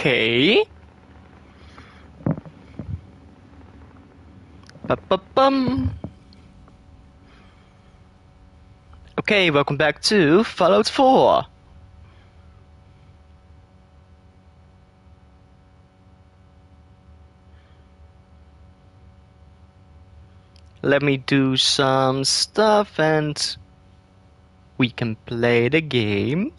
Okay. Ba-ba-bum. Okay, welcome back to Fallout 4. Let me do some stuff and we can play the game.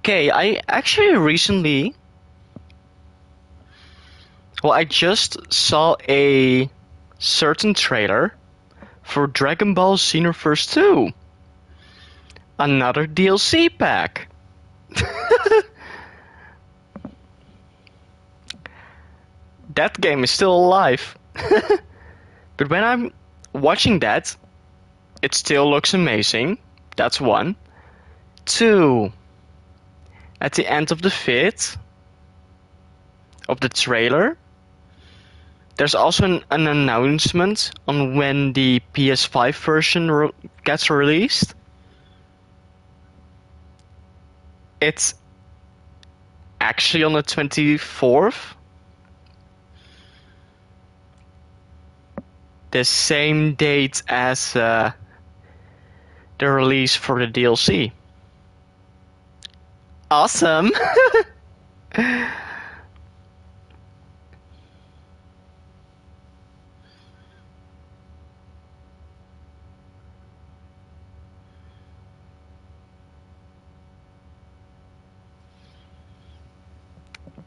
Okay, I actually recently... Well, I just saw a certain trailer for Dragon Ball Xenoverse 2. Another DLC pack. That game is still alive. But when I'm watching that, it still looks amazing. That's one. Two, at the end of the vid of the trailer, there's also an announcement on when the PS5 version gets released. It's actually on the 24th. The same date as the release for the DLC. Awesome!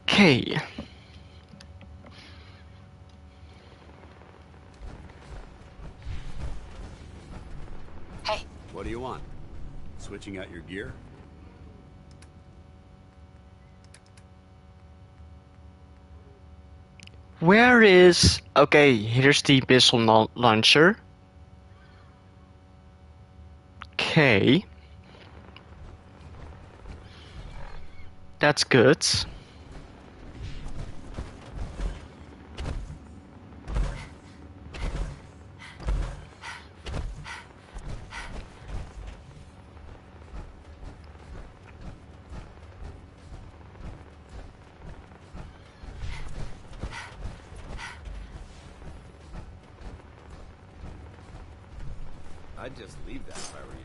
Okay. Hey. What do you want? Switching out your gear? Where is... Okay, here's the missile launcher. Okay. That's good. I'd just leave that if I were you.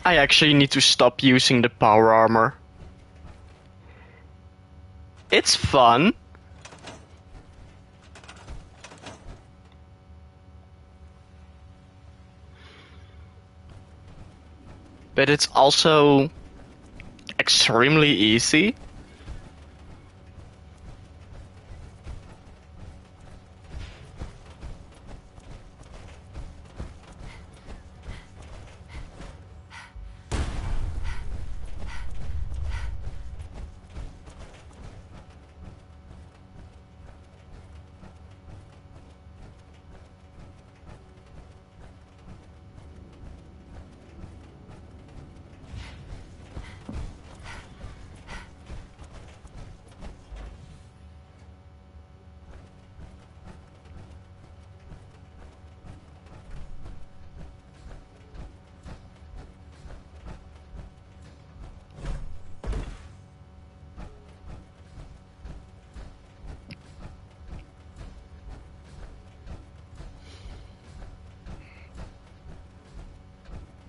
I actually need to stop using the power armor. It's fun. But it's also extremely easy.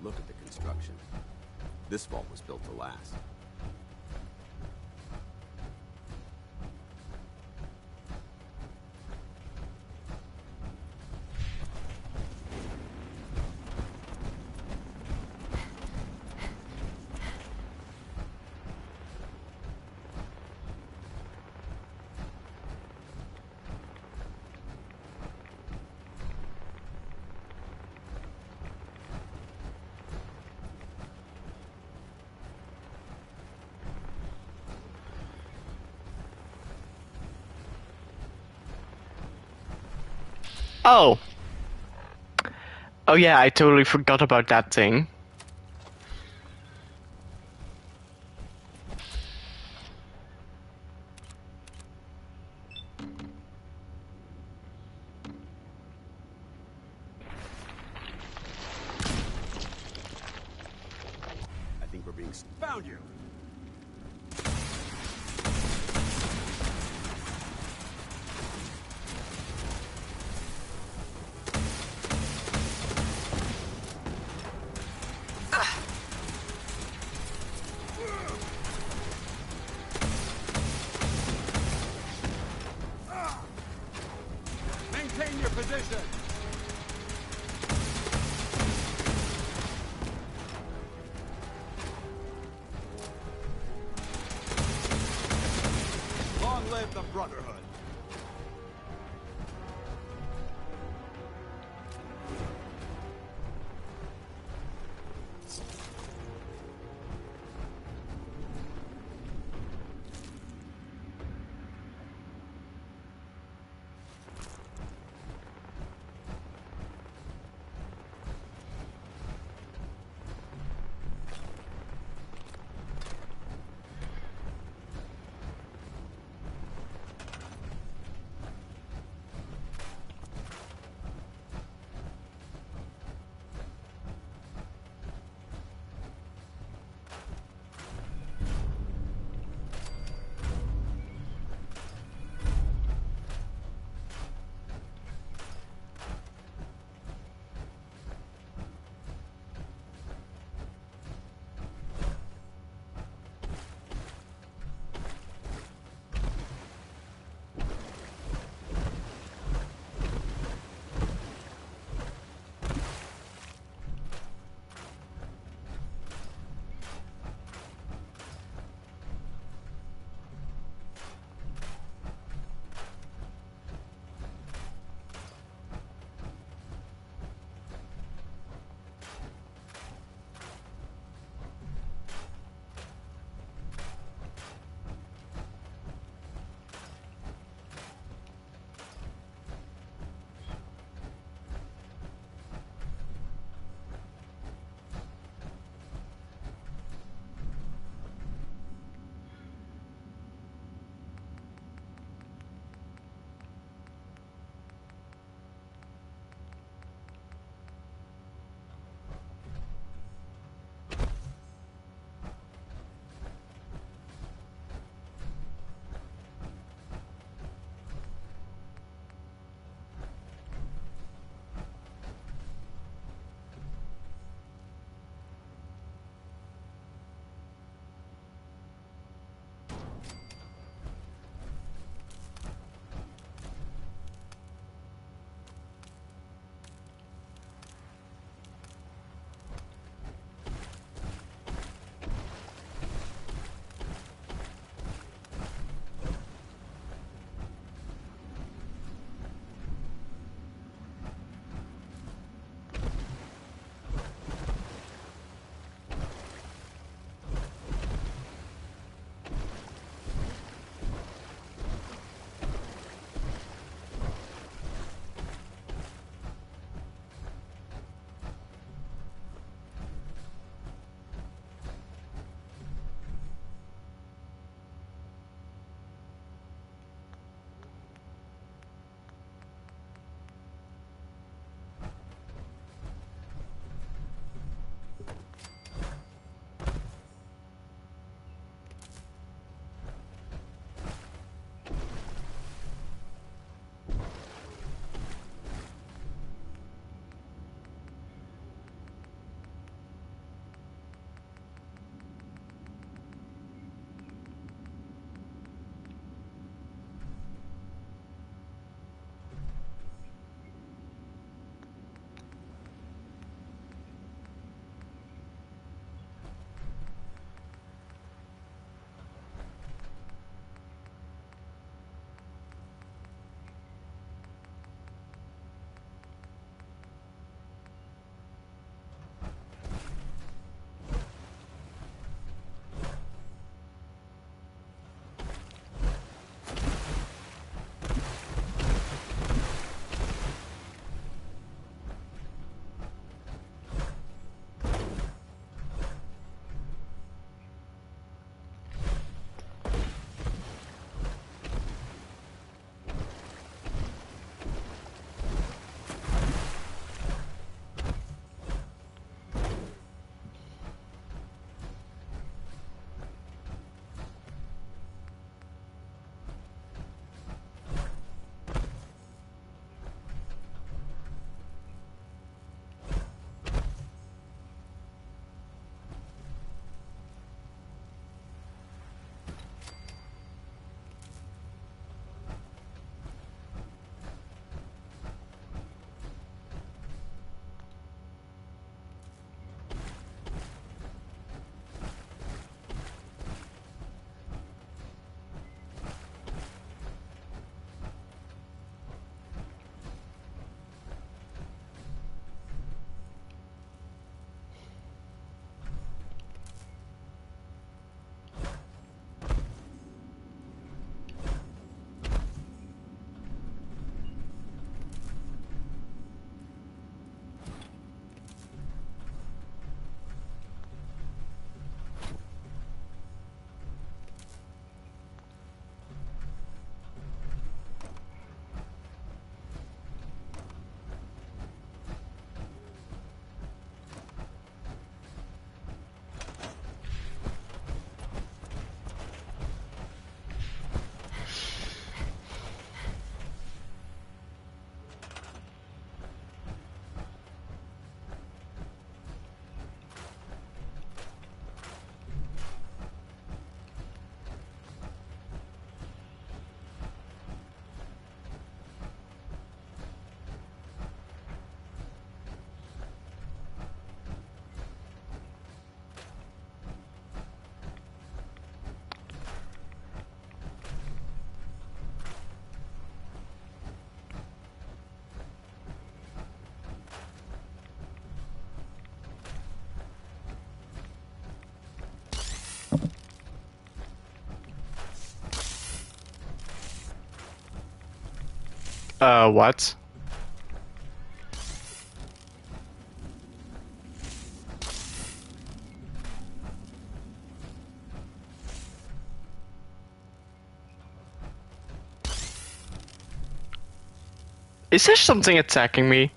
Look at the construction. This vault was built to last. Oh. Oh yeah, I totally forgot about that thing. I think we're being found you. Maintain your position. Long live the Brotherhood. What? Is there something attacking me?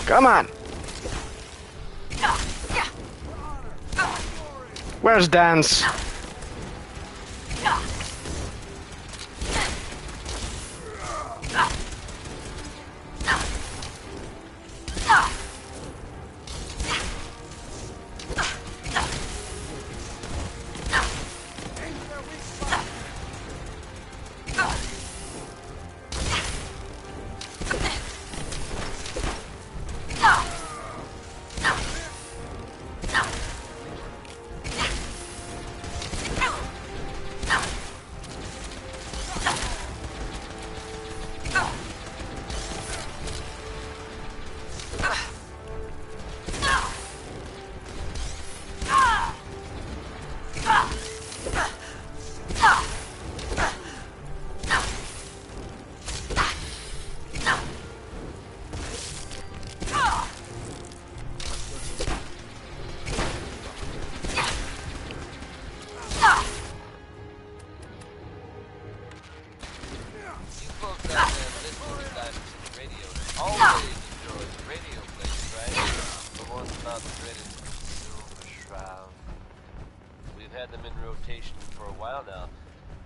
Come on! Where's Dance?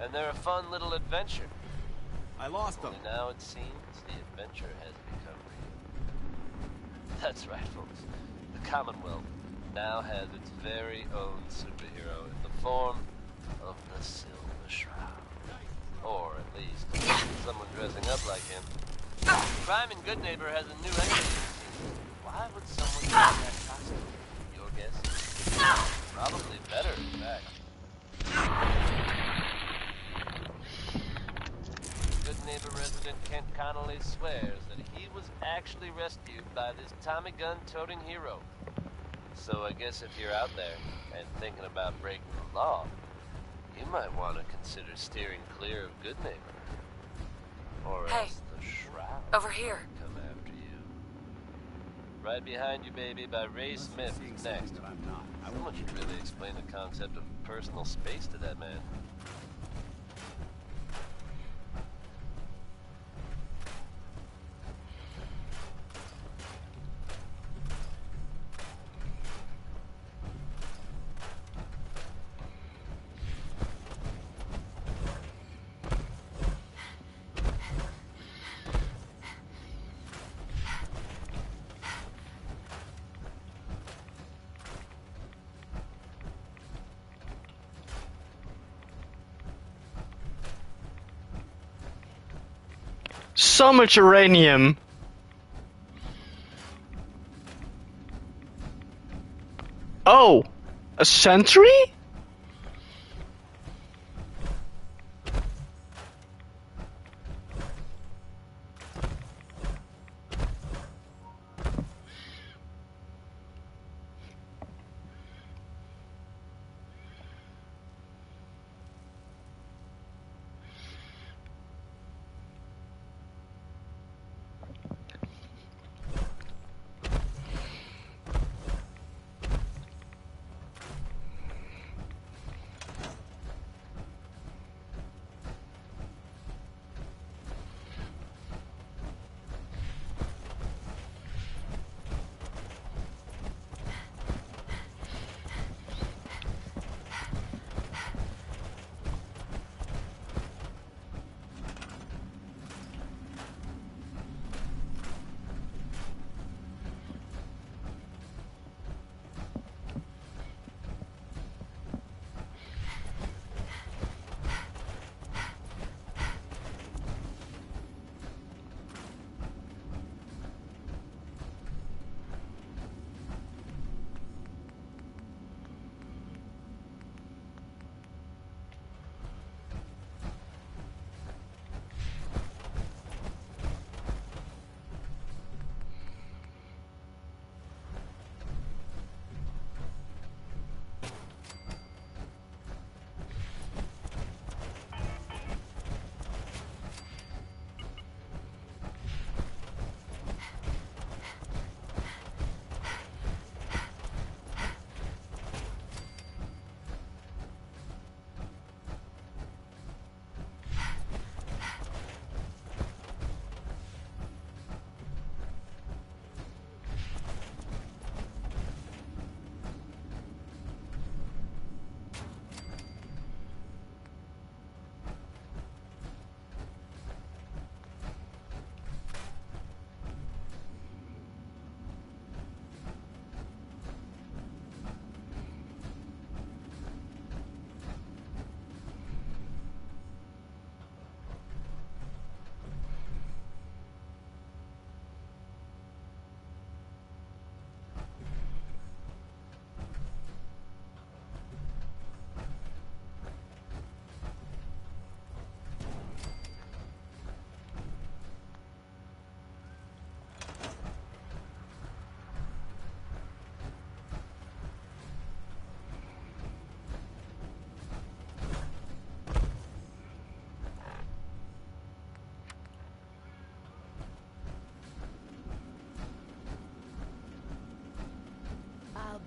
And they're a fun little adventure. I lost them. Only now it seems the adventure has become real. That's right, folks. The Commonwealth now has its very own superhero in the form of the Silver Shroud. Or at least, someone dressing up like him. Crime and Good Neighbor has a new enemy. Why would someone wear that costume? Your guess? Probably better, in fact. Good Neighbor resident Kent Connolly swears that he was actually rescued by this Tommy gun-toting hero. So I guess if you're out there and thinking about breaking the law, you might want to consider steering clear of Good Neighbor. Or Hey, else the Shroud over here. will come after you. Right behind you, baby, by Ray Smith is next. That I'm not. Someone should really explain the concept of personal space to that man. So much uranium. Oh, a sentry?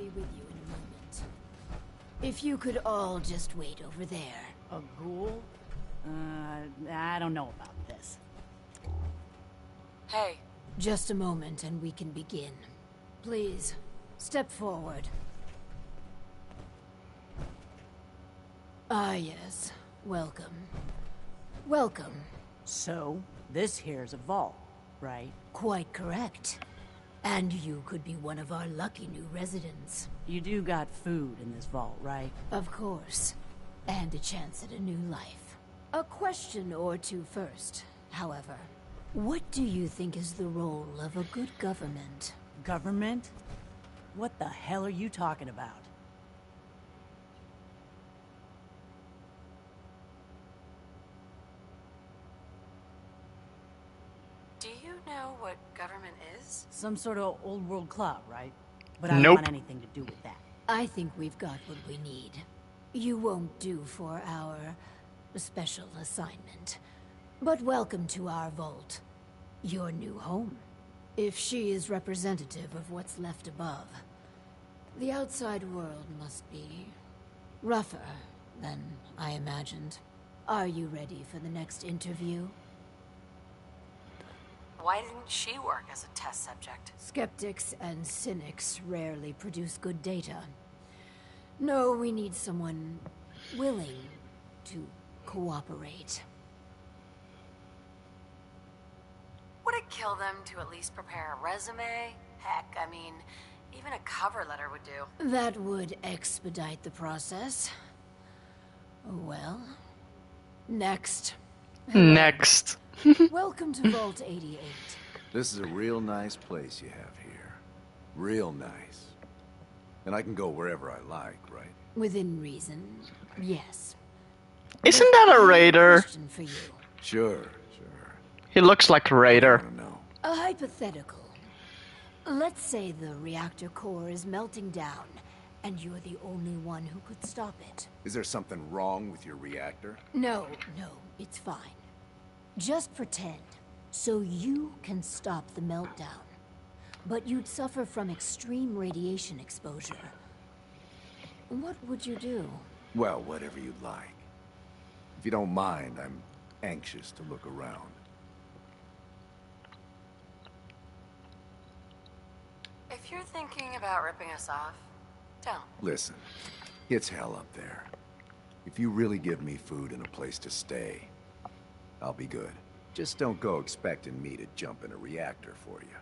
be with you in a moment. If you could all just wait over there. A ghoul? I don't know about this. Hey, Just a moment and we can begin. Please, step forward. Ah, yes. Welcome. Welcome. So, this here's a vault, right? Quite correct. And you could be one of our lucky new residents. You do got food in this vault, right? Of course. And a chance at a new life. A question or two first, however. What do you think is the role of a good government? Government? What the hell are you talking about? do you know what government is? Some sort of old world club, right? But I don't Nope. want anything to do with that. I think we've got what we need. You won't do for our special assignment. But welcome to our vault. Your new home. If she is representative of what's left above, the outside world must be rougher than I imagined. Are you ready for the next interview? Why didn't she work as a test subject? Skeptics and cynics rarely produce good data. No, we need someone willing to cooperate. Would it kill them to at least prepare a resume? Heck, I mean, even a cover letter would do. That would expedite the process. Well, next. Next. Welcome to Vault 88. This is a real nice place you have here. Real nice. And I can go wherever I like, right? Within reason, yes. Isn't that a I have raider? question for you. Sure. He looks like a I raider. don't know. A hypothetical. Let's say the reactor core is melting down, and you're the only one who could stop it. Is there something wrong with your reactor? No, it's fine. Just pretend, so you can stop the meltdown. But you'd suffer from extreme radiation exposure. What would you do? Well, whatever you'd like. If you don't mind, I'm anxious to look around. If you're thinking about ripping us off, don't. Listen, it's hell up there. If you really give me food and a place to stay, I'll be good. Just don't go expecting me to jump in a reactor for you.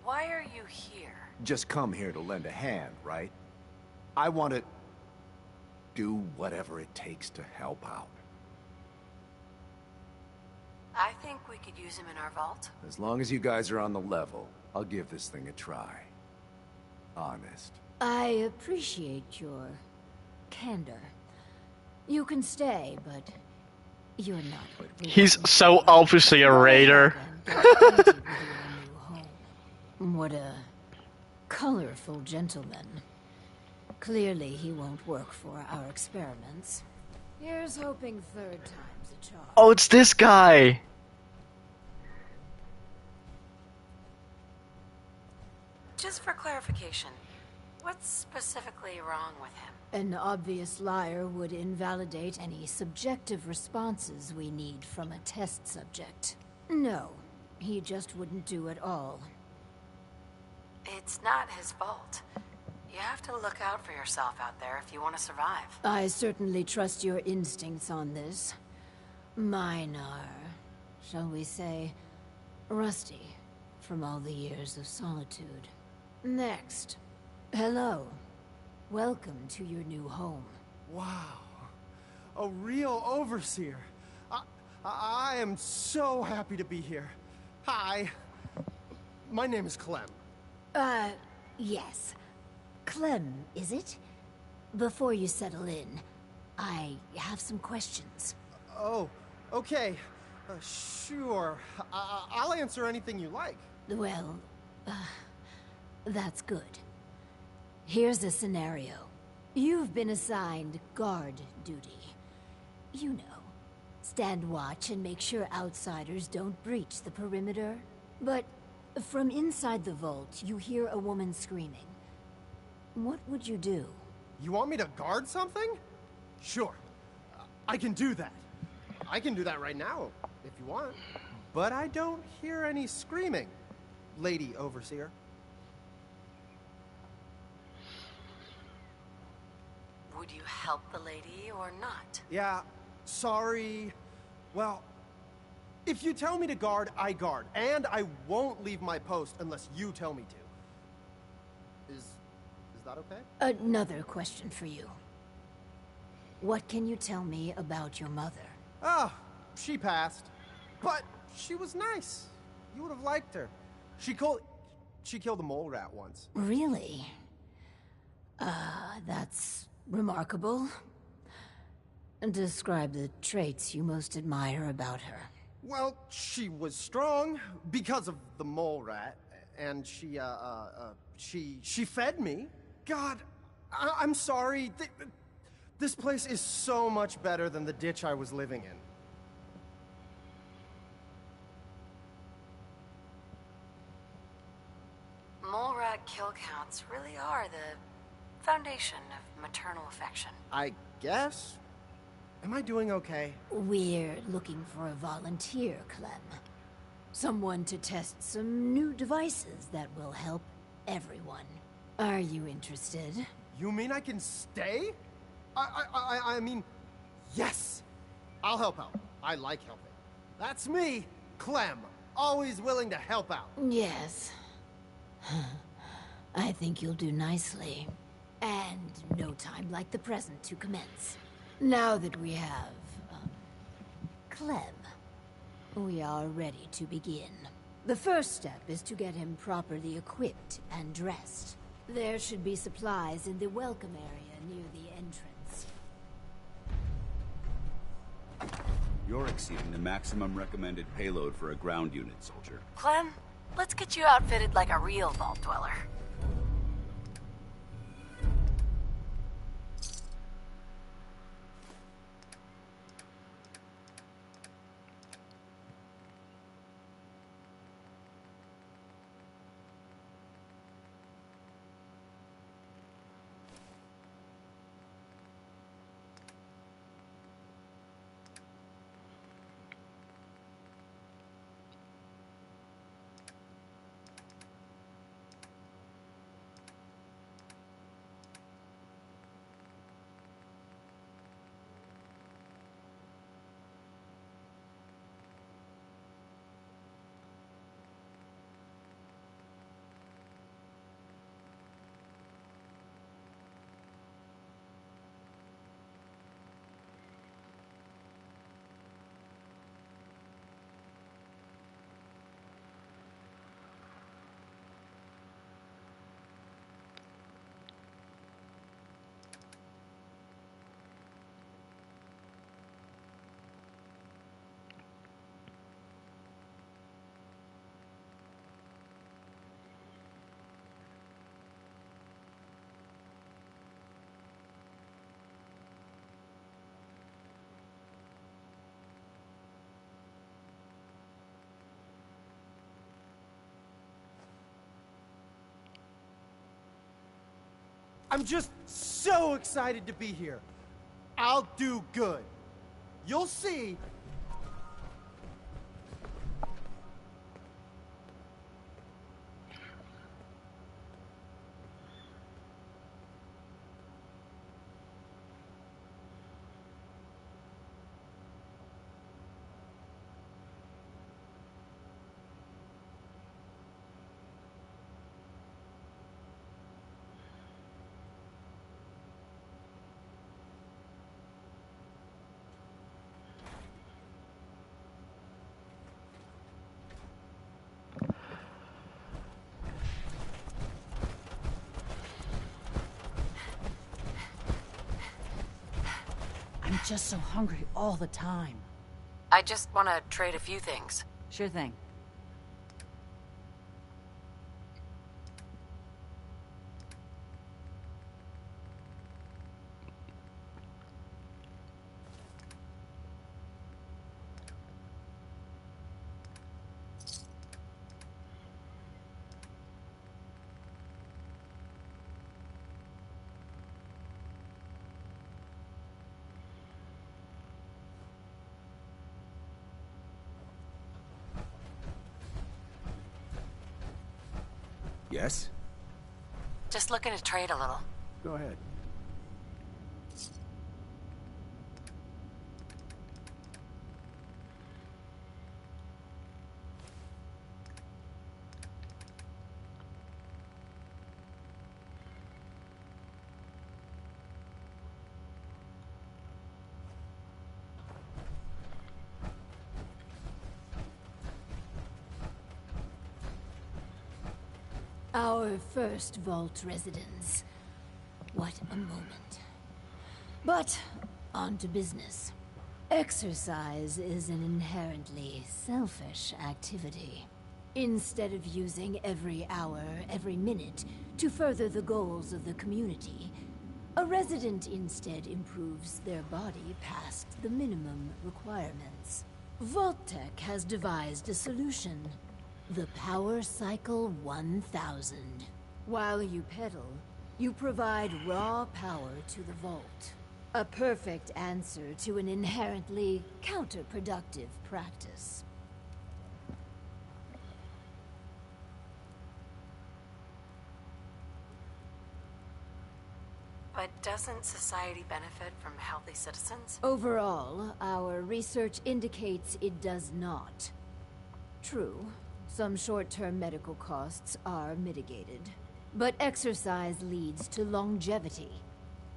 Why are you here? Just come here to lend a hand, right? I want to do whatever it takes to help out. I think we could use him in our vault. As long as you guys are on the level, I'll give this thing a try. Honest. I appreciate your candor. You can stay, but you're not what we He's want. so obviously a Go raider. ahead and get acquainted with your new home. What a colorful gentleman. Clearly he won't work for our experiments. Here's hoping third time's a charm. Oh, it's this guy. Just for clarification, what's specifically wrong with him? An obvious liar would invalidate any subjective responses we need from a test subject. No, he just wouldn't do it all. It's not his fault. You have to look out for yourself out there if you want to survive. I certainly trust your instincts on this. Mine are, shall we say, rusty from all the years of solitude. Next. Hello. Welcome to your new home. Wow. A real overseer. I am so happy to be here. Hi. My name is Clem. Yes. Clem, is it? Before you settle in, I have some questions. Oh, okay. Sure. I'll answer anything you like. Well, that's good. Here's a scenario. You've been assigned guard duty. You know, stand watch and make sure outsiders don't breach the perimeter. But from inside the vault, you hear a woman screaming. What would you do? You want me to guard something? Sure. I can do that. I can do that right now, if you want. But I don't hear any screaming, Lady Overseer. Would you help the lady or not? Yeah, sorry. Well, if you tell me to guard, I guard. And I won't leave my post unless you tell me to. Is that okay? Another question for you. What can you tell me about your mother? Ah, she passed. But she was nice. You would have liked her. She killed a mole rat once. Really? That's remarkable. Describe the traits you most admire about her. Well, she was strong because of the mole rat, and she fed me. God, I'm sorry. This place is so much better than the ditch I was living in. Mole rat kill counts really are the foundation of maternal affection. I guess? Am I doing okay? We're looking for a volunteer, Clem. Someone to test some new devices that will help everyone. Are you interested? You mean I can stay? I mean, yes! I'll help out. I like helping. That's me, Clem. Always willing to help out. Yes. I think you'll do nicely. And no time like the present to commence. Now that we have, Clem, we are ready to begin. The first step is to get him properly equipped and dressed. There should be supplies in the welcome area near the entrance. You're exceeding the maximum recommended payload for a ground unit, soldier. Clem, let's get you outfitted like a real vault dweller. I'm just so excited to be here. I'll do good. You'll see. I'm just so hungry all the time. I just want to trade a few things. Sure thing. Yes? Just looking to trade a little. Go ahead. Our first vault residence. What a moment. But, on to business. Exercise is an inherently selfish activity. Instead of using every hour, every minute, to further the goals of the community, a resident instead improves their body past the minimum requirements. Vault-Tec has devised a solution. The Power Cycle 1000. While you pedal, you provide raw power to the vault. A perfect answer to an inherently counterproductive practice. But doesn't society benefit from healthy citizens? Overall, our research indicates it does not. True, some short-term medical costs are mitigated. But exercise leads to longevity,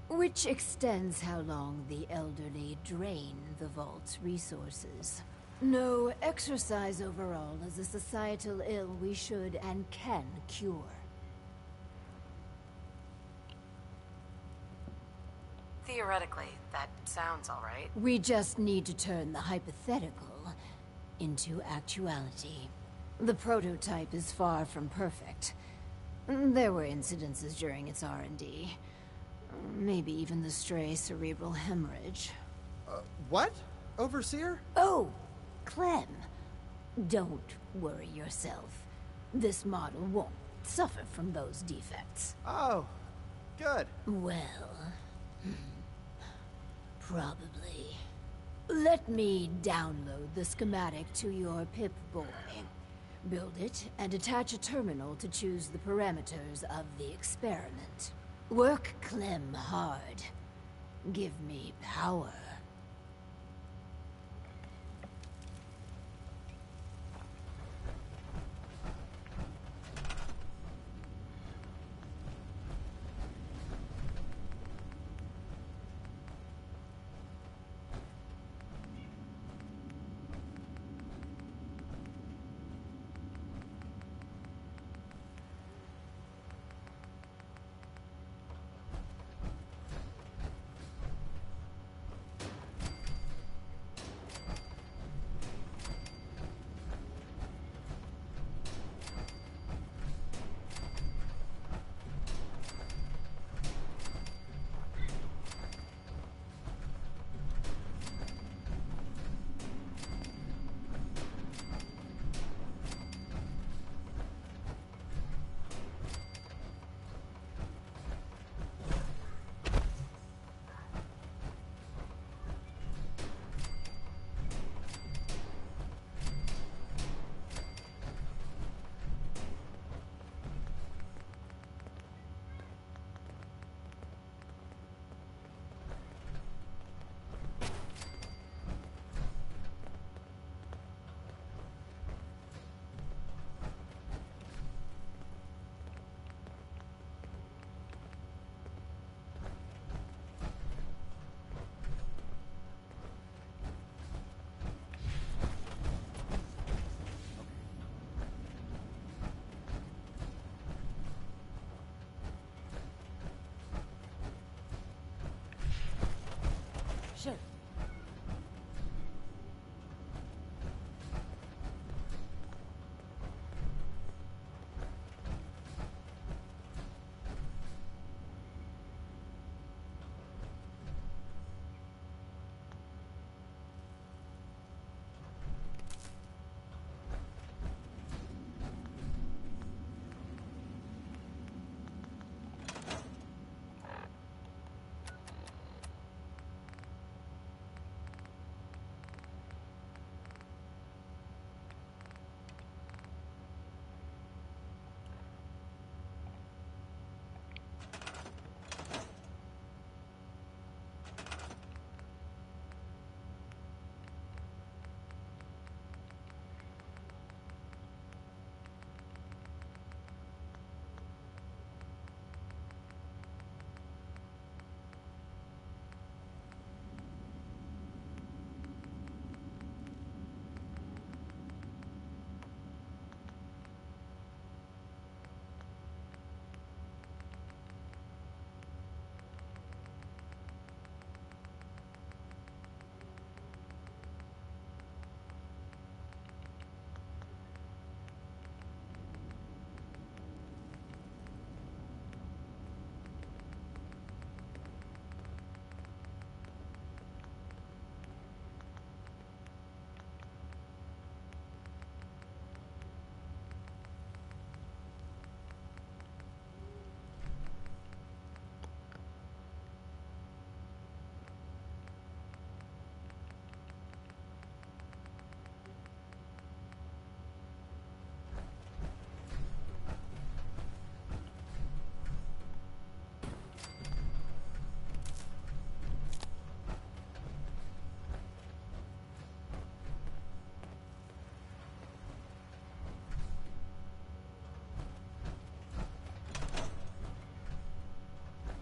which extends how long the elderly drain the vault's resources. No, exercise overall is a societal ill we should and can cure. Theoretically, that sounds alright. We just need to turn the hypothetical into actuality. The prototype is far from perfect. There were incidences during its R&D. Maybe even the stray cerebral hemorrhage. What? Overseer? Oh, Clem. Don't worry yourself. This model won't suffer from those defects. Oh, good. Well, probably. Let me download the schematic to your Pip-Boy. Build it, and attach a terminal to choose the parameters of the experiment. Work Clem hard. Give me power.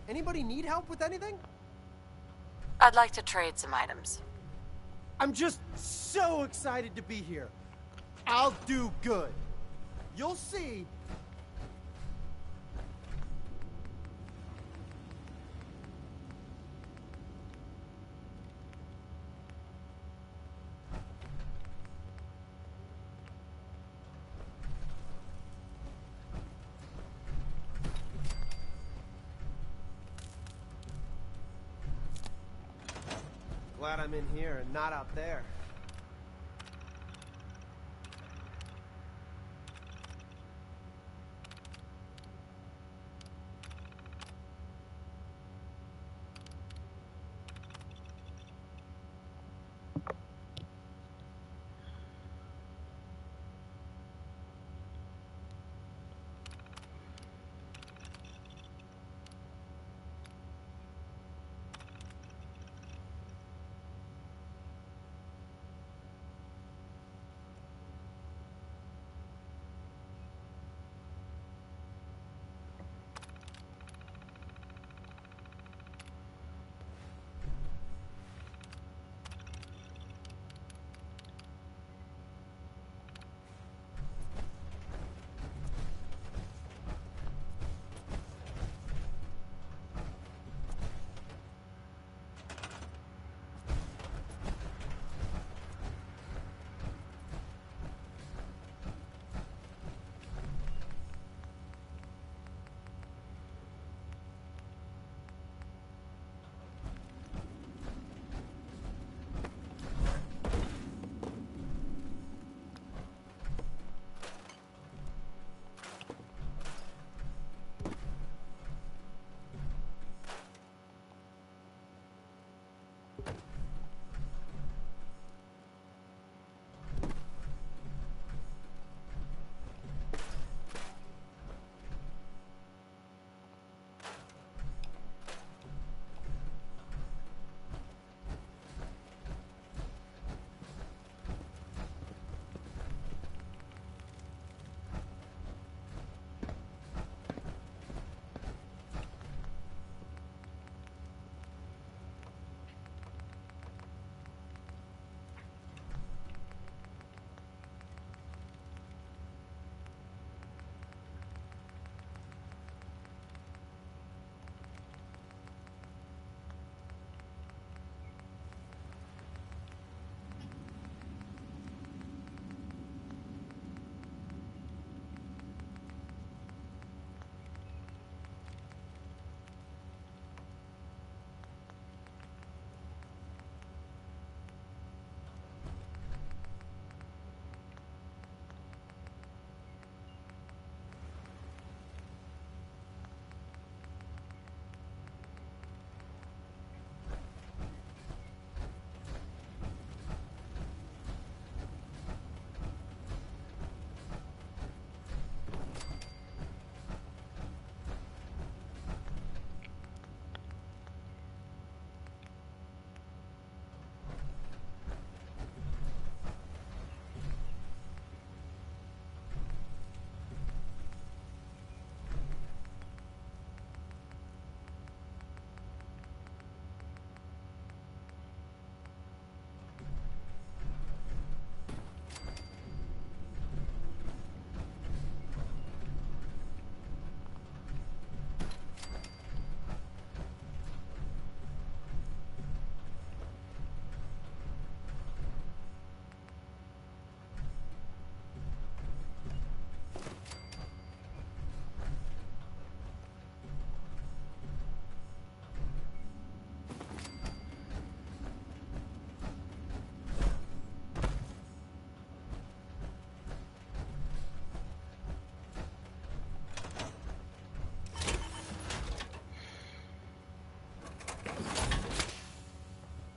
Anybody need help with anything? I'd like to trade some items. I'm just so excited to be here. I'll do good. You'll see. Glad I'm in here and not out there.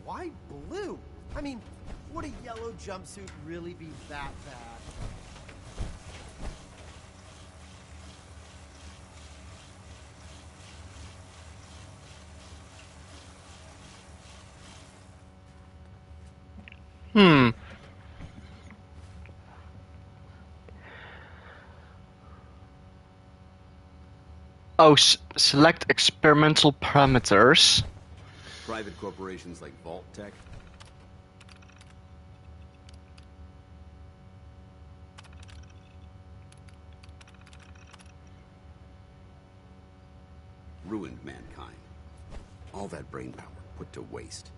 Why blue? I mean, would a yellow jumpsuit really be that bad? Hmm. Oh, Select experimental parameters. Private corporations like Vault Tech. Ruined mankind. All that brain power put to waste.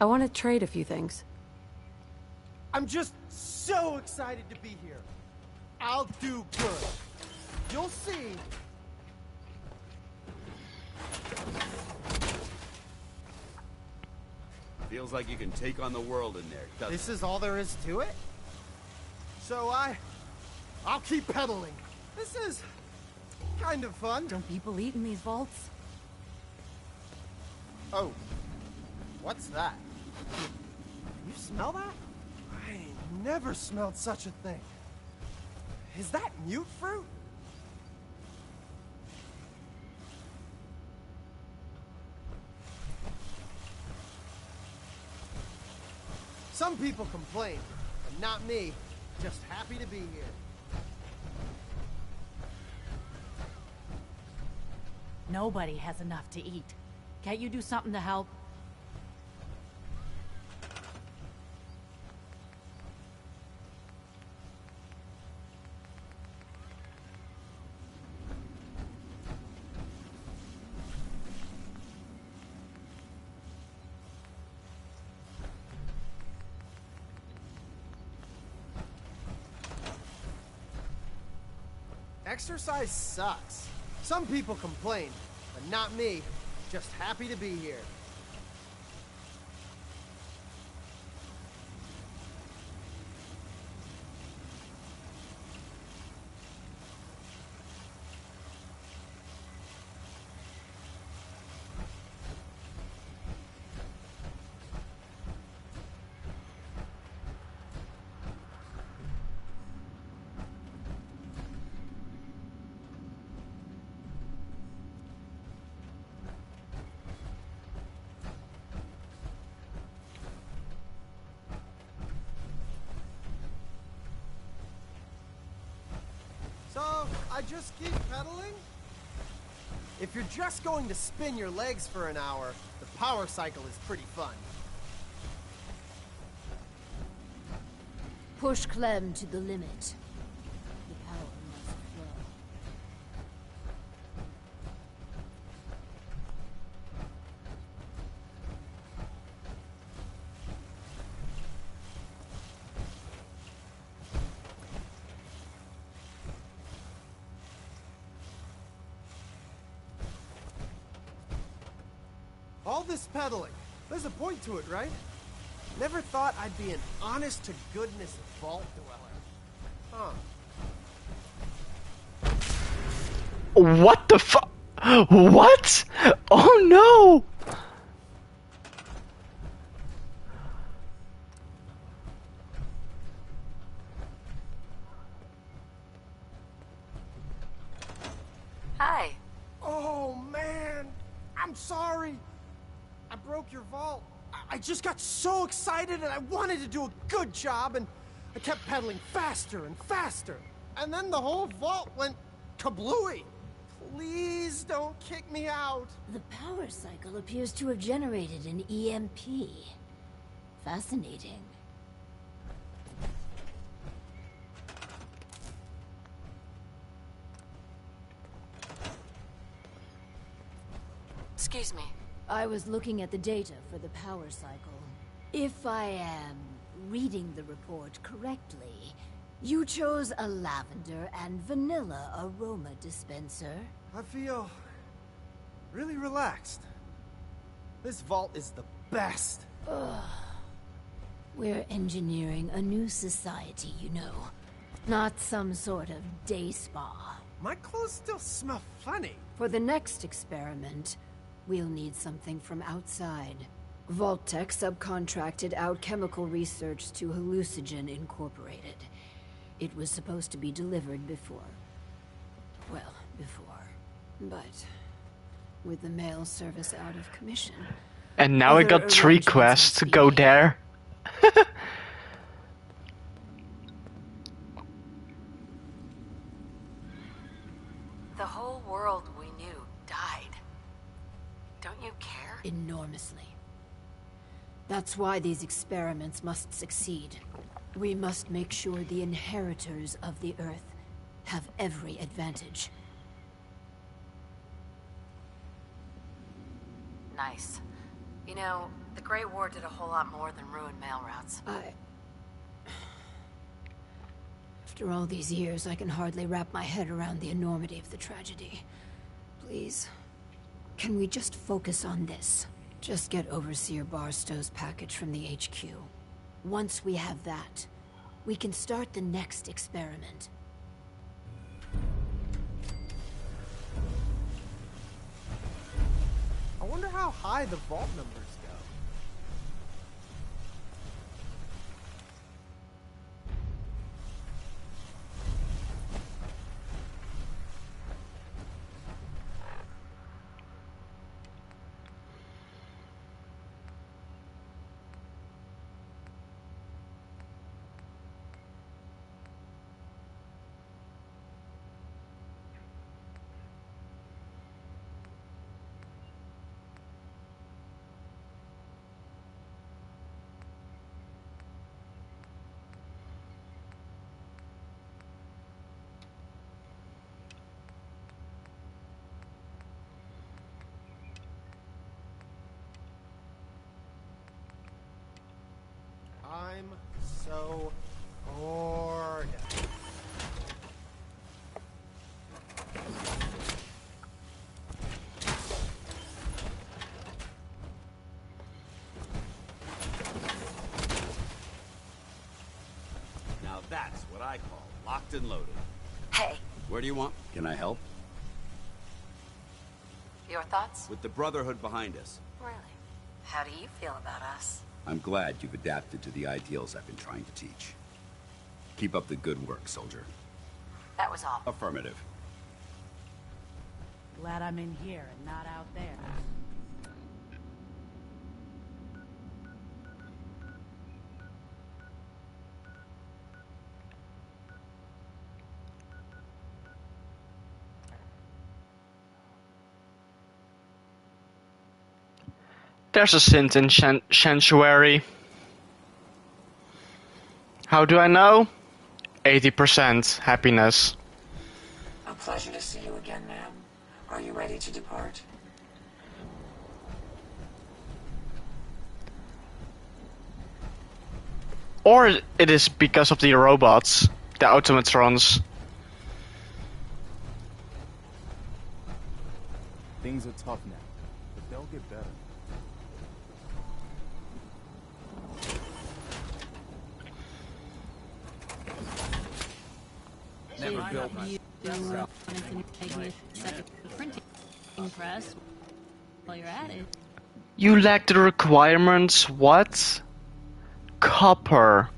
I want to trade a few things. I'm just so excited to be here. I'll do good. You'll see. Feels like you can take on the world in there, doesn't This is all there is to it? So I'll keep pedaling. This is kind of fun. Don't people eat in these vaults? Oh, what's that? You smell that? I never smelled such a thing. Is that mute fruit? Some people complain, but not me. Just happy to be here. Nobody has enough to eat. Can't you do something to help? Exercise sucks. Some people complain, but not me. Just happy to be here. So, I just keep pedaling? If you're just going to spin your legs for an hour, the power cycle is pretty fun. Push Clem to the limit. The power must flow. All this pedaling. There's a point to it, right? Never thought I'd be an honest-to-goodness vault dweller. Huh. What the fu- What? Oh no! Hi. Oh, man! I'm sorry! I broke your vault. I just got so excited and I wanted to do a good job and I kept pedaling faster and faster. And then the whole vault went kablooey. Please don't kick me out. The power cycle appears to have generated an EMP. Fascinating. Excuse me. I was looking at the data for the power cycle. If I am reading the report correctly, you chose a lavender and vanilla aroma dispenser. I feel really relaxed. This vault is the best. We're engineering a new society, you know. Not some sort of day spa. My clothes still smell funny. For the next experiment, we'll need something from outside. Vault-Tec subcontracted out chemical research to Hallucigen Incorporated. It was supposed to be delivered before. Well, before. But with the mail service out of commission. And now I other got 3 arrangements quests must to be go made. there. The whole world we knew died. Don't you care? Enormously. That's why these experiments must succeed. We must make sure the inheritors of the Earth have every advantage. Nice. You know, the Great War did a whole lot more than ruin mail routes. After all these years, I can hardly wrap my head around the enormity of the tragedy. Please, can we just focus on this? Just get Overseer Barstow's package from the HQ. Once we have that, we can start the next experiment. I wonder how high the vault numbers go. I'm so bored. Now that's what I call locked and loaded. Hey, Where do you want? Can I help? your thoughts? With the Brotherhood behind us. Really? How do you feel about us? I'm glad you've adapted to the ideals I've been trying to teach. Keep up the good work, soldier. That was all. Affirmative. Glad I'm in here and not out there. There's a synth in Sanctuary. How do I know? 80% happiness. A pleasure to see you again, ma'am. Are you ready to depart? Or it is because of the robots, the automatrons. Things are tough now, but they'll get better. Never built myself. Printing press while you're at it. You lack the requirements, what? Copper.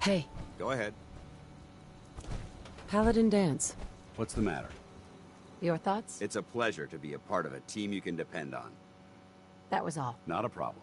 Hey, Go ahead. Paladin Dance. What's the matter? Your thoughts? It's a pleasure to be a part of a team you can depend on. That was all. Not a problem.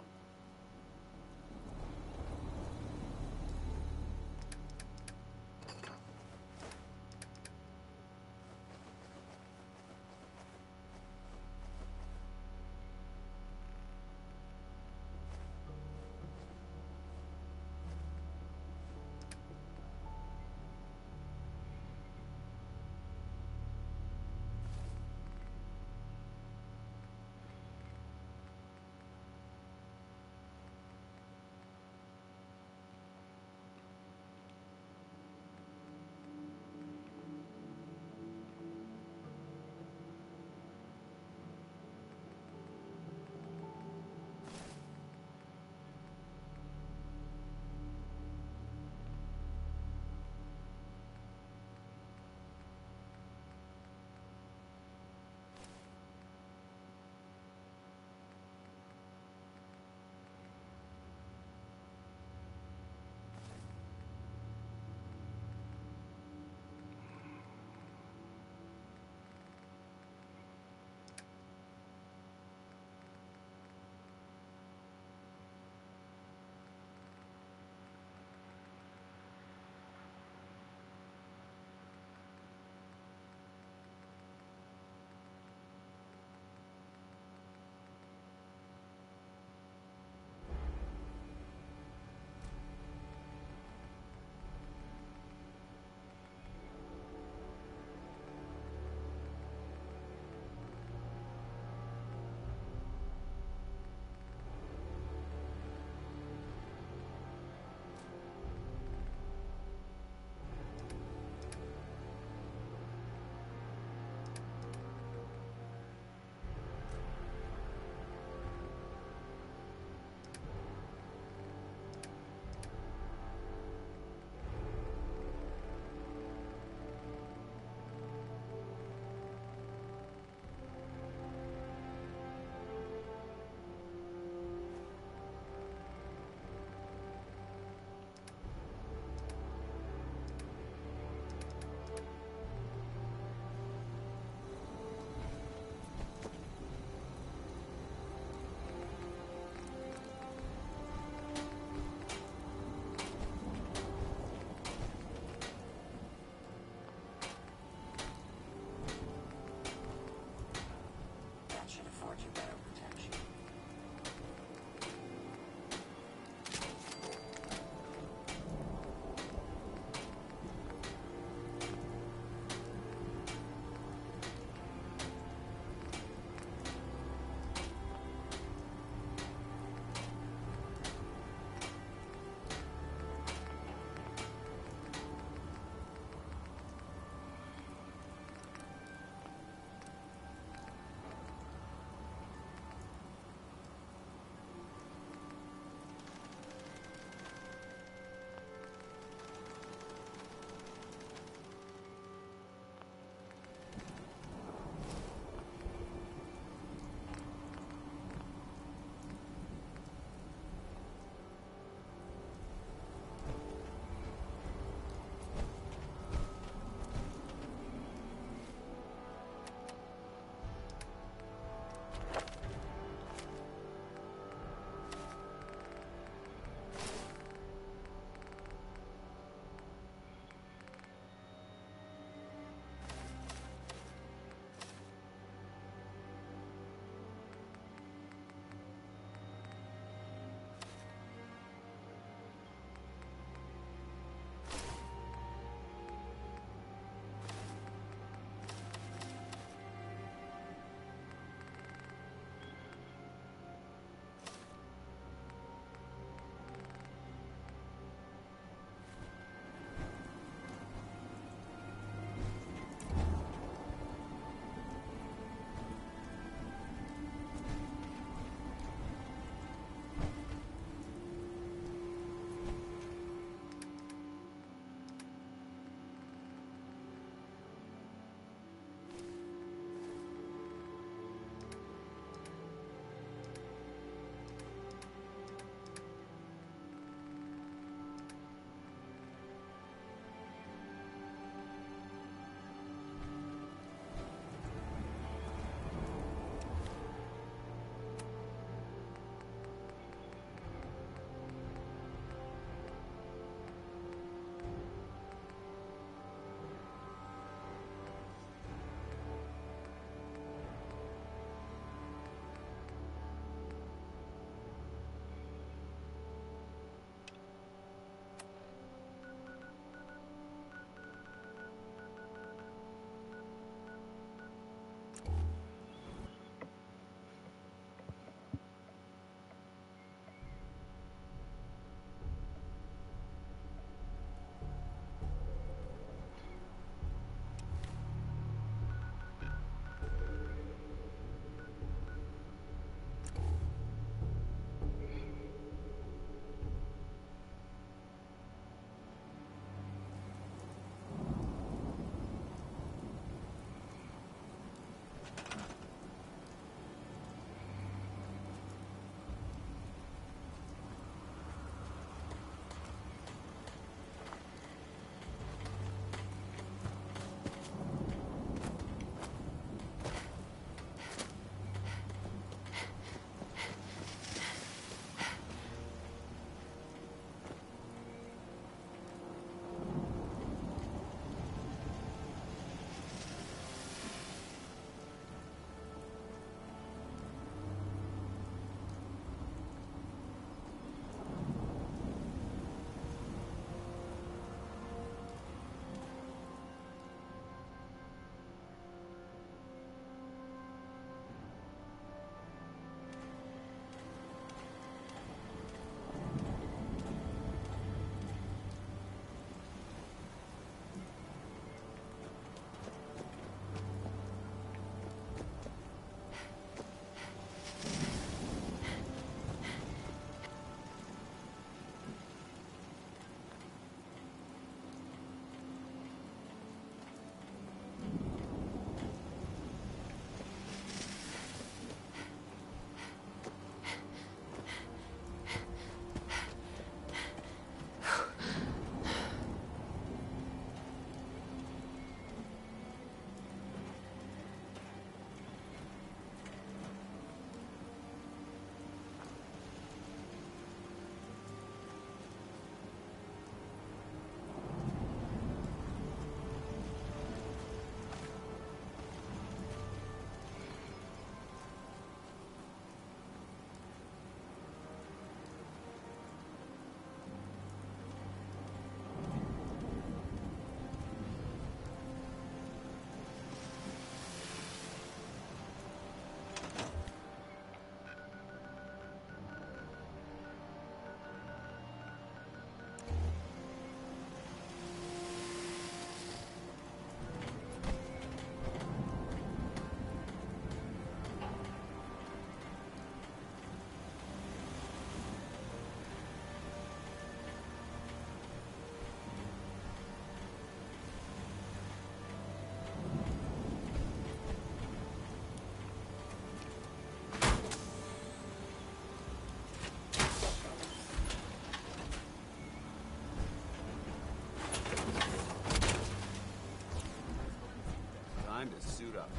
Time to suit up.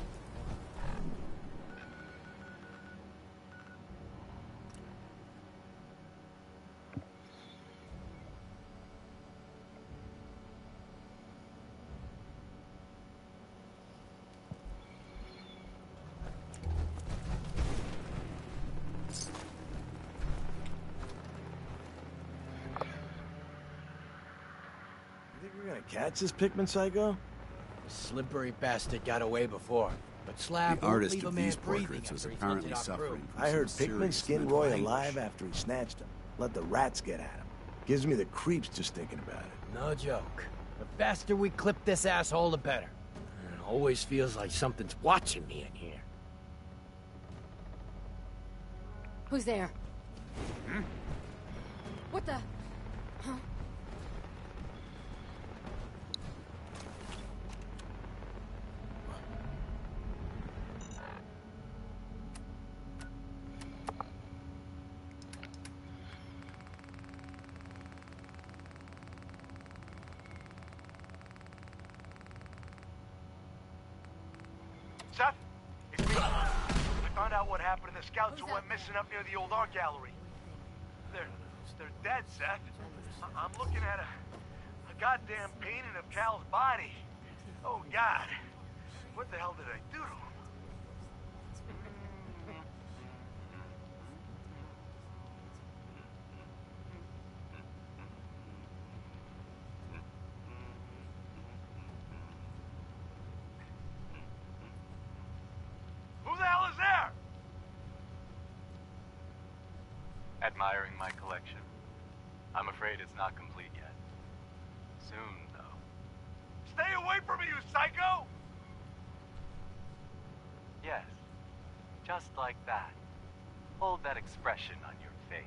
You think we're gonna catch this Pikmin psycho? The slippery bastard got away before, but Slab The won't artist leave a of man these breathing portraits was after he's apparently hunted our suffering crew. from I heard some Pikmin serious skinned mental Roy anguish. alive after he snatched him. Let the rats get at him. Gives me the creeps just thinking about it. No joke. The faster we clip this asshole, the better. It always feels like something's watching me in here. Who's there? What the? Huh? Seth, it's me. We found out what happened to the scouts who went missing up near the old art gallery. They're dead, Seth. I'm looking at a goddamn painting of Cal's body. Oh, God. What the hell did I do to him? Who the hell is there? Admiring my collection. I'm afraid it's not complete yet. Soon, though. Stay away from me, you psycho! Yes. Just like that. Hold that expression on your face.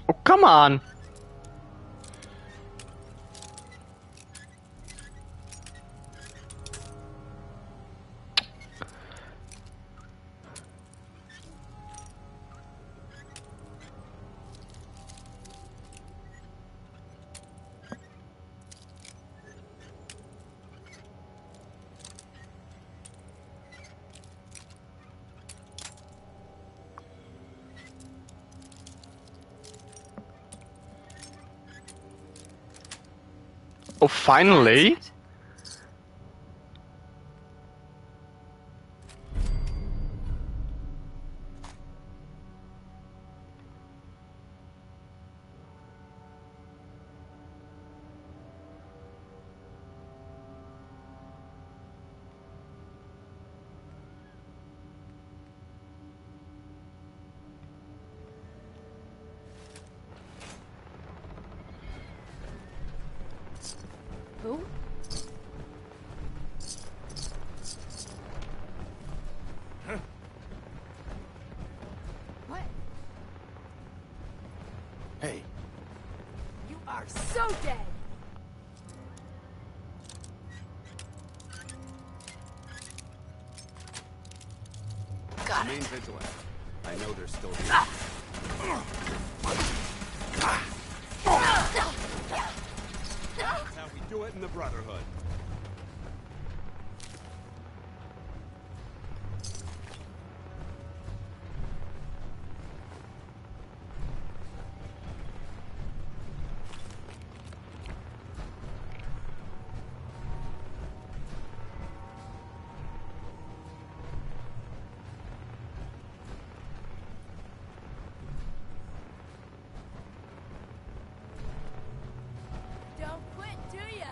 Oh, come on! Oh, finally! Who? What? Hey, You are so dead! Remain vigilant. I know they're still here. That's how we do it in the Brotherhood. Don't quit, do ya?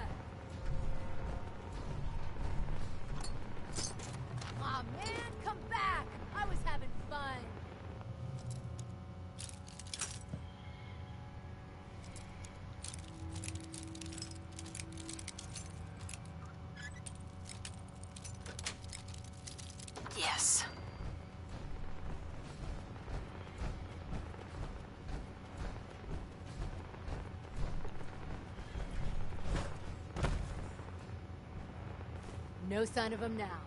Aw, man, come back! I was having fun. Yes. No sign of him now.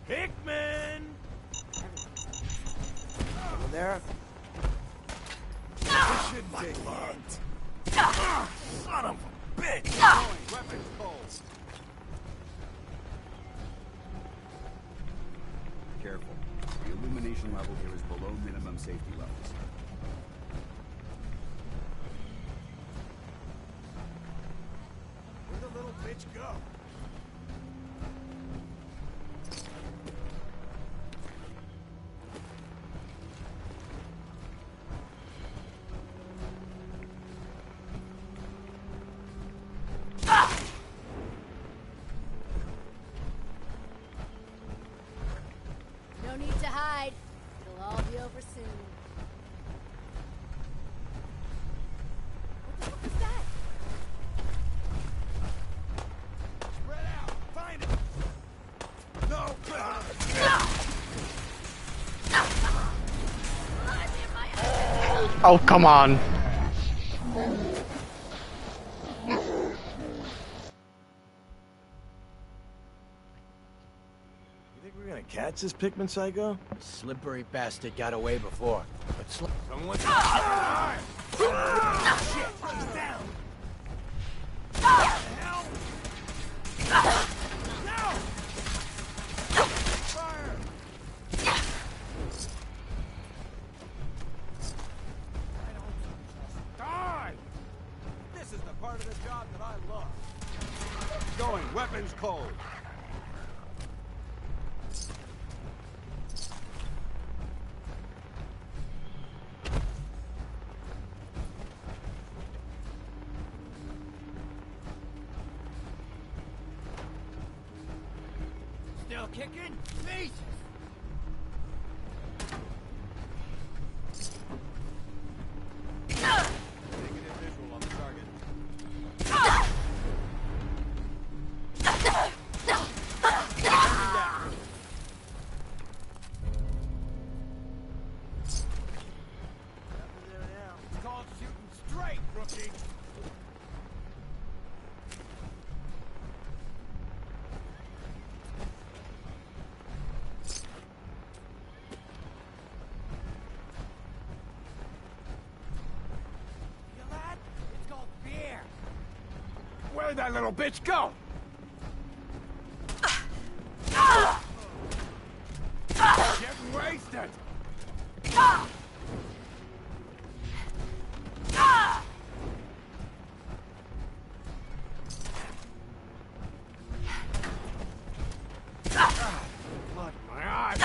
Hickman! Over there? This shouldn't take long. Son of a bitch! Weapons cold. Careful. The illumination level here is below minimum safety levels. Where'd the little bitch go? No need to hide. It'll all be over soon. What the fuck is that? Spread out! Find it! No! Oh, come on. You think we're gonna catch this Pikmin psycho? Slippery bastard got away before. But Someone's alive! Shit! He's down! What the hell? No! Fire! Die! This is the part of the job that I love. Going, weapons cold. still kicking? Jesus! Negative visual on the target. It's called shooting straight, rookie. Feel that? It's called fear. Where'd that little bitch go? Getting wasted. Blood in my eyes.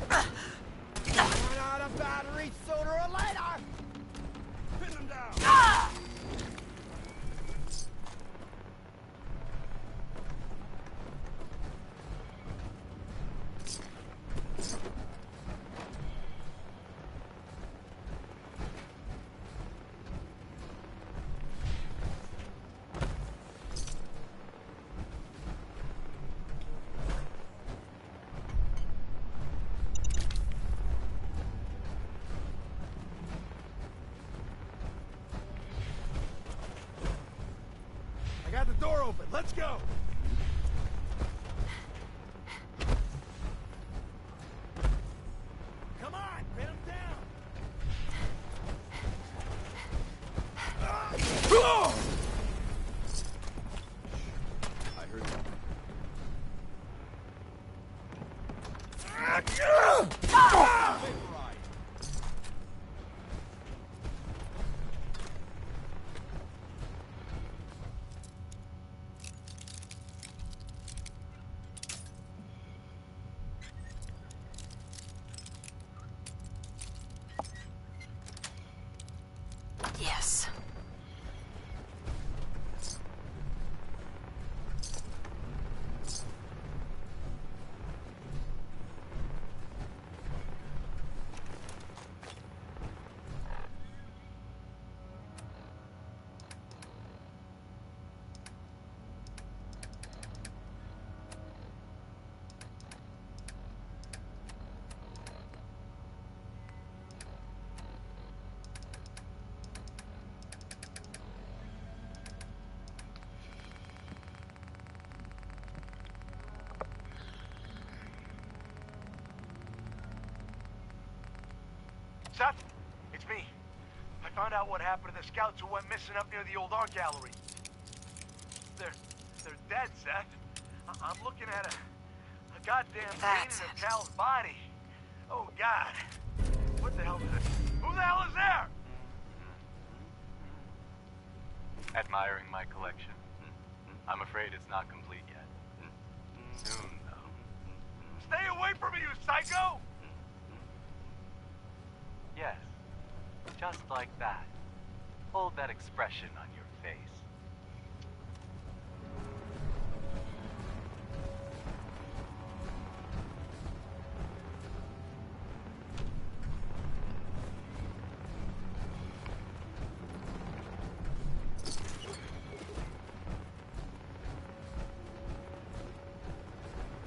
Run out of battery sooner or later. Pin them down. I got the door open. Let's go. Come on, pin him down. Seth, it's me. I found out what happened to the scouts who went missing up near the old art gallery. They're dead, Seth. I'm looking at a goddamn painting of Cal's body. Oh, God. What the hell is it? Who the hell is there? Admiring my collection. I'm afraid it's not complete yet. Soon, though. Stay away from me, you psycho! Yes. Just like that. Hold that expression on your face.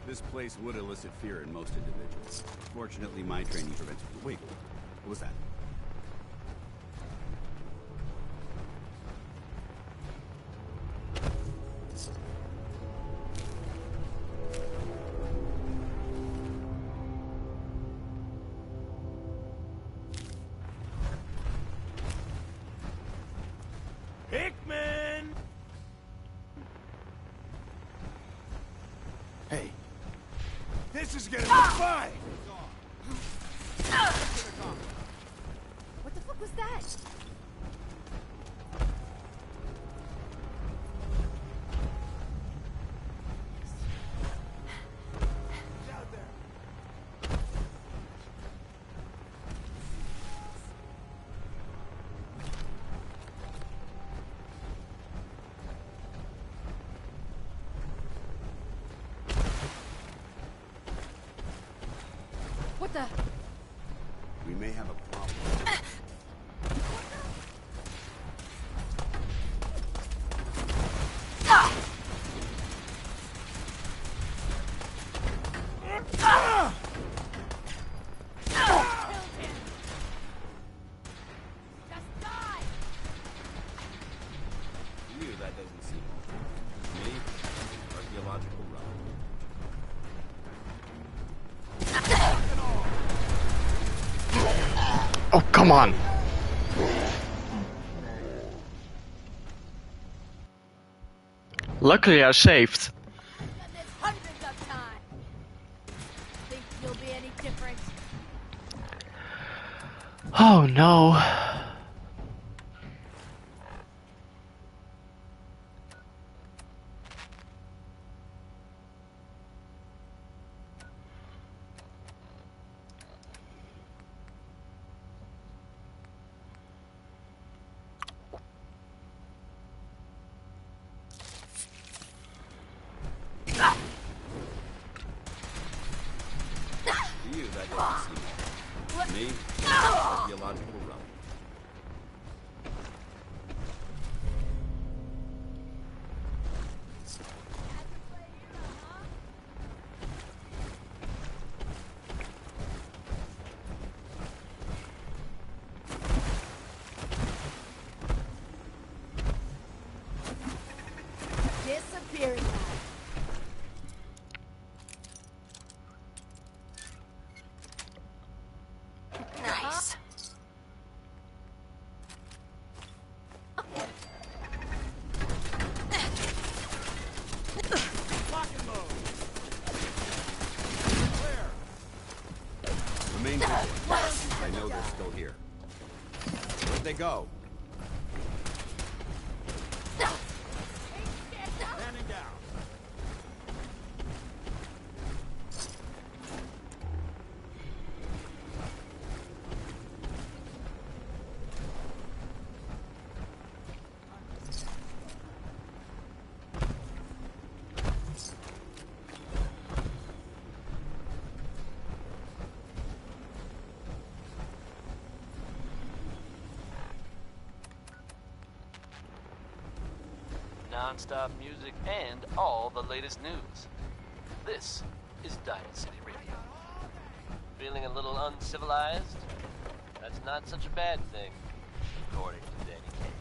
This place would elicit fear in most individuals. Fortunately, my training prevents... Wait, what was that? Hickman! Hey. This is gonna be fun! What the fuck was that? What the? We may have a problem. You, that doesn't seem awful. Me? Archaeological relic. Oh, come on. Luckily I saved. Done this hundreds of times. Think you'll be any different? Oh no. To you, that doesn't seem awful. Me? Archaeological relic. Disappearing. Nice. Remain vigilant. I know they're still here. Where'd they go? Standing down. Non-stop music and all the latest news. This is Diamond City Radio. Feeling a little uncivilized? That's not such a bad thing, according to Danny Kaye.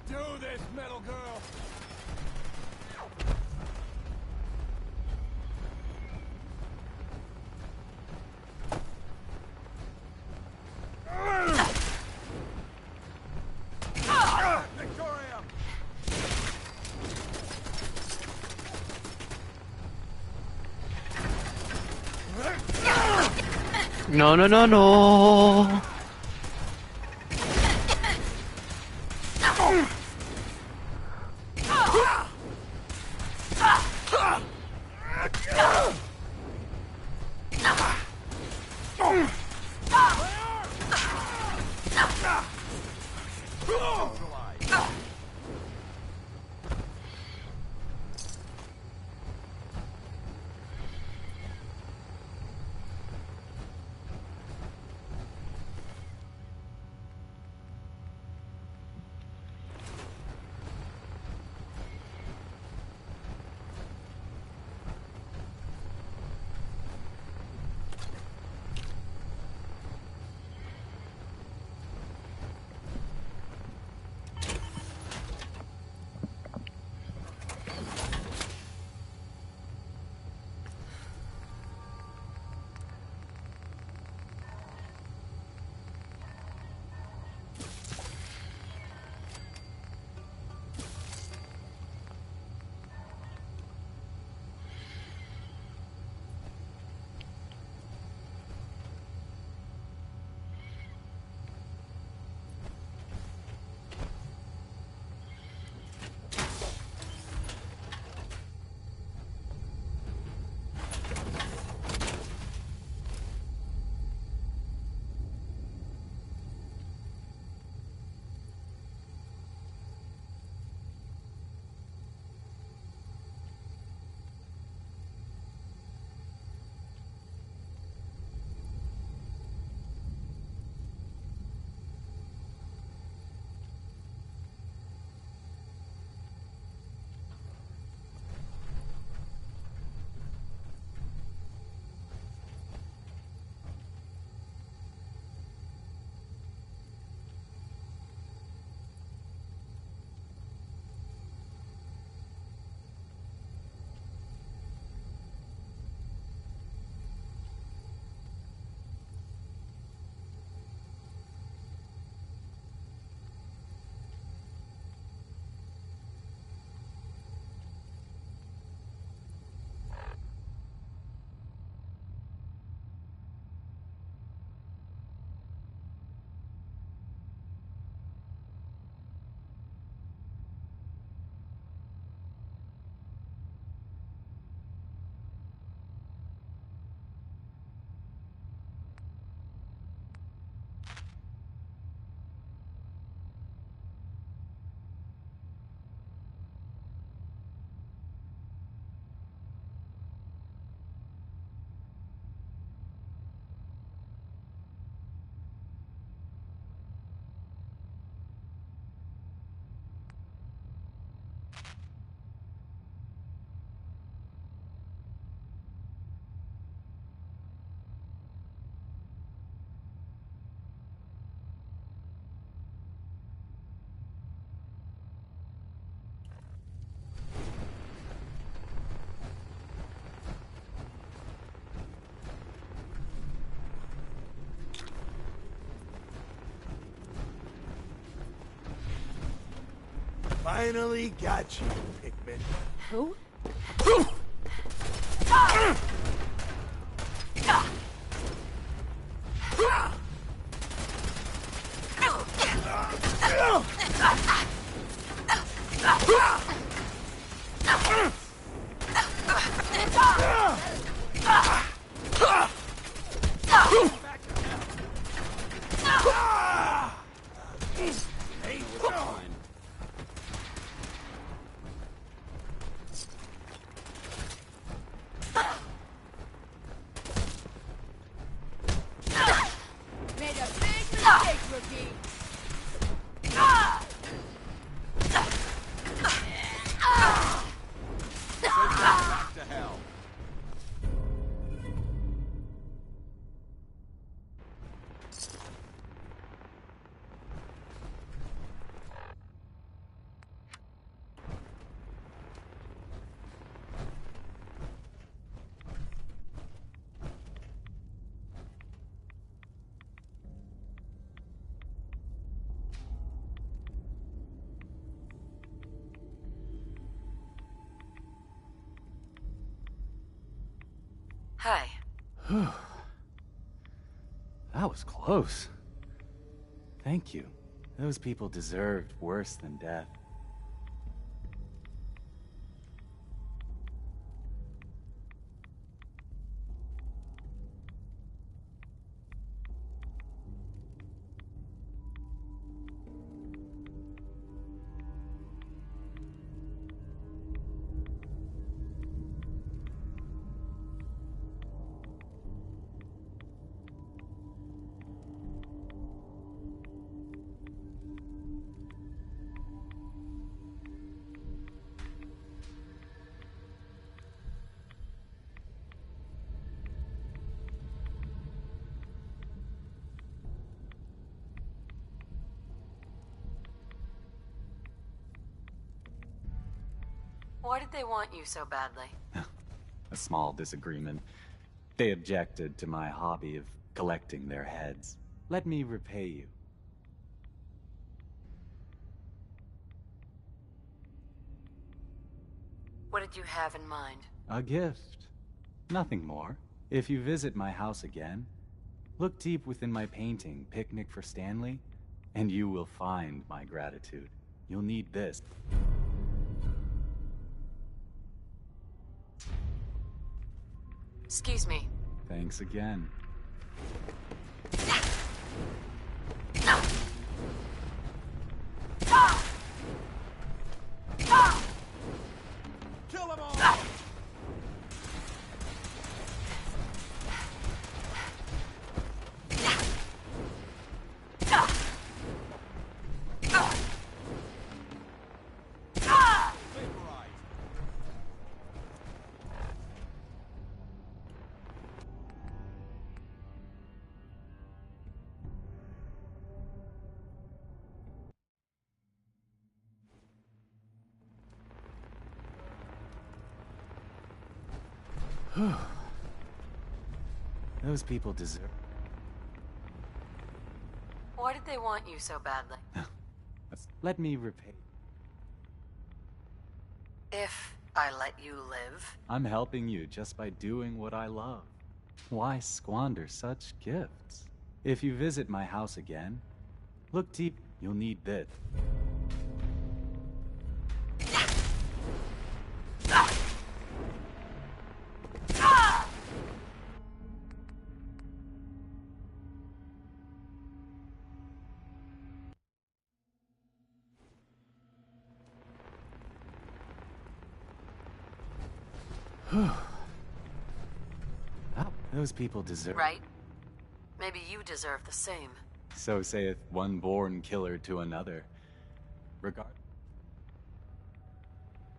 Do this, metal girl! Victoria! No, no, no, no. Finally got you, Pikmin. Who? Made a big mistake, rookie. Back to hell. Hi. Whew. That was close. Thank you. Those people deserved worse than death. Why did they want you so badly? A small disagreement. They objected to my hobby of collecting their heads. Let me repay you. What did you have in mind? A gift. Nothing more. If you visit my house again, look deep within my painting, Picnic for Stanley, and you will find my gratitude. You'll need this. Excuse me. Thanks again. Kill them all! Those people deserve... Why did they want you so badly? Let me repay. If I let you live? I'm helping you just by doing what I love. Why squander such gifts? If you visit my house again, look deep. You'll need this. Those people deserve... Right? Maybe you deserve the same. So saith one born killer to another. Regard...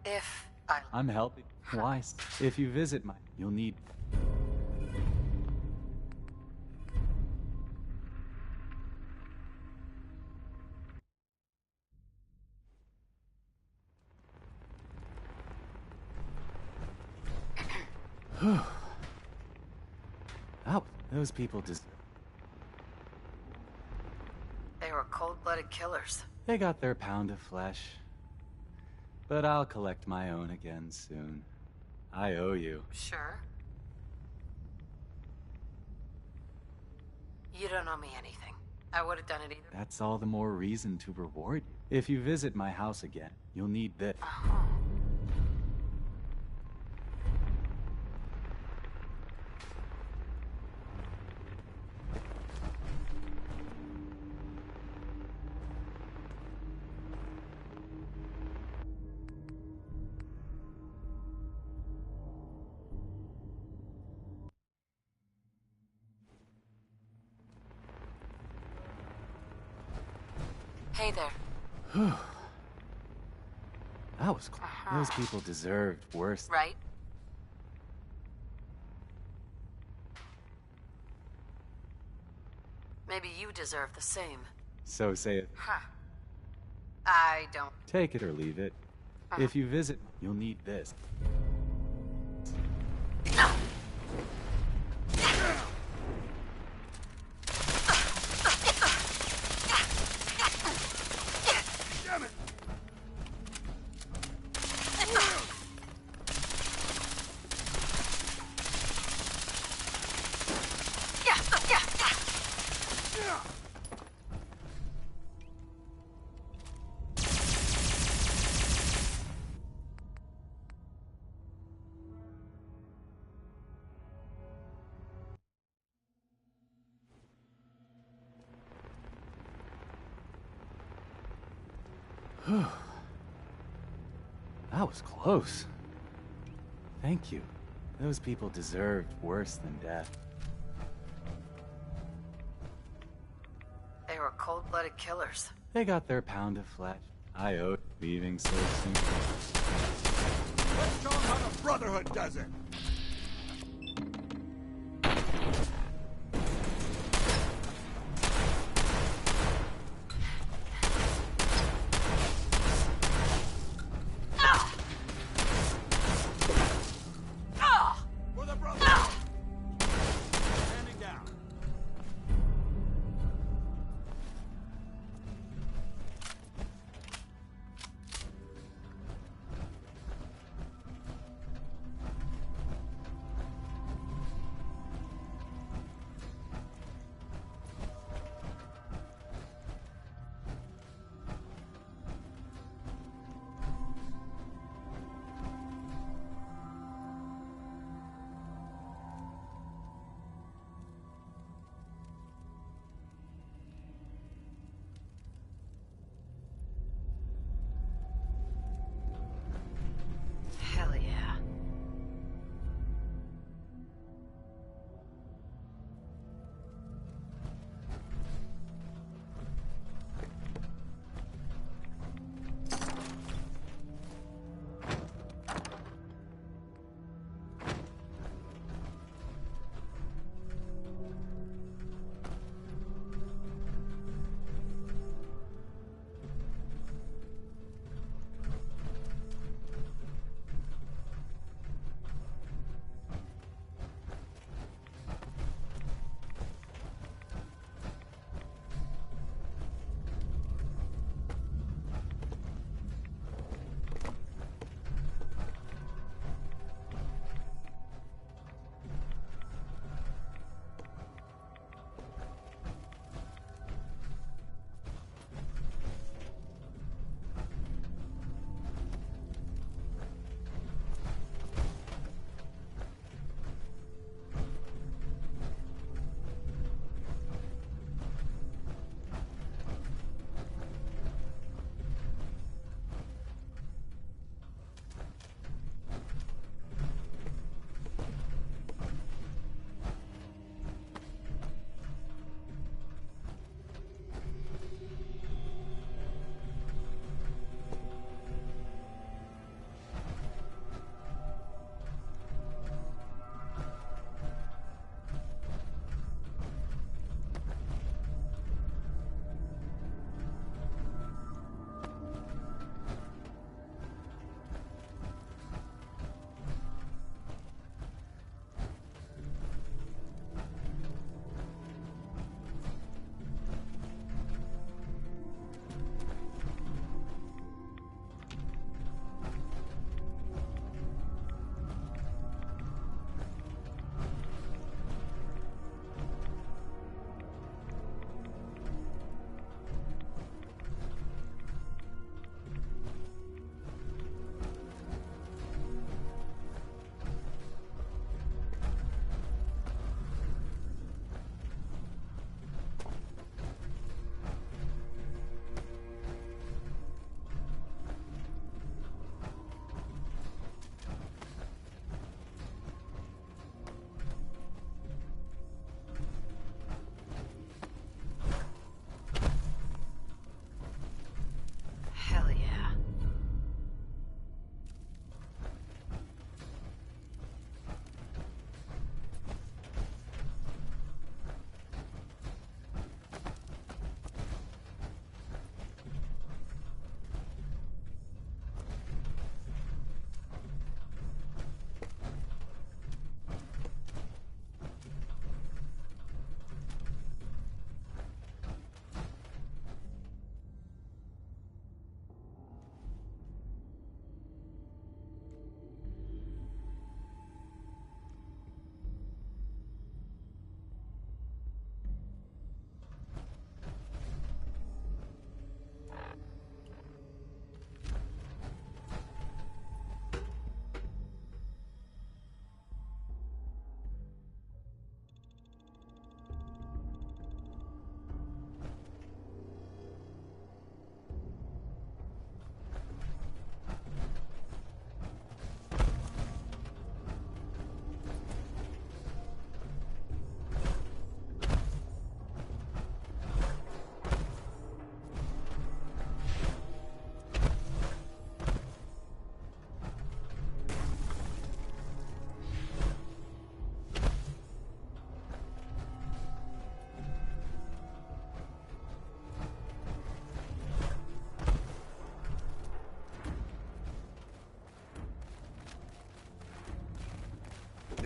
If I... I'm helping. Why? If you visit my... You'll need... Those people deserve... They were cold-blooded killers. They got their pound of flesh. But I'll collect my own again soon. I owe you. Sure. You don't owe me anything. I would have done it either. That's all the more reason to reward you. If you visit my house again, you'll need this. Hey there. That was close. Those people deserved worse. Right? Maybe you deserve the same. So say it. Huh. I don't. Take it or leave it. If you visit, you'll need this. That was close. Thank you. Those people deserved worse than death. They were cold-blooded killers. They got their pound of flesh. I owed leaving so soon. Let's show them how the Brotherhood does it. For the Brotherhood. Standing down.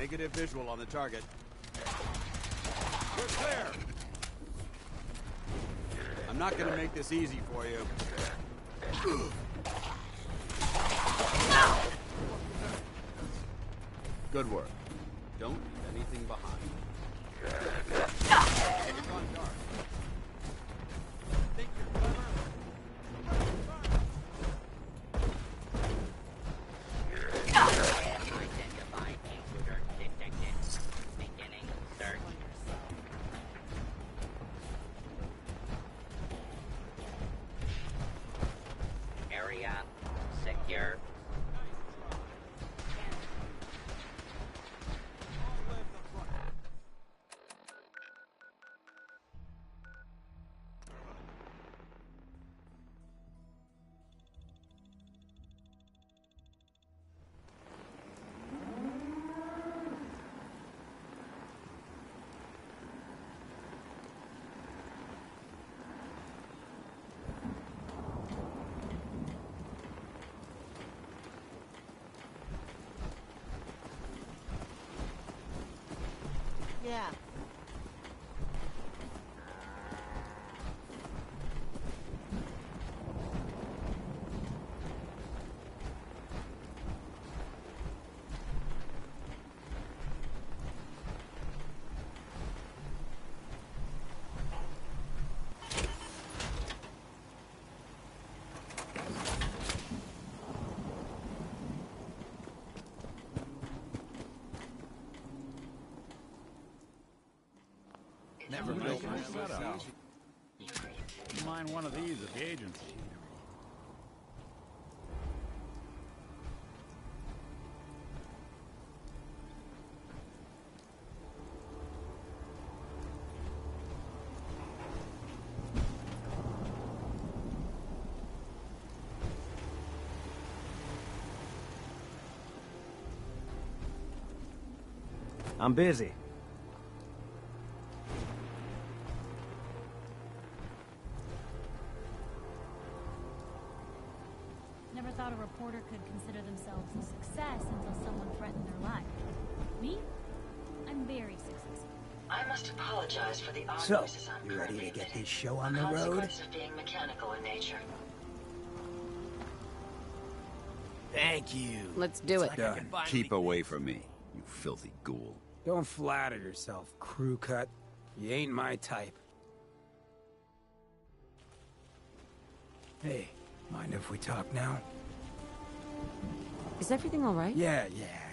Negative visual on the target. We're clear! I'm not gonna make this easy for you. Good work. Don't leave anything behind. It's gone dark. Think you're clever? Area secure. Yeah. Never built myself. Mind one of these at the agency. I'm busy. Never thought a reporter could consider themselves a success until someone threatened their life. Me? I'm very successful. I must apologize for the odd So, noises I'm you ready currently to get emitting. this show on the road? Consequence of being mechanical in nature. Thank you. Let's do it. Done. Keep away from me, you filthy ghoul. Don't flatter yourself, crew cut. You ain't my type. Hey, mind if we talk now? Is everything all right? Yeah,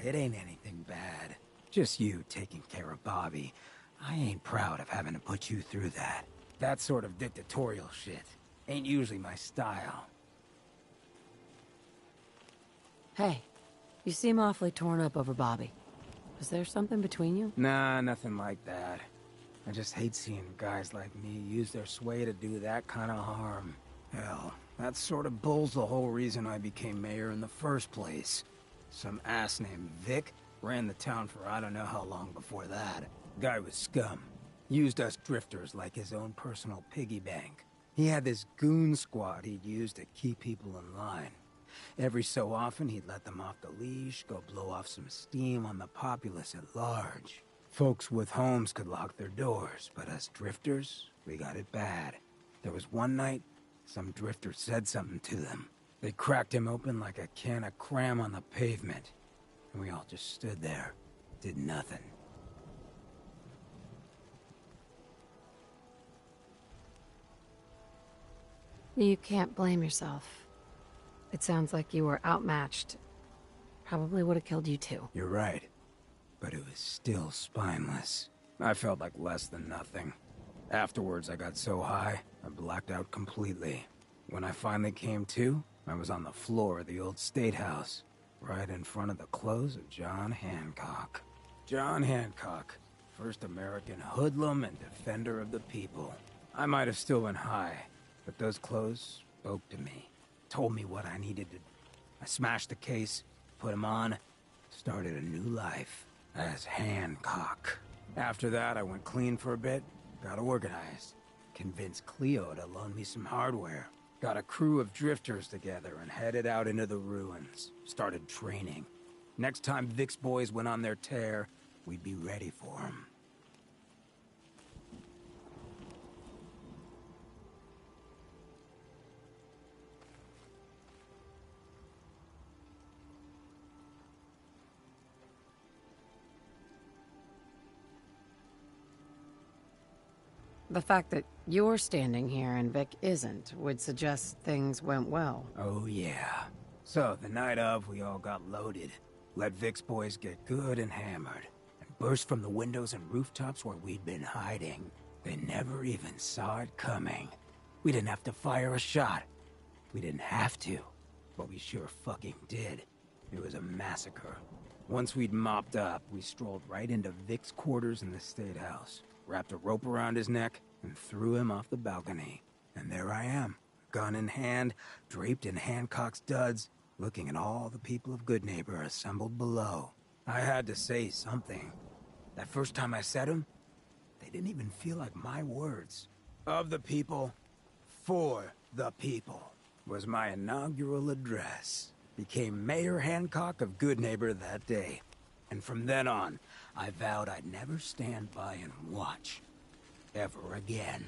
it ain't anything bad. Just you taking care of Bobby. I ain't proud of having to put you through that. That sort of dictatorial shit ain't usually my style. Hey, you seem awfully torn up over Bobby. Was there something between you? Nah, nothing like that. I just hate seeing guys like me use their sway to do that kind of harm. Hell, that sort of bull's the whole reason I became mayor in the first place. Some ass named Vic ran the town for I don't know how long before that. Guy was scum. Used us drifters like his own personal piggy bank. He had this goon squad he'd use to keep people in line. Every so often, he'd let them off the leash, go blow off some steam on the populace at large. Folks with homes could lock their doors, but us drifters, we got it bad. There was one night, some drifter said something to them. They cracked him open like a can of cram on the pavement. And we all just stood there, did nothing. You can't blame yourself. It sounds like you were outmatched. Probably would have killed you too. You're right. But it was still spineless. I felt like less than nothing. Afterwards, I got so high, I blacked out completely. When I finally came to, I was on the floor of the old state house, right in front of the clothes of John Hancock. John Hancock, first American hoodlum and defender of the people. I might have still been high, but those clothes spoke to me. Told me what I needed to... I smashed the case, put him on, started a new life as Hancock. After that, I went clean for a bit, got organized, convinced Cleo to loan me some hardware, got a crew of drifters together and headed out into the ruins, started training. Next time Vic's boys went on their tear, we'd be ready for him. The fact that you're standing here and Vic isn't would suggest things went well. Oh yeah. So, the night of, we all got loaded. Let Vic's boys get good and hammered. And burst from the windows and rooftops where we'd been hiding. They never even saw it coming. We didn't have to fire a shot. We didn't have to. But we sure fucking did. It was a massacre. Once we'd mopped up, we strolled right into Vic's quarters in the State House. Wrapped a rope around his neck, and threw him off the balcony. And there I am, gun in hand, draped in Hancock's duds, looking at all the people of Goodneighbor assembled below. I had to say something. That first time I said them, they didn't even feel like my words. Of the people, for the people, was my inaugural address. Became Mayor Hancock of Goodneighbor that day. And from then on, I vowed I'd never stand by and watch. Ever again.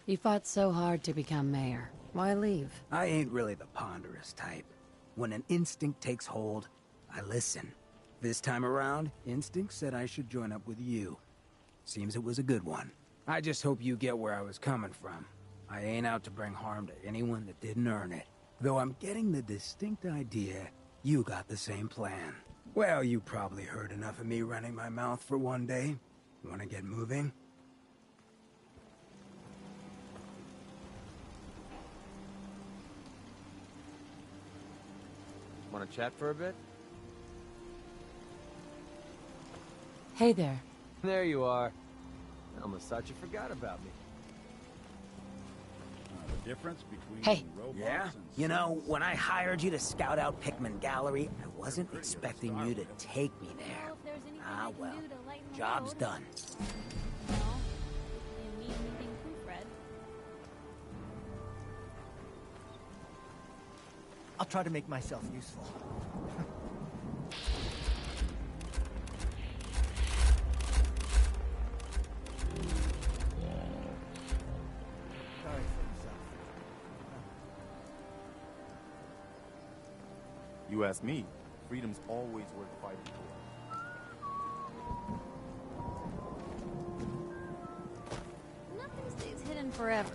You fought so hard to become mayor. Why leave? I ain't really the ponderous type. When an instinct takes hold, I listen. This time around, instinct said I should join up with you. Seems it was a good one. I just hope you get where I was coming from. I ain't out to bring harm to anyone that didn't earn it. Though I'm getting the distinct idea you got the same plan. Well, you probably heard enough of me running my mouth for one day. Wanna get moving? Want to chat for a bit? Hey there. There you are. I almost thought you forgot about me. The difference between Hey. robots Yeah? and You know, when I hired you to scout out Pickman Gallery, I wasn't expecting you to take me there. Ah, well. Job's done. You need anything proofread? I'll try to make myself useful. Sorry for yourself. You ask me, freedom's always worth fighting for. Nothing stays hidden forever.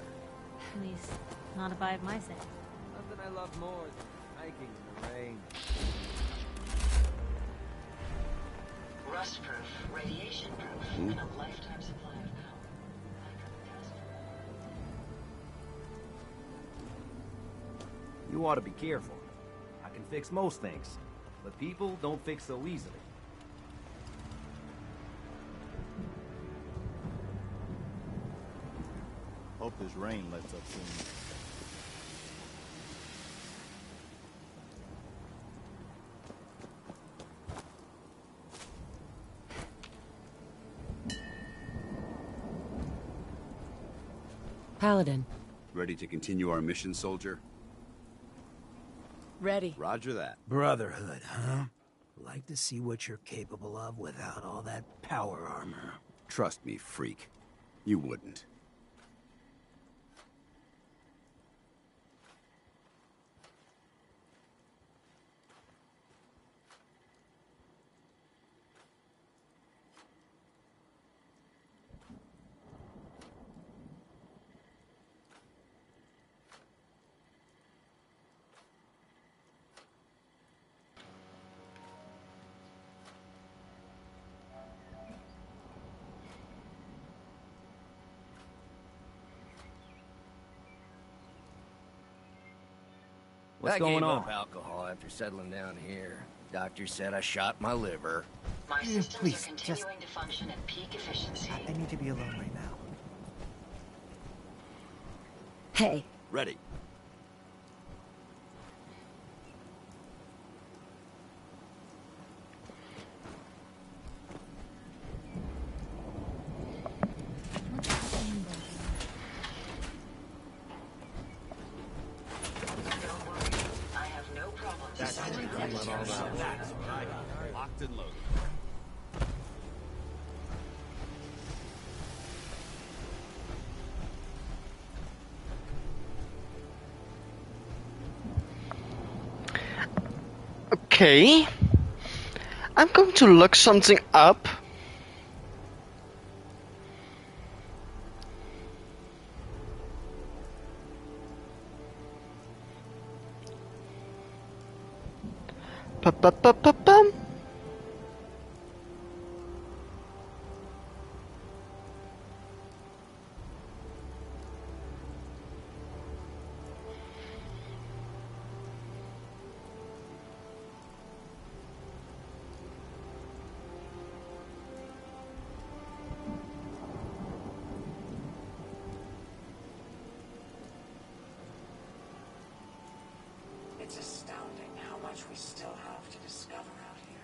At least, not if I have my say. Nothing I love more than hiking in the rain. Rust-proof, radiation-proof, and a lifetime supply of power. You ought to be careful. I can fix most things, but people don't fix so easily. Hope this rain lets up soon. Paladin. Ready to continue our mission, soldier? Ready. Roger that. Brotherhood, huh? Like to see what you're capable of without all that power armor. Trust me, freak. You wouldn't. What's I going gave on? up alcohol after settling down here. Doctor said I shot my liver. My systems Please, are continuing to function at peak efficiency. I need to be alone right now. Hey. Ready. I have no problem deciding That's right. Locked and loaded. Okay. I'm going to look something up. Pa-pa-pa-pa-pum. It's astounding how much we still have to discover out here.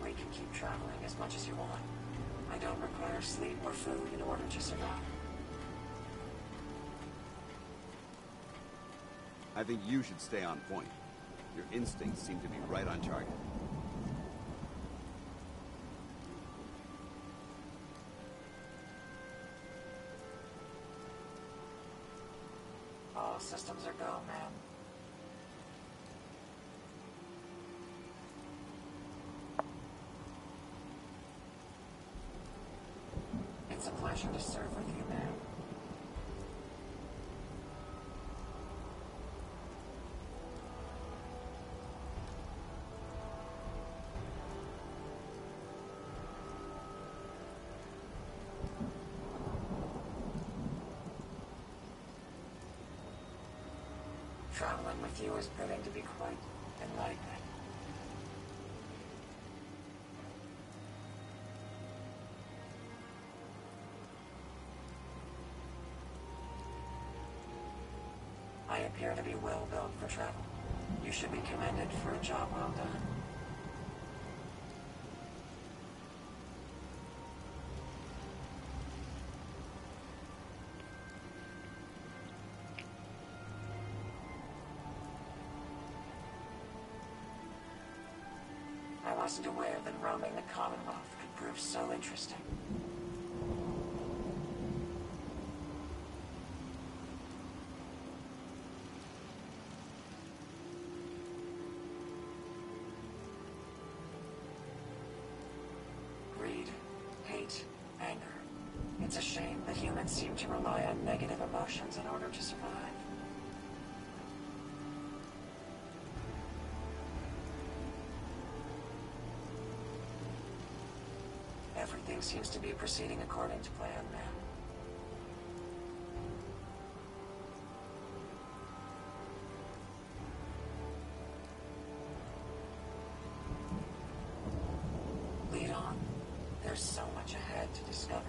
We can keep traveling as much as you want. I don't require sleep or food in order to survive. I think you should stay on point. Your instincts seem to be right on target. All systems are go, man. It's a pleasure to serve with you, man. Traveling with you is proving to be quite enlightening. I appear to be well built for travel. You should be commended for a job well done. I wasn't aware that roaming the Commonwealth could prove so interesting. Greed, hate, anger. It's a shame that humans seem to rely on negative emotions in order to survive. Everything seems to be proceeding according to plan, man. Lead on. There's so much ahead to discover.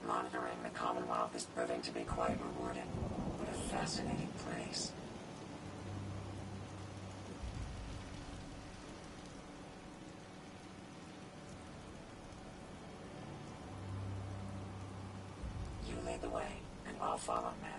Monitoring the Commonwealth is proving to be quite rewarding. What a fascinating place. You lead the way, and I'll follow, man.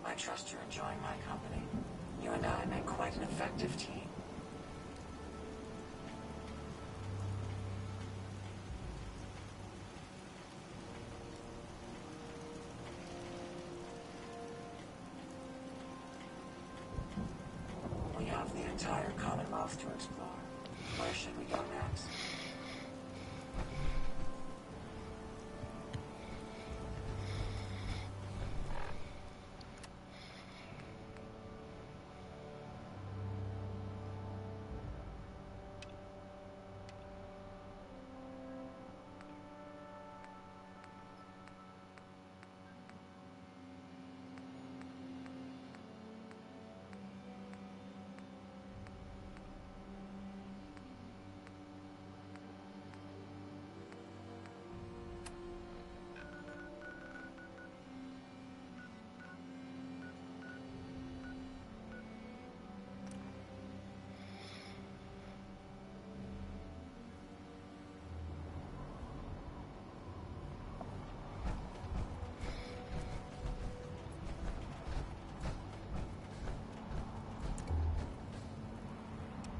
I trust you're enjoying my company. effective team. We have the entire Commonwealth to explore. Where should we go next?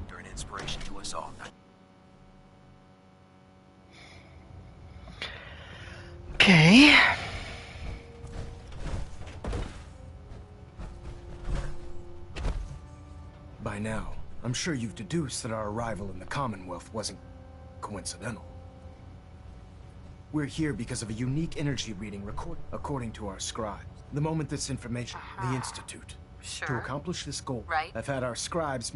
You're an inspiration to us all. Okay. By now, I'm sure you've deduced that our arrival in the Commonwealth wasn't coincidental. We're here because of a unique energy reading recorded according to our scribes. The moment this information, the Institute. Sure. To accomplish this goal, Right. I've had our scribes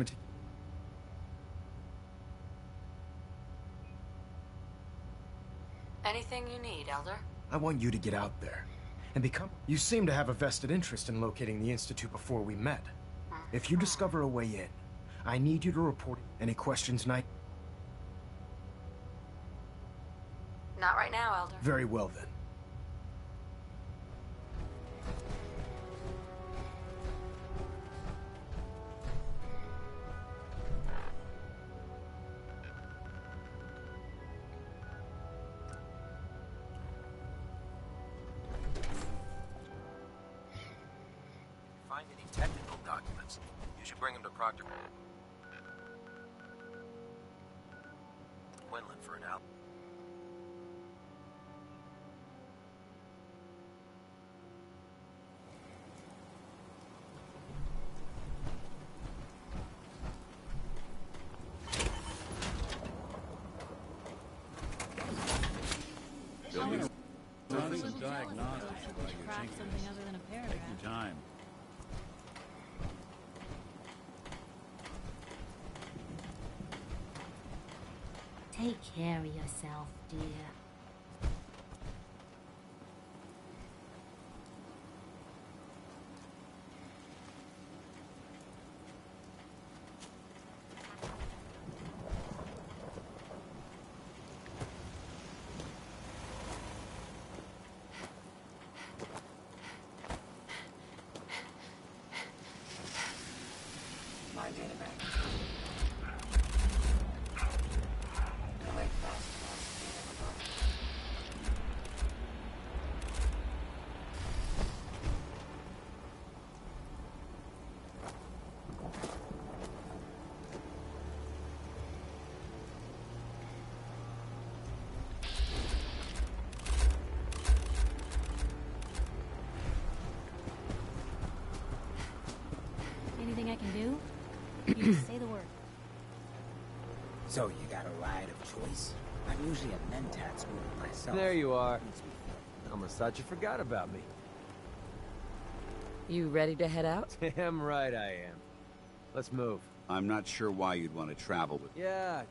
Anything you need, Elder? I want you to get out there and become... You seem to have a vested interest in locating the Institute before we met. If you discover a way in, I need you to report any questions, Knight. Not right now, Elder. Very well, then. Find any technical documents, you should bring them to Proctor Quinlan for an hour. Nothing diagnostic while you're craft something other than a paragraph. Take your time. Take care of yourself, dear. My data bank. Collect Anything I can do? You just say the word. So you got a ride of choice? I'm usually a mentat student myself. There you are. Almost thought you forgot about me. You ready to head out? Damn right I am. Let's move. I'm not sure why you'd want to travel with me. Yeah.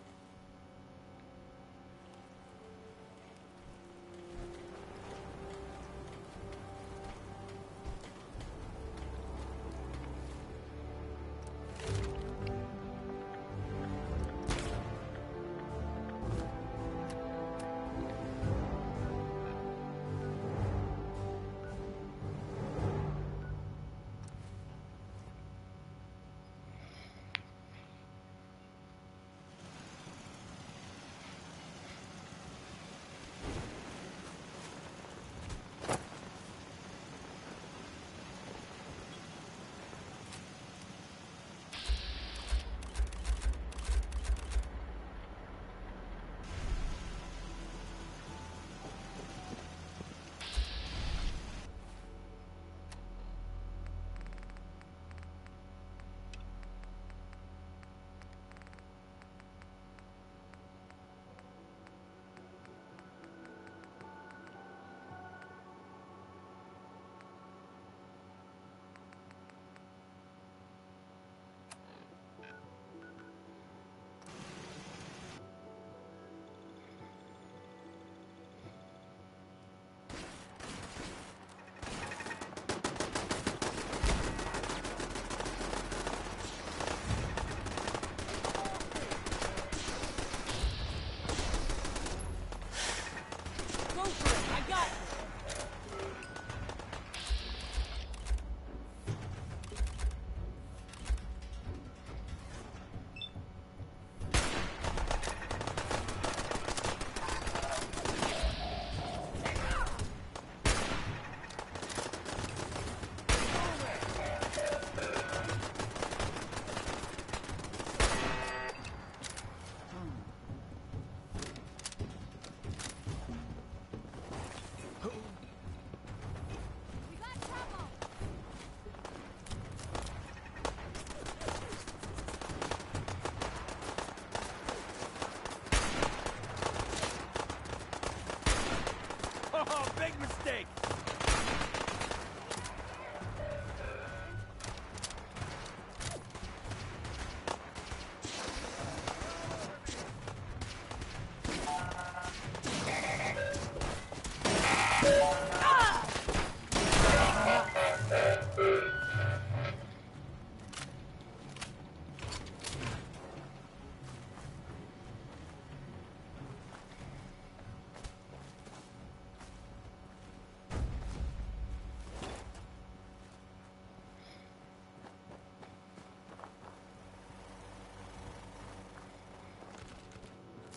mistake!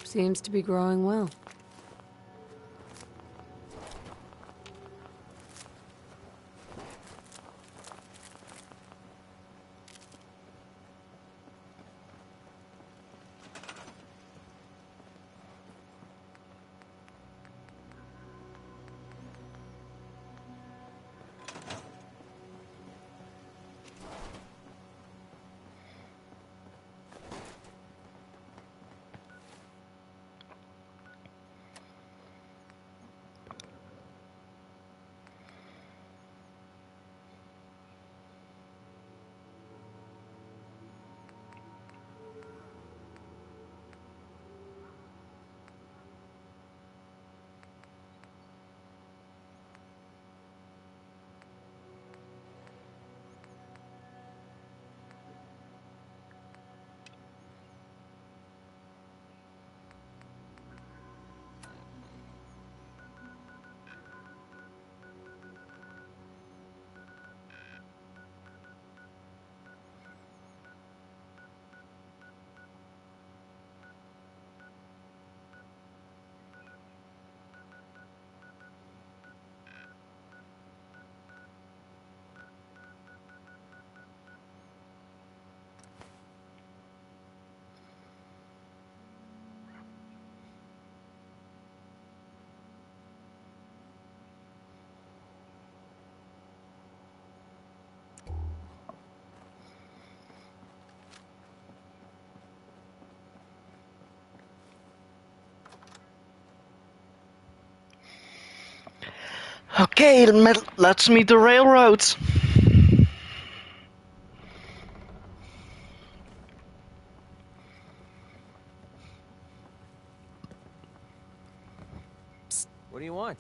Seems to be growing well. Okay, let's meet the railroads. What do you want?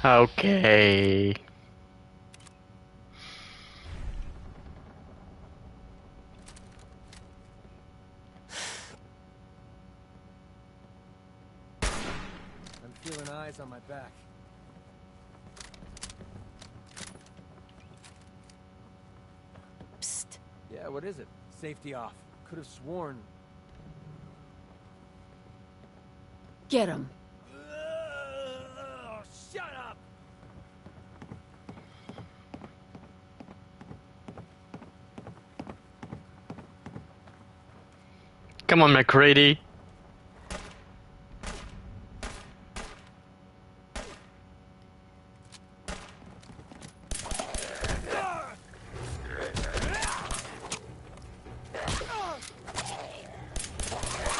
Okay. I'm feeling eyes on my back. Psst. Yeah, what is it? Safety off. Could have sworn. Get him. Shut up! Come on, McCready.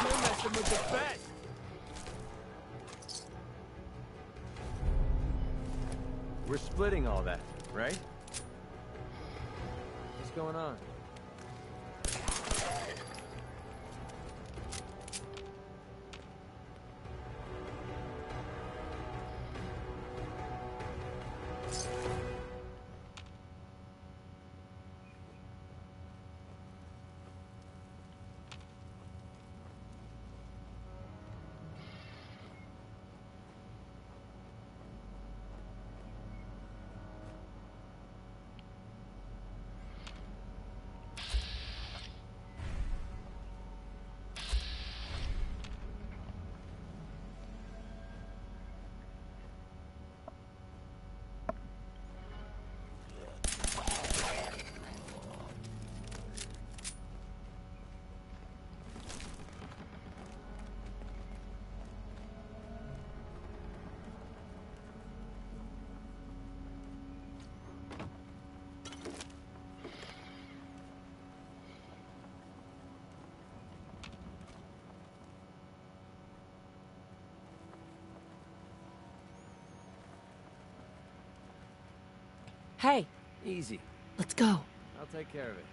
You're messing with the bet. We're splitting all that, right? What's going on? Hey, Easy. Let's go. I'll take care of it.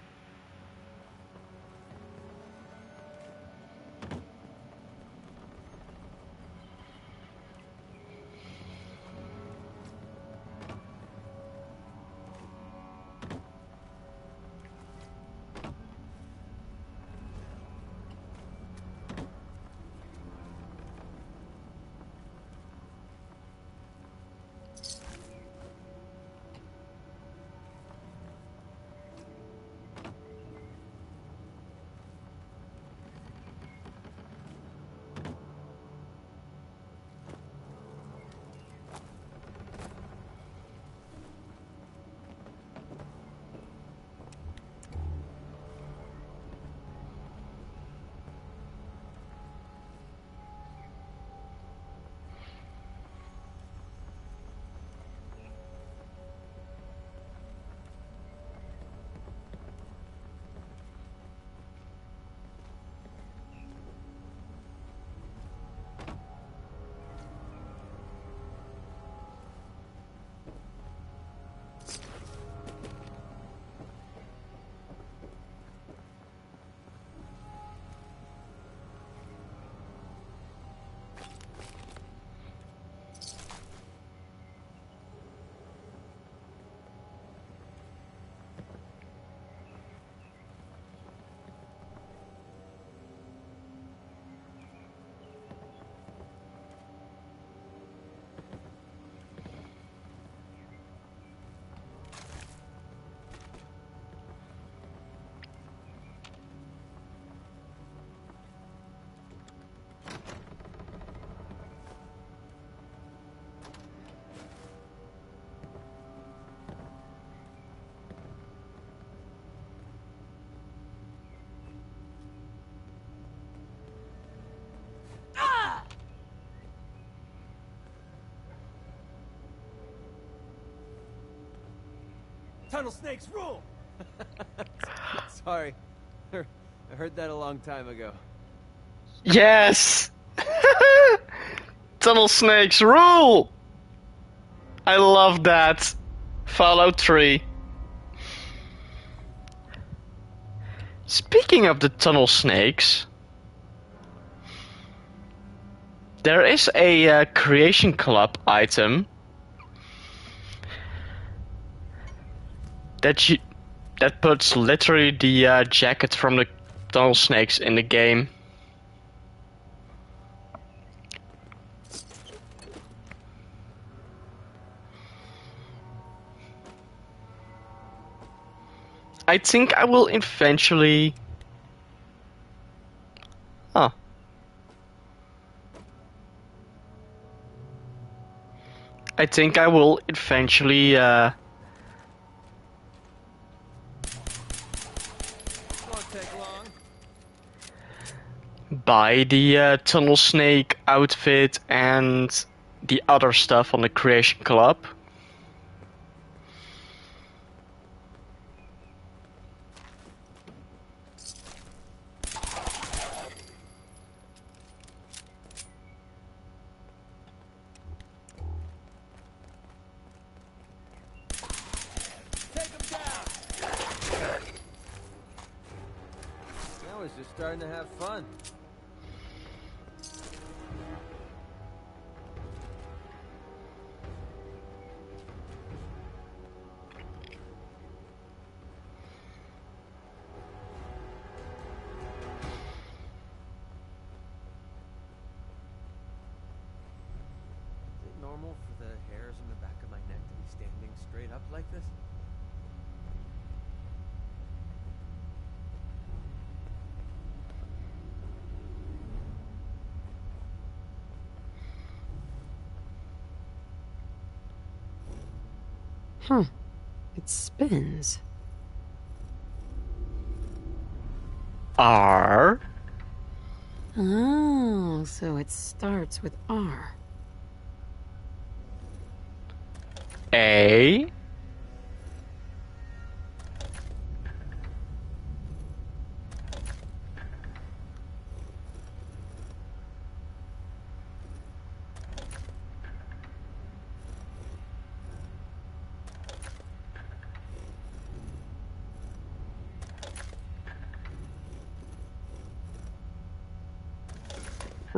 Tunnel snakes rule! Sorry. I heard that a long time ago. Yes! Tunnel snakes rule! I love that. Fallout 3. Speaking of the tunnel snakes, there is a Creation Club item that puts literally the jacket from the tunnel snakes in the game. I think I will eventually... Huh. I think I will eventually Won't take long. buy the tunnel snake outfit and the other stuff on the Creation Club. Now he's just starting to have fun. Is it normal for the hairs on the back of my neck to be standing straight up like this? Huh. It spins. R. Oh, so it starts with R. A.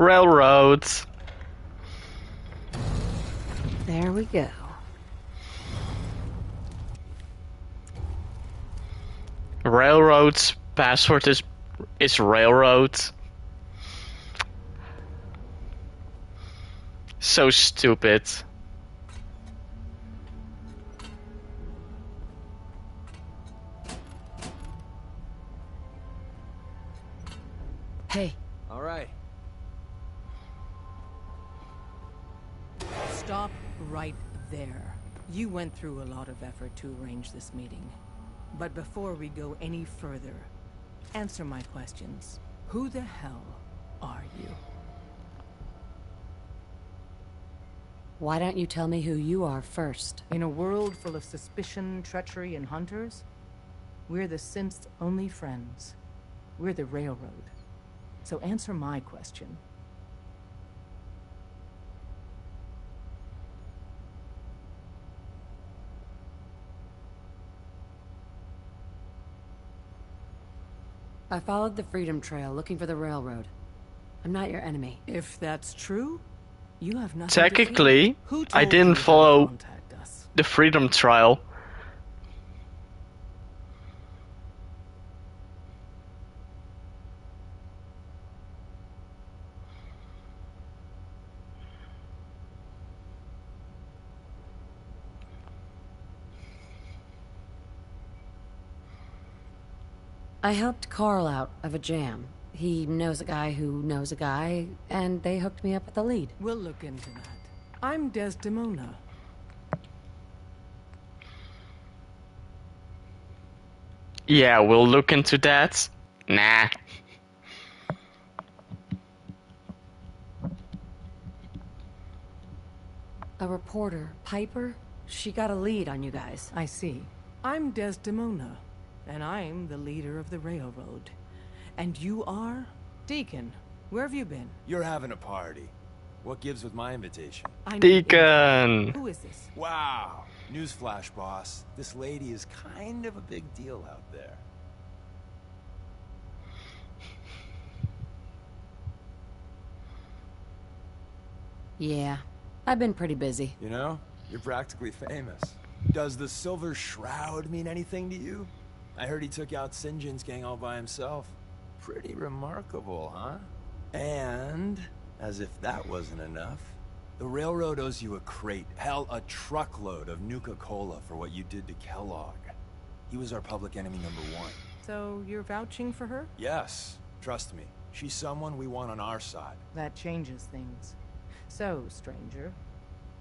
Railroads. There we go. Railroads. Password is railroads. So stupid. Hey. All right. Stop right there. You went through a lot of effort to arrange this meeting. But before we go any further, answer my questions. Who the hell are you? Why don't you tell me who you are first? In a world full of suspicion, treachery, and hunters, we're the synth's only friends. We're the Railroad. So answer my question. I followed the Freedom Trail looking for the railroad. I'm not your enemy. If that's true, you have nothing Technically, to fear. I didn't follow the Freedom Trail. I helped Carl out of a jam. He knows a guy who knows a guy, and they hooked me up with the lead. We'll look into that. I'm Desdemona. Yeah, we'll look into that. Nah. A reporter, Piper, she got a lead on you guys. I see. I'm Desdemona, and I'm the leader of the Railroad. And you are? Deacon, where have you been? You're having a party. What gives with my invitation? Deacon! Who is this? Wow. Newsflash, boss. This lady is kind of a big deal out there. Yeah, I've been pretty busy. You know, you're practically famous. Does the Silver Shroud mean anything to you? I heard he took out Sinjin's gang all by himself. Pretty remarkable, huh? And, as if that wasn't enough, the Railroad owes you a crate, hell, a truckload of Nuka-Cola for what you did to Kellogg. He was our public enemy #1. So you're vouching for her? Yes, trust me. She's someone we want on our side. That changes things. So, stranger,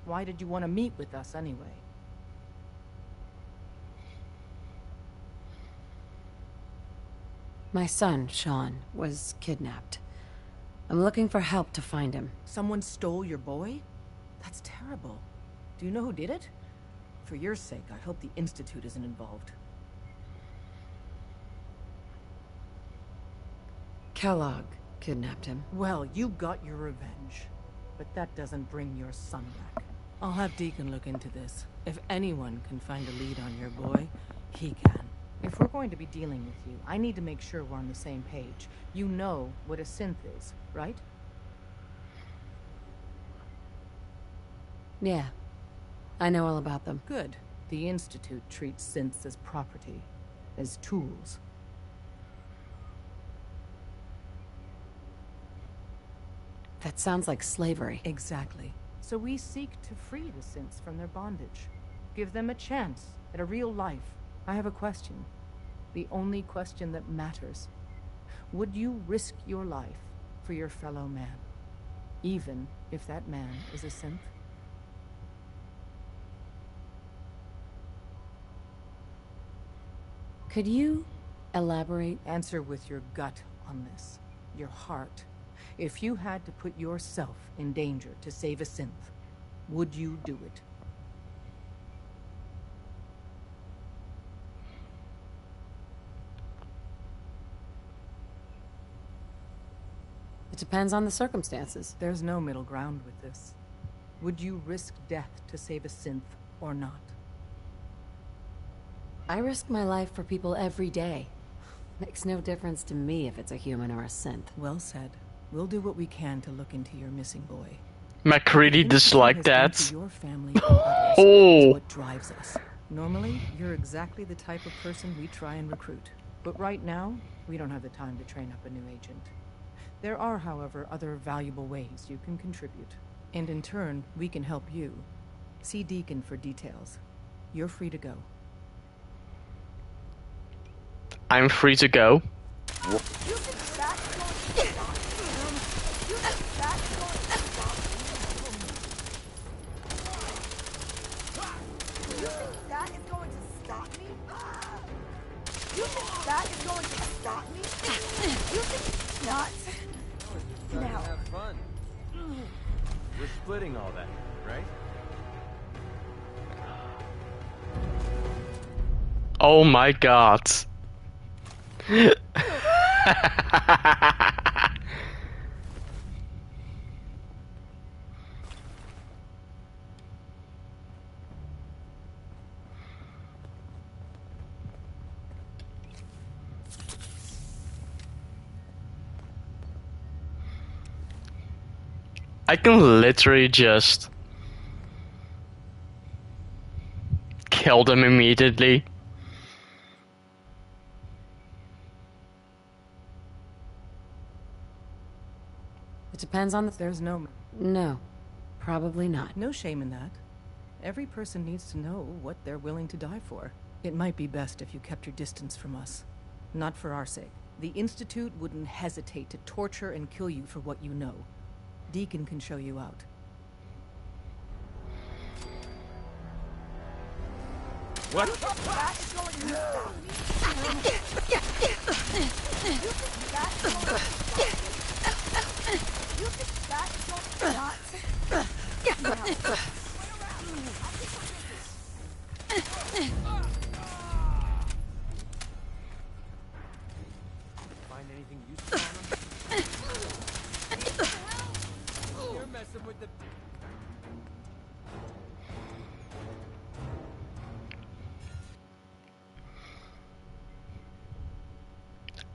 why did you want to meet with us anyway? My son, Sean, was kidnapped. I'm looking for help to find him. Someone stole your boy? That's terrible. Do you know who did it? For your sake, I hope the Institute isn't involved. Kellogg kidnapped him. Well, you got your revenge. But that doesn't bring your son back. I'll have Deacon look into this. If anyone can find a lead on your boy, he can. If we're going to be dealing with you, I need to make sure we're on the same page. You know what a synth is, right? Yeah, I know all about them. Good. The Institute treats synths as property, as tools. That sounds like slavery. Exactly. So we seek to free the synths from their bondage. Give them a chance at a real life. I have a question. The only question that matters. Would you risk your life for your fellow man? Even if that man is a synth? Could you elaborate? Answer with your gut on this. Your heart. If you had to put yourself in danger to save a synth, would you do it? It depends on the circumstances. There's no middle ground with this. Would you risk death to save a synth or not? I risk my life for people every day. Makes no difference to me if it's a human or a synth. Well said. We'll do what we can to look into your missing boy. McCready disliked that. Your family and others Oh. is what drives us. Normally, you're exactly the type of person we try and recruit. But right now, we don't have the time to train up a new agent. There are, however, other valuable ways you can contribute. And in turn, we can help you. See Deacon for details. You're free to go. I'm free to go. Now. Have fun. We're splitting all that, right? Oh my god. I can literally just kill them immediately. It depends on the... There's no... No, probably not. No shame in that. Every person needs to know what they're willing to die for. It might be best if you kept your distance from us. Not for our sake. The Institute wouldn't hesitate to torture and kill you for what you know. Deacon can show you out. What? Find anything useful on them? You're messing with the...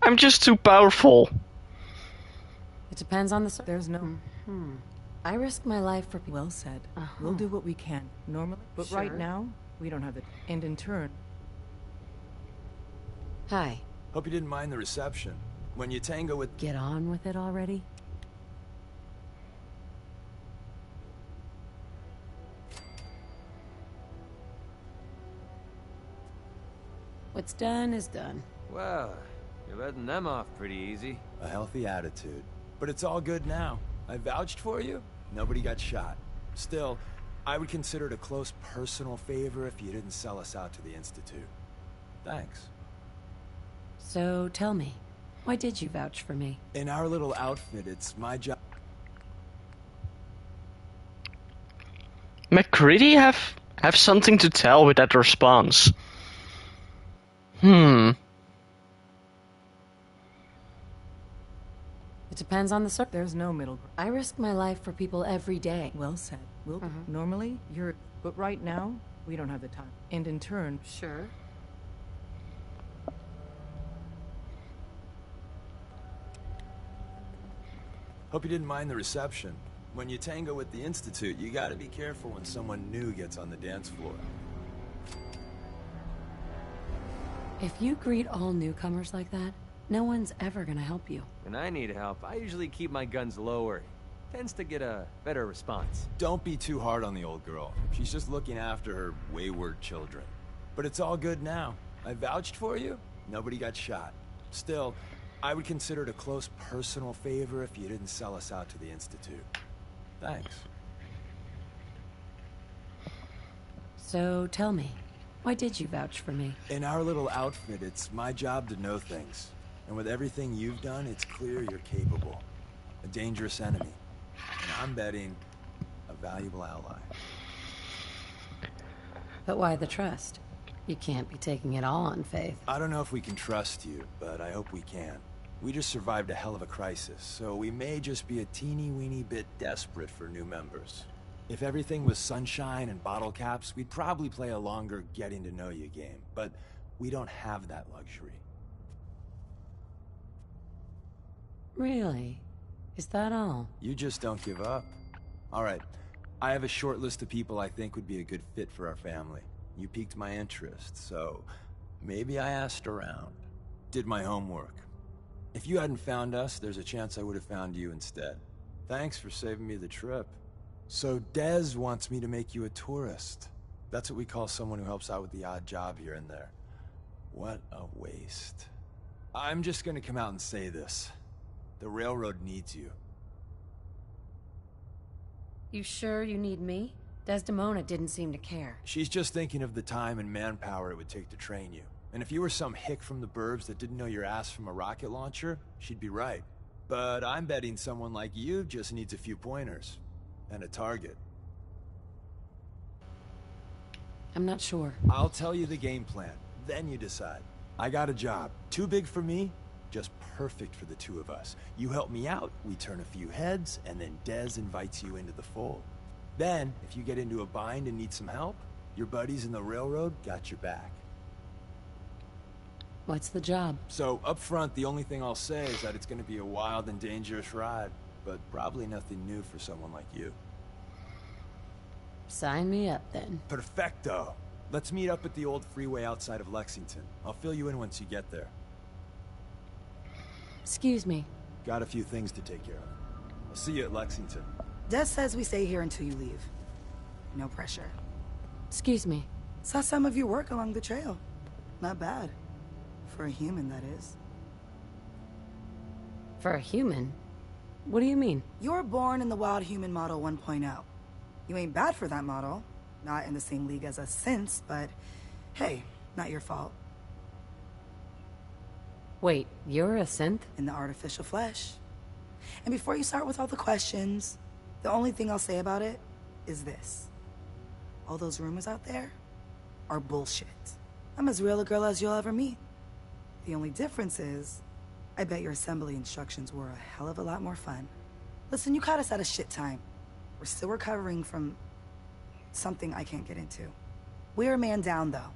I'm just too powerful. It depends on the... There's no... I risk my life for... Well said. We'll do what we can, normally. But right now, we don't have it. And in turn... Hi. Hope you didn't mind the reception. When you tango with... Get on with it already? What's done is done. Well, you're letting them off pretty easy. A healthy attitude. But it's all good now. I vouched for you. Nobody got shot. Still, I would consider it a close personal favor if you didn't sell us out to the Institute. Thanks. So tell me, why did you vouch for me? In our little outfit, it's my job. McCready have something to tell with that response. It depends on the There's no middle ground. I risk my life for people every day. Well said. We'll... Normally, you're... But right now, we don't have the time. And in turn... Sure. Hope you didn't mind the reception. When you tango with the Institute, you gotta be careful when someone new gets on the dance floor. If you greet all newcomers like that, no one's ever gonna help you. When I need help, I usually keep my guns lower. Tends to get a better response. Don't be too hard on the old girl. She's just looking after her wayward children. But it's all good now. I vouched for you. Nobody got shot. Still, I would consider it a close personal favor if you didn't sell us out to the Institute. Thanks. So tell me, why did you vouch for me? In our little outfit, it's my job to know things. And with everything you've done, it's clear you're capable. A dangerous enemy. And I'm betting a valuable ally. But why the trust? You can't be taking it all on faith. I don't know if we can trust you, but I hope we can. We just survived a hell of a crisis, so we may just be a teeny-weeny bit desperate for new members. If everything was sunshine and bottle caps, we'd probably play a longer getting-to-know-you game, but we don't have that luxury. Really? Is that all? You just don't give up. All right, I have a short list of people I think would be a good fit for our family. You piqued my interest, so maybe I asked around. Did my homework. If you hadn't found us, there's a chance I would have found you instead. Thanks for saving me the trip. So Dez wants me to make you a tourist. That's what we call someone who helps out with the odd job here and there. What a waste. I'm just gonna come out and say this. The railroad needs you. You sure you need me? Desdemona didn't seem to care. She's just thinking of the time and manpower it would take to train you. And if you were some hick from the burbs that didn't know your ass from a rocket launcher, she'd be right. But I'm betting someone like you just needs a few pointers. And a target. I'm not sure. I'll tell you the game plan, then you decide. I got a job. Too big for me, just perfect for the two of us. You help me out, we turn a few heads, and then Dez invites you into the fold. Then, if you get into a bind and need some help, your buddies in the railroad got your back. What's the job? So, up front, the only thing I'll say is that it's gonna be a wild and dangerous ride, but probably nothing new for someone like you. Sign me up, then. Perfecto! Let's meet up at the old freeway outside of Lexington. I'll fill you in once you get there. Excuse me. Got a few things to take care of. I'll see you at Lexington. Des says we stay here until you leave. No pressure. Excuse me. Saw some of your work along the trail. Not bad. For a human, that is. For a human? What do you mean? You were born in the Wild Human Model 1.0. You ain't bad for that model. Not in the same league as us since, but hey, not your fault. Wait, you're a synth? In the artificial flesh. And before you start with all the questions, the only thing I'll say about it is this. All those rumors out there are bullshit. I'm as real a girl as you'll ever meet. The only difference is, I bet your assembly instructions were a hell of a lot more fun. Listen, you caught us at a shit time. We're still recovering from something I can't get into. We're a man down, though.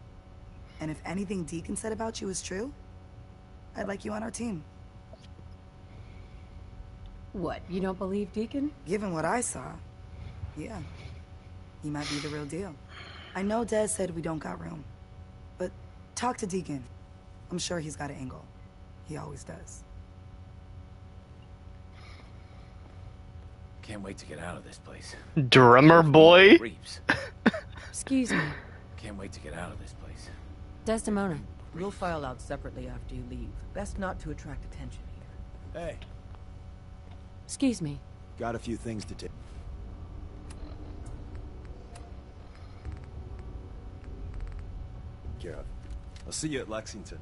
And if anything Deacon said about you is true, I'd like you on our team. What, you don't believe Deacon? Given what I saw, yeah. He might be the real deal. I know Des said we don't got room, but talk to Deacon. I'm sure he's got an angle. He always does. Can't wait to get out of this place. Drummer boy? Creeps. Excuse me. Can't wait to get out of this place. Desdemona. We'll file out separately after you leave. Best not to attract attention here. Hey. Excuse me. Got a few things to take care of. I'll see you at Lexington.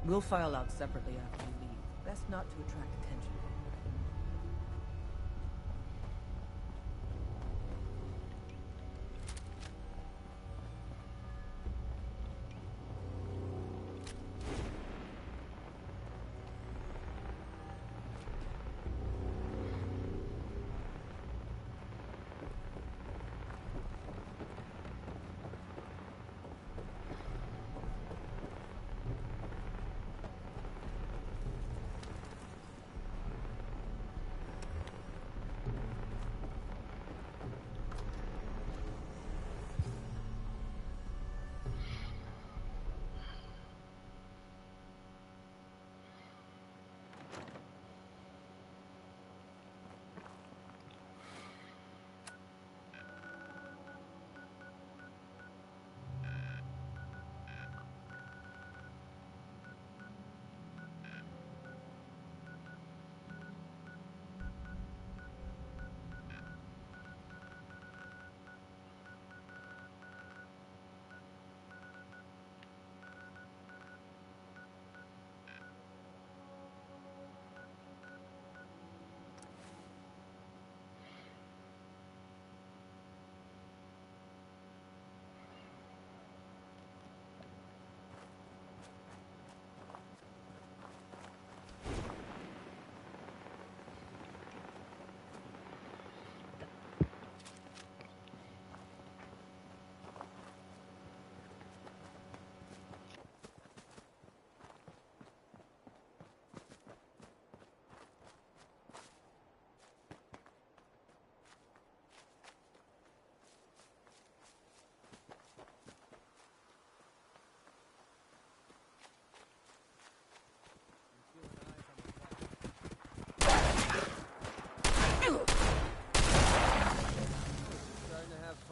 We'll file out separately after you leave. Best not to attract attention.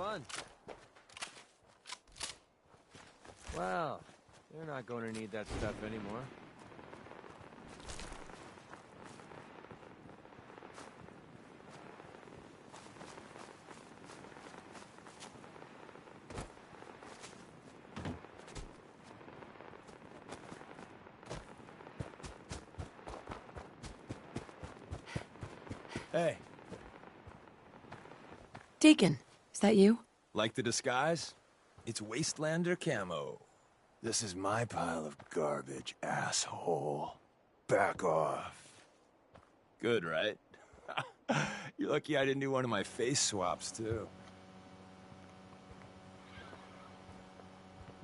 fun. Well, they're not going to need that stuff anymore. Hey, Deacon, is that you? like the disguise? It's Wastelander camo. This is my pile of garbage, asshole. Back off. Good, right? You're lucky I didn't do one of my face swaps, too.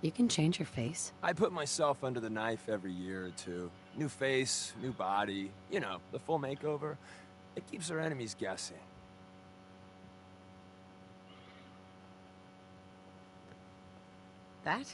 You can change your face. I put myself under the knife every year or two. New face, new body, you know, the full makeover. It keeps our enemies guessing. That?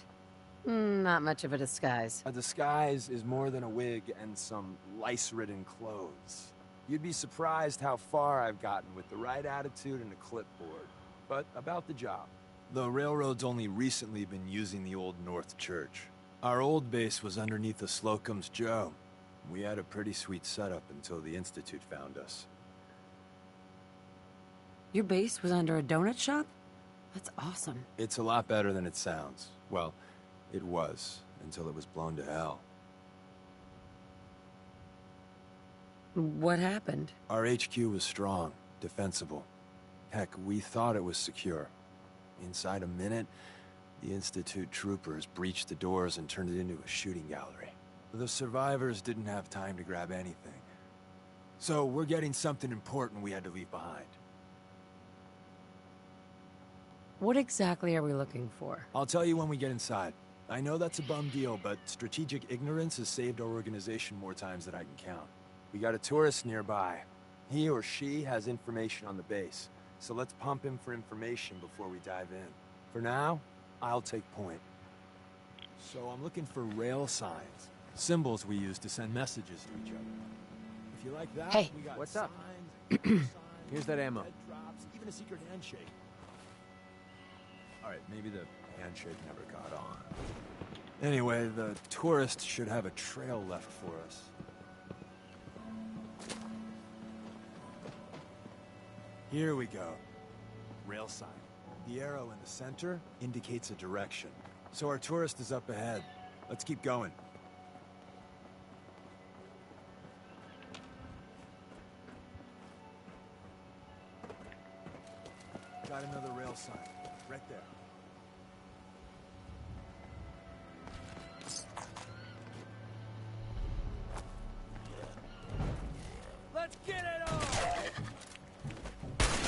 Not much of a disguise. A disguise is more than a wig and some lice-ridden clothes. You'd be surprised how far I've gotten with the right attitude and a clipboard. But about the job. The railroad's only recently been using the Old North Church. Our old base was underneath the Slocum's Joe. We had a pretty sweet setup until the Institute found us. Your base was under a donut shop? That's awesome. It's a lot better than it sounds. Well, it was, until it was blown to hell. What happened? Our HQ was strong, defensible. Heck, we thought it was secure. Inside a minute, the Institute troopers breached the doors and turned it into a shooting gallery. The survivors didn't have time to grab anything. So we're getting something important we had to leave behind. What exactly are we looking for? I'll tell you when we get inside. I know that's a bum deal, but strategic ignorance has saved our organization more times than I can count. We got a tourist nearby. He or she has information on the base, so let's pump him for information before we dive in. For now, I'll take point. So I'm looking for rail signs, symbols we use to send messages to each other. If you like that, Hey, we got what's up? signs, Here's that ammo. red drops, even a secret handshake. All right, maybe the handshake never got on. Anyway, the tourists should have a trail left for us. Here we go. Rail sign. The arrow in the center indicates a direction. So our tourist is up ahead. Let's keep going. Got another rail sign. Right there. Let's get it on!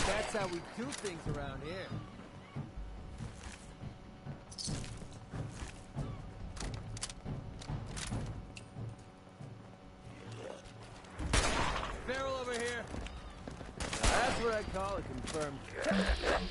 That's how we do things around here. Barrel over here. Now that's what I call a confirmed. Time.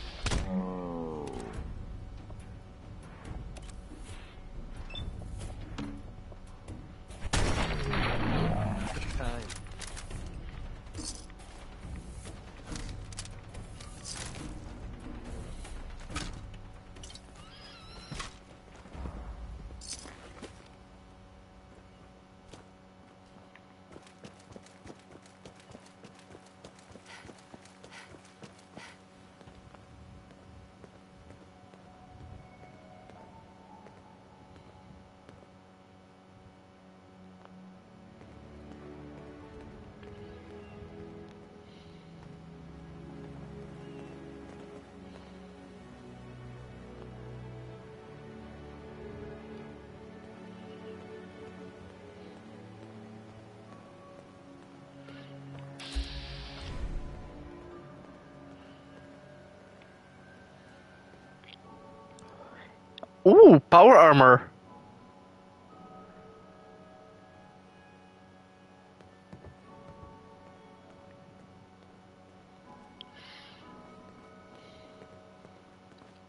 Ooh, power armor.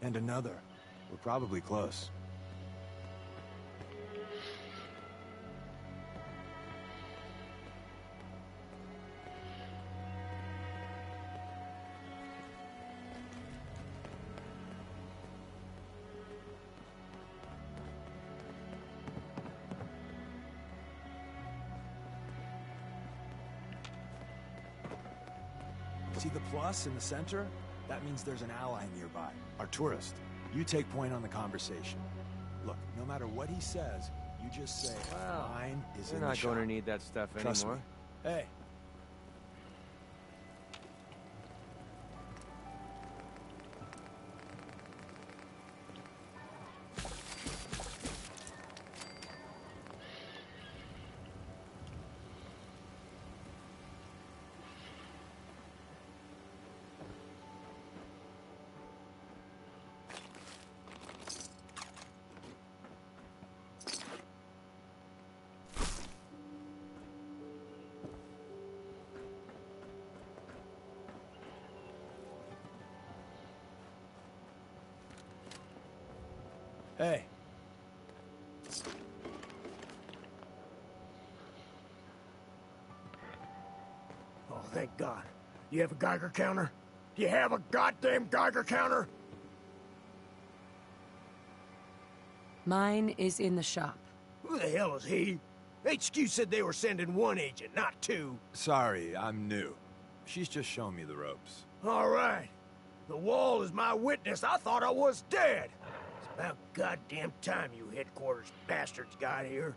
And another. We're probably close. See the plus in the center? That means there's an ally nearby, our tourist. You take point on the conversation. Look, no matter what he says, you just say, mine is We're in the not shop. going to need that stuff Trust anymore. me. Hey. Hey. Oh, thank God. You have a Geiger counter? Do you have a goddamn Geiger counter? Mine is in the shop. Who the hell is he? HQ said they were sending one agent, not two. Sorry, I'm new. She's just showing me the ropes. All right. The wall is my witness. I thought I was dead. It's about goddamn time you headquarters bastards got here.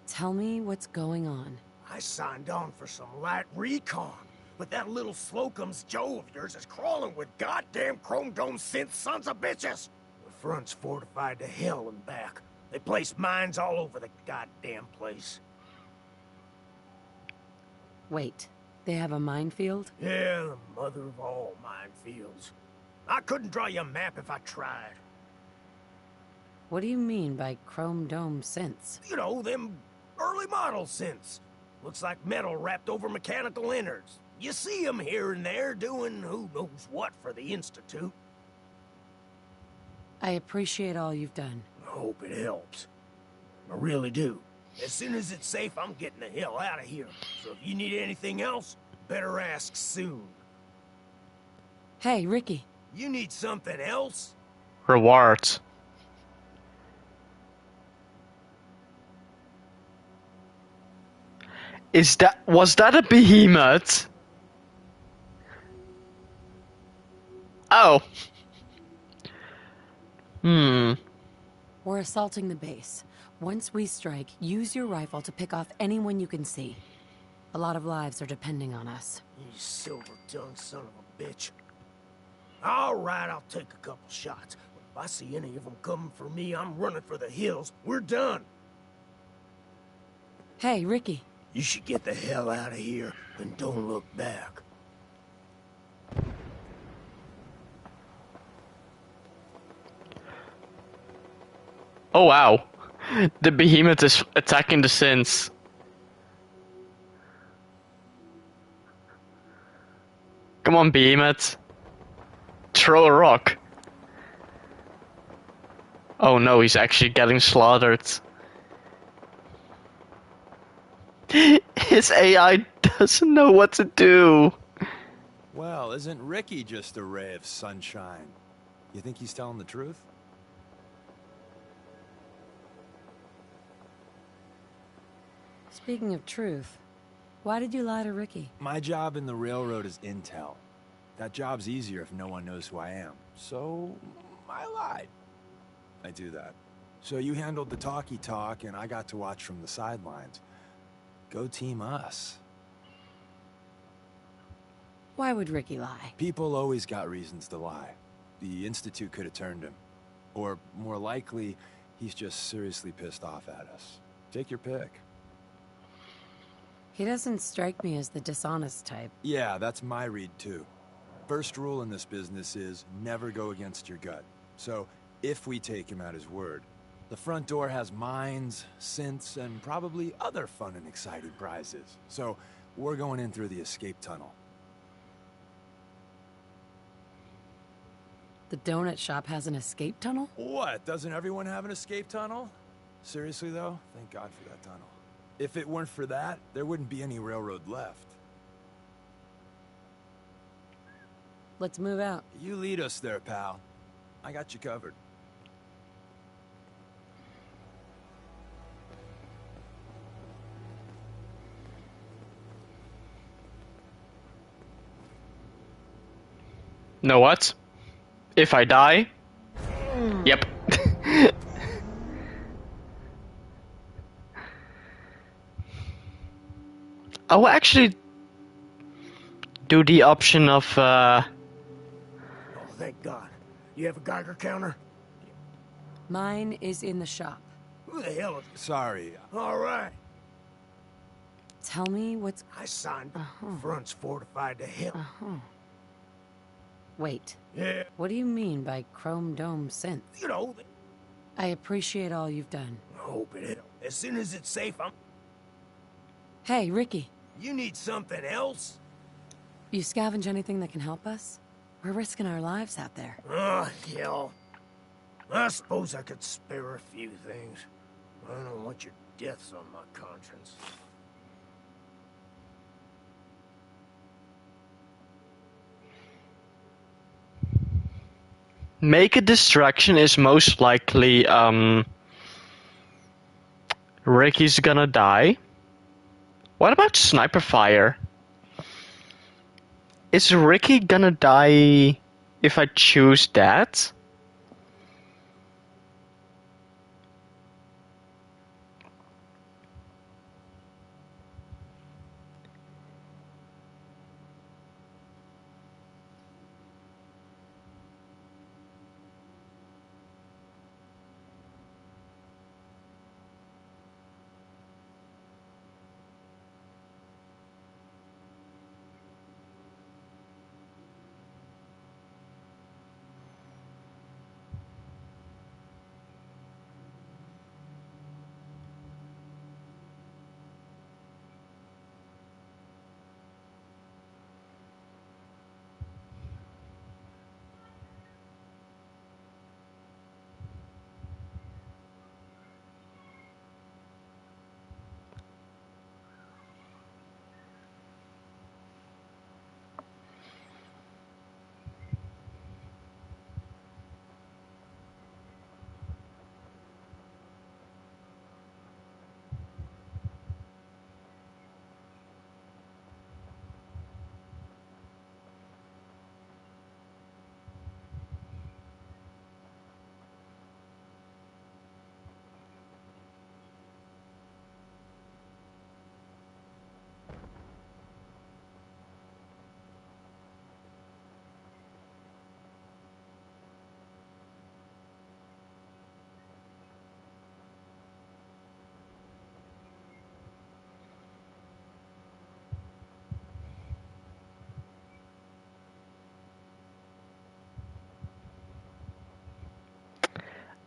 Tell me what's going on. I signed on for some light recon, but that little Slocum's Joe of yours is crawling with goddamn chrome dome synth sons of bitches. The front's fortified to hell and back. They placed mines all over the goddamn place. Wait, they have a minefield? Yeah, the mother of all minefields. I couldn't draw you a map if I tried. What do you mean by chrome dome synths? You know, them early model synths. Looks like metal wrapped over mechanical innards. You see them here and there doing who knows what for the Institute. I appreciate all you've done. I hope it helps. I really do. As soon as it's safe, I'm getting the hell out of here. So if you need anything else, better ask soon. Hey, Ricky. You need something else? Rewards. Was that a behemoth? Oh. We're assaulting the base. Once we strike, use your rifle to pick off anyone you can see. A lot of lives are depending on us. You silver-tongued son of a bitch. All right, I'll take a couple shots. But if I see any of them coming for me, I'm running for the hills. We're done. Hey, Ricky. You should get the hell out of here and don't look back. Oh wow. The behemoth is attacking the synths. Come on, behemoth. Throw a rock. Oh no, he's actually getting slaughtered. His AI doesn't know what to do. Well, isn't Ricky just a ray of sunshine? You think he's telling the truth? Speaking of truth, why did you lie to Ricky? My job in the railroad is intel. That job's easier if no one knows who I am. So, I lied. I do that. So you handled the talkie talk, and I got to watch from the sidelines. Go team us. Why would Ricky lie? People always got reasons to lie. The Institute could have turned him. Or, more likely, he's just seriously pissed off at us. Take your pick. He doesn't strike me as the dishonest type. Yeah, that's my read too. First rule in this business is never go against your gut. So, if we take him at his word, the front door has mines, synths, and probably other fun and exciting prizes. So, we're going in through the escape tunnel. The donut shop has an escape tunnel? What? Doesn't everyone have an escape tunnel? Seriously though, thank God for that tunnel. If it weren't for that, there wouldn't be any railroad left. Let's move out. You lead us there, pal. I got you covered. Know what? If I die... Yep. I will actually do the option of Oh, thank God. You have a Geiger counter? Mine is in the shop. Who the hell is... Sorry. All right. Tell me what's... I signed. Front's fortified to hell. Wait. Yeah. What do you mean by chrome dome synth? You know... I appreciate all you've done. I hope it helps. As soon as it's safe, I'm... Hey, Ricky. You need something else? You scavenge anything that can help us? We're risking our lives out there. Oh, hell. I suppose I could spare a few things. I don't want your deaths on my conscience. make a distraction is most likely Ricky's gonna die. What about sniper fire? Is Ricky gonna die if I choose that?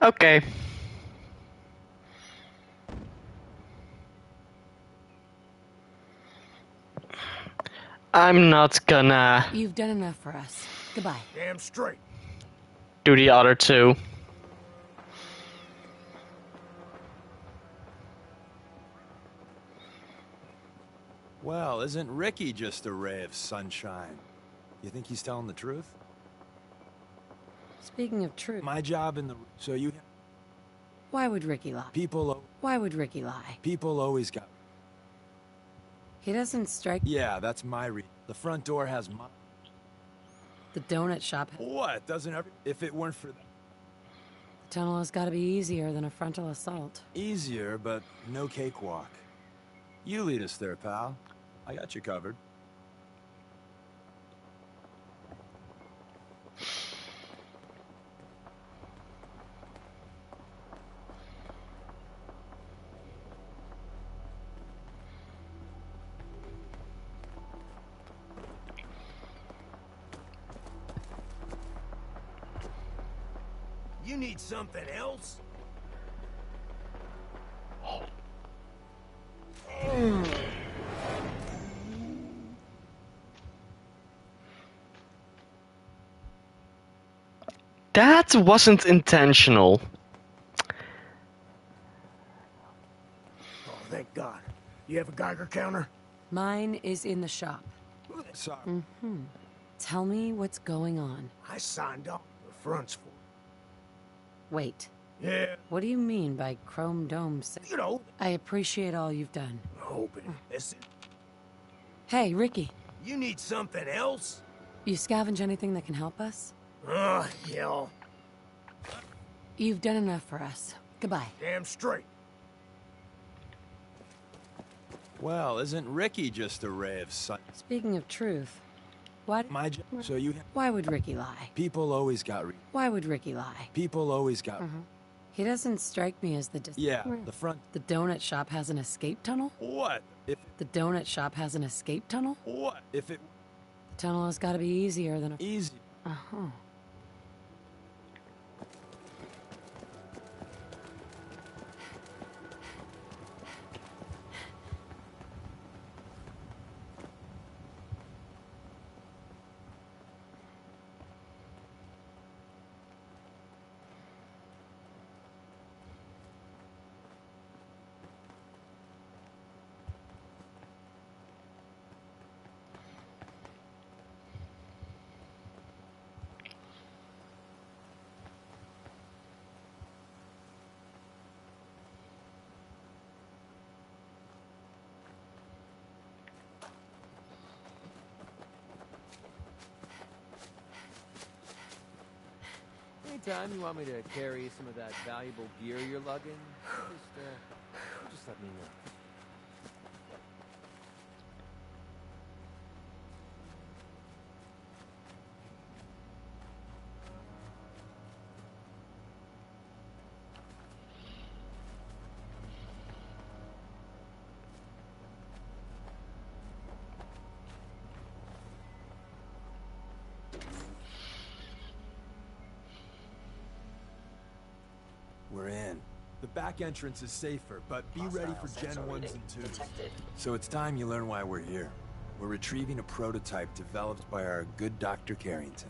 Okay. I'm not gonna You've done enough for us. Goodbye. Damn straight. do the other two. Well, isn't Ricky just a ray of sunshine? You think he's telling the truth? Speaking of truth... My job in the... So you... Why would Ricky lie? Why would Ricky lie? People always got... He doesn't strike... Yeah, that's my The front door has my... The donut shop... What? Doesn't every... If it weren't for that... The tunnel has got to be easier than a frontal assault. Easier, but no cakewalk. You lead us there, pal. I got you covered. You need something else? That wasn't intentional. Oh, thank God. You have a Geiger counter? Mine is in the shop. Sorry. Tell me what's going on. I signed up. The front's for... Wait. Yeah. What do you mean by chrome dome synth? You know... I appreciate all you've done. I hope it... Listen. Hey, Ricky. You need something else? You scavenge anything that can help us? Hell. You've done enough for us. Goodbye. Damn straight. Well, isn't Ricky just a ray of sun? Speaking of truth, why would Ricky lie? People always got. Why would Ricky lie? People always got. He doesn't strike me as the. Yeah, the front. The donut shop has an escape tunnel. What if the donut shop has an escape tunnel? What if it? The tunnel has got to be easier than a. Easy. Anytime you want me to carry some of that valuable gear you're lugging, just let me know. We're in. The back entrance is safer, but be ready for Gen 1s and 2s. So it's time you learn why we're here. We're retrieving a prototype developed by our good Dr. Carrington.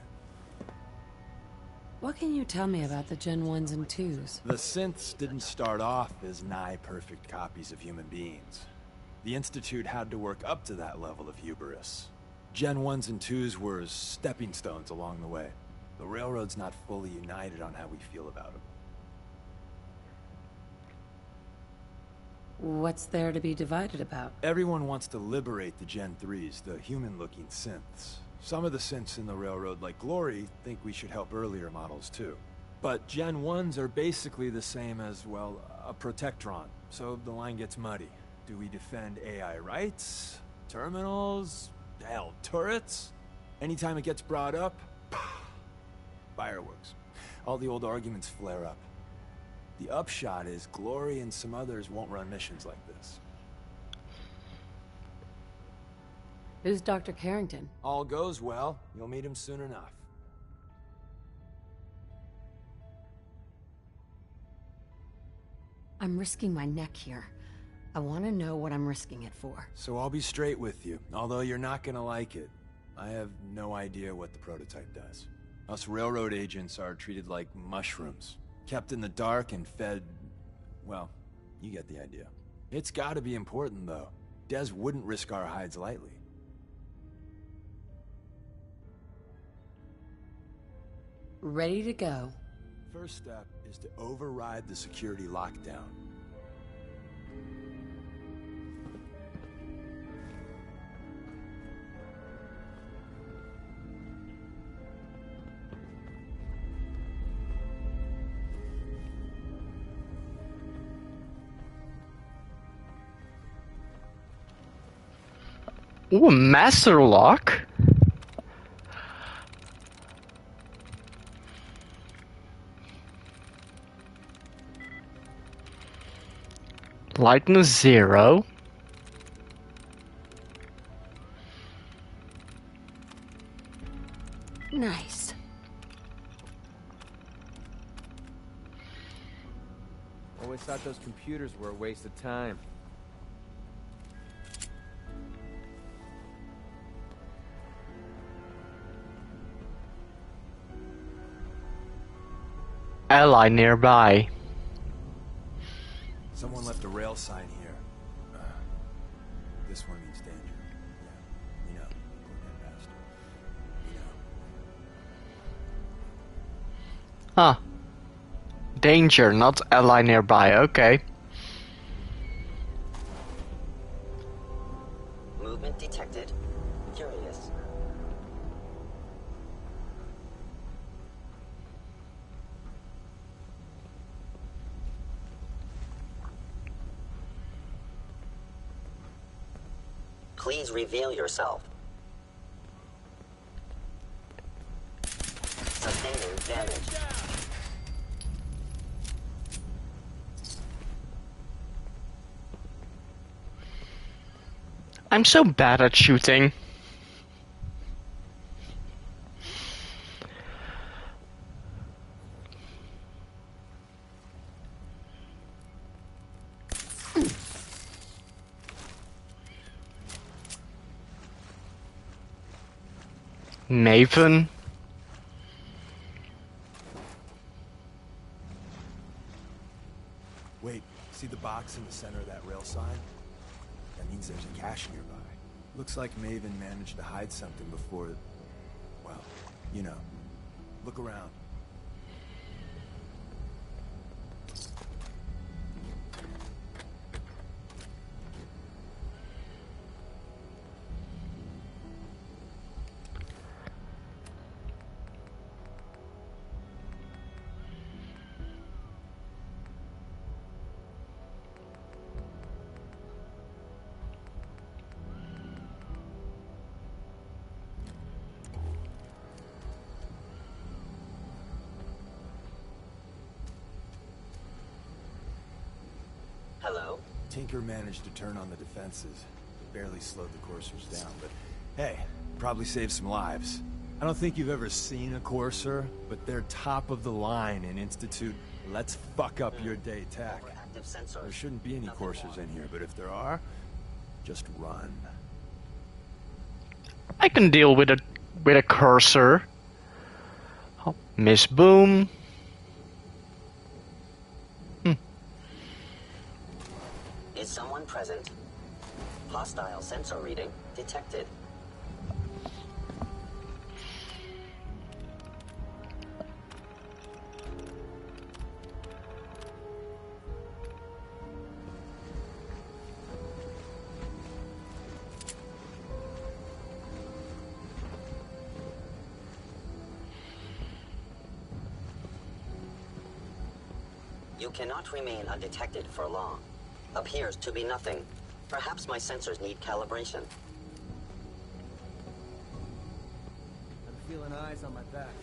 What can you tell me about the Gen 1s and 2s? The synths didn't start off as nigh-perfect copies of human beings. The Institute had to work up to that level of hubris. Gen 1s and 2s were stepping stones along the way. The Railroad's not fully united on how we feel about them. What's there to be divided about? Everyone wants to liberate the Gen 3s, the human-looking synths. Some of the synths in the Railroad, like Glory, think we should help earlier models too. But Gen 1s are basically the same as, well, a Protectron, so the line gets muddy. Do we defend AI rights? Terminals? Hell, turrets? Anytime it gets brought up, fireworks. All the old arguments flare up. The upshot is Glory and some others won't run missions like this. Who's Dr. Carrington? All goes well, you'll meet him soon enough. I'm risking my neck here. I want to know what I'm risking it for. So I'll be straight with you, although you're not gonna like it. I have no idea what the prototype does. Us Railroad agents are treated like mushrooms. Kept in the dark and fed... well, you get the idea. It's gotta be important, though. Des wouldn't risk our hides lightly. Ready to go. First step is to override the security lockdown. Ooh, a master lock? Lightness 0. Nice. Always thought those computers were a waste of time. Ally nearby. Someone left a rail sign here. This one means danger. Yeah, we know. Go ahead, Huh. Danger, not ally nearby, okay. Movement detected. Curious. Please reveal yourself. Sustaining damage. I'm so bad at shooting. Maven? Wait, see the box in the center of that rail sign? That means there's a cache nearby. Looks like Maven managed to hide something before... well, you know. Look around. Hello? Tinker managed to turn on the defenses. Barely slowed the coursers down, but hey, probably saved some lives. I don't think you've ever seen a courser, but they're top of the line in Institute let's fuck up your day tech. There shouldn't be any coursers in here, but if there are, just run. I can deal with a cursor. Oh, Miss Boom. Is someone present? Hostile sensor reading detected. You cannot remain undetected for long. Appears to be nothing. Perhaps my sensors need calibration. I'm feeling eyes on my back.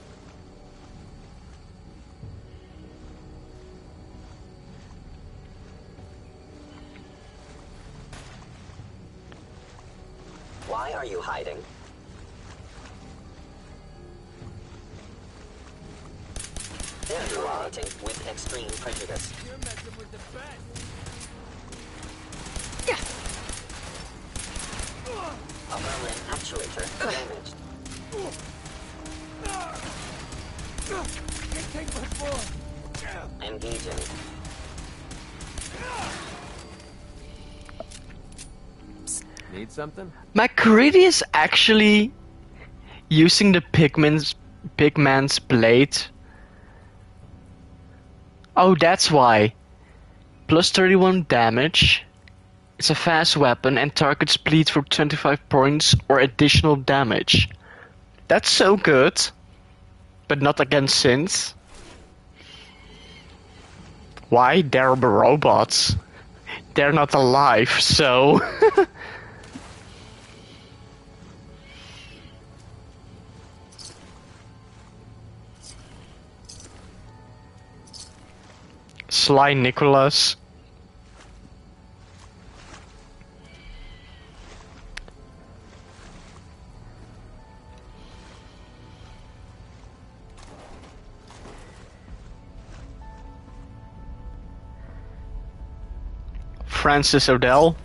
Why are you hiding? There you are, waiting with extreme prejudice. You're messing with the best. Upper limb actuator damaged. Can't take much more. Engaging. Need something? McCready is actually using the pigman's blade. Oh, that's why. Plus 31 damage. It's a fast weapon and targets bleed for 25 points or additional damage. That's so good. But not against Sins. Why? They're robots. They're not alive, so... Sly Nicholas. Francis O'Dell.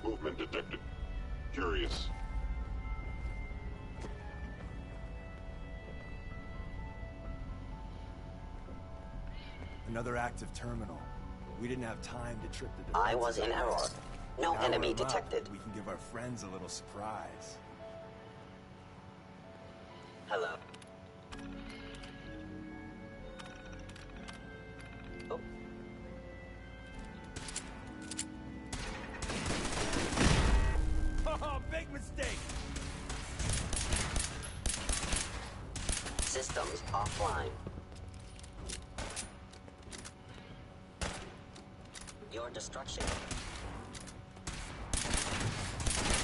Movement detected. Curious. Another active terminal. We didn't have time to trip the defenses. I was in error. No Power enemy them up. detected. We can give our friends a little surprise. Hello. systems offline. Your destruction.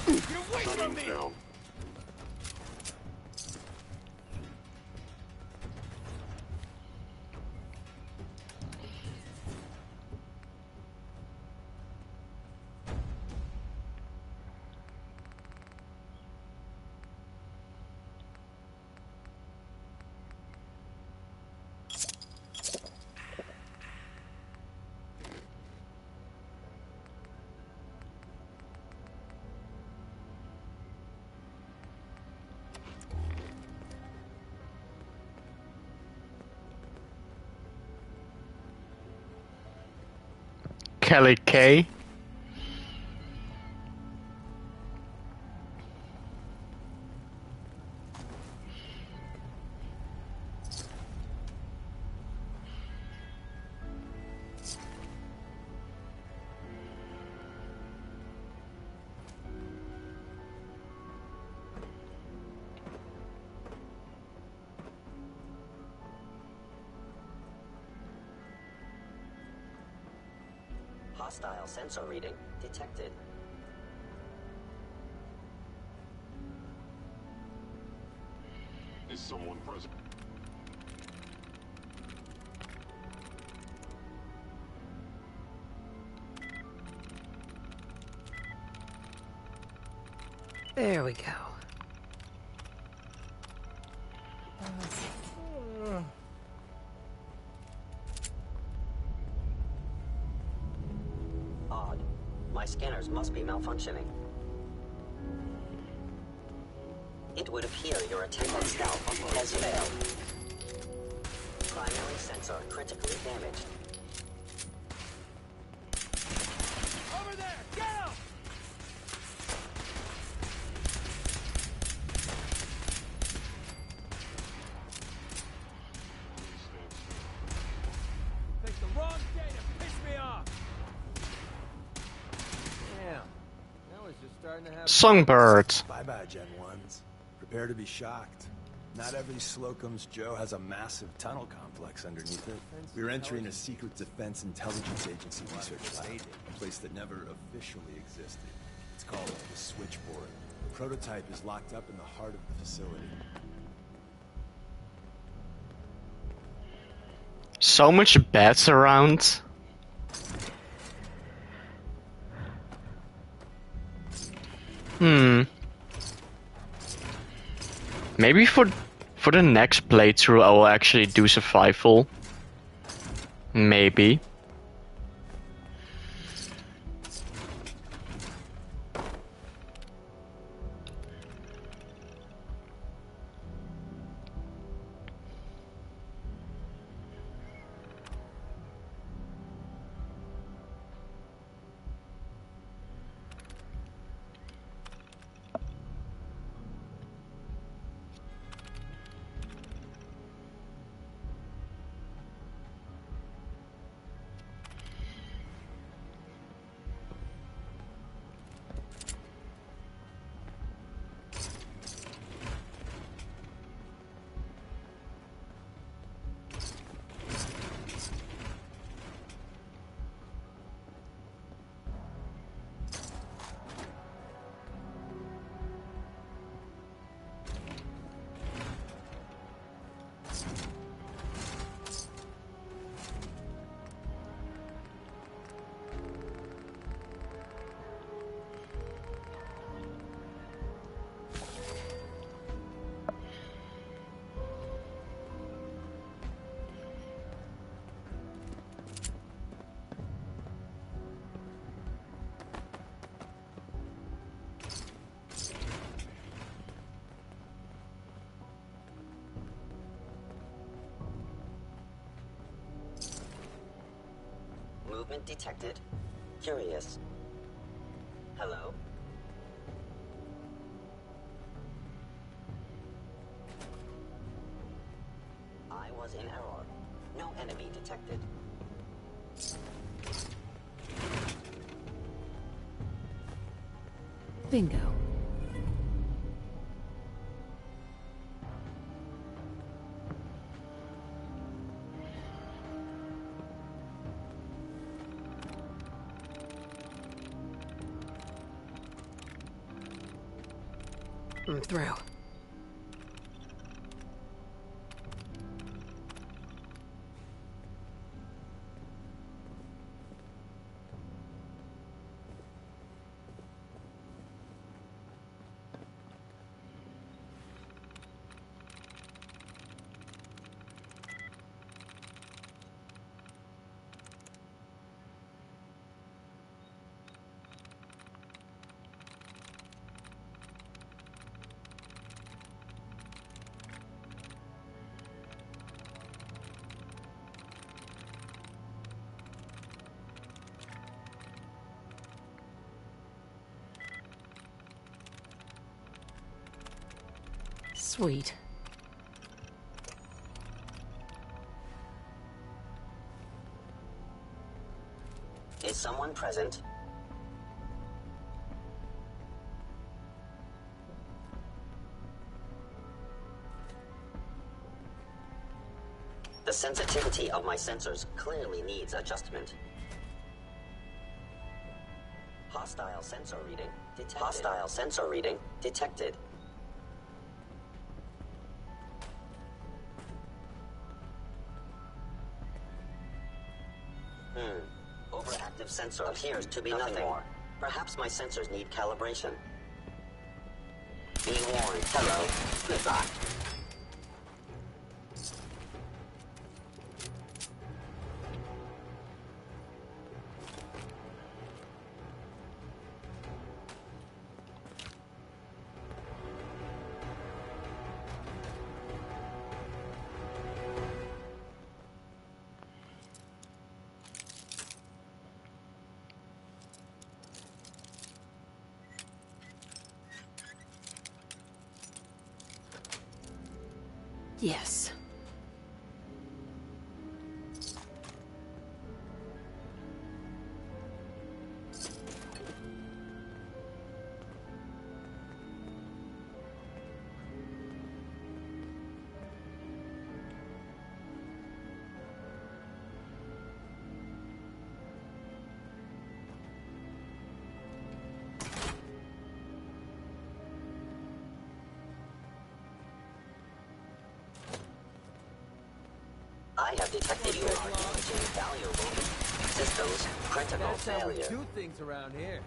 Get away from me! Down. Kelly K. Hostile sensor reading detected. Is someone present? There we go. Odd. My scanners must be malfunctioning. It would appear your attempted stealth has failed. Primary sensor critically damaged. Over there! Get him! Picked the wrong day to piss me off! Damn. Now it's just starting to have... Songbird. Bye-bye, Gen 1s. Prepare to be shocked. Not every Slocum's Joe has a massive tunnel complex underneath it. We're entering a secret Defense Intelligence Agency research lab, a place that never officially existed. It's called the Switchboard. The prototype is locked up in the heart of the facility. So much bats around. Maybe for the next playthrough I will actually do survival. Maybe. Movement detected. Curious. Hello? I was in error. No enemy detected. Bingo. I'm through. Sweet. Is someone present? The sensitivity of my sensors clearly needs adjustment. Hostile sensor reading detected. Hostile sensor reading detected. Overactive sensor appears to be nothing more. Perhaps my sensors need calibration. Be warned. Hello. Goodbye. Yes. I have detected you are damaging valuable systems. Critical That's how we failure. do things around here.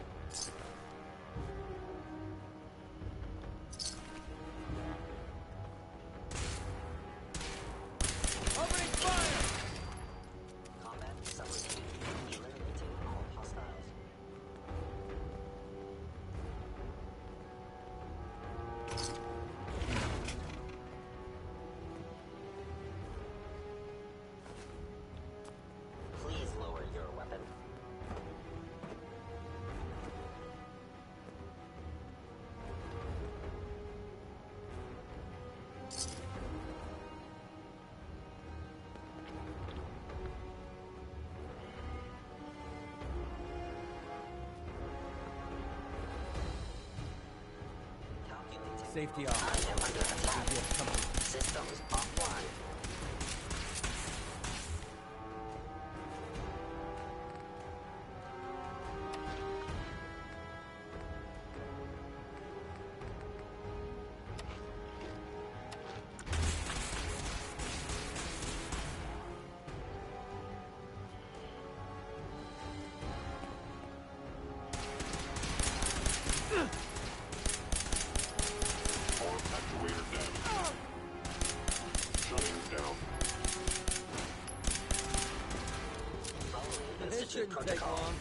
Opening fire! Combat subroutine. Eliminating all hostiles. Please lower your weapon. Calculating. Safety off. I am under attack. Yes, come on. Systems offline. Arm actuator damage. Shutting down. This Institute shouldn't take protocol. long.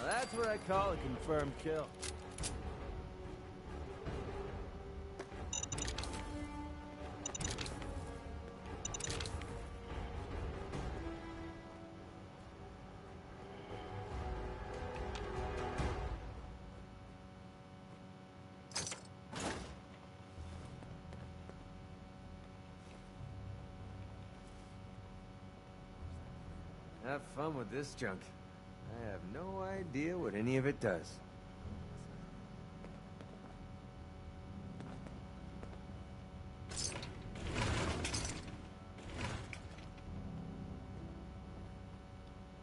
Now that's what I call a confirmed kill. Have fun with this junk. I have no idea what any of it does.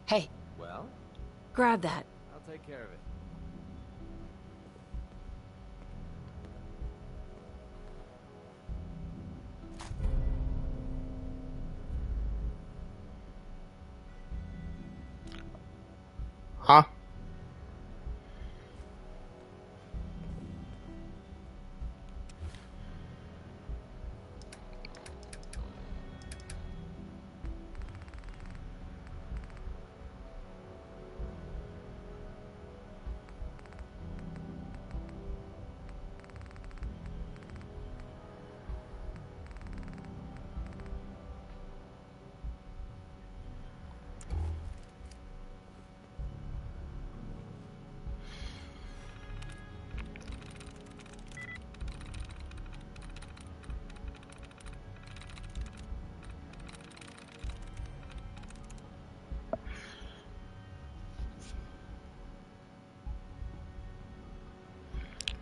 Hey, Well, grab that. I'll take care of it. Huh?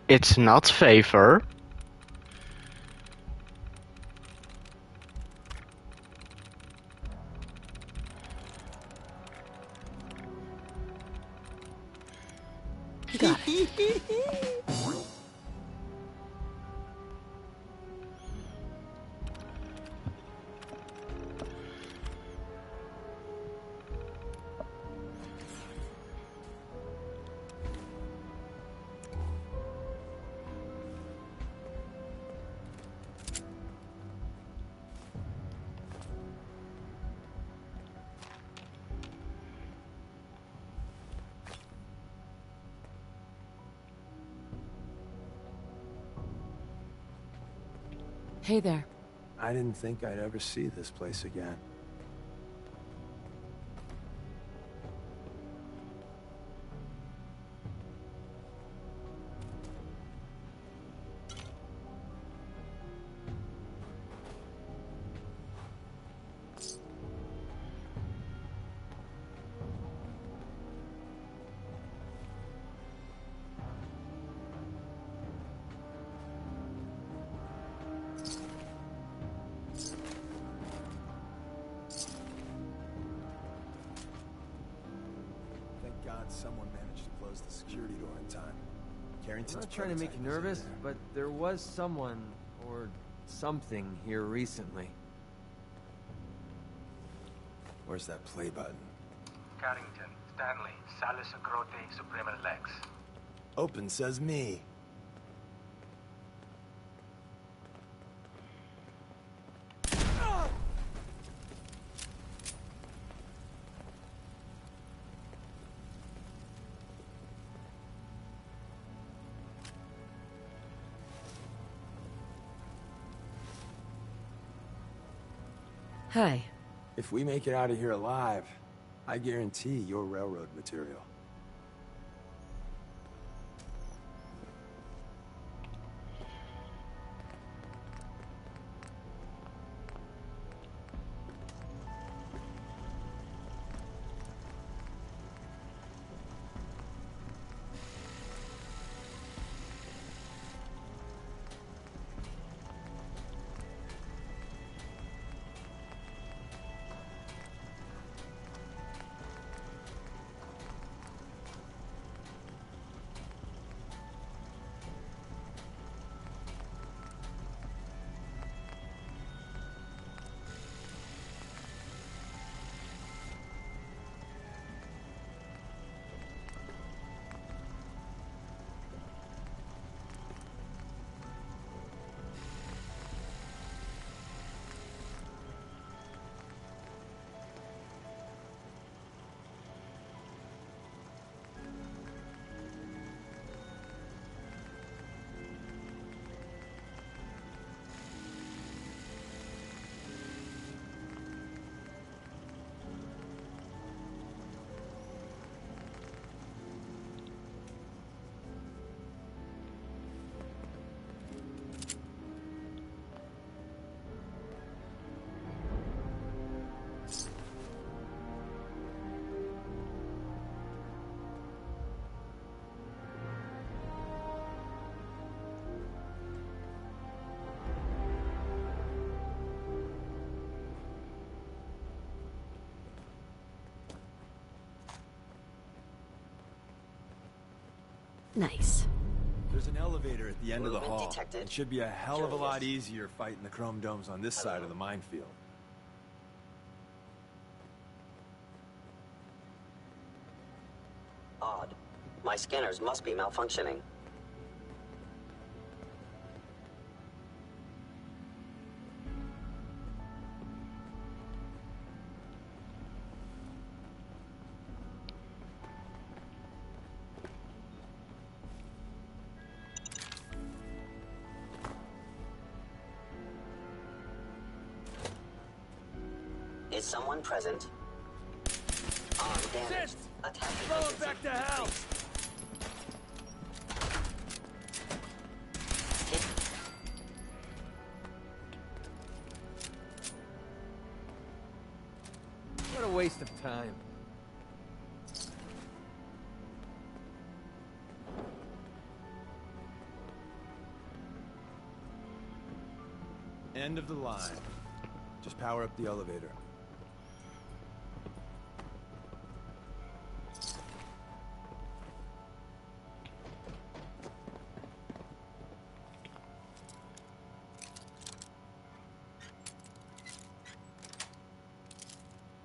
It's not favor. Got it. Hey there. I didn't think I'd ever see this place again. Thank God someone managed to close the security door in time. I'm Carrington's not trying to make you prototype is in nervous, there. but there was someone, or something, here recently. Where's that play button? Carrington, Stanley, Salus Acrote, Suprema Lex. Open says me. Hi. If we make it out of here alive, I guarantee you're railroad material. Nice. There's an elevator at the end of the Movement hall. detected. It should be a hell of a lot Curious. easier fighting the chrome domes on this side of the minefield. Odd. My scanners must be malfunctioning. Is someone present? Arm damaged. Attack efficiency. Back to hell! What a waste of time. End of the line. Just power up the elevator.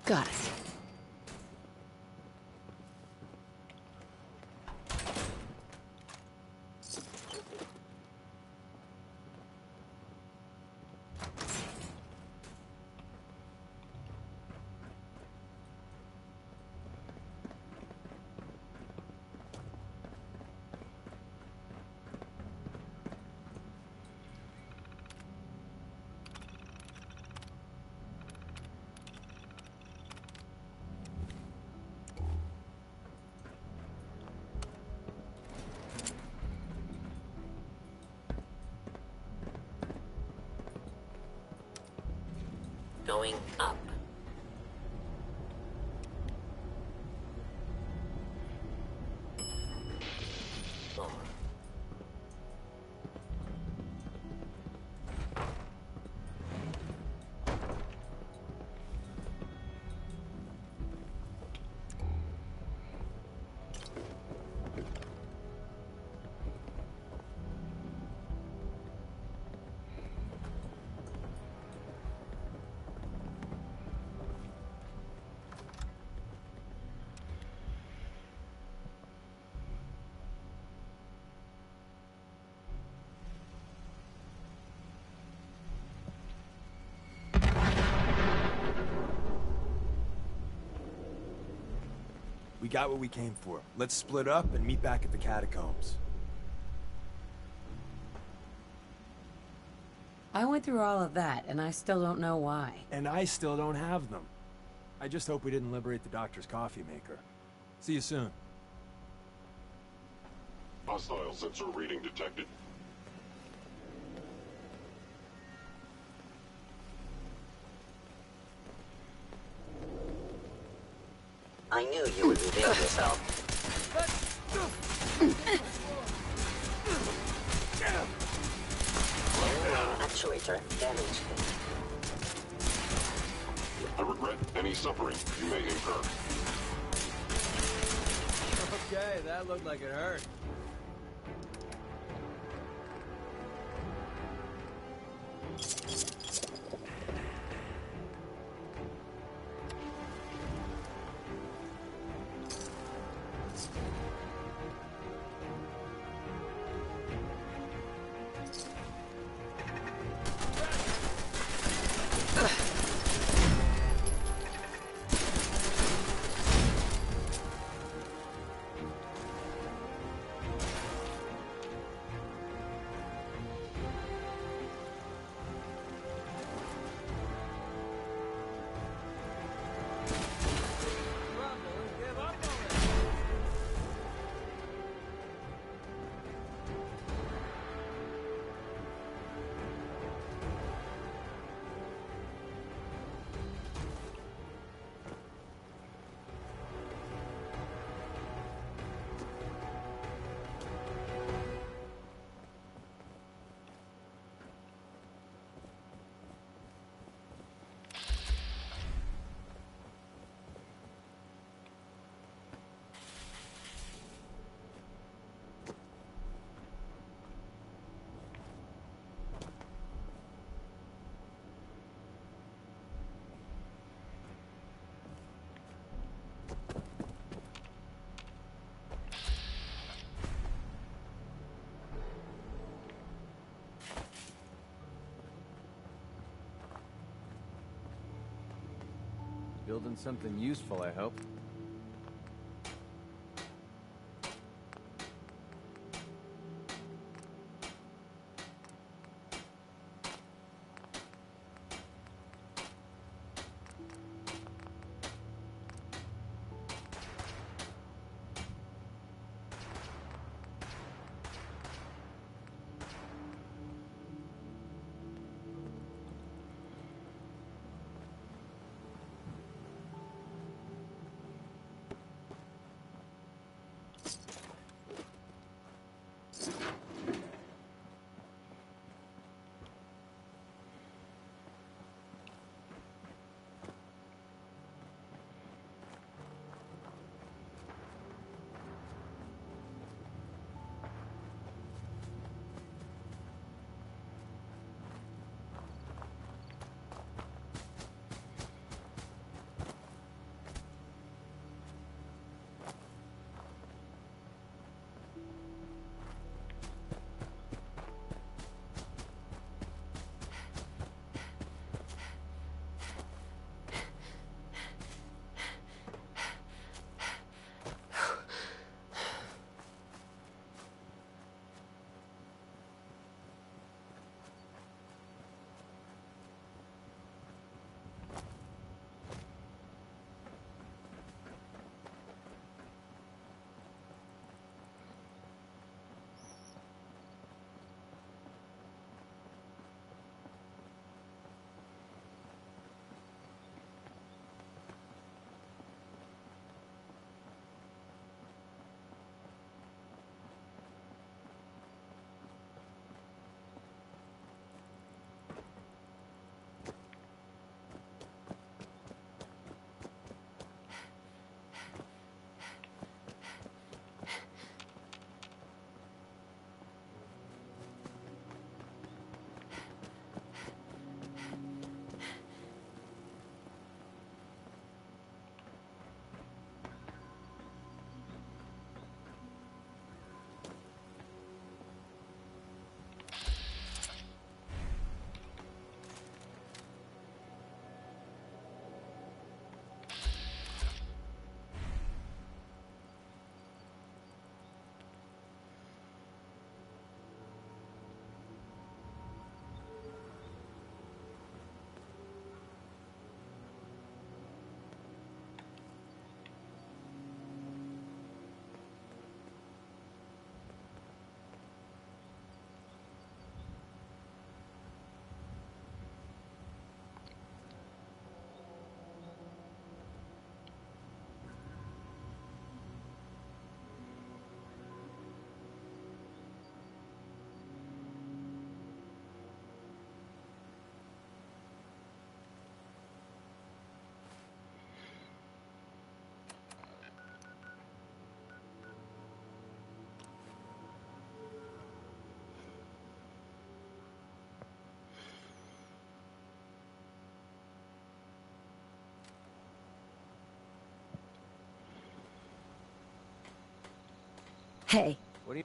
Got it. Going up. We got what we came for. Let's split up and meet back at the catacombs. I went through all of that, and I still don't know why. And I still don't have them. I just hope we didn't liberate the doctor's coffee maker. See you soon. Hostile sensor reading detected. I knew you would reveal yourself. Actuator damaged. I regret any suffering you may incur. Okay, that looked like it hurt. Building something useful, I hope. Hey. What do you...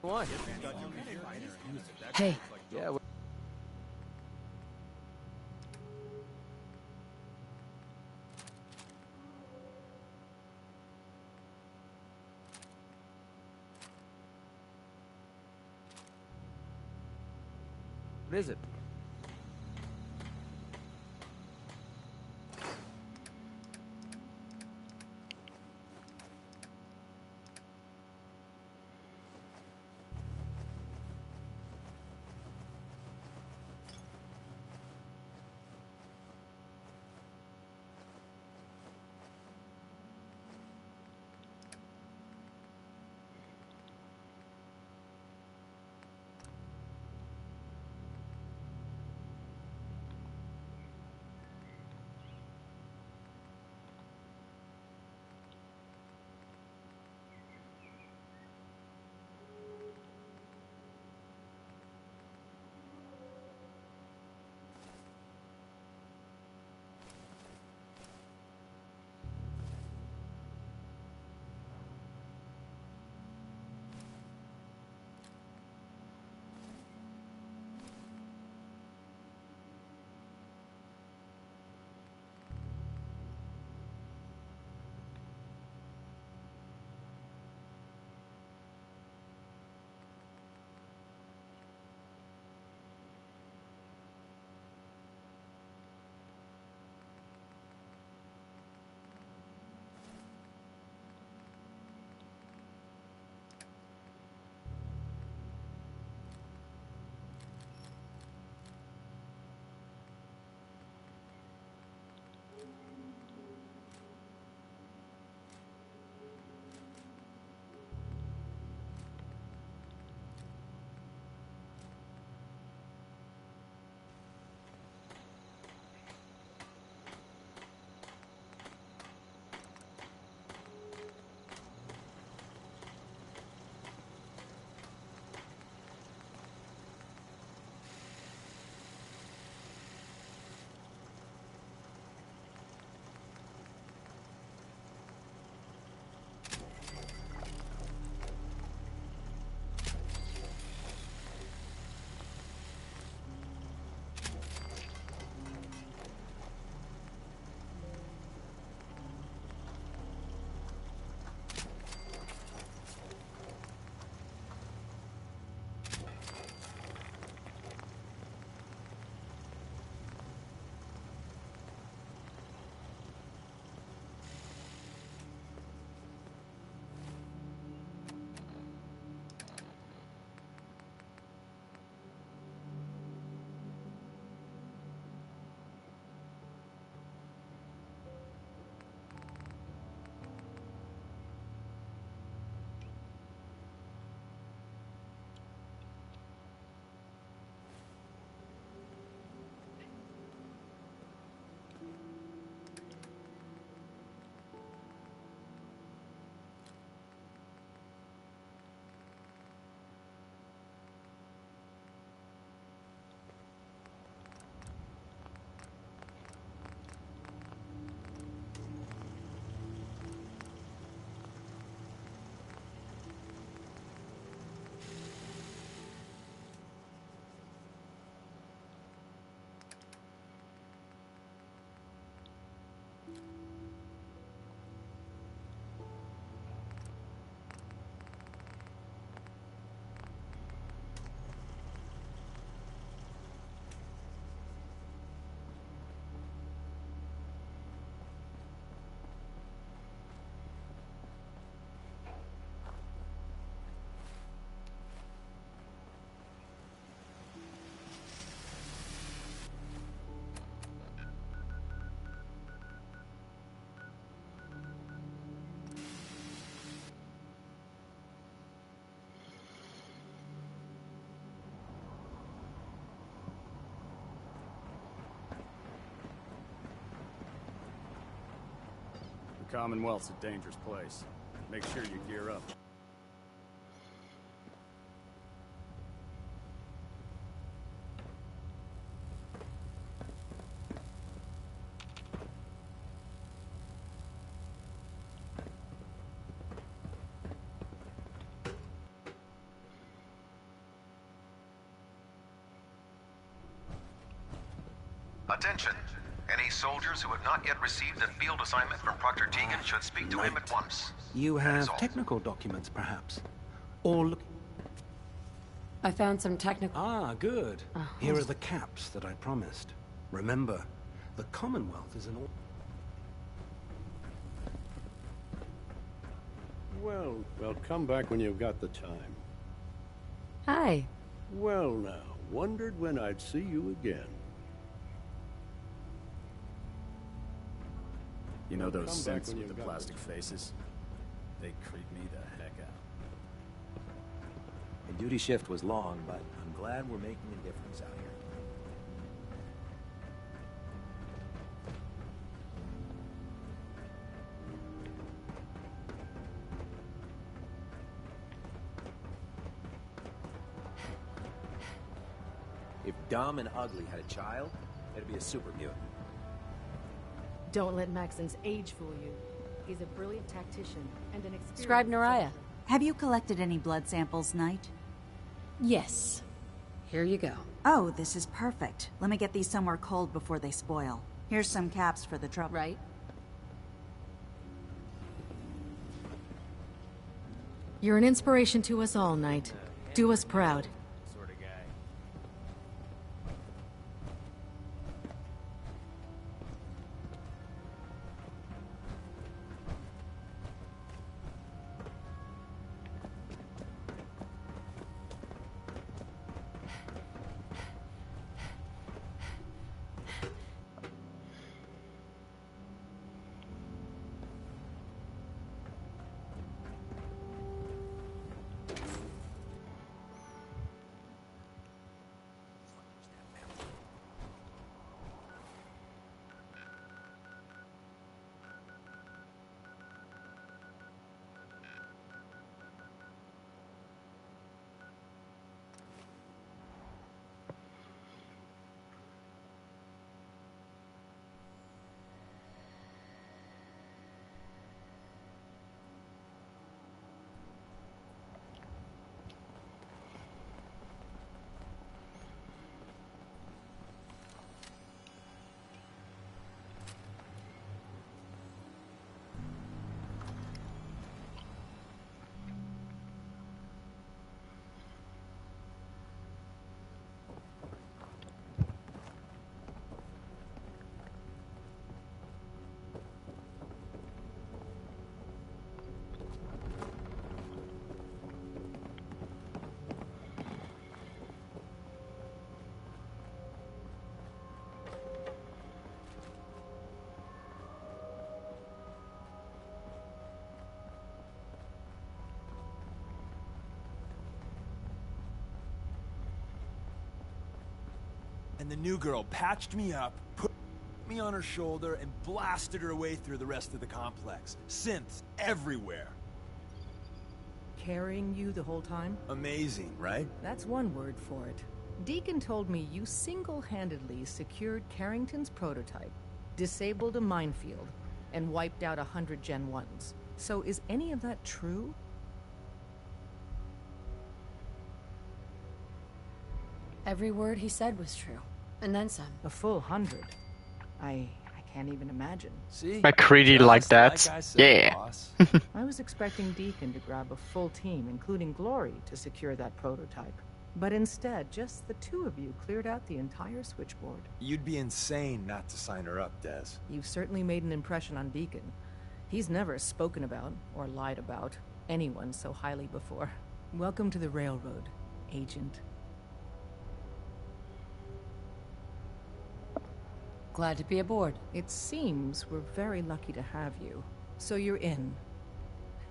What? Hey. Yeah, what is it? Commonwealth's a dangerous place. Make sure you gear up. Attention! Any soldiers who have not yet received a field assignment from Proctor Tegan should speak to him at once. You That is have all. technical documents, perhaps? Or look... I found some technical... Ah, good. Here are the caps that I promised. Remember, the Commonwealth is an... Well, come back when you've got the time. Hi. Well now, wondered when I'd see you again. You know those Come back synths when with you've the got plastic faces? They creep me the heck out. The duty shift was long, but I'm glad we're making a difference out here. If Dumb and Ugly had a child, it'd be a super mutant. Don't let Maxon's age fool you. He's a brilliant tactician and an experienced... Scribe Naraya. Have you collected any blood samples, Knight? Yes. Here you go. Oh, this is perfect. Let me get these somewhere cold before they spoil. Here's some caps for the trouble. Right. You're an inspiration to us all, Knight. Do us proud. Sort of guy. And the new girl patched me up, put me on her shoulder, and blasted her away through the rest of the complex. Synths everywhere. Carrying you the whole time? Amazing, right? That's one word for it. Deacon told me you single-handedly secured Carrington's prototype, disabled a minefield, and wiped out 100 Gen 1s. So is any of that true? Every word he said was true. And then some. A full 100. I can't even imagine. See? McCready like that. Like I said, Yeah. boss. I was expecting Deacon to grab a full team, including Glory, to secure that prototype. But instead, just the two of you cleared out the entire switchboard. You'd be insane not to sign her up, Des. You've certainly made an impression on Deacon. He's never spoken about, or lied about, anyone so highly before. Welcome to the Railroad, Agent. Glad to be aboard. It seems we're very lucky to have you. So you're in.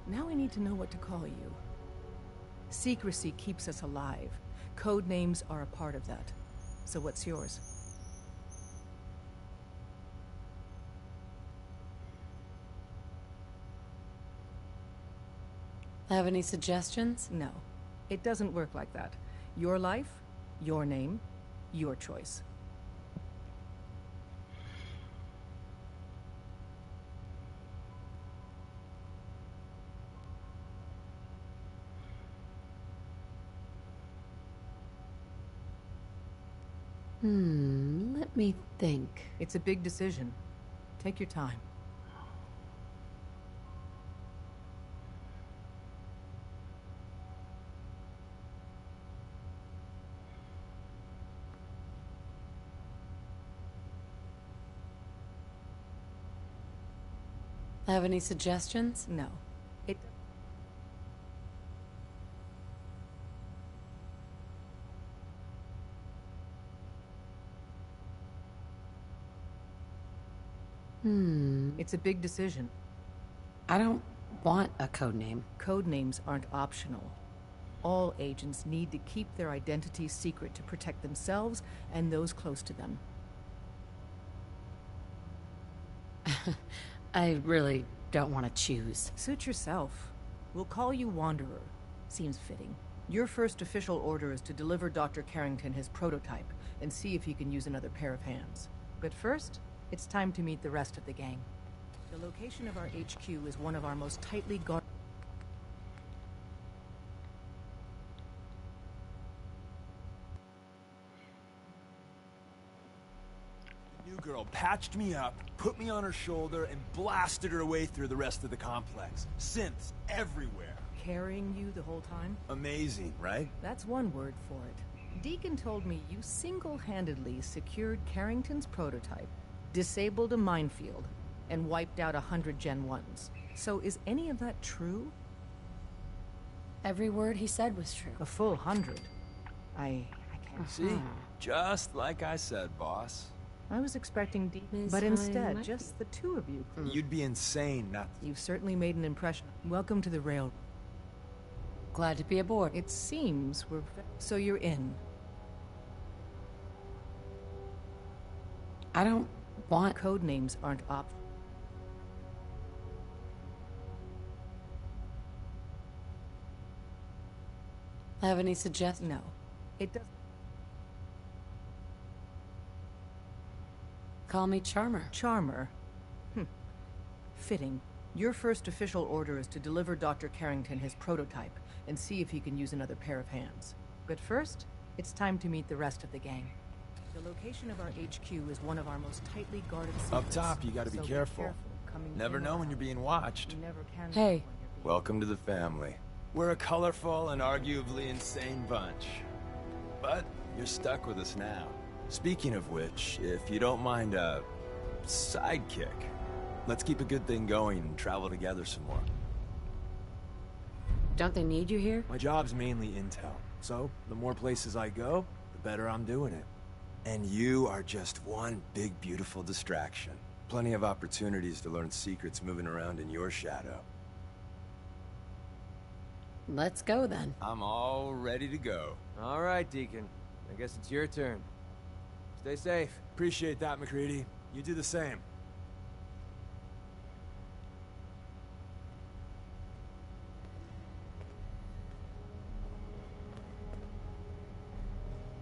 Now I need to know what to call you. Secrecy keeps us alive. Code names are a part of that. So what's yours? Have any suggestions? No. It doesn't work like that. Your life, your name, your choice. Let me think. It's a big decision. Take your time. Have any suggestions? No. It... It's a big decision. I don't want a code name. Code names aren't optional. All agents need to keep their identities secret to protect themselves and those close to them. I really don't want to choose. Suit yourself. We'll call you Wanderer. Seems fitting. Your first official order is to deliver Dr. Carrington his prototype and see if he can use another pair of hands. But first, it's time to meet the rest of the gang. The location of our HQ is one of our most tightly guarded... The new girl patched me up, put me on her shoulder, and blasted her way through the rest of the complex. Synths everywhere. Carrying you the whole time? Amazing, right? That's one word for it. Deacon told me you single-handedly secured Carrington's prototype, disabled a minefield, and wiped out 100 Gen 1s. So is any of that true? Every word he said was true. A full 100. I can't... See? Just like I said, boss. I was expecting but instead, just the two of you. You'd be insane not to. You've certainly made an impression. Welcome to the railroad. Glad to be aboard. It seems we're... So you're in. I don't want... Code names aren't Have any suggestions? No. It doesn't... Call me Charmer. Charmer? Fitting. Your first official order is to deliver Dr. Carrington his prototype and see if he can use another pair of hands. But first, it's time to meet the rest of the gang. The location of our HQ is one of our most tightly guarded secrets. Up top, you gotta be careful. Never know when you're being watched. Hey. Welcome to the family. We're a colorful and arguably insane bunch. But you're stuck with us now. Speaking of which, if you don't mind a sidekick, let's keep a good thing going and travel together some more. Don't they need you here? My job's mainly intel, so the more places I go, the better I'm doing it. And you are just one big, beautiful distraction. Plenty of opportunities to learn secrets moving around in your shadow. Let's go, then. I'm all ready to go. All right, Deacon. I guess it's your turn. Stay safe. Appreciate that, McCready. You do the same.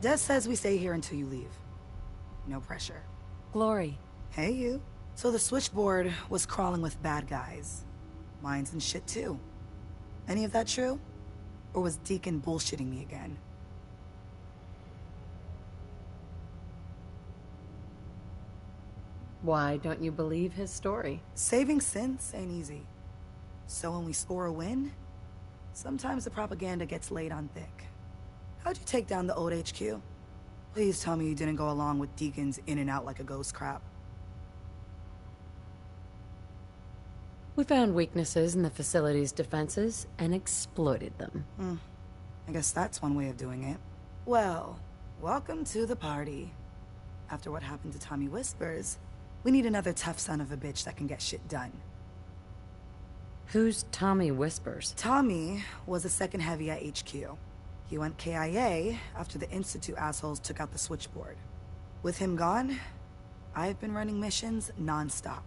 Des says we stay here until you leave. No pressure. Glory. Hey, you. So the switchboard was crawling with bad guys. Mines and shit, too. Any of that true? Or was Deacon bullshitting me again? Why don't you believe his story? Saving synths ain't easy. So when we score a win, sometimes the propaganda gets laid on thick. How'd you take down the old HQ? Please tell me you didn't go along with Deacon's in and out like a ghost crap. We found weaknesses in the facility's defenses and exploited them. I guess that's one way of doing it. Well, welcome to the party. After what happened to Tommy Whispers, we need another tough son of a bitch that can get shit done. Who's Tommy Whispers? Tommy was the second heavy at HQ. He went KIA after the Institute assholes took out the switchboard. With him gone, I've been running missions non-stop.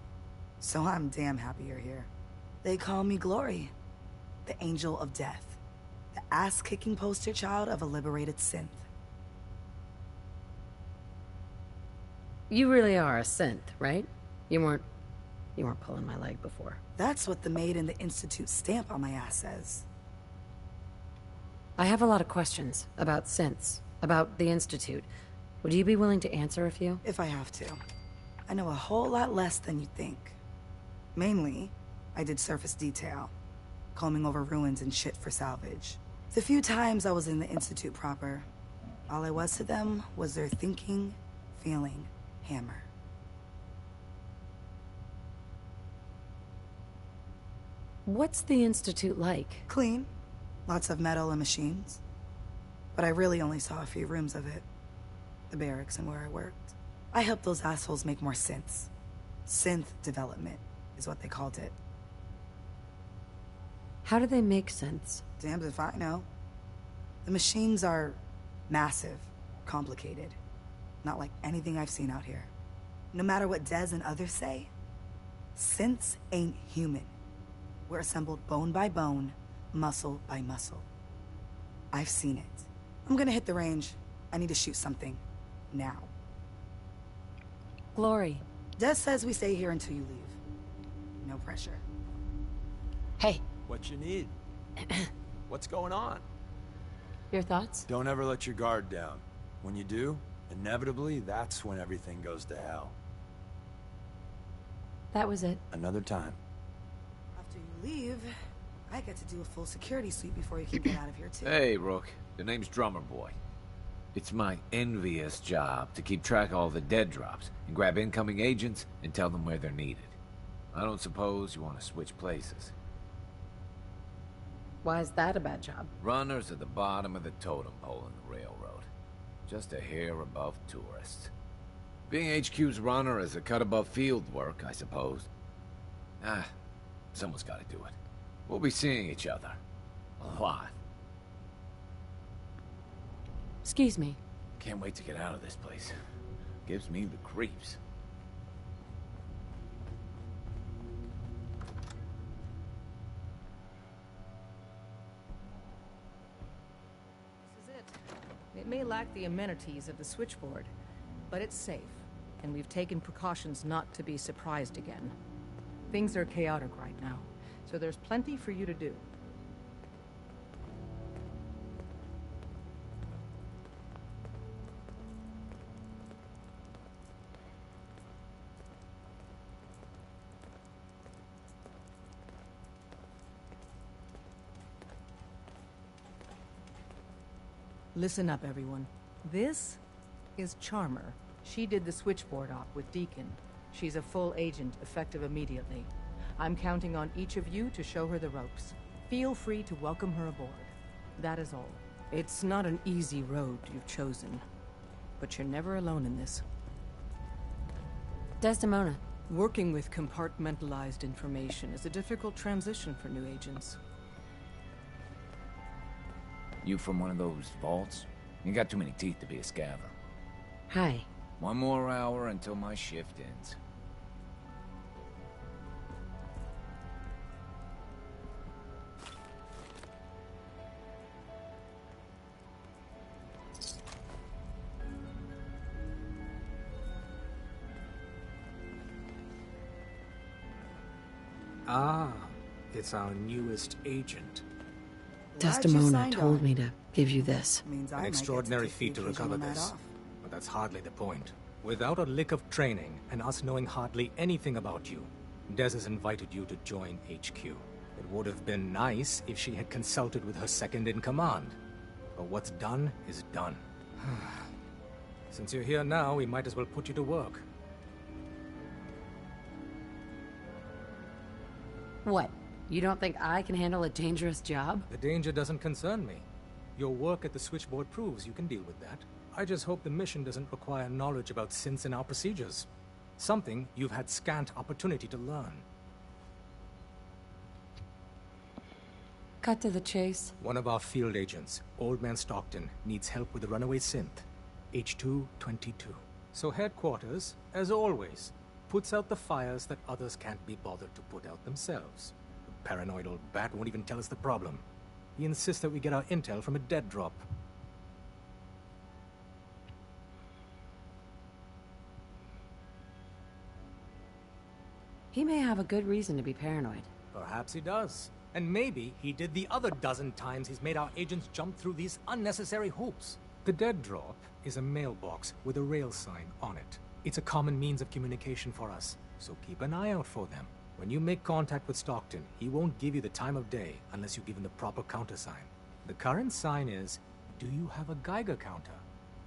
So I'm damn happy you're here. They call me Glory. the Angel of Death. The ass-kicking poster child of a liberated synth. You really are a synth, right? You weren't pulling my leg before. That's what the Made in the Institute stamp on my ass says. I have a lot of questions about synths, about the Institute. Would you be willing to answer a few? If I have to. I know a whole lot less than you think. Mainly, I did surface detail, combing over ruins and shit for salvage. The few times I was in the Institute proper, all I was to them was their thinking, feeling hammer. What's the Institute like? Clean. Lots of metal and machines. But I really only saw a few rooms of it. The barracks and where I worked. I helped those assholes make more synths. Synth development is what they called it. How do they make synths? Damned if I know. The machines are massive, complicated. Not like anything I've seen out here. No matter what Des and others say, synths ain't human. We're assembled bone by bone, muscle by muscle. I've seen it. I'm gonna hit the range. I need to shoot something. Now. Glory. Des says we stay here until you leave. No pressure. Hey. What you need? What's going on? Your thoughts? Don't ever let your guard down. When you do, inevitably, that's when everything goes to hell. That was it. Another time. After you leave, I get to do a full security sweep before you can get out of here, too. Hey, Rook. The name's Drummer Boy. It's my envious job to keep track of all the dead drops and grab incoming agents and tell them where they're needed. I don't suppose you want to switch places. Why is that a bad job? Runners at the bottom of the totem pole in the railroad. Just a hair above tourists. Being HQ's runner is a cut above field work, I suppose. Someone's got to do it. We'll be seeing each other. A lot. Excuse me. Can't wait to get out of this place. Gives me the creeps. This is it. It may lack the amenities of the switchboard, but it's safe, and we've taken precautions not to be surprised again. Things are chaotic right now, so there's plenty for you to do. Listen up, everyone. This is Charmer. She did the switchboard op with Deacon. She's a full agent, effective immediately. I'm counting on each of you to show her the ropes. Feel free to welcome her aboard. That is all. It's not an easy road you've chosen, but you're never alone in this. Desdemona. Working with compartmentalized information is a difficult transition for new agents. You from one of those vaults? You got too many teeth to be a scaver. Hi. One more hour until my shift ends. Ah, it's our newest agent. Desdemona told me to give you this. An extraordinary feat to recover this. But that's hardly the point. Without a lick of training, and us knowing hardly anything about you, Des has invited you to join HQ. It would have been nice if she had consulted with her second-in-command. But what's done is done. Since you're here now, we might as well put you to work. What? You don't think I can handle a dangerous job? The danger doesn't concern me. Your work at the switchboard proves you can deal with that. I just hope the mission doesn't require knowledge about synths and our procedures. Something you've had scant opportunity to learn. Cut to the chase. One of our field agents, Old Man Stockton, needs help with the runaway synth. H222. So headquarters, as always, puts out the fires that others can't be bothered to put out themselves. paranoid old bat won't even tell us the problem. He insists that we get our intel from a dead drop. He may have a good reason to be paranoid. Perhaps he does. And maybe he did the other dozen times he's made our agents jump through these unnecessary hoops. The dead drop is a mailbox with a rail sign on it. It's a common means of communication for us, so keep an eye out for them. When you make contact with Stockton, he won't give you the time of day unless you give him the proper countersign. The current sign is, do you have a Geiger counter?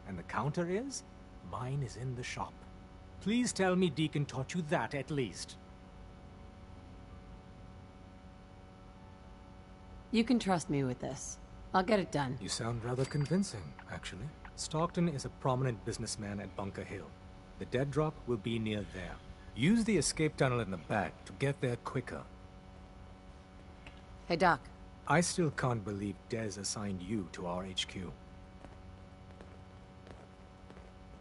And the counter is, mine is in the shop. Please tell me Deacon taught you that at least. You can trust me with this. I'll get it done. You sound rather convincing, actually. Stockton is a prominent businessman at Bunker Hill. The dead drop will be near there. Use the escape tunnel in the back to get there quicker. Hey, Doc. I still can't believe Dez assigned you to our HQ.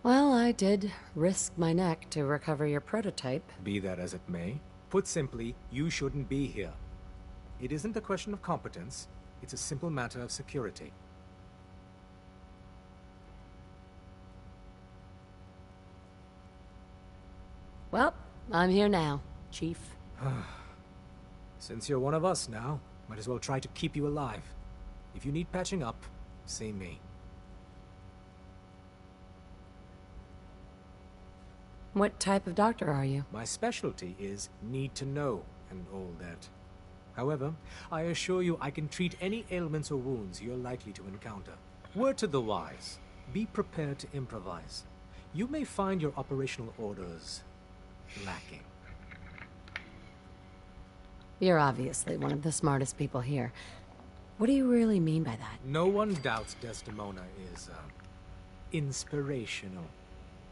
Well, I did risk my neck to recover your prototype. Be that as it may, put simply, you shouldn't be here. It isn't a question of competence, it's a simple matter of security. Well, I'm here now, Chief. Since you're one of us now, might as well try to keep you alive. If you need patching up, see me. What type of doctor are you? My specialty is need to know and all that. However, I assure you I can treat any ailments or wounds you're likely to encounter. Word to the wise, be prepared to improvise. You may find your operational orders lacking. You're obviously one of the smartest people here. What do you really mean by that? No one doubts Desdemona is, inspirational.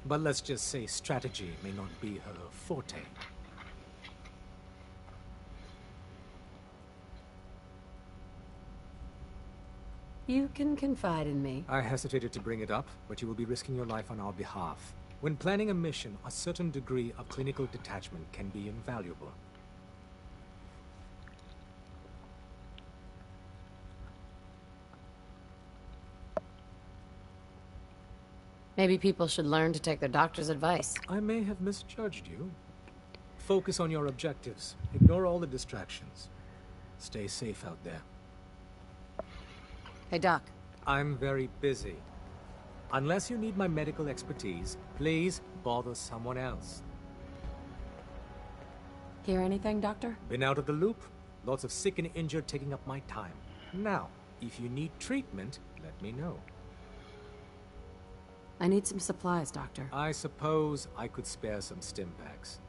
But let's just say strategy may not be her forte. You can confide in me. I hesitated to bring it up, but you will be risking your life on our behalf. When planning a mission, a certain degree of clinical detachment can be invaluable. Maybe people should learn to take their doctor's advice. I may have misjudged you. Focus on your objectives. Ignore all the distractions. Stay safe out there. Hey, Doc. I'm very busy. Unless you need my medical expertise, please bother someone else. Hear anything, Doctor? Been out of the loop? Lots of sick and injured taking up my time. Now, if you need treatment, let me know. I need some supplies, Doctor. I suppose I could spare some stim packs.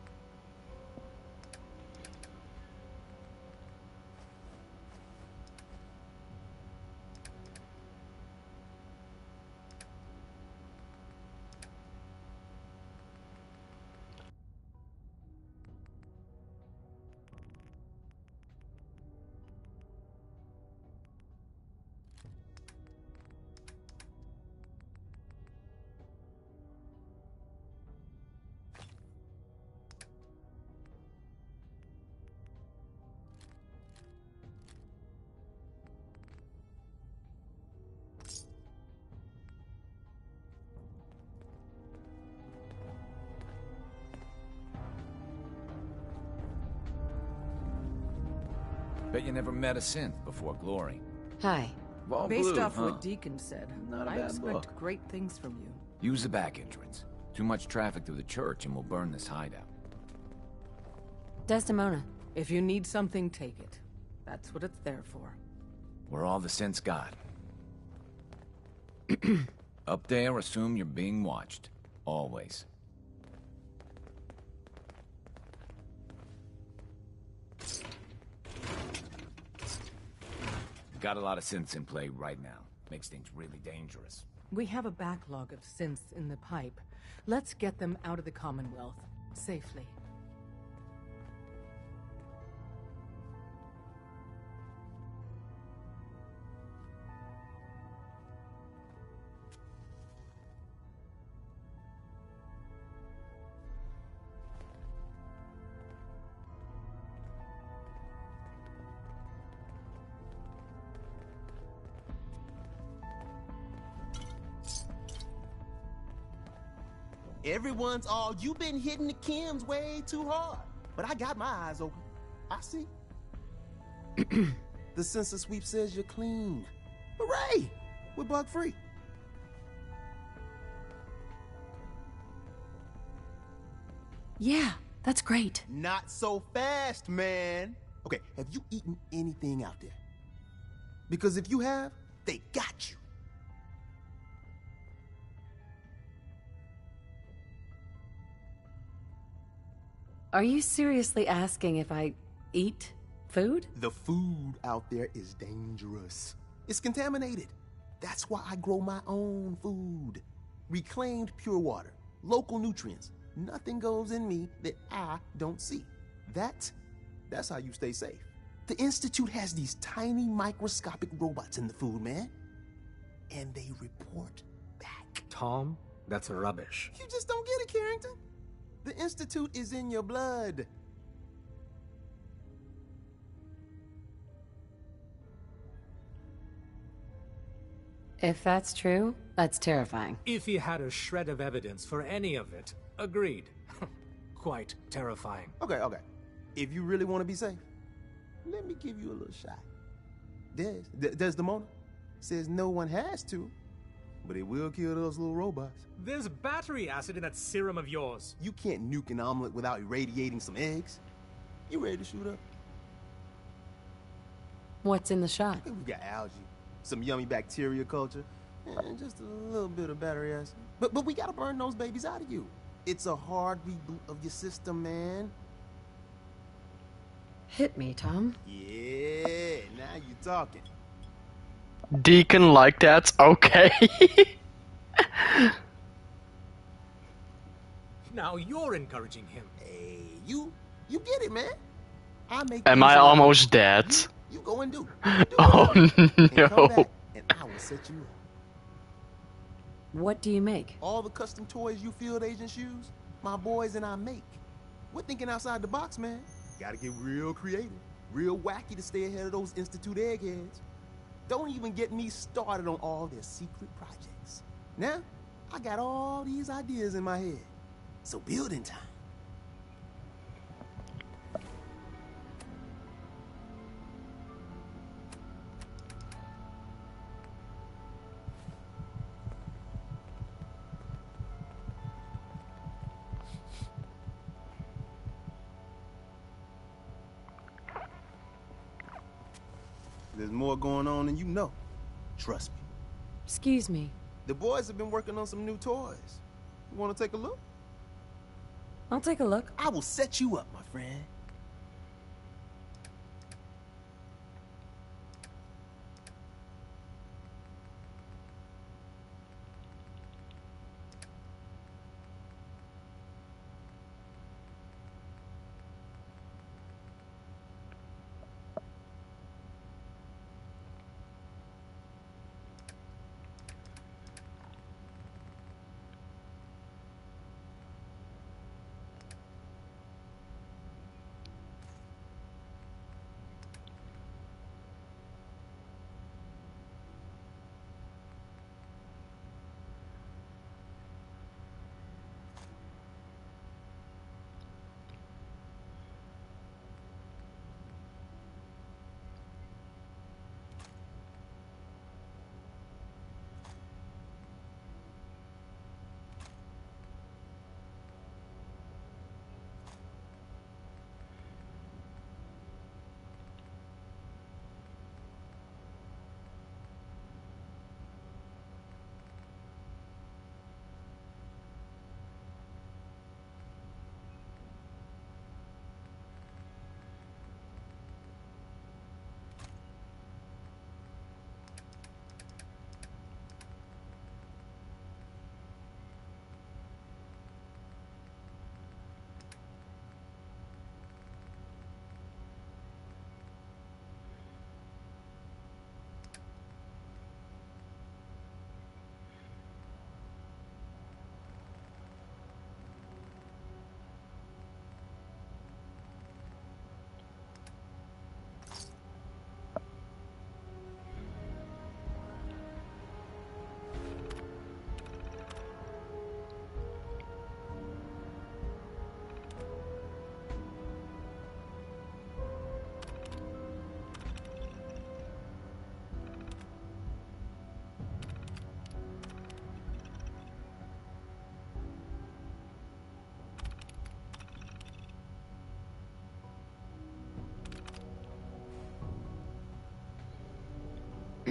Bet you never met a synth before Glory. Hi. All Based blue, off huh? what Deacon said, Not a I bad expect book. great things from you. Use the back entrance. Too much traffic through the church and we'll burn this hideout. Desdemona. If you need something, take it. That's what it's there for. We're all the synths got. Up there, assume you're being watched. Always. Got a lot of synths in play right now. Makes things really dangerous. We have a backlog of synths in the pipe. Let's get them out of the Commonwealth safely. Everyone's all, you've been hitting the chems way too hard. But I got my eyes open. I see. The sensor sweep says you're clean. Hooray! We're bug free. Yeah, that's great. Not so fast, man. Okay, have you eaten anything out there? Because if you have, they got you. Are you seriously asking if I eat food? The food out there is dangerous. It's contaminated. That's why I grow my own food. Reclaimed pure water, local nutrients. Nothing goes in me that I don't see. That's how you stay safe. The Institute has these tiny microscopic robots in the food, man. And they report back. Tom, that's rubbish. You just don't get it, Carrington. The Institute is in your blood. If that's true, that's terrifying. If he had a shred of evidence for any of it, agreed. Quite terrifying. Okay. If you really want to be safe, let me give you a little shot. Desdemona says no one has to, but it will kill those little robots. There's battery acid in that serum of yours. You can't nuke an omelet without irradiating some eggs. You ready to shoot up? What's in the shot? We got algae, some yummy bacteria culture, and just a little bit of battery acid. But we gotta burn those babies out of you. It's a hard reboot of your system, man. Hit me, Tom. Yeah, now you talking. Deacon like that? Okay. Now you're encouraging him. Hey, you get it, man. Am I almost dead? You go and do. Oh And come no. back, and I will set you up. What do you make? All the custom toys you field agents use, my boys and I make. We're thinking outside the box, man. Gotta get real creative, real wacky to stay ahead of those Institute eggheads. Don't even get me started on all their secret projects. Now, I got all these ideas in my head. So building time. There's more going on than you know. Trust me. Excuse me. The boys have been working on some new toys. You want to take a look? I'll take a look. I will set you up, my friend.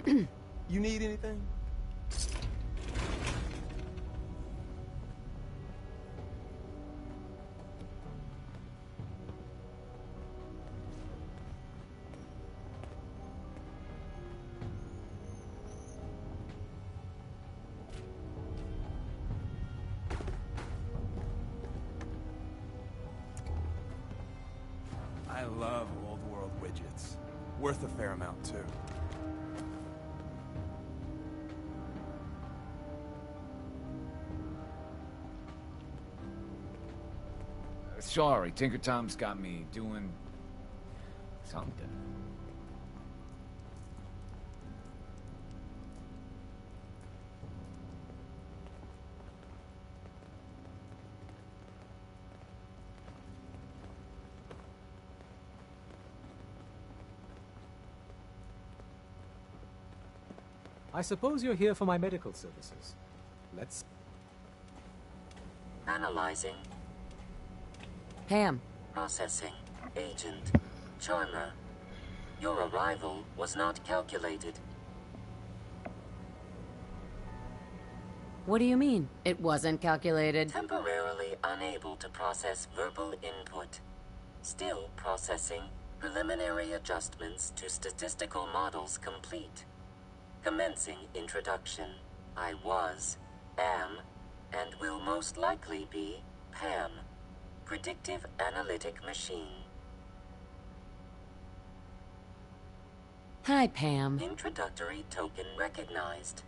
You need anything? I love old world widgets. Worth a fair amount, too. Sorry, Tinker Tom's got me doing something. I suppose you're here for my medical services. Let's... Analyzing. Pam. Processing. Agent. Charmer. Your arrival was not calculated. What do you mean, it wasn't calculated? Temporarily unable to process verbal input. Still processing. Preliminary adjustments to statistical models complete. Commencing introduction. I was, am, and will most likely be Pam. Predictive analytic machine. Hi, Pam. Introductory token recognized.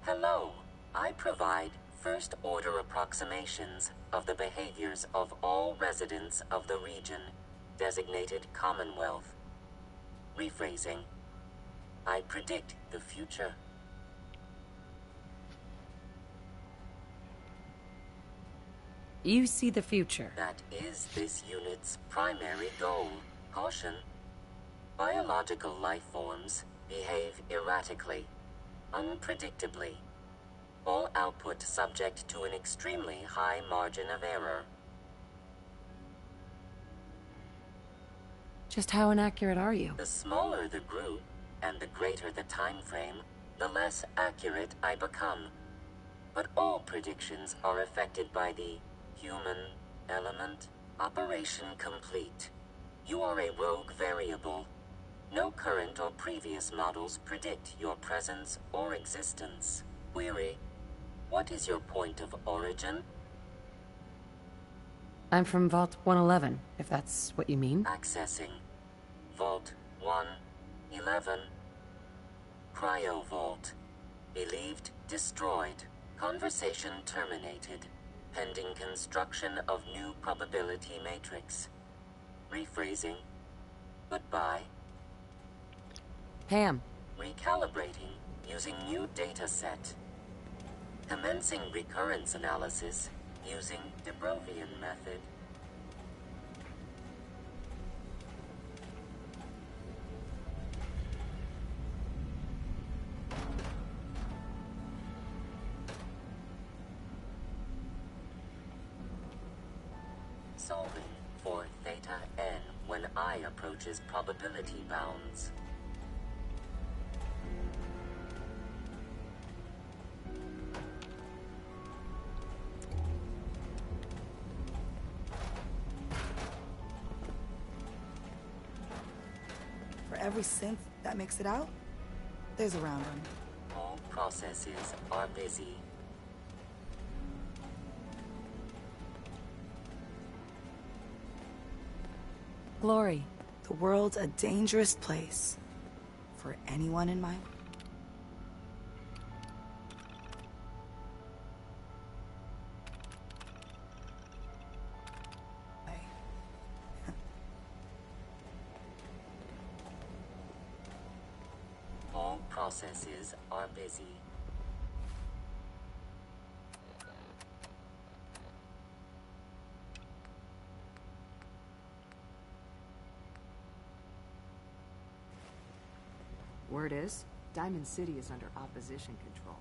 Hello. I provide first-order approximations of the behaviors of all residents of the region, designated Commonwealth. Rephrasing. I predict the future. You see the future. That is this unit's primary goal. Caution. Biological life forms behave erratically, unpredictably. All output subject to an extremely high margin of error. Just how inaccurate are you? The smaller the group, and the greater the time frame, the less accurate I become. But all predictions are affected by the human element. Operation complete. You are a rogue variable. No current or previous models predict your presence or existence. Query. What is your point of origin? I'm from Vault 111, if that's what you mean. Accessing. Vault 111. Cryo Vault. Believed destroyed. Conversation terminated. Pending construction of new probability matrix. Rephrasing. Goodbye. Pam. Recalibrating using new data set. Commencing recurrence analysis using de Brovian method. Solving for theta n when I approaches probability bounds. For every synth that makes it out, there's a round one. All processes are busy. Glory. The world's a dangerous place. For anyone in my... All processes are busy. Word is, Diamond City is under opposition control.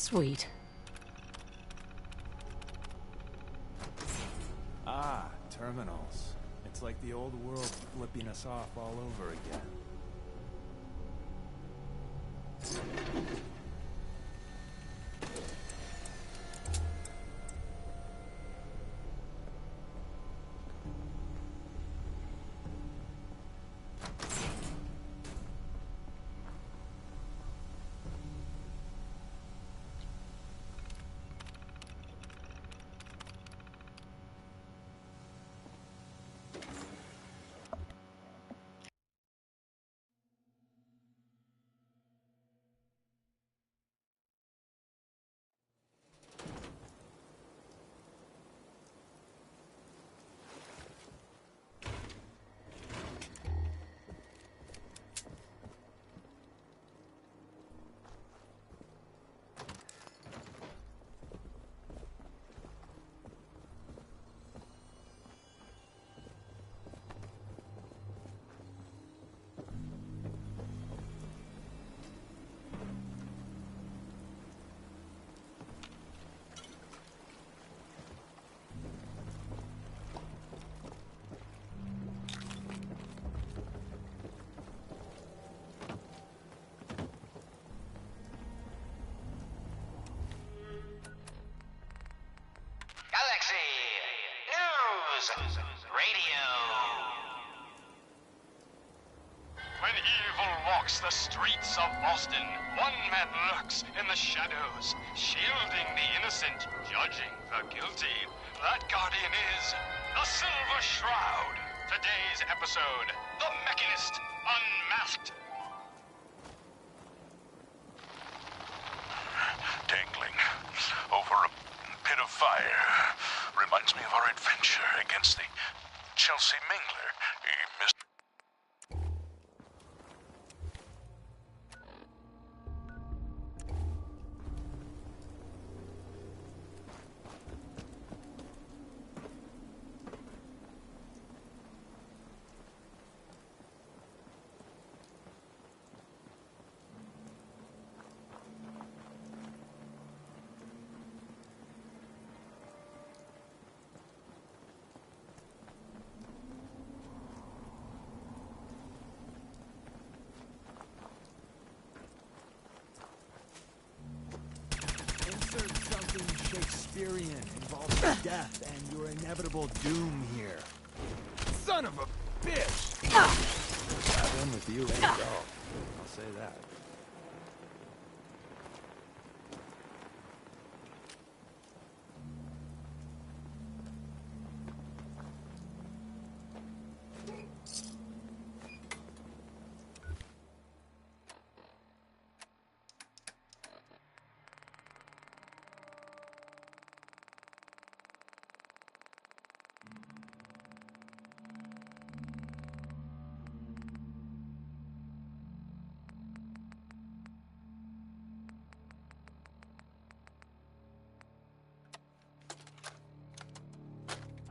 Sweet. Ah, terminals. It's like the old world flipping us off all over again. Galaxy News Radio. When evil walks the streets of Boston, one man lurks in the shadows, shielding the innocent, judging the guilty. That guardian is the Silver Shroud. Today's episode, The Mechanist Unmasked. Dangling over a pit of fire reminds me of our adventure against the Chelsea Mingler. Insert something Shakespearean involving death and your inevitable doom here. Son of a bitch! Having with you ain't dull. I'll say that.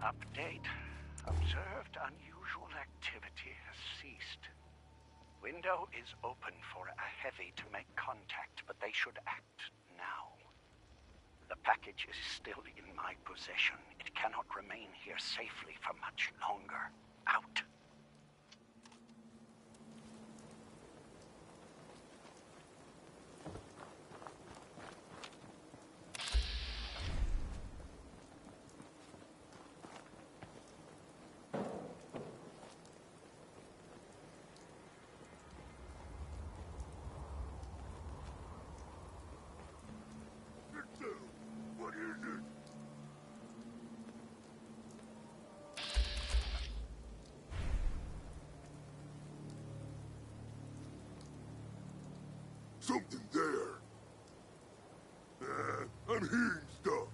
Update. Observed unusual activity has ceased. Window is open for a heavy to make contact, but they should act now. The package is still in my possession. It cannot remain here safely for much longer. Out. What is it? Something there. I'm hearing stuff.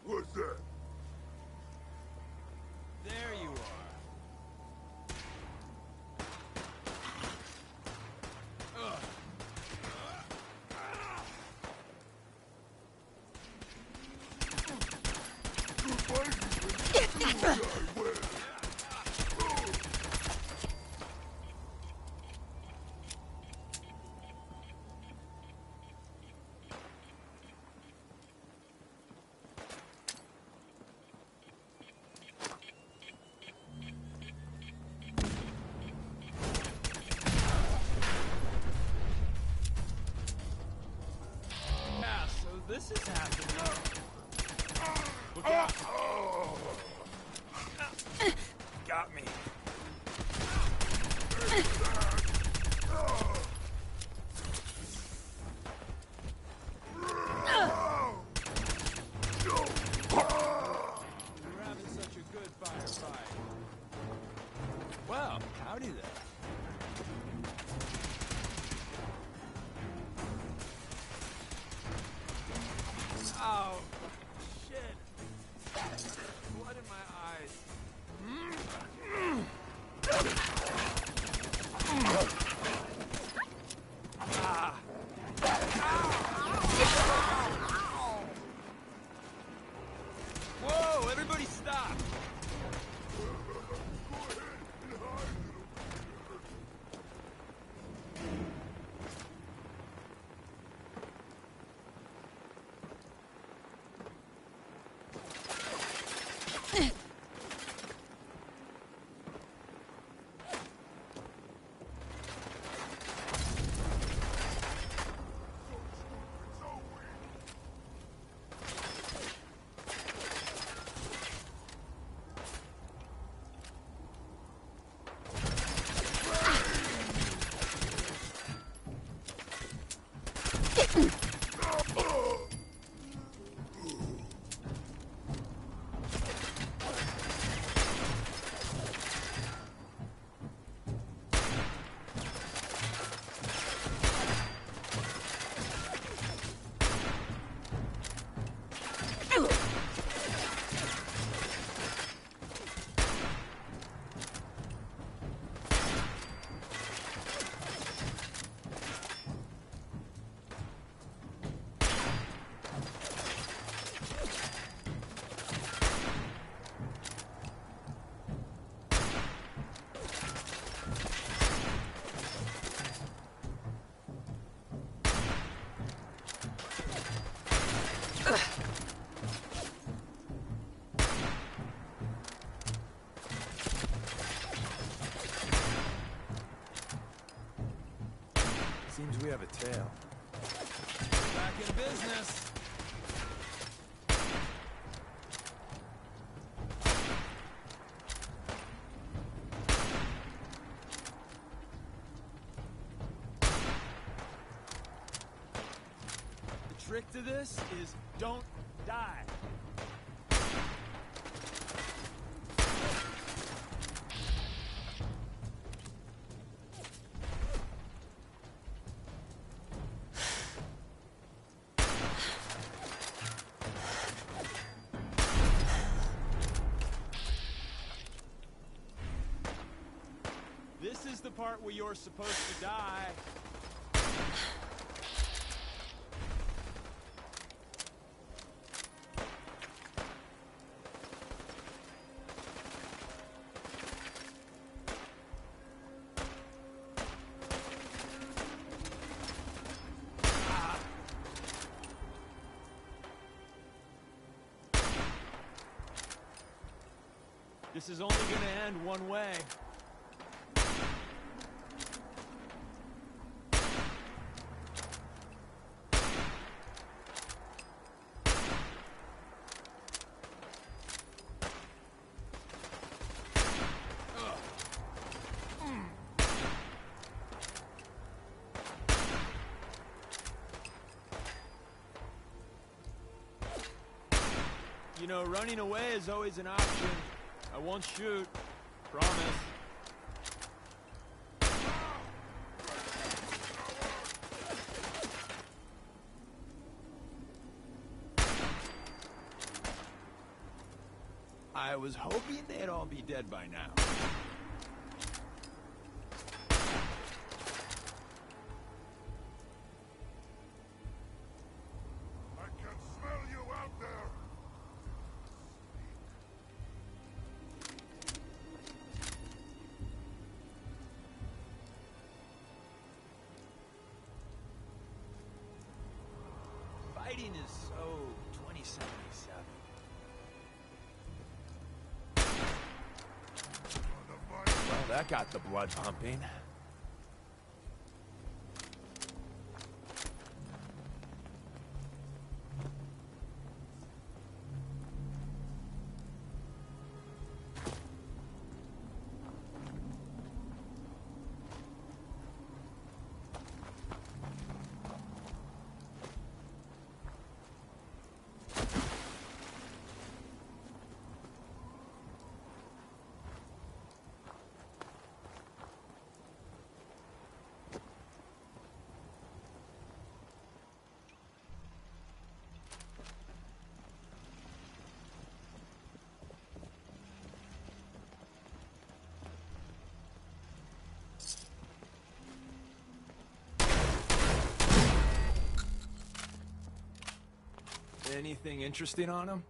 What's that? There you are. got me. We're having such a good firefight. Well, howdy there. Oh, shit. Blood in my eyes. Ah. Whoa, everybody stop! Seems we have a tail. Back in business. The trick to this is don't die. This is the part where you're supposed to die. This is only gonna end one way. You know, running away is always an option. I won't shoot. Promise. I was hoping they'd all be dead by now. I can smell you out there! Fighting is so 2077. Well, that got the blood pumping. anything interesting on him?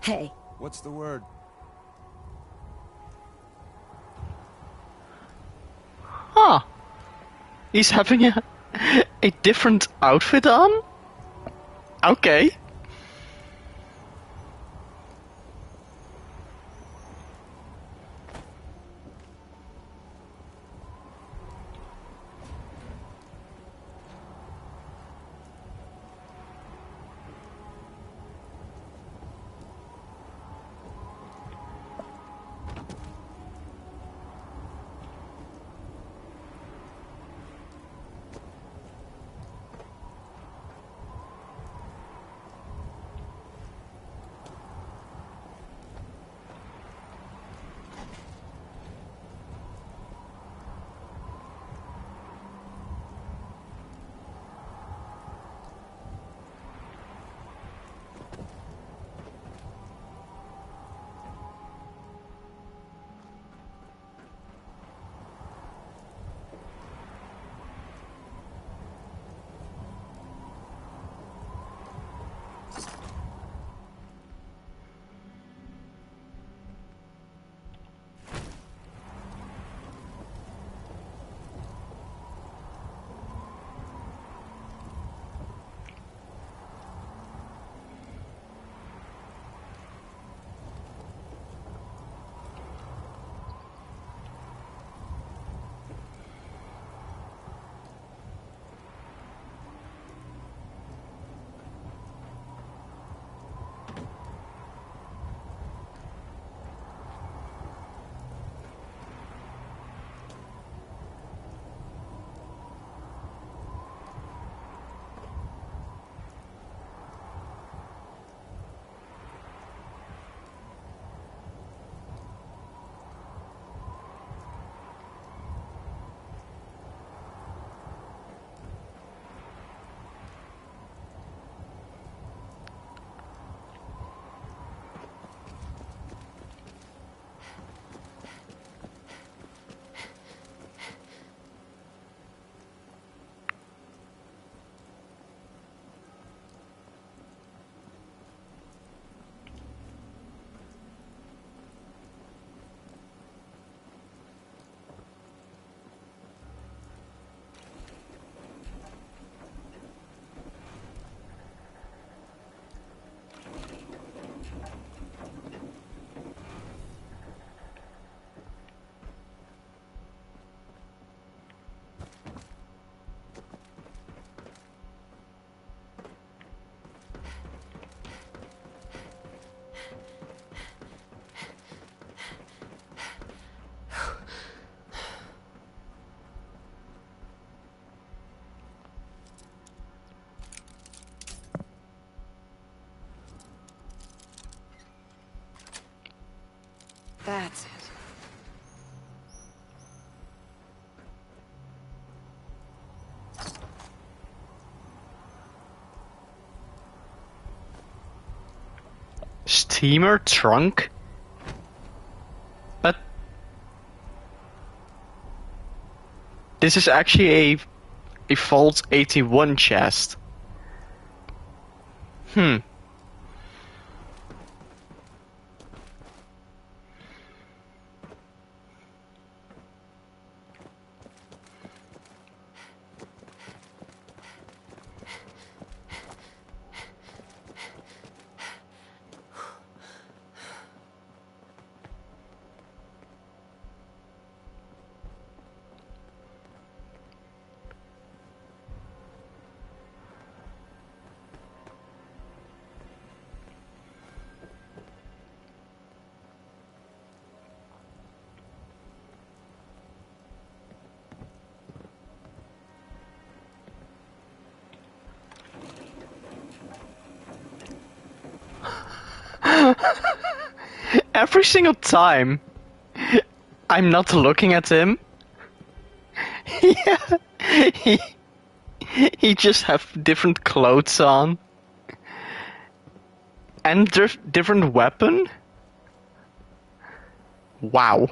Hey. What's the word? Huh. He's having a different outfit on? Okay. steamer trunk? But this is actually a Vault 81 chest. Every single time I'm not looking at him, yeah, he just have different clothes on and different weapon. Wow.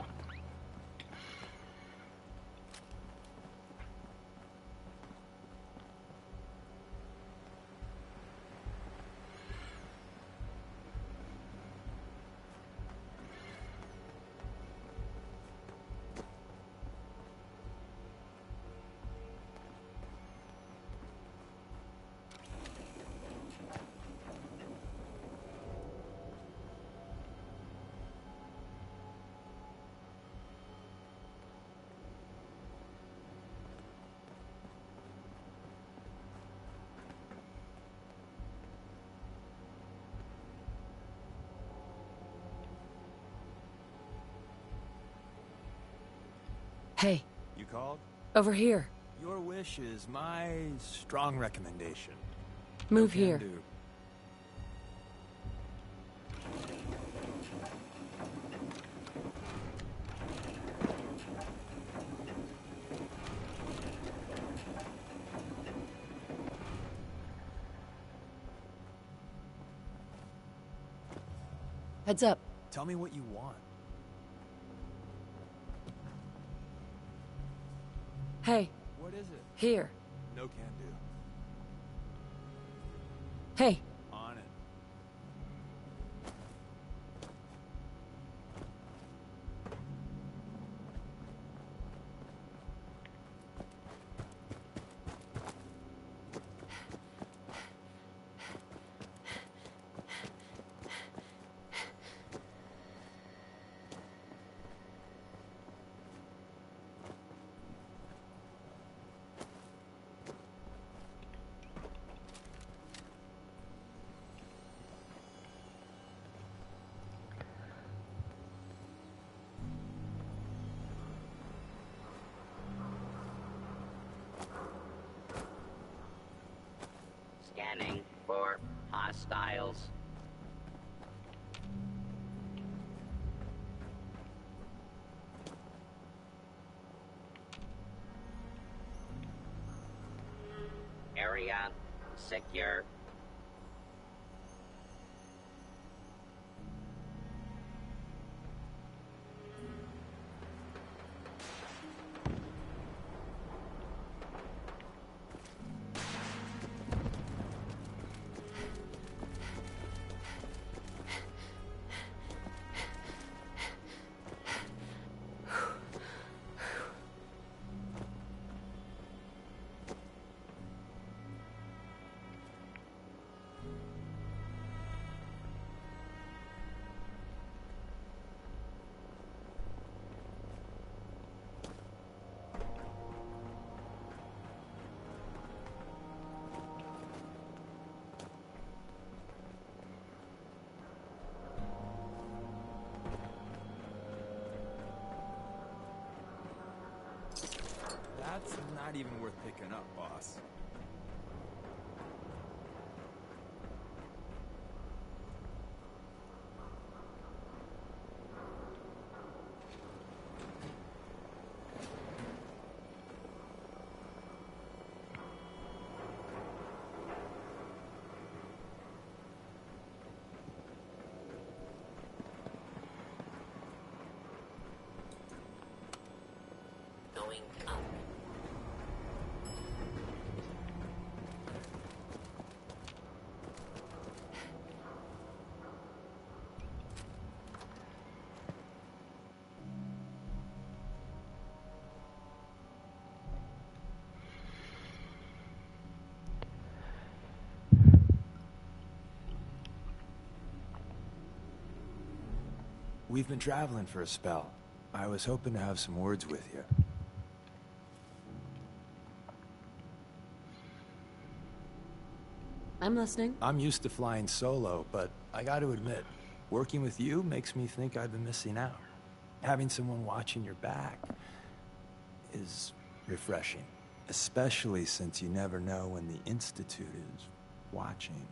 Hey. You called? Over here. Your wish is my strong recommendation. Move Can here. do. Heads up. Tell me what you want. Hey. What is it? Here. No can do. Hey. On it. Scanning for hostiles. Area secure. That's not even worth picking up, boss. going up. We've been traveling for a spell. I was hoping to have some words with you. I'm listening. I'm used to flying solo, but I gotta admit, working with you makes me think I've been missing out. Having someone watching your back is refreshing, especially since you never know when the Institute is watching.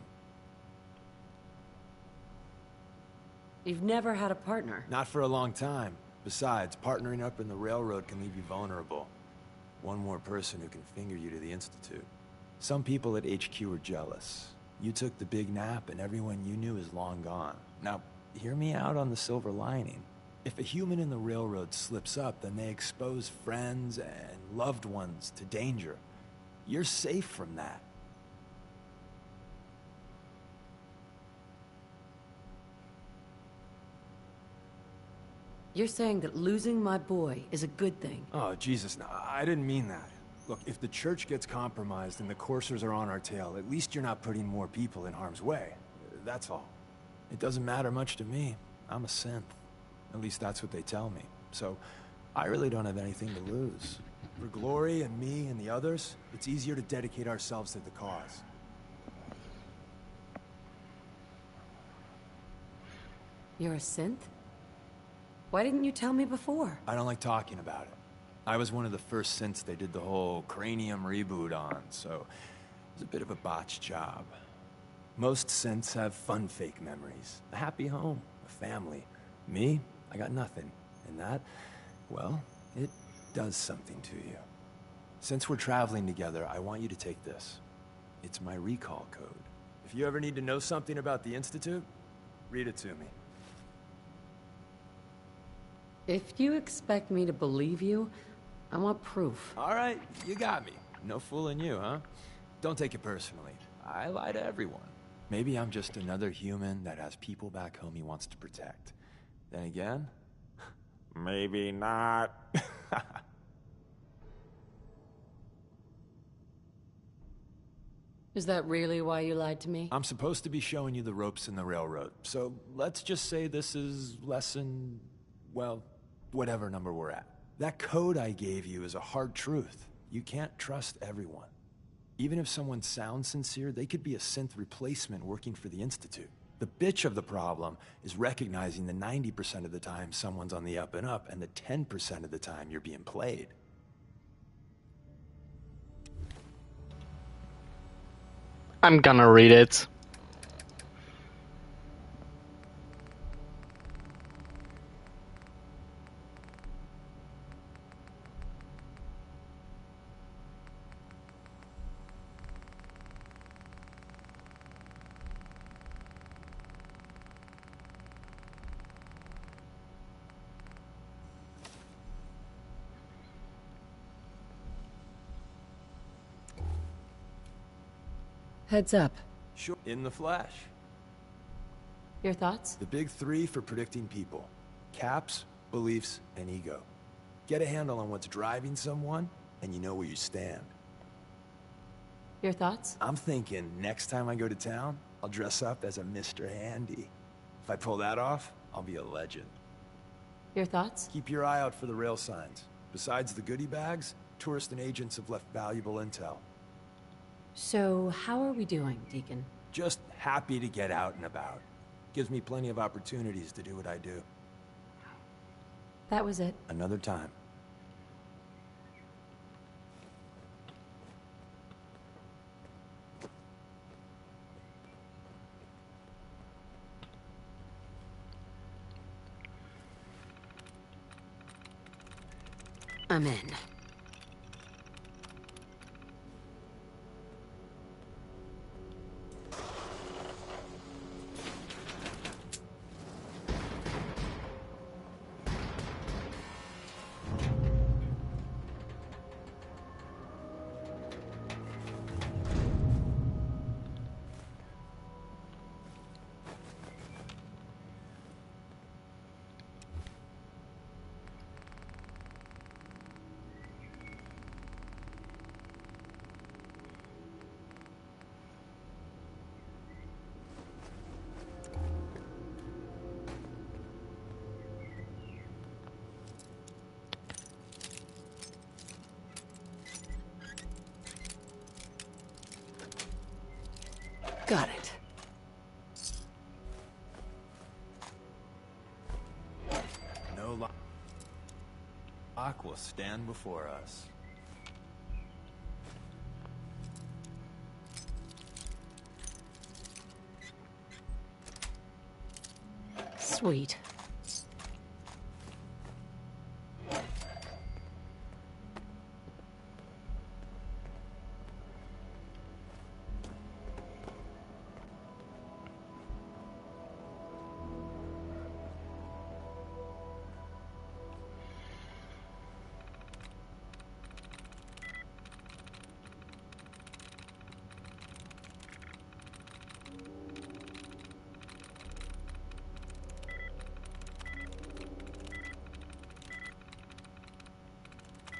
You've never had a partner. Not for a long time. Besides, partnering up in the railroad can leave you vulnerable. One more person who can finger you to the Institute. Some people at HQ are jealous. You took the big nap and everyone you knew is long gone. Now, hear me out on the silver lining. If a human in the railroad slips up, then they expose friends and loved ones to danger. You're safe from that. You're saying that losing my boy is a good thing. Oh, Jesus, no, I didn't mean that. Look, if the church gets compromised and the coursers are on our tail, at least you're not putting more people in harm's way. That's all. It doesn't matter much to me. I'm a synth. At least that's what they tell me. So, I really don't have anything to lose. For Glory and me and the others, it's easier to dedicate ourselves to the cause. You're a synth? Why didn't you tell me before? I don't like talking about it. I was one of the first synths they did the whole cranium reboot on, so it was a bit of a botched job. Most synths have fun fake memories. A happy home, a family. Me, I got nothing. And that, well, it does something to you. Since we're traveling together, I want you to take this. It's my recall code. If you ever need to know something about the Institute, read it to me. If you expect me to believe you, I want proof. All right, you got me. No fooling you, huh? Don't take it personally. I lie to everyone. Maybe I'm just another human that has people back home he wants to protect. Then again, maybe not. Is that really why you lied to me? I'm supposed to be showing you the ropes in the railroad, so let's just say this is lesson, well, whatever number we're at. That code I gave you is a hard truth. You can't trust everyone. Even if someone sounds sincere, they could be a synth replacement working for the Institute. The bitch of the problem is recognizing the 90% of the time someone's on the up and up, and the 10% of the time you're being played. I'm gonna read it. Heads up. Sure. In the flesh. Your thoughts? The big three for predicting people. Caps, beliefs, and ego. Get a handle on what's driving someone, and you know where you stand. Your thoughts? I'm thinking next time I go to town, I'll dress up as a Mr. Handy. If I pull that off, I'll be a legend. Your thoughts? Keep your eye out for the rail signs. Besides the goodie bags, tourists and agents have left valuable intel. So, how are we doing, Deacon? Just happy to get out and about. Gives me plenty of opportunities to do what I do. That was it. Another time. I'm in. Got it. No lock will stand before us. Sweet.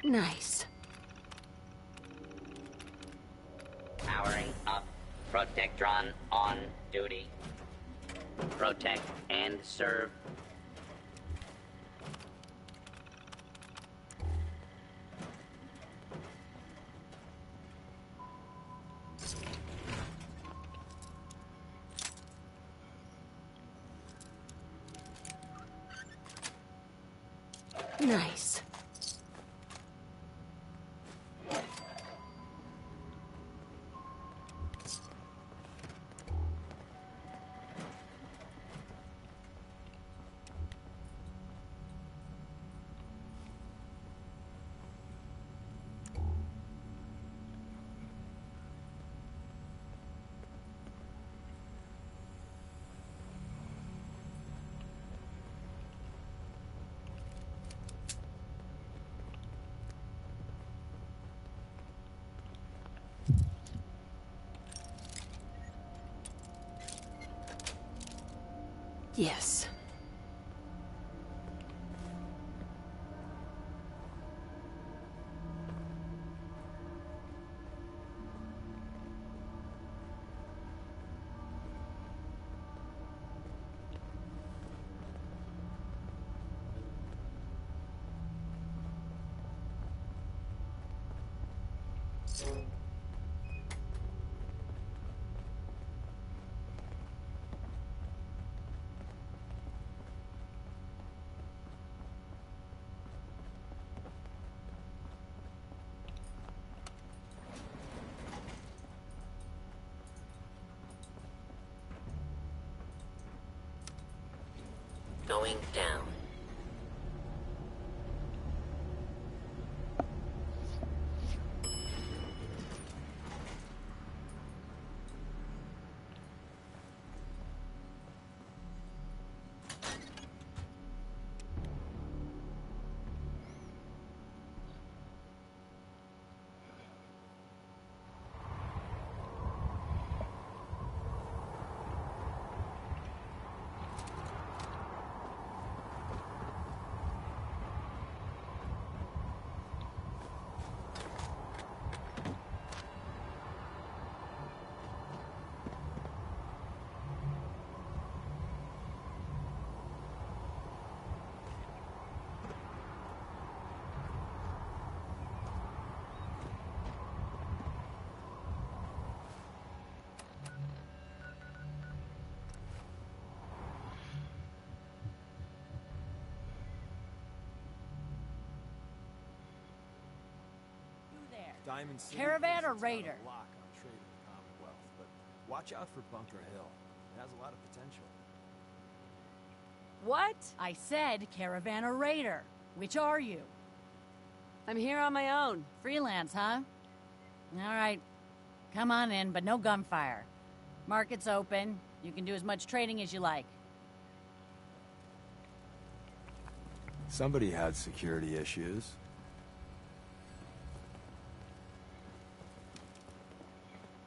Nice. Powering up. Protectron on duty. Protect and serve. Nice. Yes. Going down. Diamond City Caravan or thinks it's got a raider? lock on trade in the Commonwealth, but watch out for Bunker Hill. It has a lot of potential. What? I said caravan or raider. Which are you? I'm here on my own. Freelance, huh? All right. Come on in, but no gunfire. Market's open. You can do as much trading as you like. Somebody had security issues.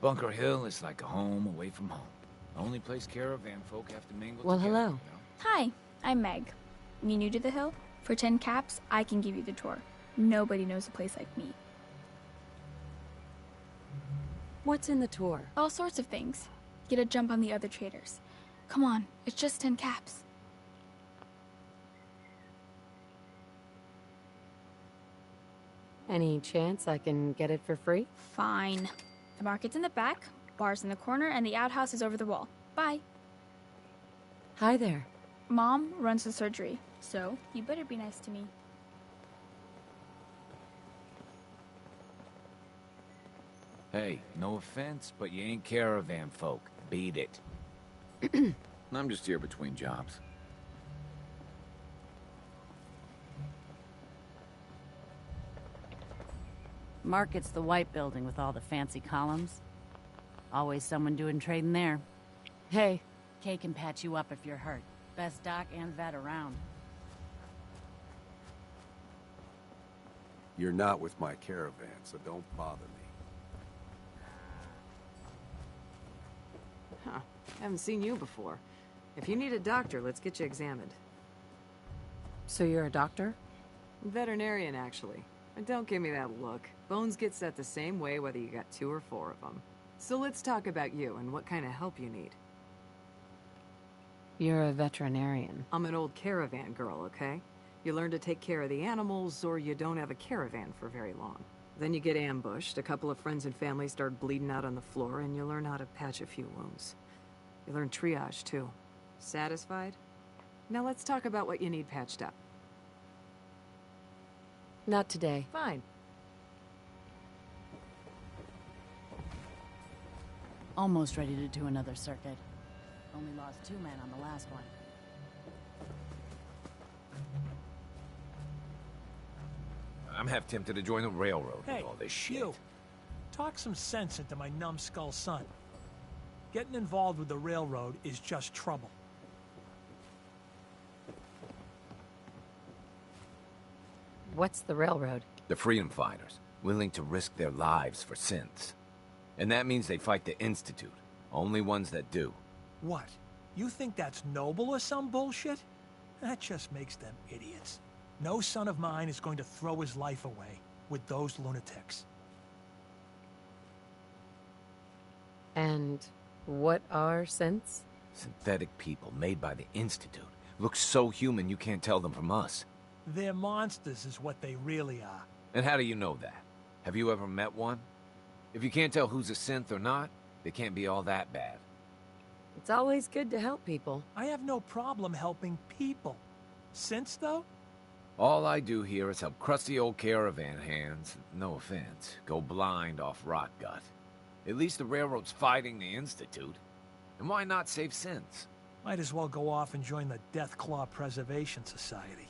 Bunker Hill is like a home away from home. The only place caravan folk have to mingle Well, together. hello. Hi, I'm Meg. You new to the hill? For 10 caps, I can give you the tour. Nobody knows a place like me. What's in the tour? All sorts of things. Get a jump on the other traders. Come on, it's just 10 caps. Any chance I can get it for free? Fine. The market's in the back. Bar's in the corner, and the outhouse is over the wall. Bye. Hi there. Mom runs the surgery, so you better be nice to me. Hey, no offense, but you ain't caravan folk. Beat it. I'm just here between jobs. Market's the white building with all the fancy columns. Always someone doing trading there. Hey, Kay can patch you up if you're hurt. Best doc and vet around. You're not with my caravan, so don't bother me. Huh. Haven't seen you before. If you need a doctor, let's get you examined. So you're a doctor? Veterinarian, actually. And don't give me that look. Bones get set the same way whether you got 2 or 4 of them. So let's talk about you and what kind of help you need. You're a veterinarian. I'm an old caravan girl, okay? You learn to take care of the animals, or you don't have a caravan for very long. Then you get ambushed, a couple of friends and family start bleeding out on the floor, and you learn how to patch a few wounds. You learn triage, too. Satisfied? Now let's talk about what you need patched up. Not today. Fine. Almost ready to do another circuit. Only lost 2 men on the last one. I'm half tempted to join the railroad Hey, with all this shit. you. Talk some sense into my numbskull son. Getting involved with the railroad is just trouble. What's the railroad? The freedom fighters, willing to risk their lives for synths. And that means they fight the Institute. Only ones that do. What? You think that's noble or some bullshit? That just makes them idiots. No son of mine is going to throw his life away with those lunatics. And what are synths? Synthetic people made by the Institute. Look so human you can't tell them from us. They're monsters is what they really are. And how do you know that? Have you ever met one? If you can't tell who's a synth or not, they can't be all that bad. It's always good to help people. I have no problem helping people. Synths, though? All I do here is help crusty old caravan hands, no offense, go blind off rot gut. At least the railroad's fighting the Institute. And why not save synths? Might as well go off and join the Deathclaw Preservation Society.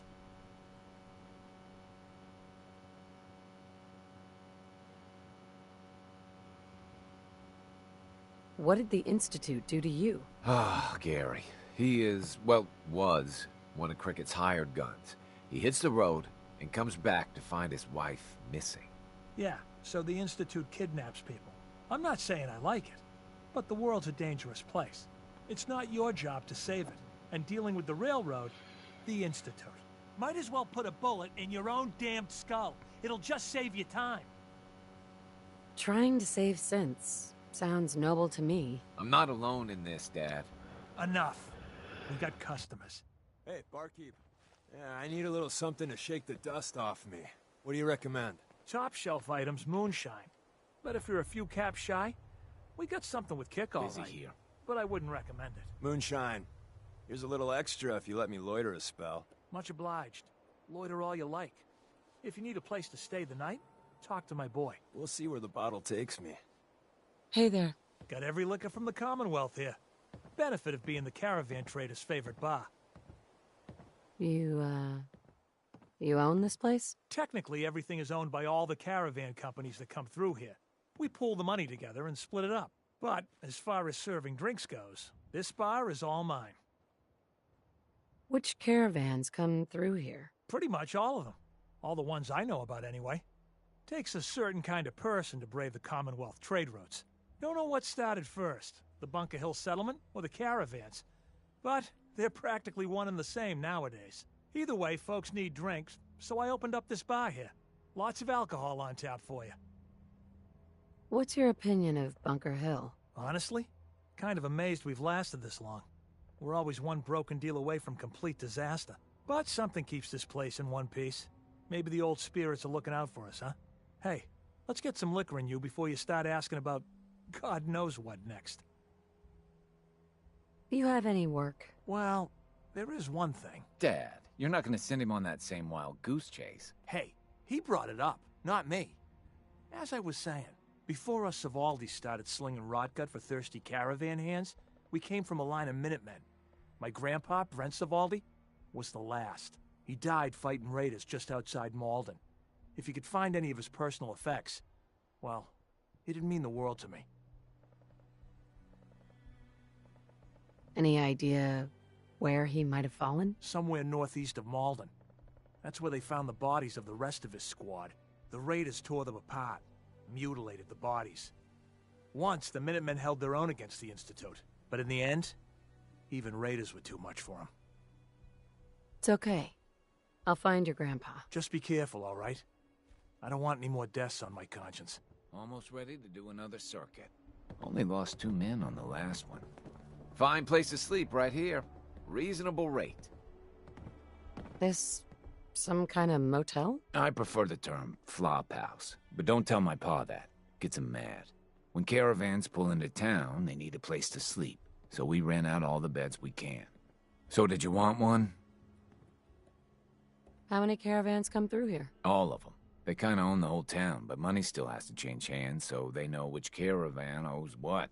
What did the Institute do to you? Ah, Gary. He is, well, was one of Cricket's hired guns. He hits the road and comes back to find his wife missing. Yeah, so the Institute kidnaps people. I'm not saying I like it, but the world's a dangerous place. It's not your job to save it. And dealing with the railroad, the Institute. Might as well put a bullet in your own damned skull. It'll just save you time. Trying to save synths sounds noble to me. I'm not alone in this, Dad. Enough. We got customers. Hey, barkeep. Yeah, I need a little something to shake the dust off me. What do you recommend? Top shelf items, moonshine. But if you're a few caps shy, we got something with kick all Busy right. here. But I wouldn't recommend it. Moonshine. Here's a little extra if you let me loiter a spell. Much obliged. Loiter all you like. If you need a place to stay the night, talk to my boy. We'll see where the bottle takes me. Hey there. Got every liquor from the Commonwealth here. Benefit of being the caravan trader's favorite bar. You own this place? Technically, everything is owned by all the caravan companies that come through here. We pool the money together and split it up. But as far as serving drinks goes, this bar is all mine. Which caravans come through here? Pretty much all of them. All the ones I know about, anyway. Takes a certain kind of person to brave the Commonwealth trade routes. Don't know what started first, the Bunker Hill settlement or the caravans. But they're practically one and the same nowadays. Either way, folks need drinks, so I opened up this bar here. Lots of alcohol on tap for you. What's your opinion of Bunker Hill? Honestly, kind of amazed we've lasted this long. We're always one broken deal away from complete disaster. But something keeps this place in one piece. Maybe the old spirits are looking out for us, huh? Hey, let's get some liquor in you before you start asking about God knows what next. Do you have any work? Well, there is one thing. Dad, you're not gonna send him on that same wild goose chase. Hey, he brought it up, not me. As I was saying, before us Savaldi started slinging rotgut for thirsty caravan hands, we came from a line of Minutemen. My grandpa, Brent Savaldi, was the last. He died fighting raiders just outside Malden. If you could find any of his personal effects, well, it'd mean the world to me. Any idea where he might have fallen? Somewhere northeast of Malden. That's where they found the bodies of the rest of his squad. The raiders tore them apart, mutilated the bodies. Once, the Minutemen held their own against the Institute. But in the end, even raiders were too much for them. It's okay. I'll find your grandpa. Just be careful, all right? I don't want any more deaths on my conscience. Almost ready to do another circuit. Only lost 2 men on the last one. Fine place to sleep right here. Reasonable rate. This some kind of motel? I prefer the term flop house, but don't tell my pa that. Gets him mad. When caravans pull into town, they need a place to sleep, so we rent out all the beds we can. So did you want one? How many caravans come through here? All of them. They kinda own the whole town, but money still has to change hands, so they know which caravan owes what.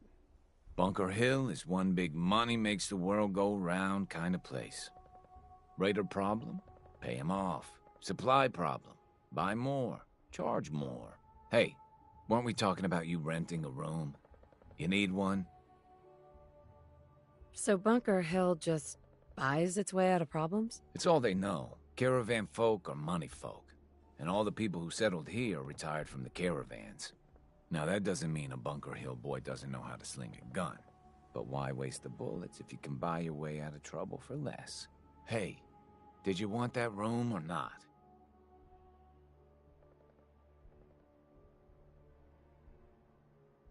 Bunker Hill is one big money makes the world go round kind of place. Raider problem? Pay him off. Supply problem? Buy more. Charge more. Hey, weren't we talking about you renting a room? You need one? So Bunker Hill just buys its way out of problems? It's all they know. Caravan folk are money folk. And all the people who settled here retired from the caravans. Now that doesn't mean a Bunker Hill boy doesn't know how to sling a gun. But why waste the bullets if you can buy your way out of trouble for less? Hey, did you want that room or not?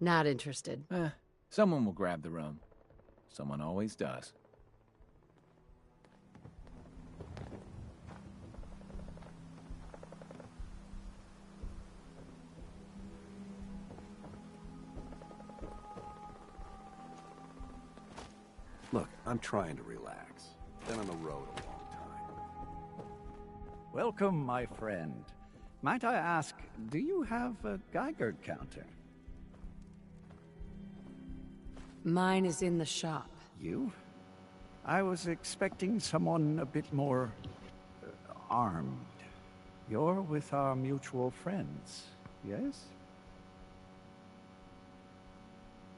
Not interested. Someone will grab the room. Someone always does. Look, I'm trying to relax. Been on the road a long time. Welcome, my friend. Might I ask, do you have a Geiger counter? Mine is in the shop. You? I was expecting someone a bit more armed. You're with our mutual friends, yes?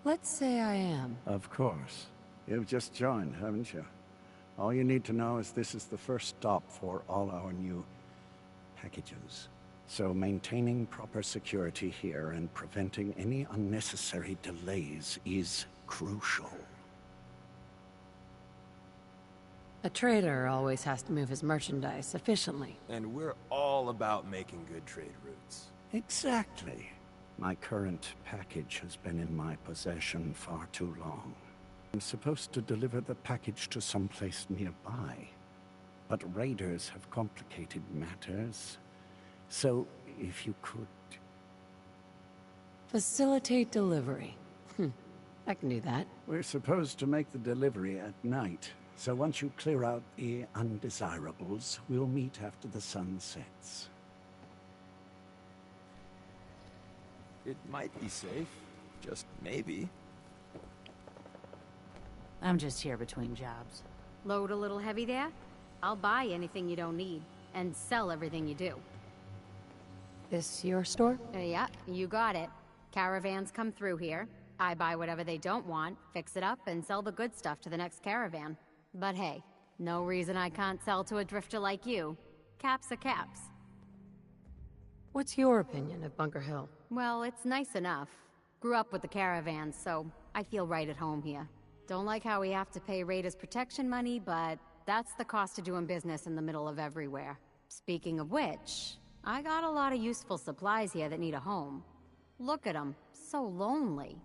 Let's say I am. Of course. You've just joined, haven't you? All you need to know is this is the first stop for all our new packages. So maintaining proper security here and preventing any unnecessary delays is crucial. A trader always has to move his merchandise efficiently. And we're all about making good trade routes. Exactly. My current package has been in my possession far too long. I'm supposed to deliver the package to someplace nearby, but raiders have complicated matters. So, if you could... Facilitate delivery. I can do that. We're supposed to make the delivery at night, so once you clear out the undesirables, we'll meet after the sun sets. It might be safe. Just maybe. I'm just here between jobs. Load a little heavy there? I'll buy anything you don't need, and sell everything you do. This your store? Yeah, you got it. Caravans come through here. I buy whatever they don't want, fix it up, and sell the good stuff to the next caravan. But hey, no reason I can't sell to a drifter like you. Caps are caps. What's your opinion of Bunker Hill? Well, it's nice enough. Grew up with the caravans, so I feel right at home here. Don't like how we have to pay raiders protection money, but that's the cost of doing business in the middle of everywhere. Speaking of which, I got a lot of useful supplies here that need a home. Look at them, so lonely.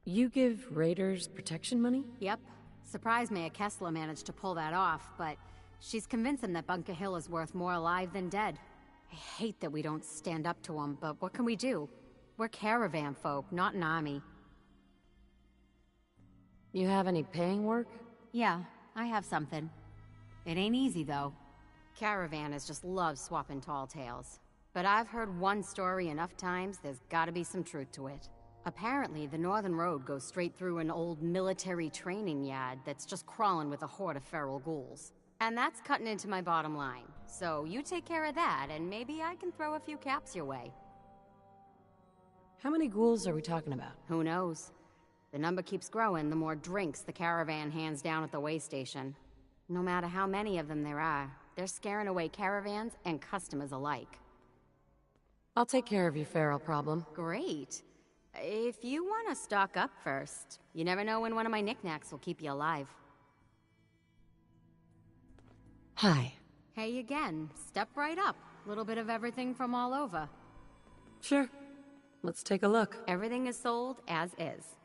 You give raiders protection money? Yep. Surprised Mayor Kessler managed to pull that off, but she's convinced him that Bunker Hill is worth more alive than dead. I hate that we don't stand up to him, but what can we do? We're caravan folk, not an army. You have any paying work? Yeah, I have something. It ain't easy, though. Caravanners just love swapping tall tales. But I've heard one story enough times, there's gotta be some truth to it. Apparently, the Northern Road goes straight through an old military training yard that's just crawling with a horde of feral ghouls. And that's cutting into my bottom line. So you take care of that, and maybe I can throw a few caps your way. How many ghouls are we talking about? Who knows? The number keeps growing the more drinks the caravan hands down at the way station. No matter how many of them there are, they're scaring away caravans and customers alike. I'll take care of your feral problem. Great. If you want to stock up first, you never know when one of my knickknacks will keep you alive. Hi. Hey again. Step right up. Little bit of everything from all over. Sure. Let's take a look. Everything is sold as is.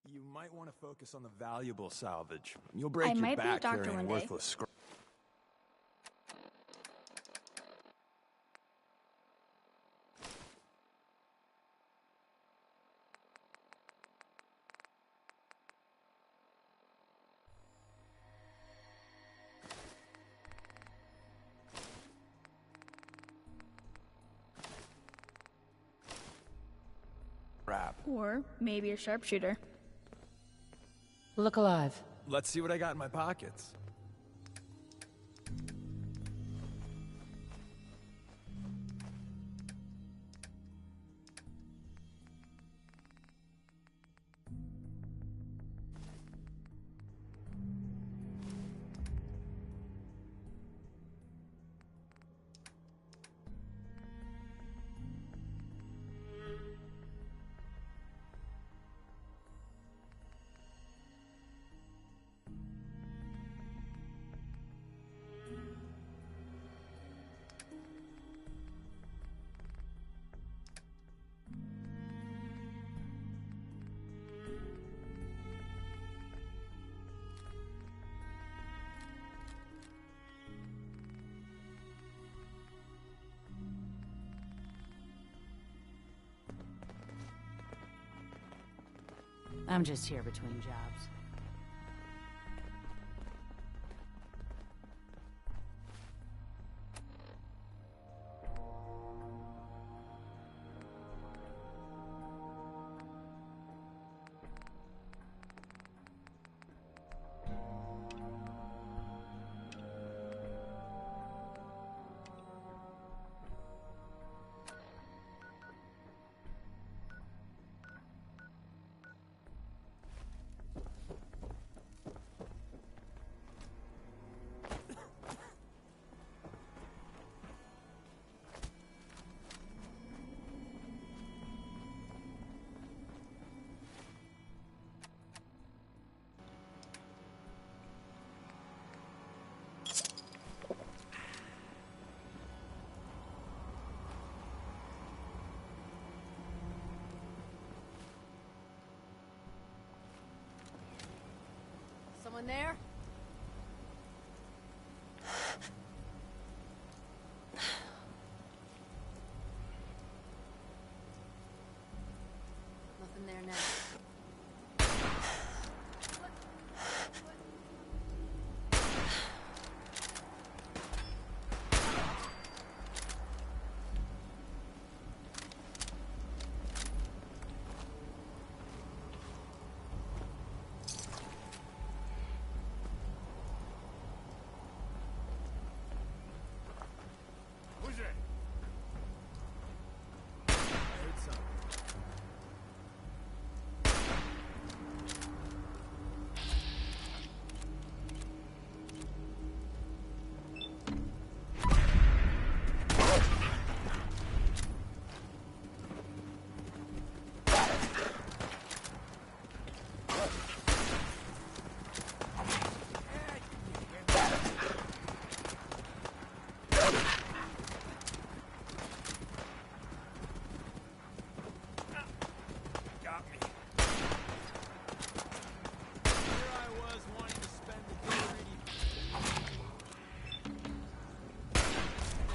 You might want to focus on the valuable salvage. You'll break I your might be a back doctor carrying one day. worthless scrap. Or maybe a sharpshooter. Look alive. Let's see what I got in my pockets. I'm just here between jobs. Someone there? Nothing there now. Who's it? I heard something. Got me. Here I was wanting to spend the day reading.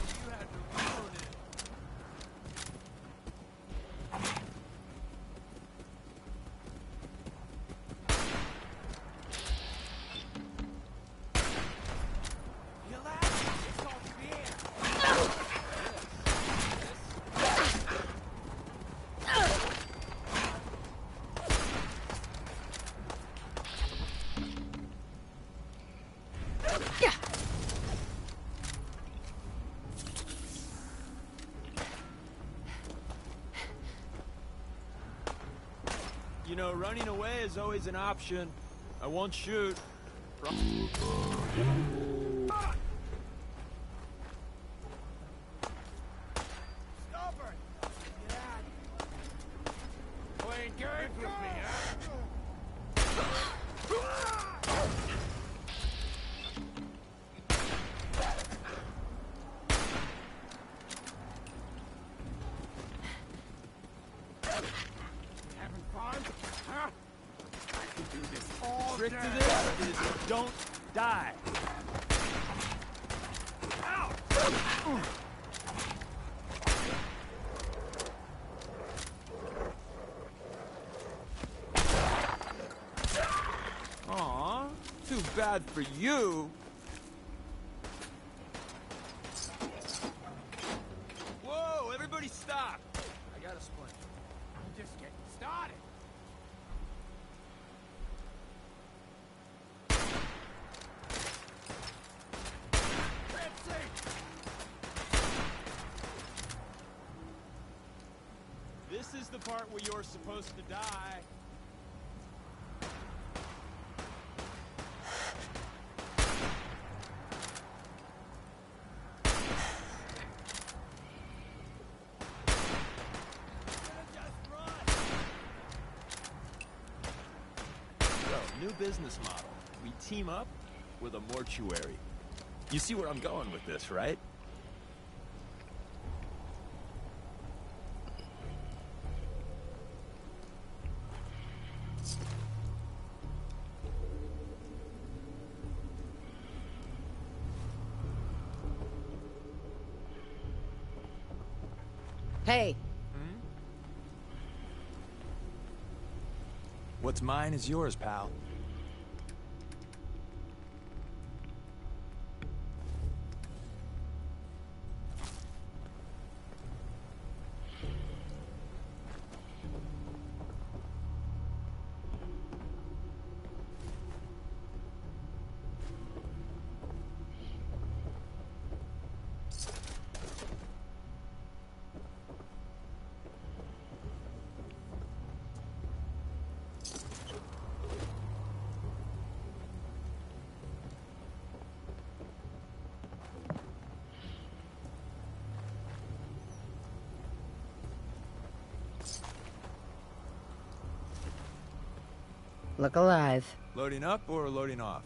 You had to reload it. You laugh? It's all fear. You know, running away is always an option. I won't shoot. Stop her! Get out. Playing games with me, huh? Having fun? Huh? I can do this all Trick day. to this is don't die. Aw, too bad for you. Whoa, everybody stop. I got a splinter. I'm just getting started. This is the part where you're supposed to die. So, new business model. We team up with a mortuary. You see where I'm going with this, right? Hey, What's mine is yours, pal. look alive. Loading up or loading off?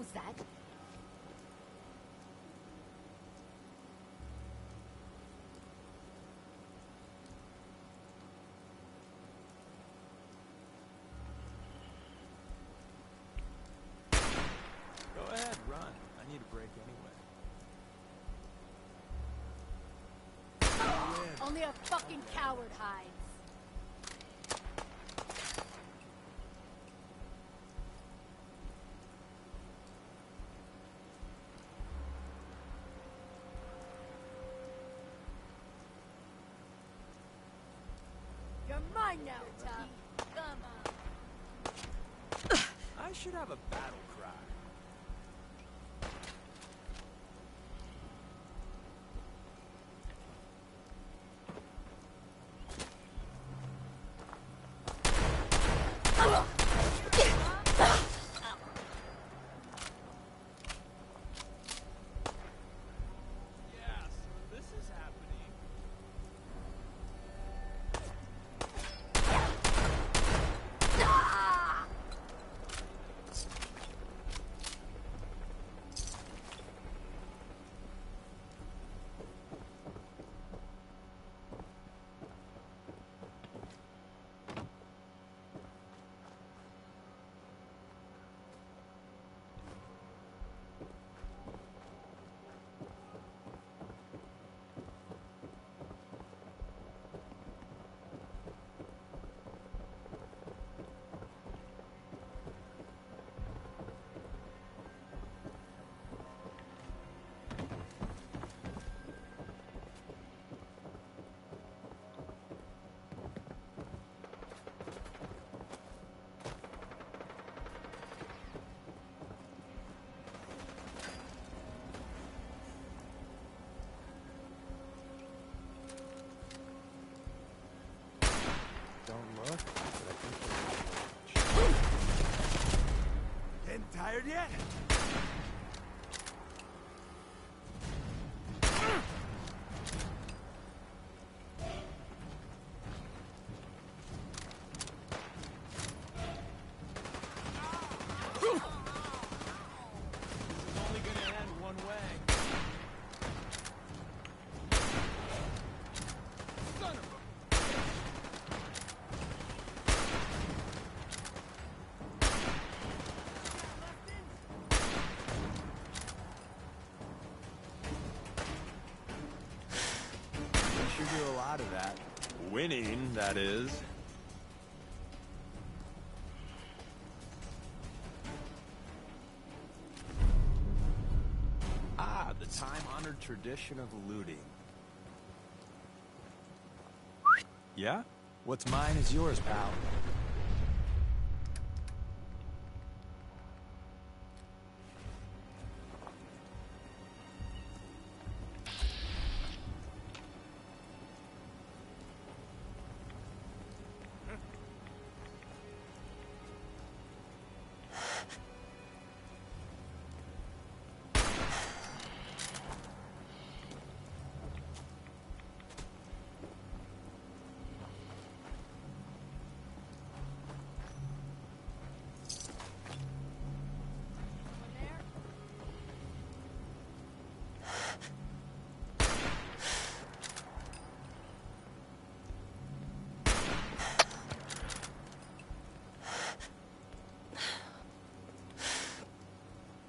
was that? Go ahead, run. I need a break anyway. Only a fucking coward hides. You're mine now, Tough. Come on. I should have a battle cry. Don't look, but I think Getting tired yet? Only gonna end one way. Son of a... You sure do a lot of that. Winning, that is. Ah, the time-honored tradition of looting. Yeah? What's mine is yours, pal.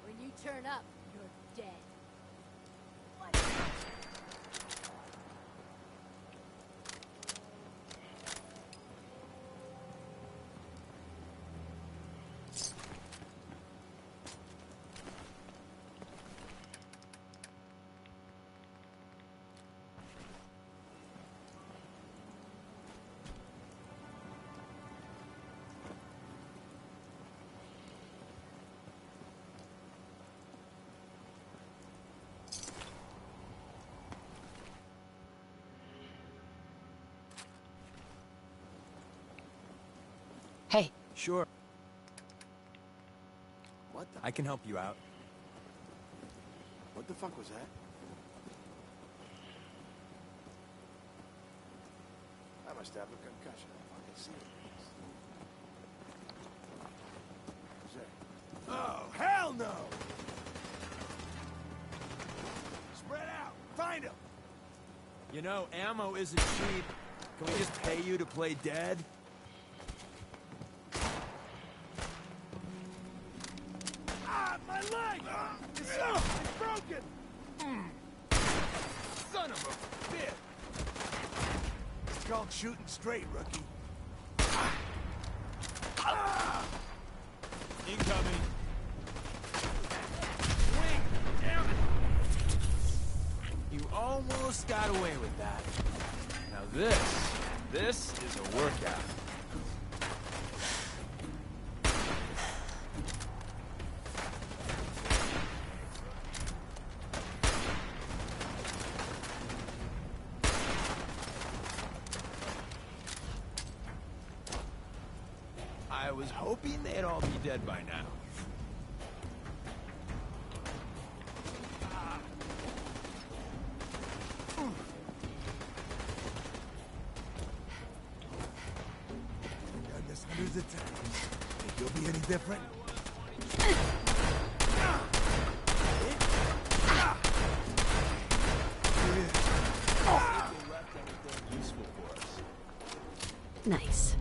When you turn up, you're dead. Hey. Sure. What the? I can help you out. What the fuck was that? I must have a concussion. I fucking see it. Who's there? Oh, hell no! You know, ammo isn't cheap. Can we just pay you to play dead? Ah, my leg! It's broken! Son of a bitch! It's called shooting straight, rookie. Incoming. Wait! Damn it! You almost got away with that. Now this is a workout. I was hoping they'd all be dead by now. I guess there's a time. Think you'll be any different? Useful for us. Nice.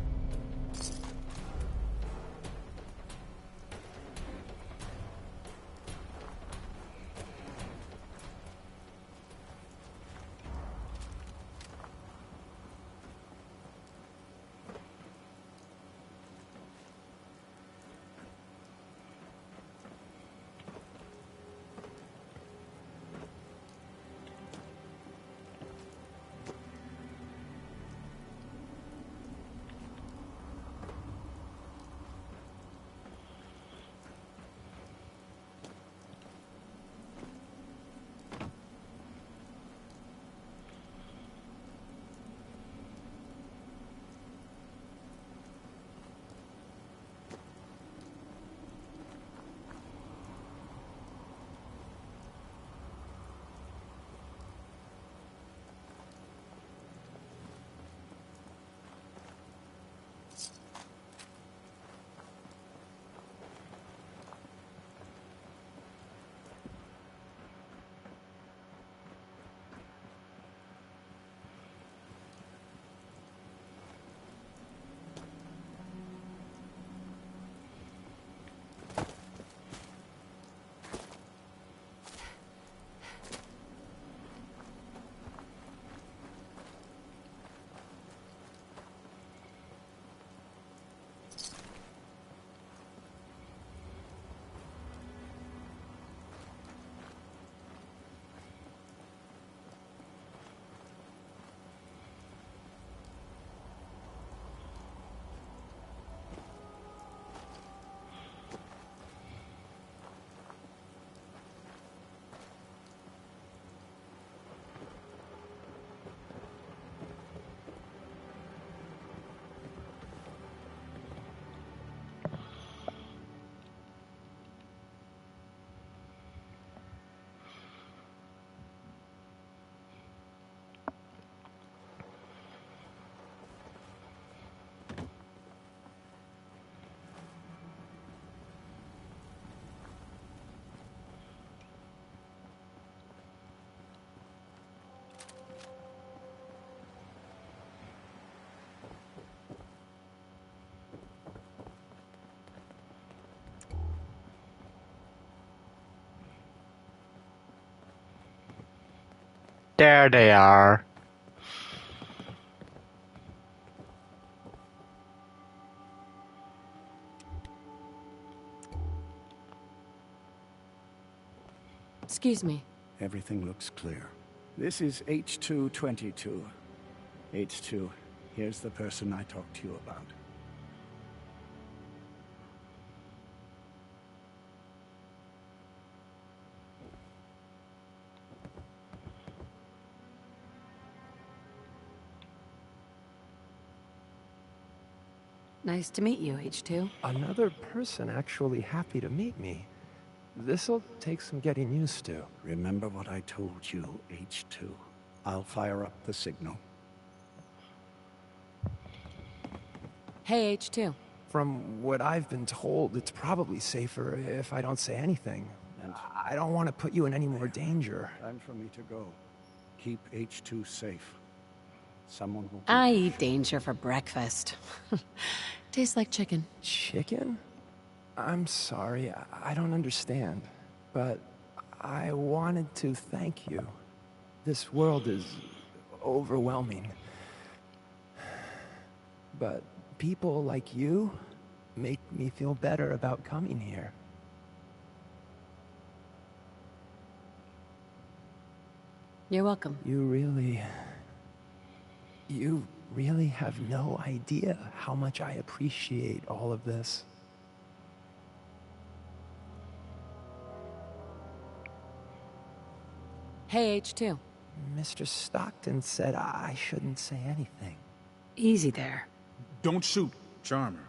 There they are. Excuse me. Everything looks clear. This is H222. H2, here's the person I talked to you about. Nice to meet you, H2. Another person actually happy to meet me. This'll take some getting used to. Remember what I told you, H2. I'll fire up the signal. Hey, H2. From what I've been told, it's probably safer if I don't say anything. I don't want to put you in any more danger. Time for me to go. Keep H2 safe. Someone will... I eat danger for breakfast. Tastes like chicken. Chicken? I'm sorry, I don't understand. But I wanted to thank you. This world is overwhelming. But people like you make me feel better about coming here. You're welcome. You really have no idea how much I appreciate all of this. Hey, H2. Mr. Stockton said I shouldn't say anything. Easy there. Don't shoot, Charmer,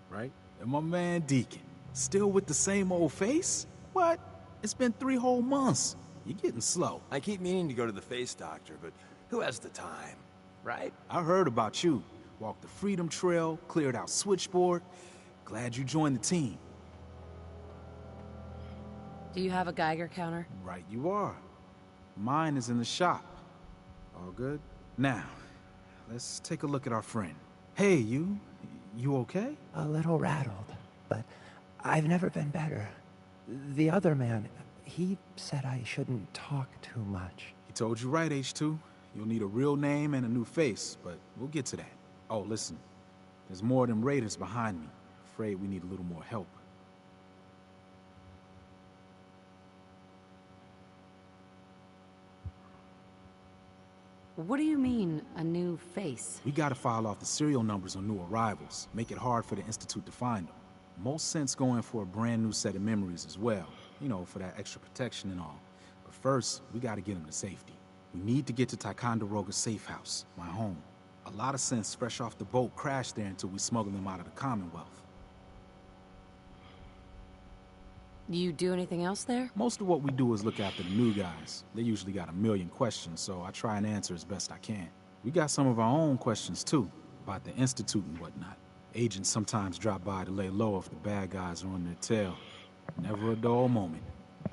right? And my man Deacon, still with the same old face? What? It's been 3 whole months. You're getting slow. I keep meaning to go to the face doctor, but who has the time, right? I heard about you. Walked the Freedom Trail, cleared out Switchboard. Glad you joined the team. Do you have a Geiger counter? Right you are. Mine is in the shop. All good? Now, let's take a look at our friend. Hey, you okay? A little rattled, but I've never been better. The other man, he said I shouldn't talk too much. He told you right, H2. You'll need a real name and a new face, but we'll get to that. Oh, listen. There's more of them raiders behind me. Afraid we need a little more help. What do you mean, a new face? We gotta file off the serial numbers on new arrivals. Make it hard for the Institute to find them. Most sense going for a brand new set of memories as well. You know, for that extra protection and all. But first, we gotta get them to safety. We need to get to Ticonderoga's safe house, my home. A lot of sense fresh off the boat crashed there until we smuggled them out of the Commonwealth. You do anything else there? Most of what we do is look after the new guys. They usually got a million questions, so I try and answer as best I can. We got some of our own questions too, about the Institute and whatnot. Agents sometimes drop by to lay low if the bad guys are on their tail. Never a dull moment.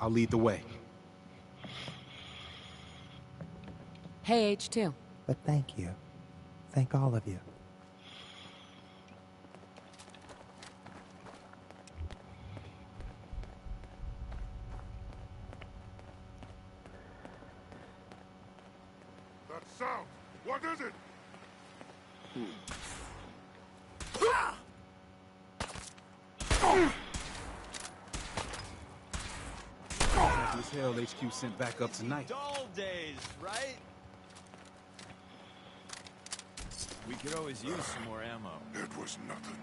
I'll lead the way. Hey, H2. But thank you. Thank all of you. That sound! What is it? This hell HQ sent back up tonight. Dull days, right? We could always use some more ammo. It was nothing.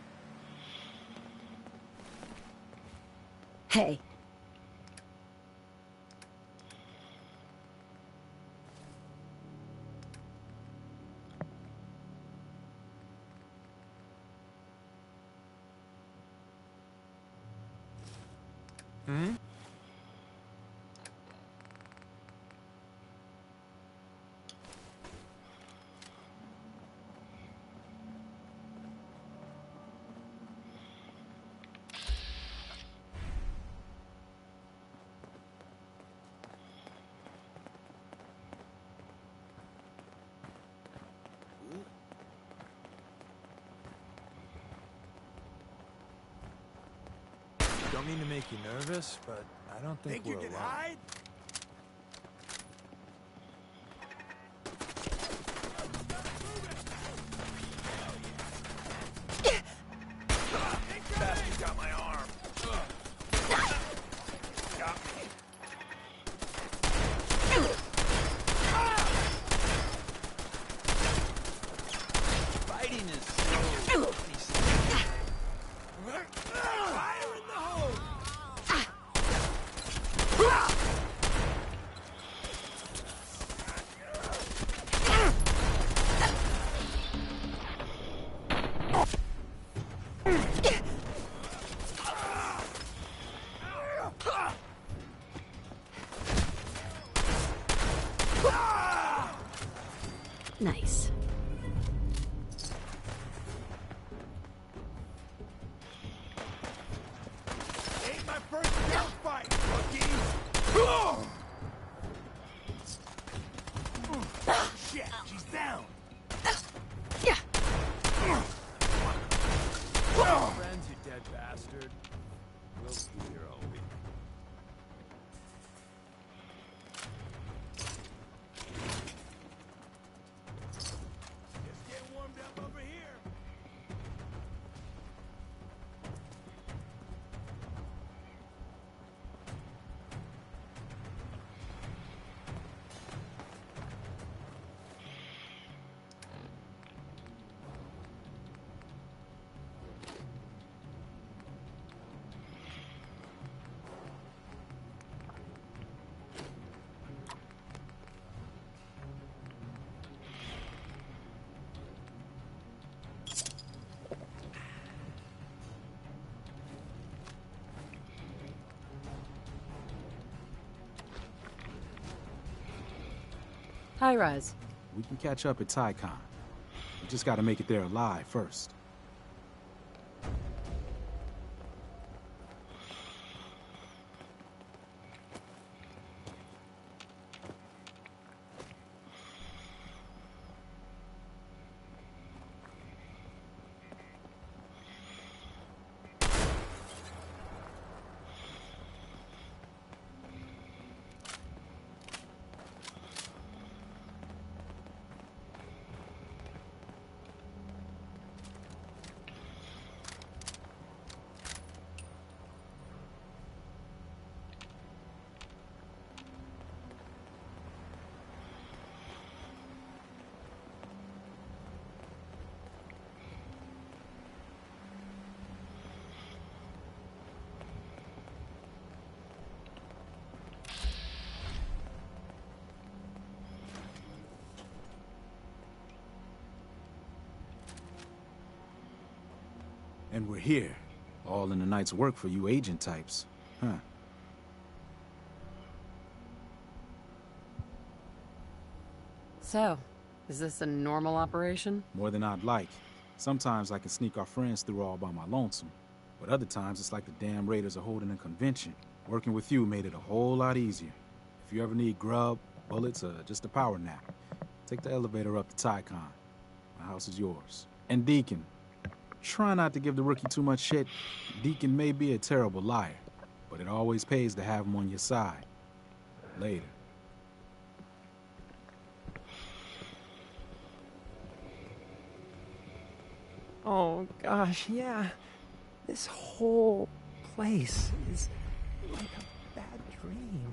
Hey. Hmm? Don't mean to make you nervous, but I don't think we're you can alone. hide? Bastard got my arm. Got me. Fighting is so... Fire in the hole! Nice. Ain't my first gunfight, rookie! High rise. We can catch up at Tycon. We just gotta make it there alive first. And we're here. All in the night's work for you agent types. Huh. So, is this a normal operation? More than I'd like. Sometimes I can sneak our friends through all by my lonesome. But other times it's like the damn Raiders are holding a convention. Working with you made it a whole lot easier. If you ever need grub, bullets, or just a power nap, take the elevator up to Tycon. My house is yours. And Deacon, try not to give the rookie too much shit. Deacon may be a terrible liar, but it always pays to have him on your side. Later. Oh, gosh, yeah. This whole place is like a bad dream.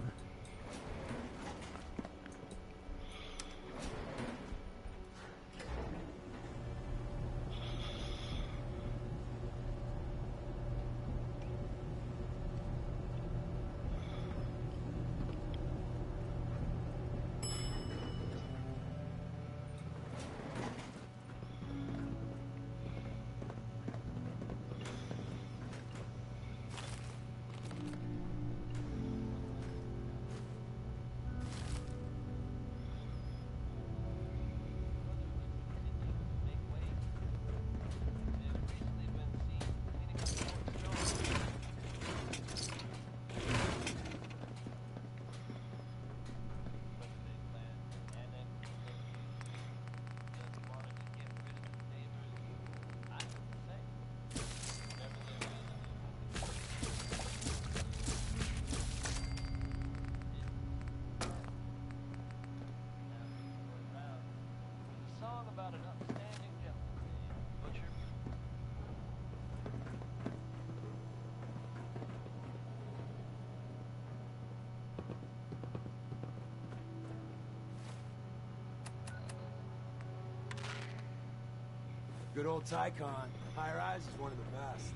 Good old Tycon. High Rise is one of the best.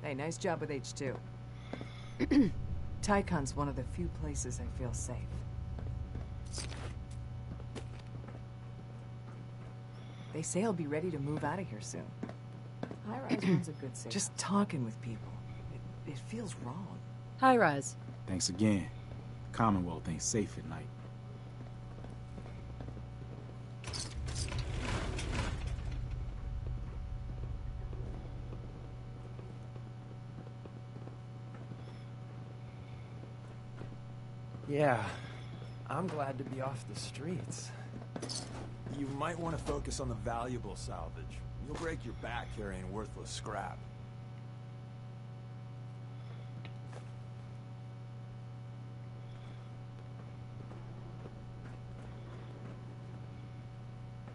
Hey, nice job with H2. Tycon's one of the few places I feel safe. They say I'll be ready to move out of here soon. High Rise runs a good sale. Just talking with people, it feels wrong. High rise. Thanks again. The Commonwealth ain't safe at night. Yeah, I'm glad to be off the streets. You might want to focus on the valuable salvage. You'll break your back carrying worthless scrap.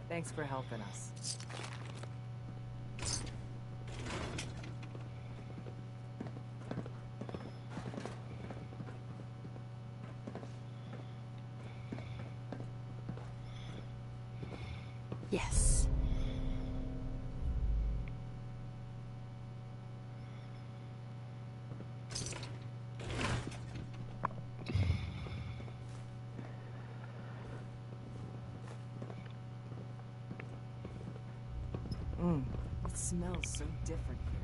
Thanks for helping us. Yes. It smells so different here.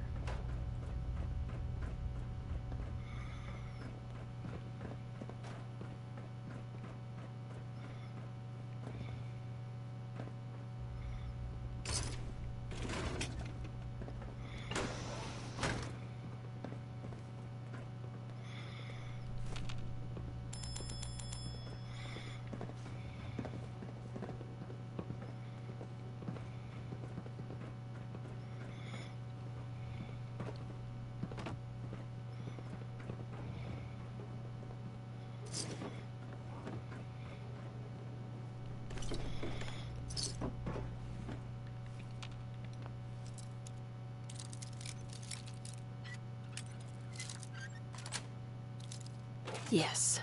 Yes.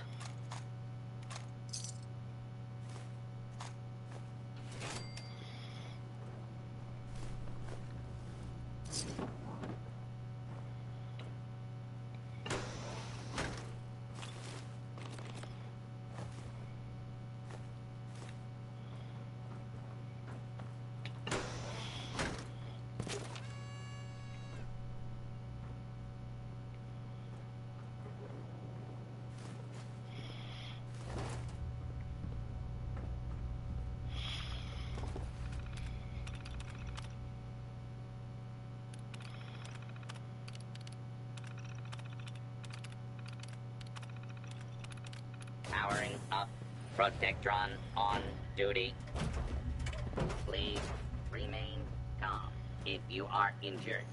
Powering up. Protectron on duty. Please remain calm if you are injured.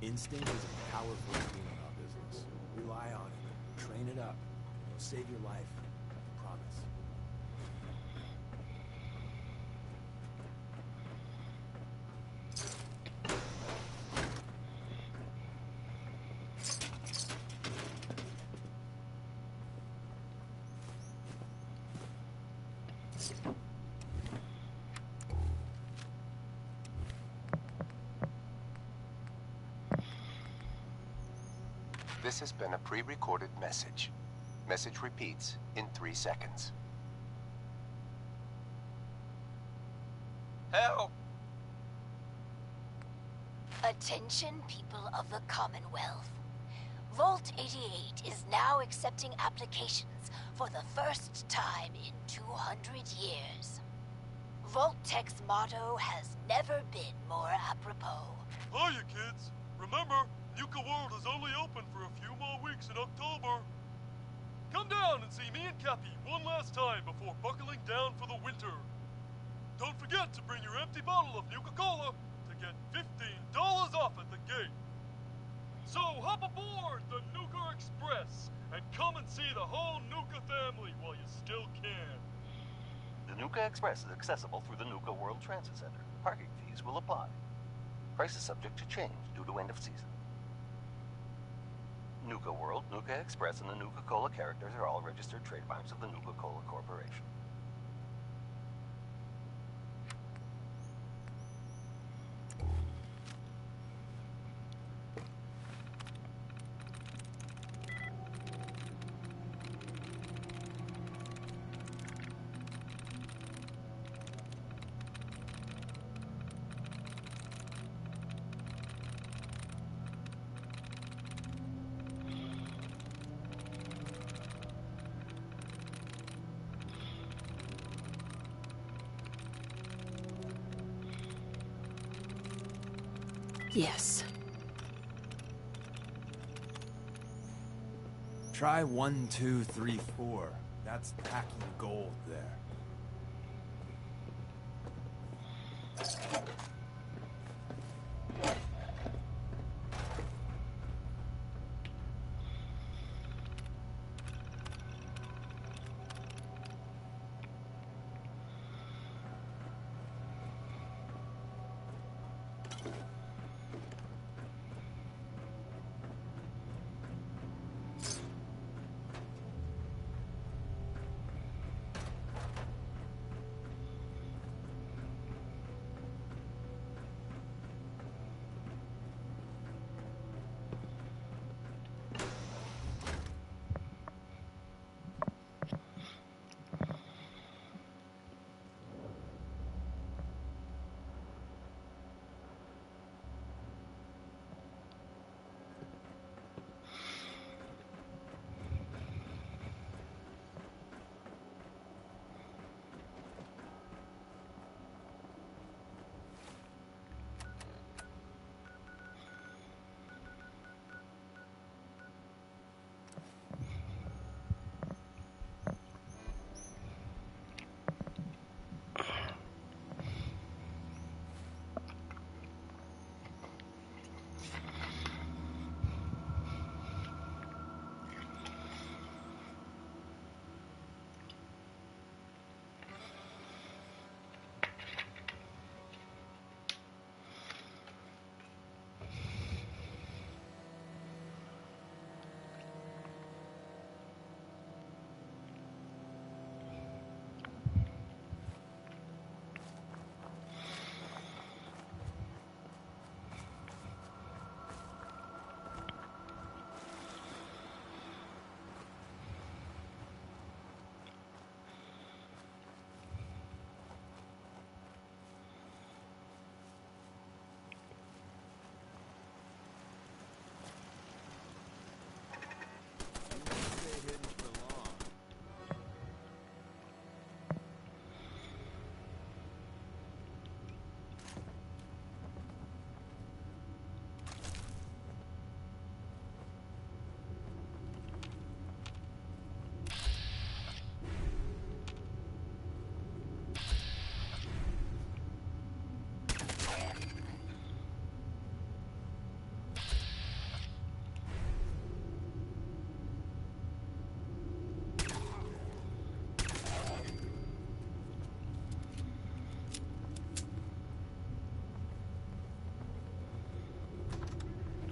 Instinct is a powerful tool in our business. Rely on it. Train it up. It'll save your life. I promise. This has been a pre-recorded message. Message repeats in 3 seconds. Help! Attention, people of the Commonwealth. Vault 88 is now accepting applications for the first time in 200 years. Vault Tech's motto has never been more apropos. Hiya, kids. Remember, Nuka World is only open for a few more weeks in October. Come down and see me and Cappy one last time before buckling down for the winter. Don't forget to bring your empty bottle of Nuka-Cola to get $15 off at the gate. So hop aboard the Nuka Express and come and see the whole Nuka family while you still can. The Nuka Express is accessible through the Nuka World Transit Center. Parking fees will apply. Price is subject to change due to end of season. Nuka World, Nuka Express, and the Nuka-Cola characters are all registered trademarks of the Nuka-Cola Corporation. Yes. Try 1, 2, 3, 4. That's packing gold there.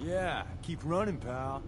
Yeah, keep running, pal.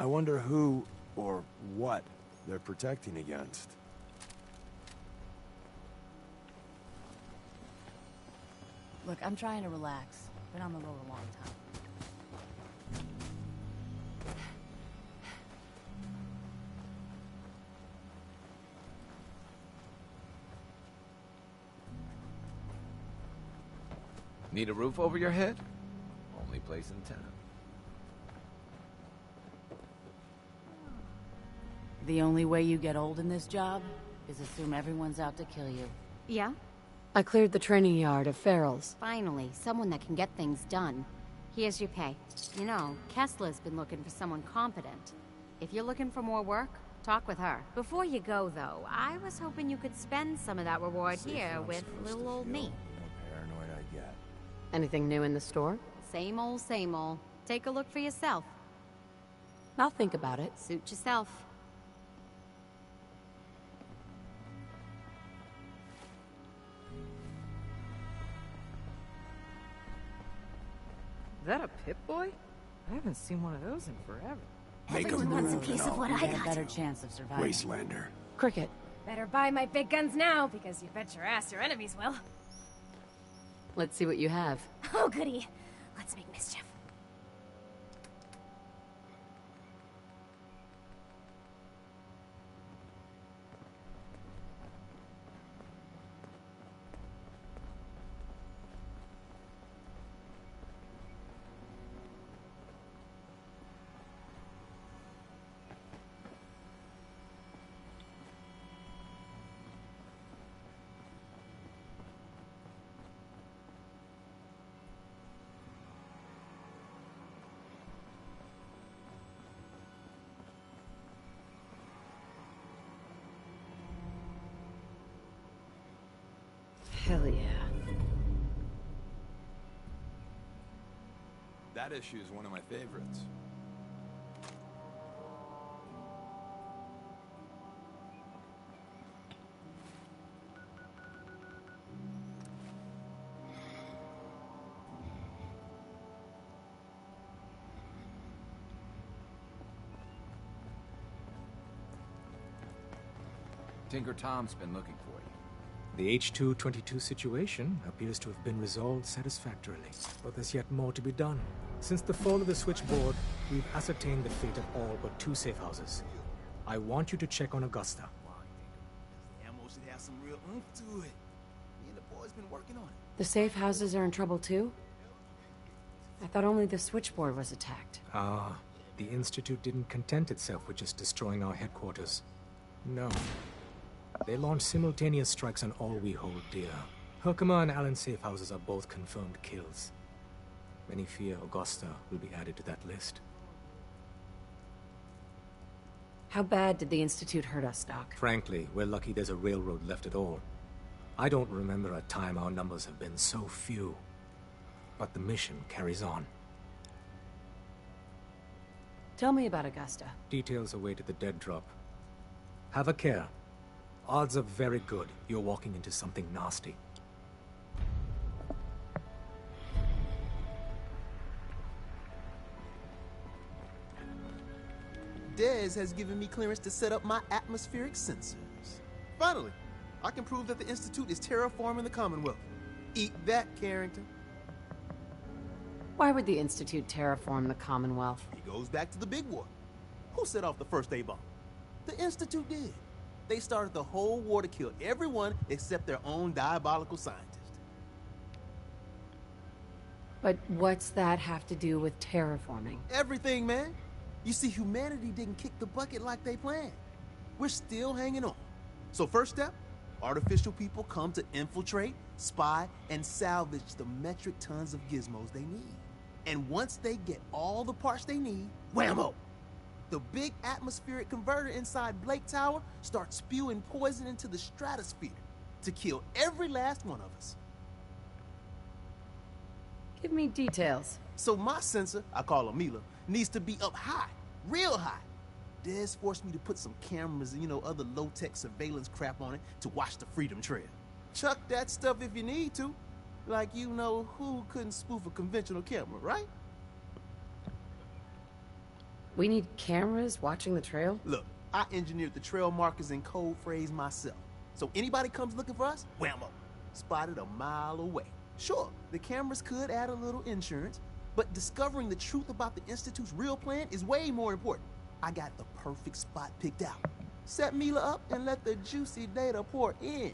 I wonder who or what they're protecting against. Look, I'm trying to relax. Been on the road a long time. Need a roof over your head? Only place in town. The only way you get old in this job is assume everyone's out to kill you. Yeah? I cleared the training yard of Farrell's. Finally, someone that can get things done. Here's your pay. You know, Kessler's been looking for someone competent. If you're looking for more work, talk with her. Before you go, though, I was hoping you could spend some of that reward here with little old me. How paranoid I get. Anything new in the store? Same old, same old. Take a look for yourself. I'll think about it. Suit yourself. Is that a Pip-Boy? I haven't seen one of those in forever. Make a Everyone wants a move piece and of what I'll I Got a got. better chance of surviving. Wastelander. Cricket. Better buy my big guns now, because you bet your ass your enemies will. Let's see what you have. Oh, goody. Let's make mischief. Hell yeah. That issue is one of my favorites. Tinker Tom's been looking for you. The H-222 situation appears to have been resolved satisfactorily, but there's yet more to be done. Since the fall of the switchboard, we've ascertained the fate of all but 2 safe houses. I want you to check on Augusta. The ammo should have some real oomph to it. Me and the boys been working on it. The safe houses are in trouble too? I thought only the switchboard was attacked. Ah, the Institute didn't content itself with just destroying our headquarters. No. They launched simultaneous strikes on all we hold dear. Herkimer and Allen's safe houses are both confirmed kills. Many fear Augusta will be added to that list. How bad did the Institute hurt us, Doc? Frankly, we're lucky there's a railroad left at all. I don't remember a time our numbers have been so few. But the mission carries on. Tell me about Augusta. Details await at the dead drop. Have a care. Odds are very good you're walking into something nasty. Dez has given me clearance to set up my atmospheric sensors. Finally, I can prove that the Institute is terraforming the Commonwealth. Eat that, Carrington. Why would the Institute terraform the Commonwealth? It goes back to the big war. Who set off the first A-bomb? The Institute did. They started the whole war to kill everyone except their own diabolical scientist. But what's that have to do with terraforming? Everything, man. You see, humanity didn't kick the bucket like they planned. We're still hanging on. So first step, artificial people come to infiltrate, spy, and salvage the metric tons of gizmos they need. And once they get all the parts they need, whammo! The big atmospheric converter inside Blake Tower starts spewing poison into the stratosphere to kill every last one of us. Give me details. So my sensor, I call her Mila, needs to be up high, real high. Dez forced me to put some cameras and, other low-tech surveillance crap on it to watch the Freedom Trail. Chuck that stuff if you need to. Like who couldn't spoof a conventional camera, right? We need cameras watching the trail? Look, I engineered the trail markers and code phrase myself. So anybody comes looking for us, wham up. Spotted a mile away. Sure, the cameras could add a little insurance, but discovering the truth about the Institute's real plan is way more important. I got the perfect spot picked out. Set Mila up and let the juicy data pour in.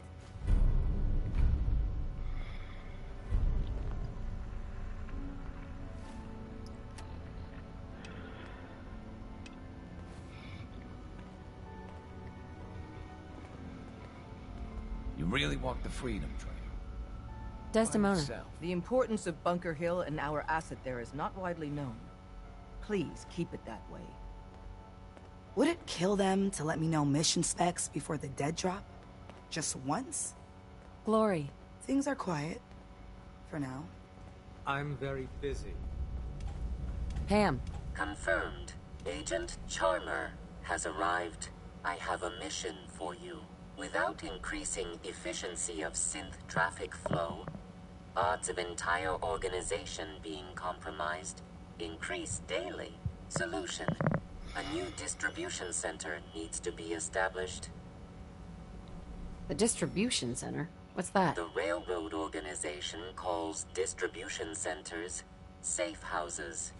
You really walked the Freedom Trail. Desdemona. The importance of Bunker Hill and our asset there is not widely known. Please keep it that way. Would it kill them to let me know mission specs before the dead drop? Just once? Glory. Things are quiet. For now. I'm very busy. Pam. Confirmed. Agent Charmer has arrived. I have a mission for you. Without increasing efficiency of synth traffic flow, odds of entire organization being compromised increase daily. Solution. A new distribution center needs to be established. The distribution center? What's that? The railroad organization calls distribution centers safe houses.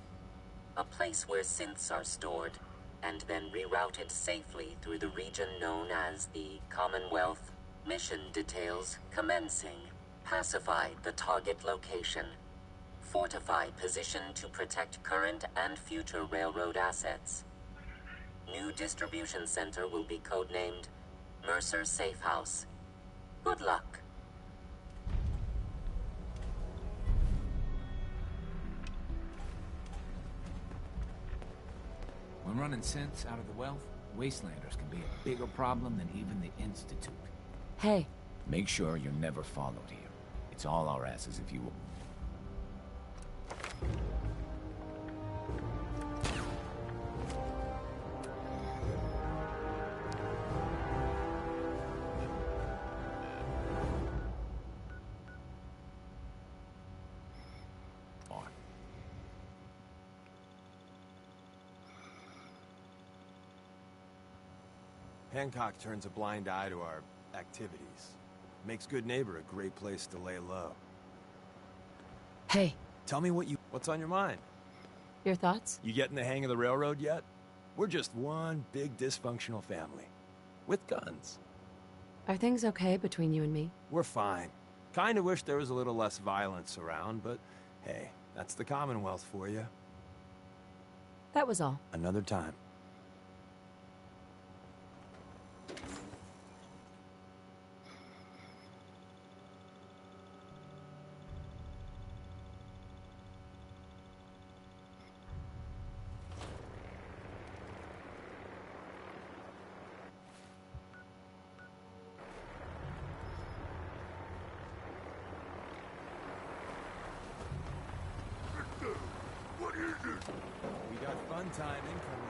A place where synths are stored and then rerouted safely through the region known as the Commonwealth. Mission details commencing. Pacify the target location. Fortify position to protect current and future railroad assets. New distribution center will be codenamed Mercer Safe House. Good luck. When running synths out of the wealth, wastelanders can be a bigger problem than even the Institute. Hey. Make sure you're never followed here. It's all our asses if you will. Hancock turns a blind eye to our activities. Makes Good Neighbor a great place to lay low. Hey. Tell me what's on your mind? Your thoughts? You getting the hang of the railroad yet? We're just one big dysfunctional family. With guns. Are things okay between you and me? We're fine. Kinda wish there was a little less violence around, but hey, that's the Commonwealth for you. That was all. Another time. We got fun time incoming.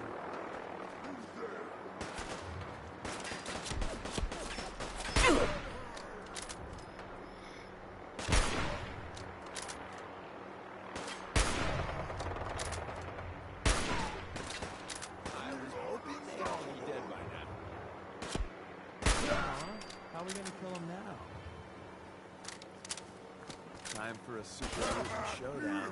I was hoping they'd all be dead by now. How are we gonna kill them now? Time for a super showdown.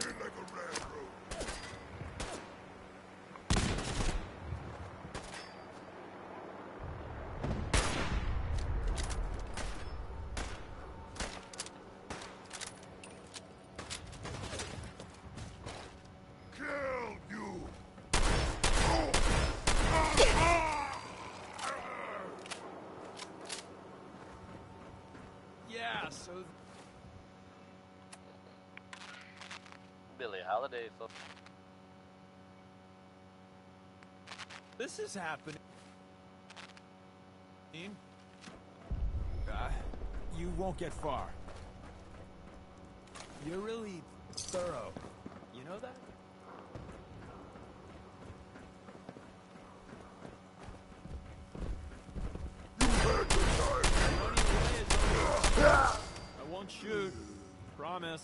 Yeah, so Billie Holiday, folks. this is happening. You won't get far. You're really thorough. You know that? I won't shoot. Promise.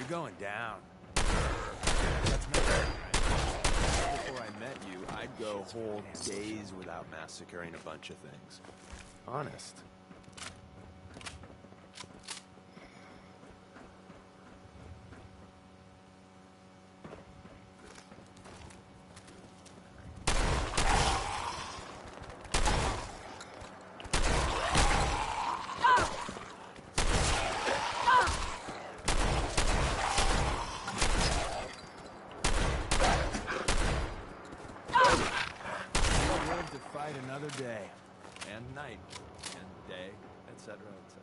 going down. That's not right. Before I met you, I'd go whole days without massacring a bunch of things. Honest. Another day, and night, and day, etc., etc.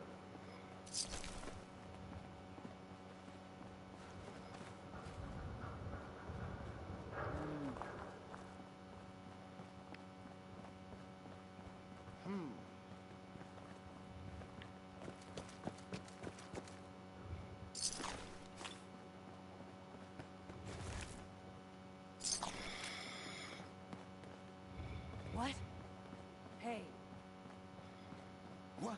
What? Hey. What?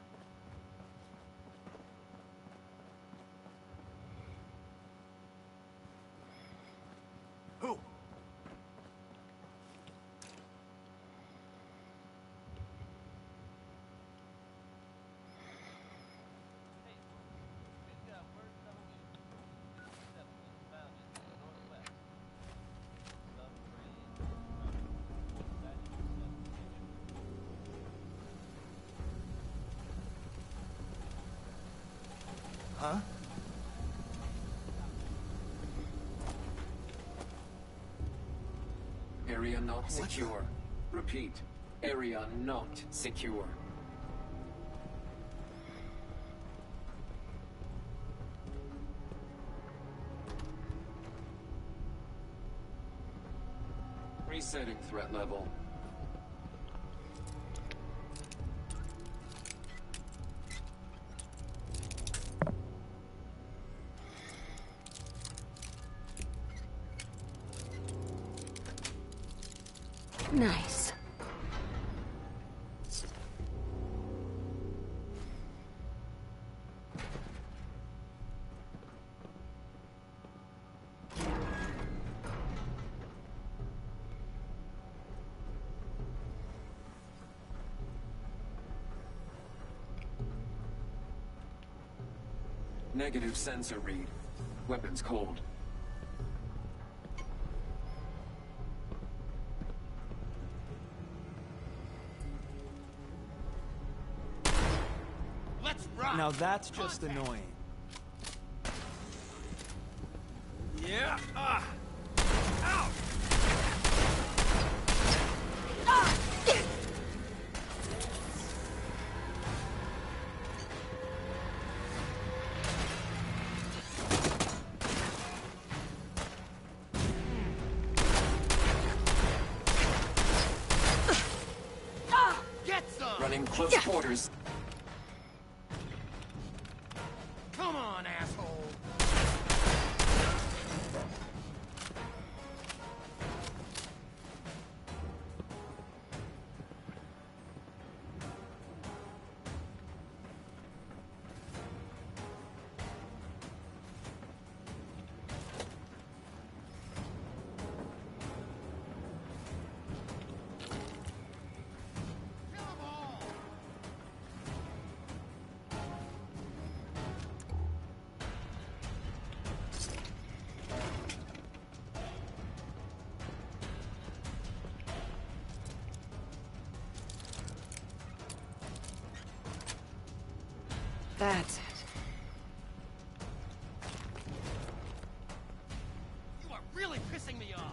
Who? Huh? Area not secure. Repeat. Area not secure. Resetting threat level. Nice. Negative sensor read. Weapons cold. Now that's just annoying. Yeah. Ow. Get some. Running close quarters. Come on, asshole. That's it. You are really pissing me off.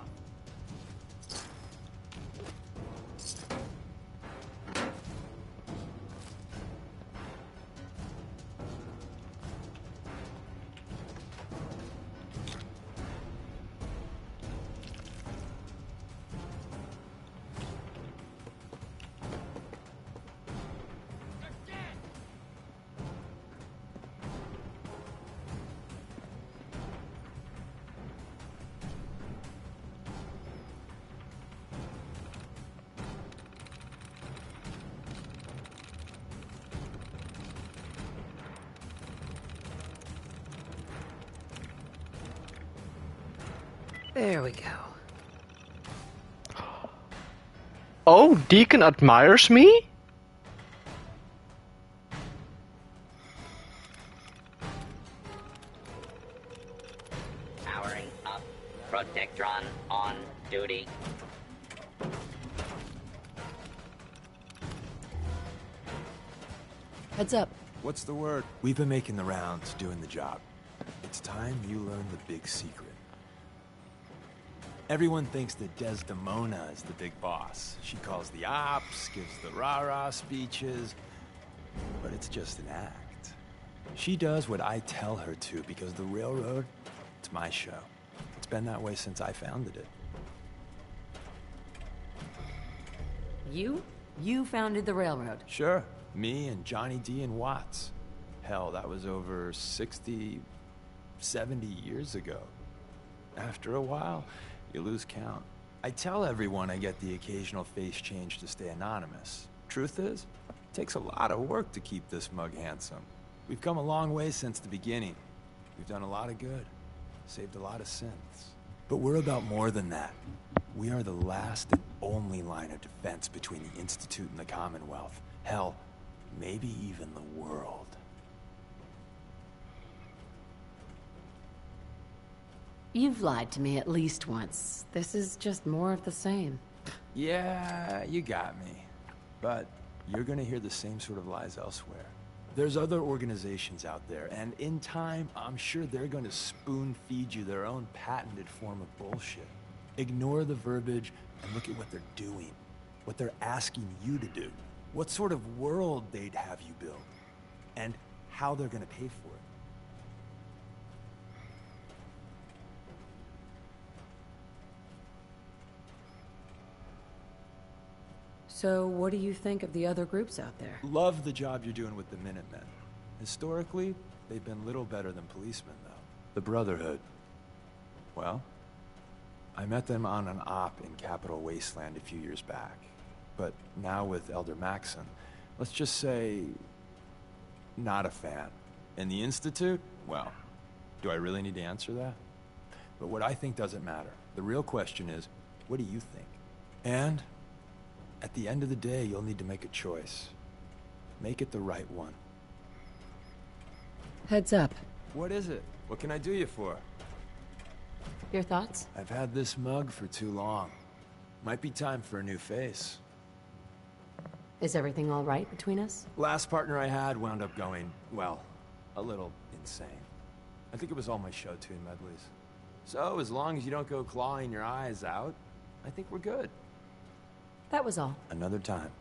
There we go. Oh, Deacon admires me? Powering up. Protectron on duty. Heads up. What's the word? We've been making the rounds, doing the job. It's time you learn the big secret. Everyone thinks that Desdemona is the big boss. She calls the ops, gives the rah-rah speeches, but it's just an act. She does what I tell her to because the railroad, it's my show. It's been that way since I founded it. You? You founded the railroad? Sure. Me and Johnny D and Watts. Hell, that was over 60, 70 years ago. After a while, you lose count. I tell everyone I get the occasional face change to stay anonymous. Truth is, it takes a lot of work to keep this mug handsome. We've come a long way since the beginning. We've done a lot of good, saved a lot of sins. But we're about more than that. We are the last and only line of defense between the Institute and the Commonwealth. Hell, maybe even the world. You've lied to me at least once. This is just more of the same. Yeah, you got me. But you're gonna hear the same sort of lies elsewhere. There's other organizations out there, and in time, I'm sure they're gonna spoon-feed you their own patented form of bullshit. Ignore the verbiage and look at what they're doing. What they're asking you to do. What sort of world they'd have you build. And how they're gonna pay for it. So what do you think of the other groups out there? Love the job you're doing with the Minutemen. Historically, they've been little better than policemen, though. The Brotherhood. Well, I met them on an op in Capital Wasteland a few years back. But now with Elder Maxon, let's just say, not a fan. And the Institute? Well, do I really need to answer that? But what I think doesn't matter. The real question is, what do you think? And at the end of the day, you'll need to make a choice. Make it the right one. Heads up. What is it? What can I do you for? Your thoughts? I've had this mug for too long. Might be time for a new face. Is everything all right between us? Last partner I had wound up going, well, a little insane. I think it was all my show tune medleys. So, as long as you don't go clawing your eyes out, I think we're good. That was all. Another time.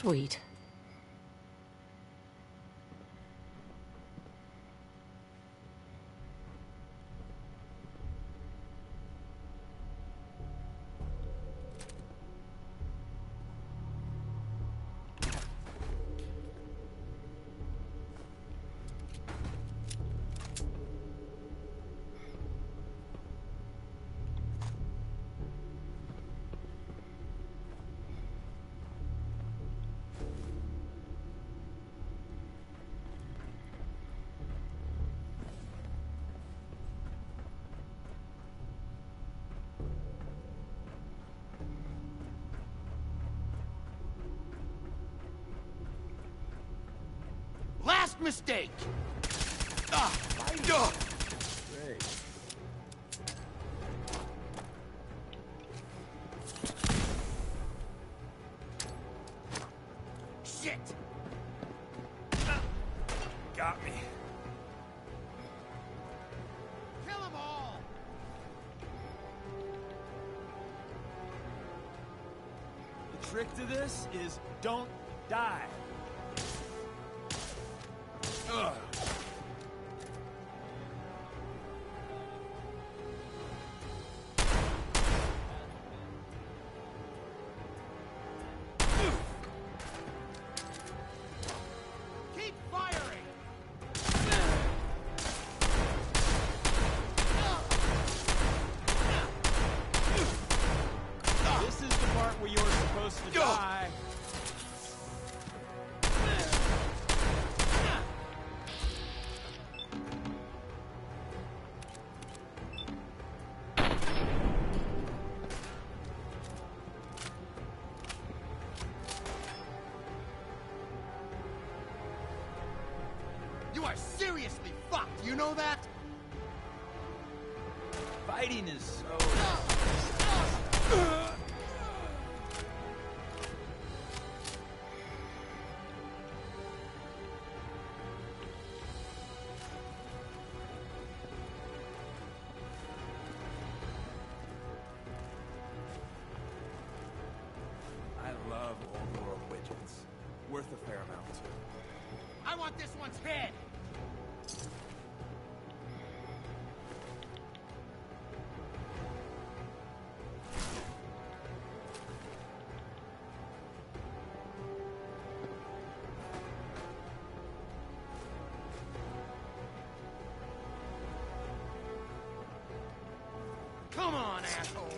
Sweet. Last mistake! Great. Shit! Got me. Kill them all! The trick to this is don't die. Ugh. Keep firing! This is the part where you're supposed to die. You are seriously fucked, you know that? Fighting is so... I love old world widgets. Worth a fair amount, too. I want this one's head! Come on, asshole!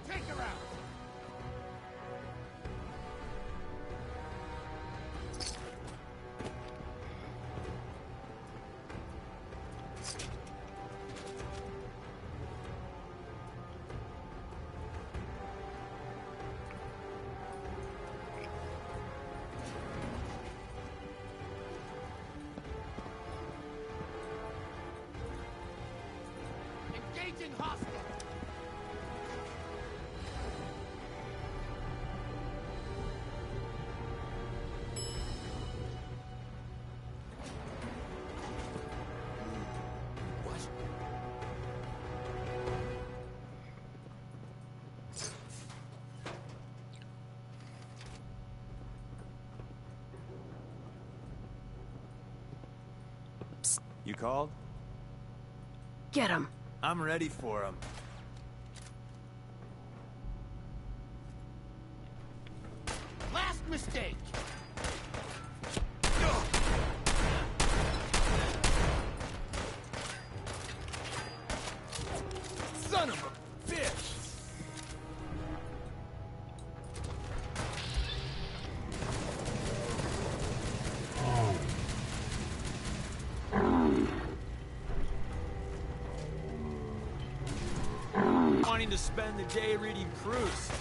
Take her out! Engaging hostile! What? You called? Get him. I'm ready for him. Last mistake! Son of a bitch! Wanting to spend the day reading Proust,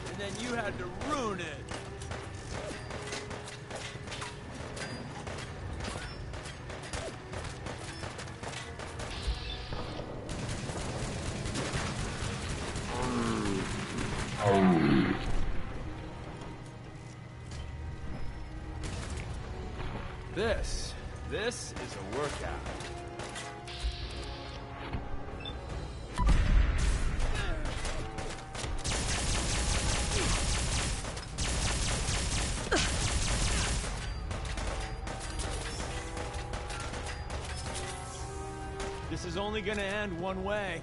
and then you had to ruin it. This is a workout. This is only gonna end one way.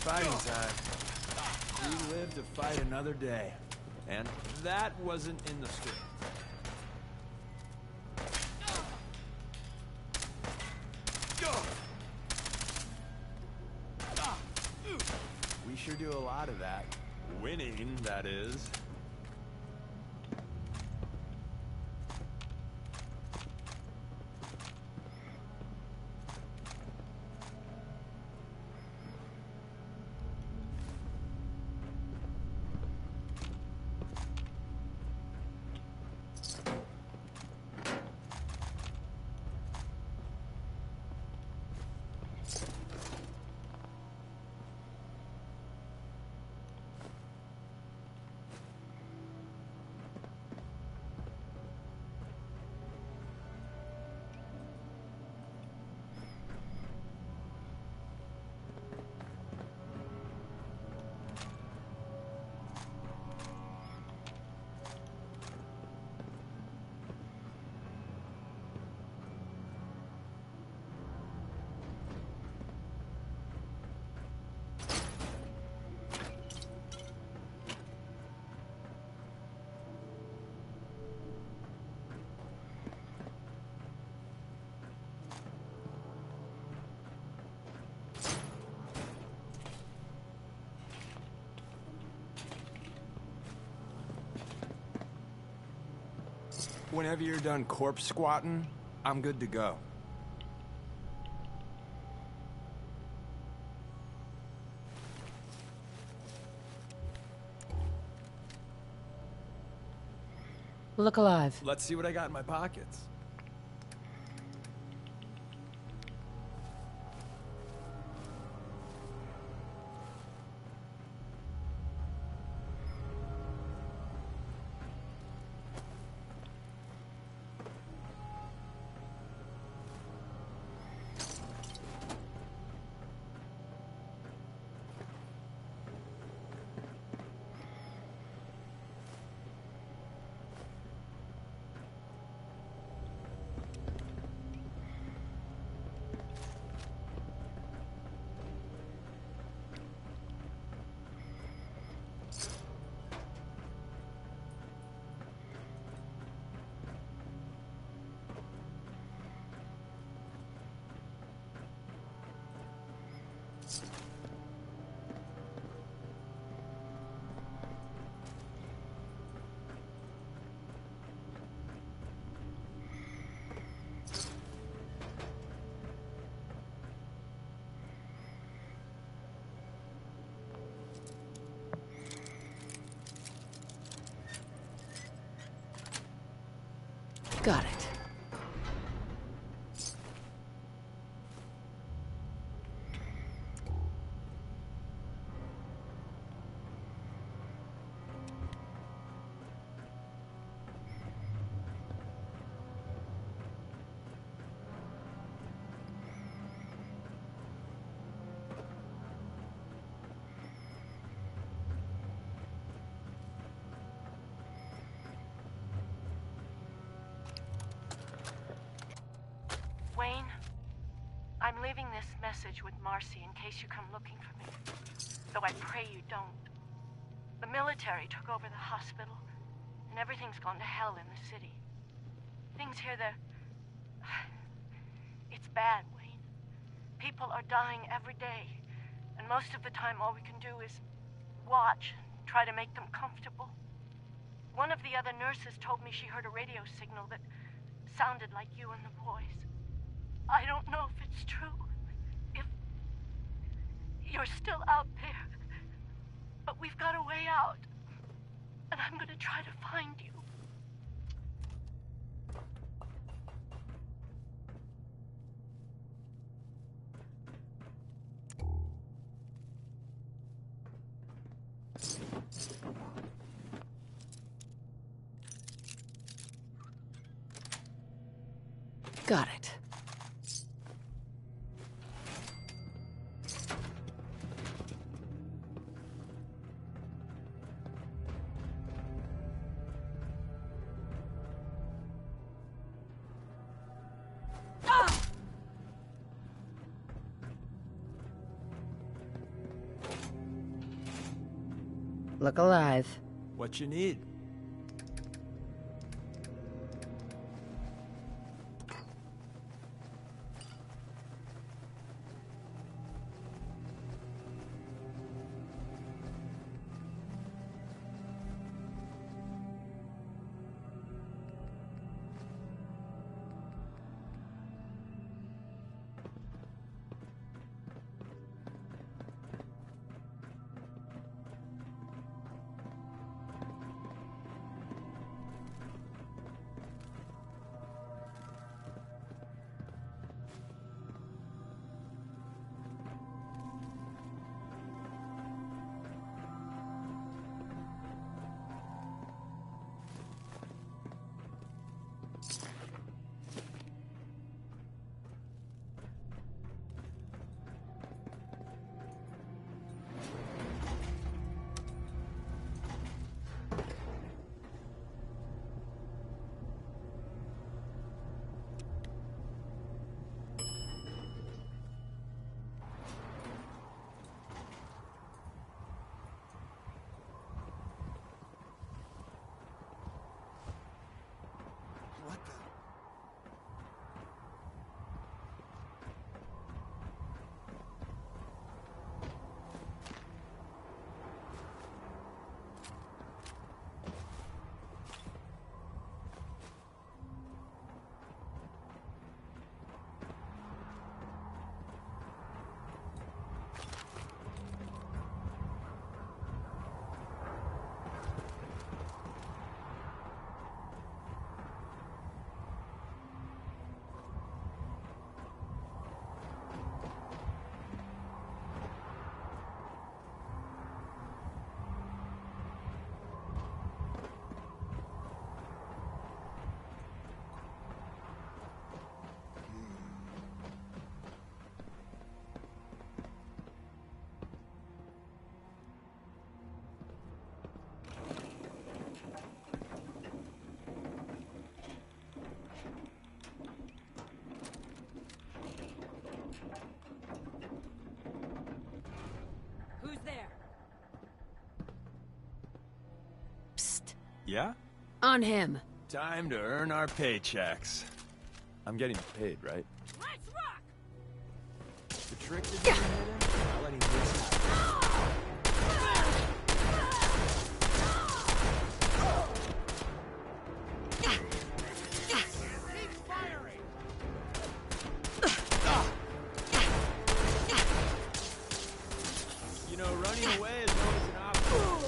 Fighting time. We live to fight another day. And that wasn't in the script. We sure do a lot of that. Winning, that is. Whenever you're done corpse squatting, I'm good to go. Look alive. Let's see what I got in my pockets. Got it. Wayne, I'm leaving this message with Marcy in case you come looking for me. Though I pray you don't. The military took over the hospital, and everything's gone to hell in the city. Things here, it's bad, Wayne. People are dying every day, and most of the time all we can do is watch and try to make them comfortable. One of the other nurses told me she heard a radio signal that sounded like you and the boys. I don't know if it's true, if you're still out there, but we've got a way out, and I'm gonna try to find you. Got it. Look alive. What you need? Who's there? Yeah? On him. Time to earn our paychecks. I'm getting paid, right? Let's rock! The trick is to hit him, not letting this happen. You know, running away is always an option.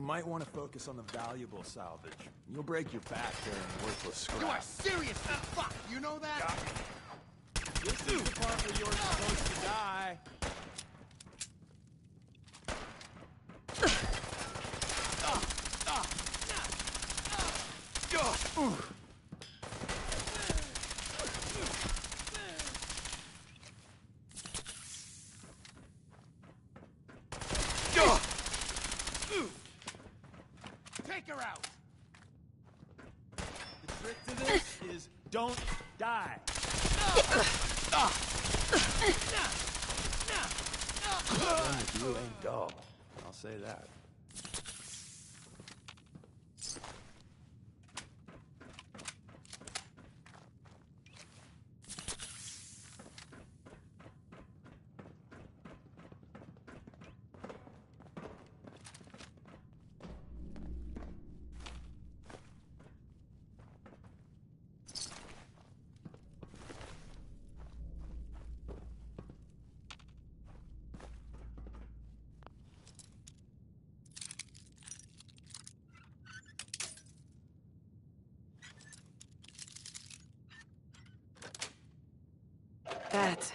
might want to focus on the valuable salvage. You'll break your back carrying worthless scrap. You are serious as fuck, you know that? This is the part where you're supposed to die. Take her out. The trick to this is don't die. You ain't dull. I'll say that. That's it.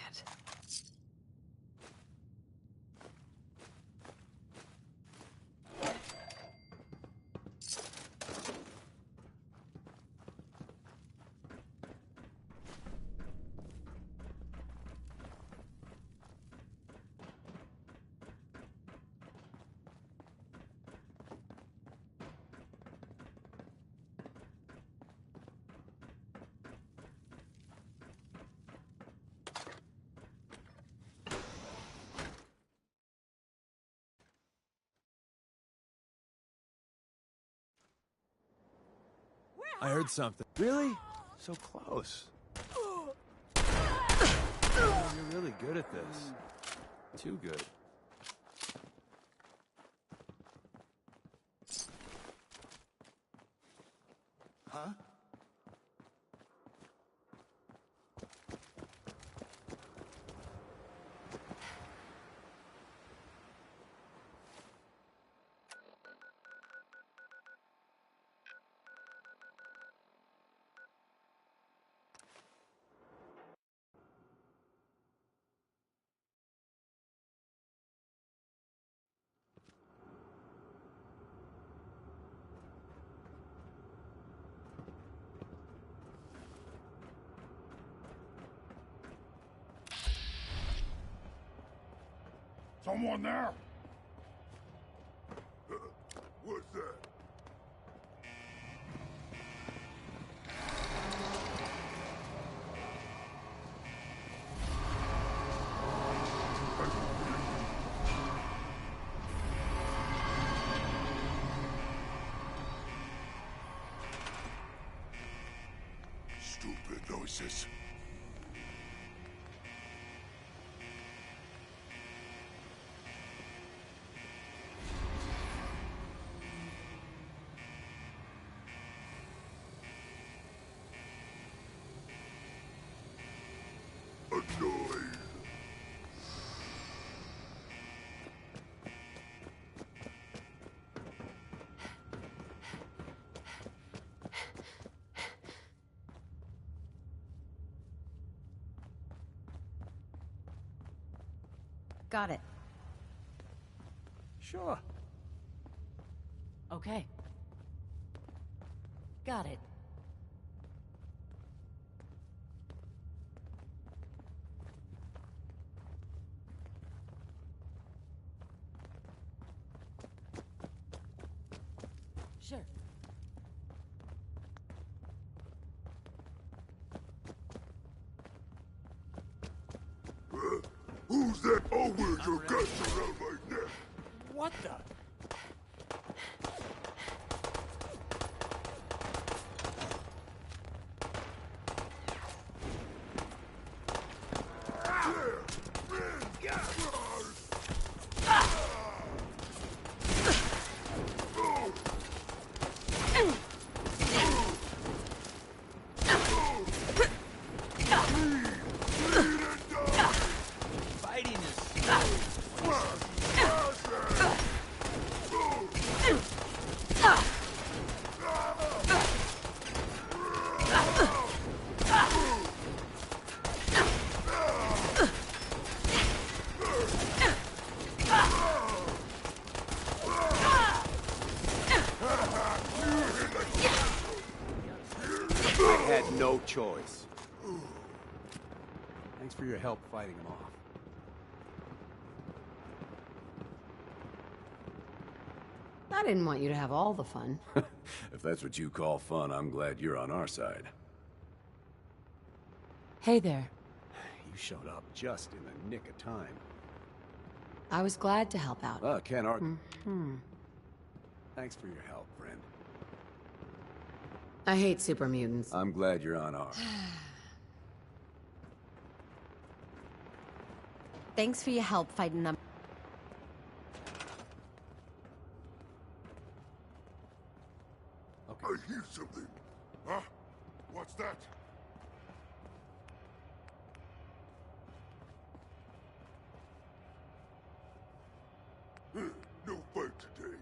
I heard something. Really? So close. You're really good at this. Too good. Huh? Someone there? What's that? Stupid noises. Annoyed. Got it. Sure. Okay. Got it. Sure. Who's that? Oh, where's your guts around my neck? What the? Fighting is no choice. Thanks for your help fighting him off. I didn't want you to have all the fun. If that's what you call fun, I'm glad you're on our side. Hey there. You showed up just in the nick of time. I was glad to help out. Can't argue. Thanks for your help, friend. I hate super mutants. I'm glad you're on ours. Thanks for your help fighting them. I hear something. Huh? What's that? No fight today.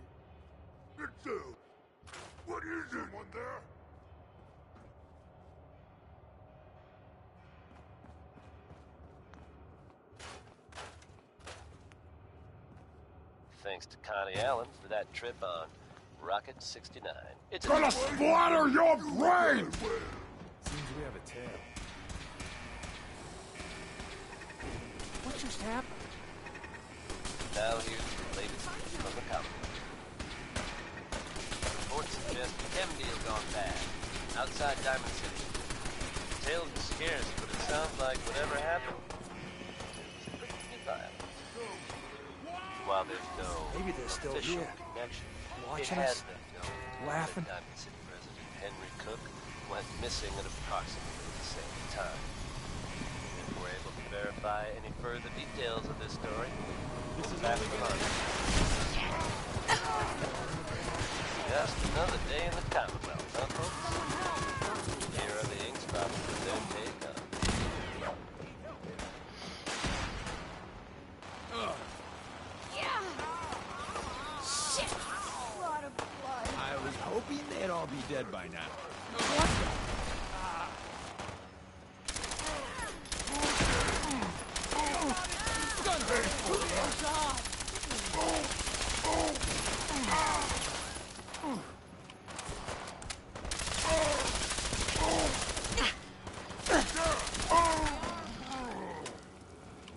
It's what is it? Someone there? Thanks to Connie Allen for that trip on Rocket 69. It's gonna splatter your brain! Seems we have a tail. What just happened? Now here's the latest from the comic. Reports suggest a chem deal gone bad outside Diamond City. Tales are scarce, but it sounds like whatever happened is pretty violent. While there's no Maybe they're still official here. connection, Watching it has us. been known Laughing. that Diamond City resident Henry Cook went missing at approximately the same time. If we're able to verify any further details of this story, this is back from us. Just another day in the Commonwealth, huh, folks? Here are the ink spots with their take on. Shit! A lot of blood. I was hoping they'd all be dead by now.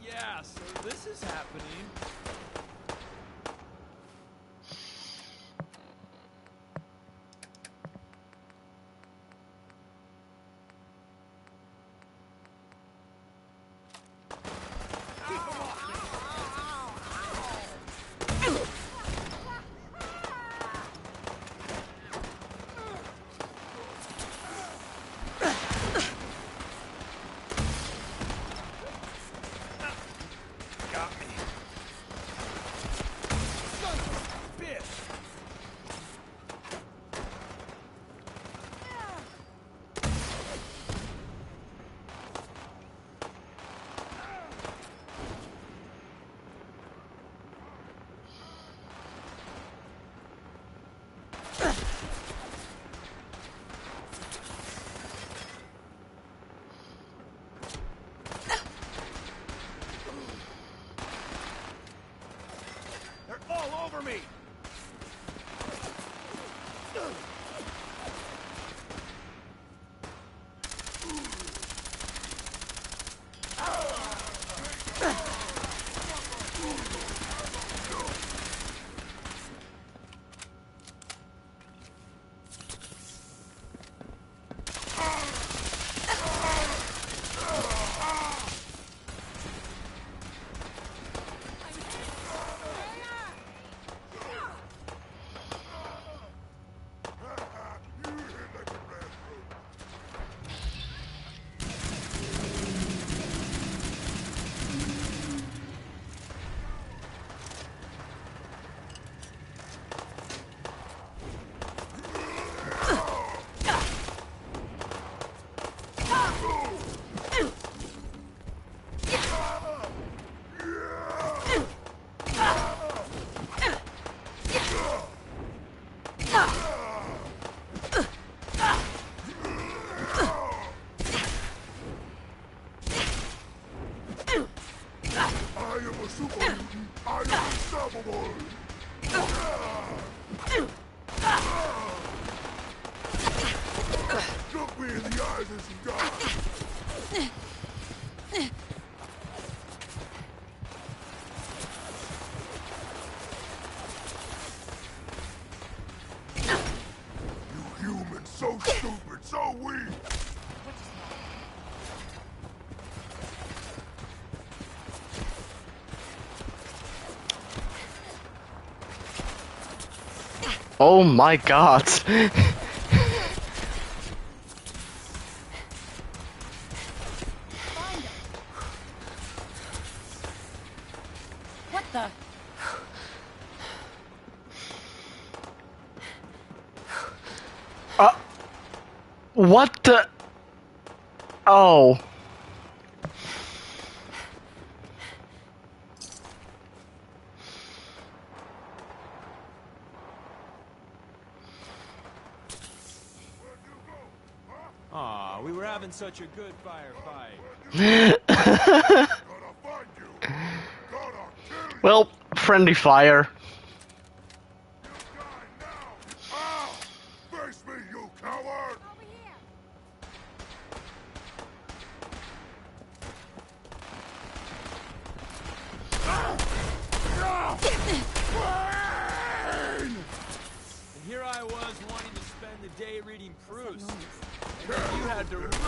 Yeah, so this is happening. Got me. Son of a bitch! They're all over me! so weak. Oh my god. What the? What the? Oh. Aw, we were having such a good firefight. Well, friendly fire. Face me, you coward! And here I was wanting to spend the day reading Proust. And then you had to ruin it.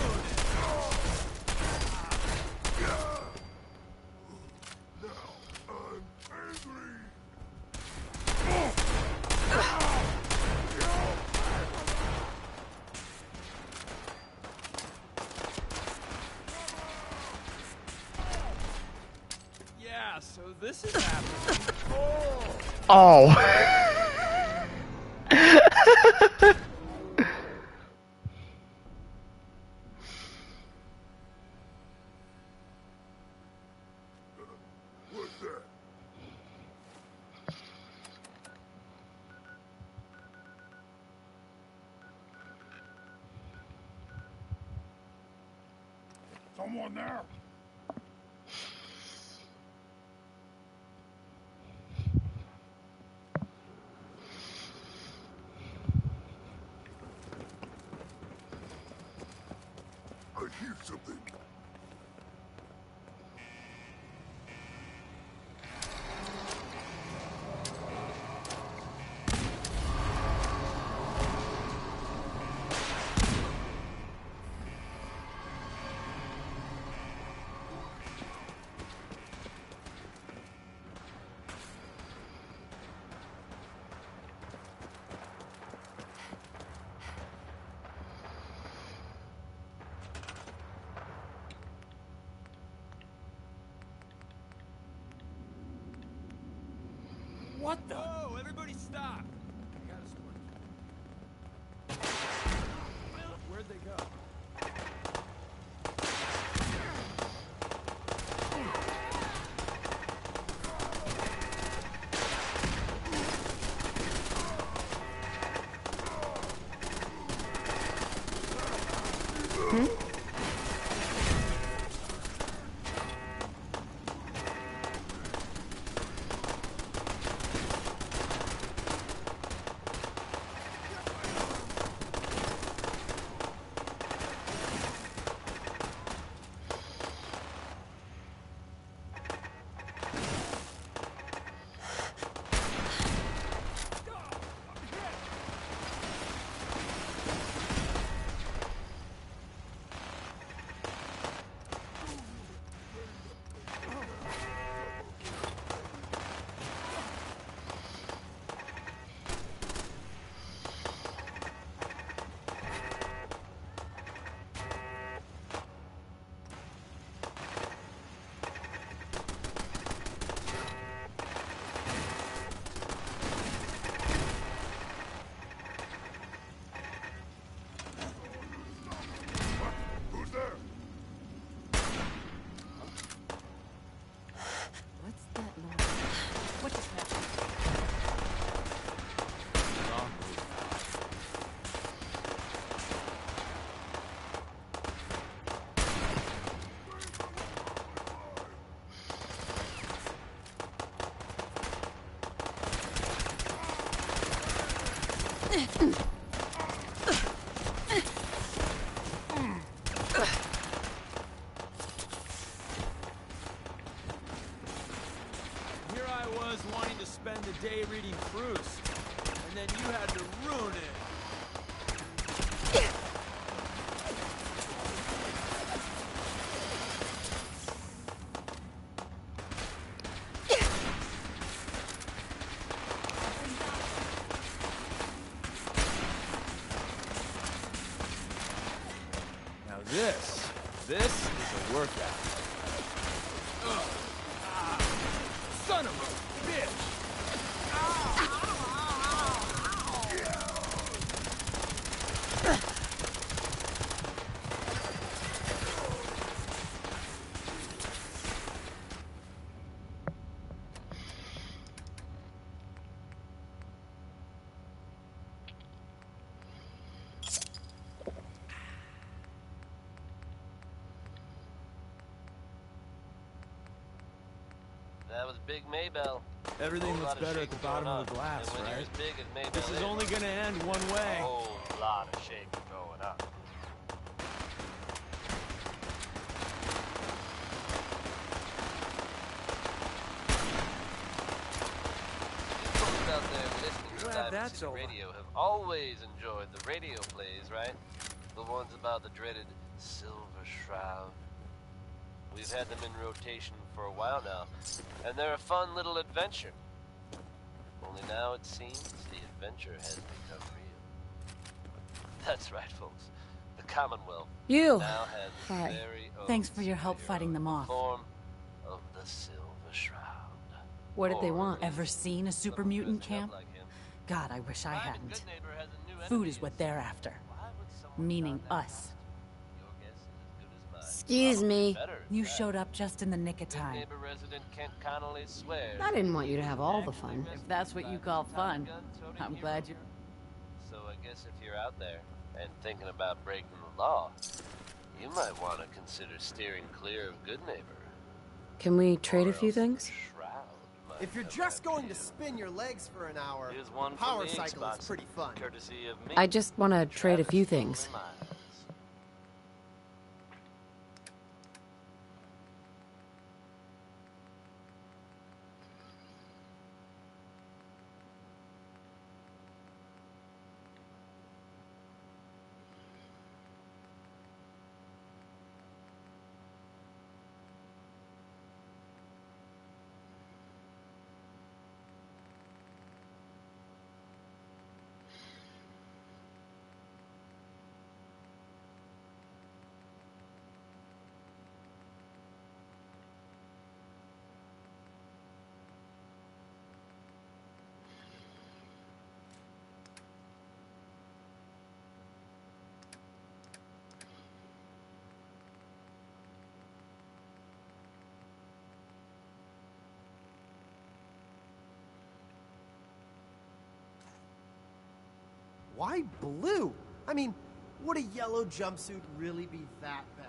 Yeah, so this is happening. Oh. What's that? Someone there? I hear something. What the? Whoa, everybody stop! I gotta split. Where'd they go? Here I was wanting to spend the day reading Proust, and then you had to ruin it. This is a workout. Son of a bitch! That was Big Maybell. Everything Whole looks lot of better at the shaking bottom going of the on. glass, And when you're right? as big as Maybell This is only gonna end one way. A whole lot of shaking going on. You folks out there listening to Glad Diamond that's City over. Radio have always enjoyed the radio plays, right? The ones about the dreaded Silver Shroud. We've had them in rotation for a while now, and they're a fun little adventure. Only now it seems the adventure has become real. That's right, folks. The Commonwealth You. now has its Hi. very own Thanks for your help fighting them off. form of the Silver Shroud. What did they want? Ever seen a super mutant camp? God, I wish I hadn't. Food is what they're after. Meaning us. Excuse me. You showed up just in the nick of time. Neighbor resident Kent Connolly swears. I didn't want you to have all the fun. If that's what you call fun, I'm glad you... So I guess if you're out there and thinking about breaking the law, you might want to consider steering clear of Good Neighbor. Can we trade a few things? If you're just going to spin your legs for an hour, Here's one from Power the Cycle is X-Box, pretty fun. courtesy of me. I just want to trade a few things. Why blue? I mean, would a yellow jumpsuit really be that bad?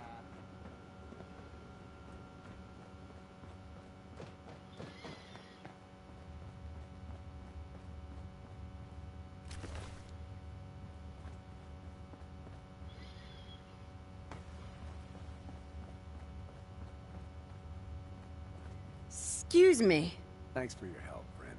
Excuse me. Thanks for your help, friend.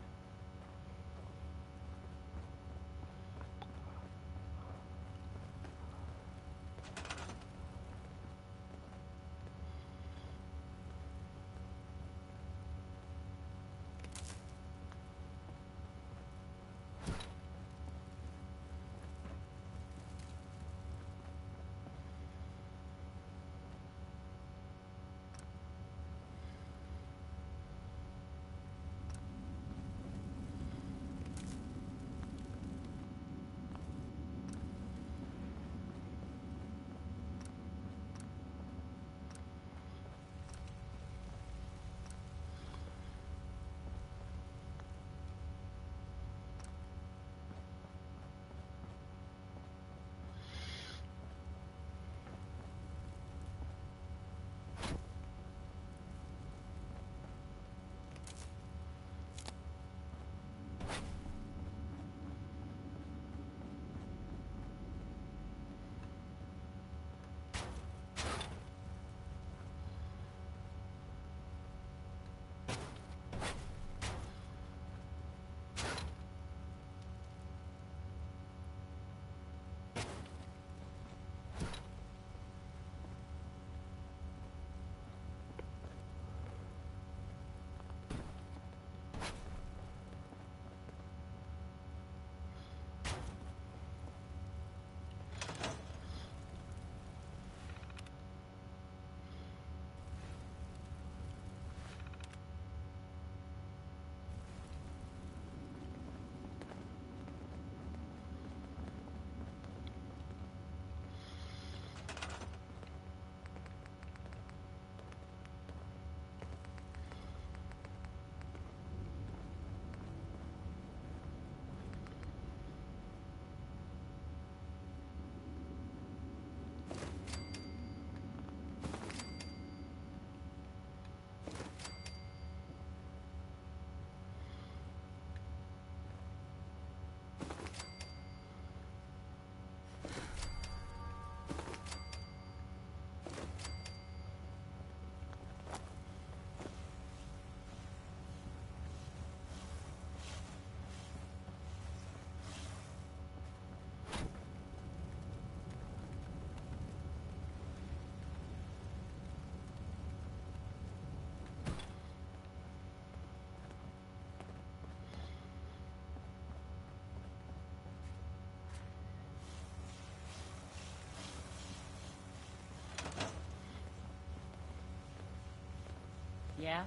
Yeah?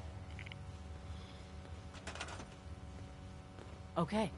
Okay.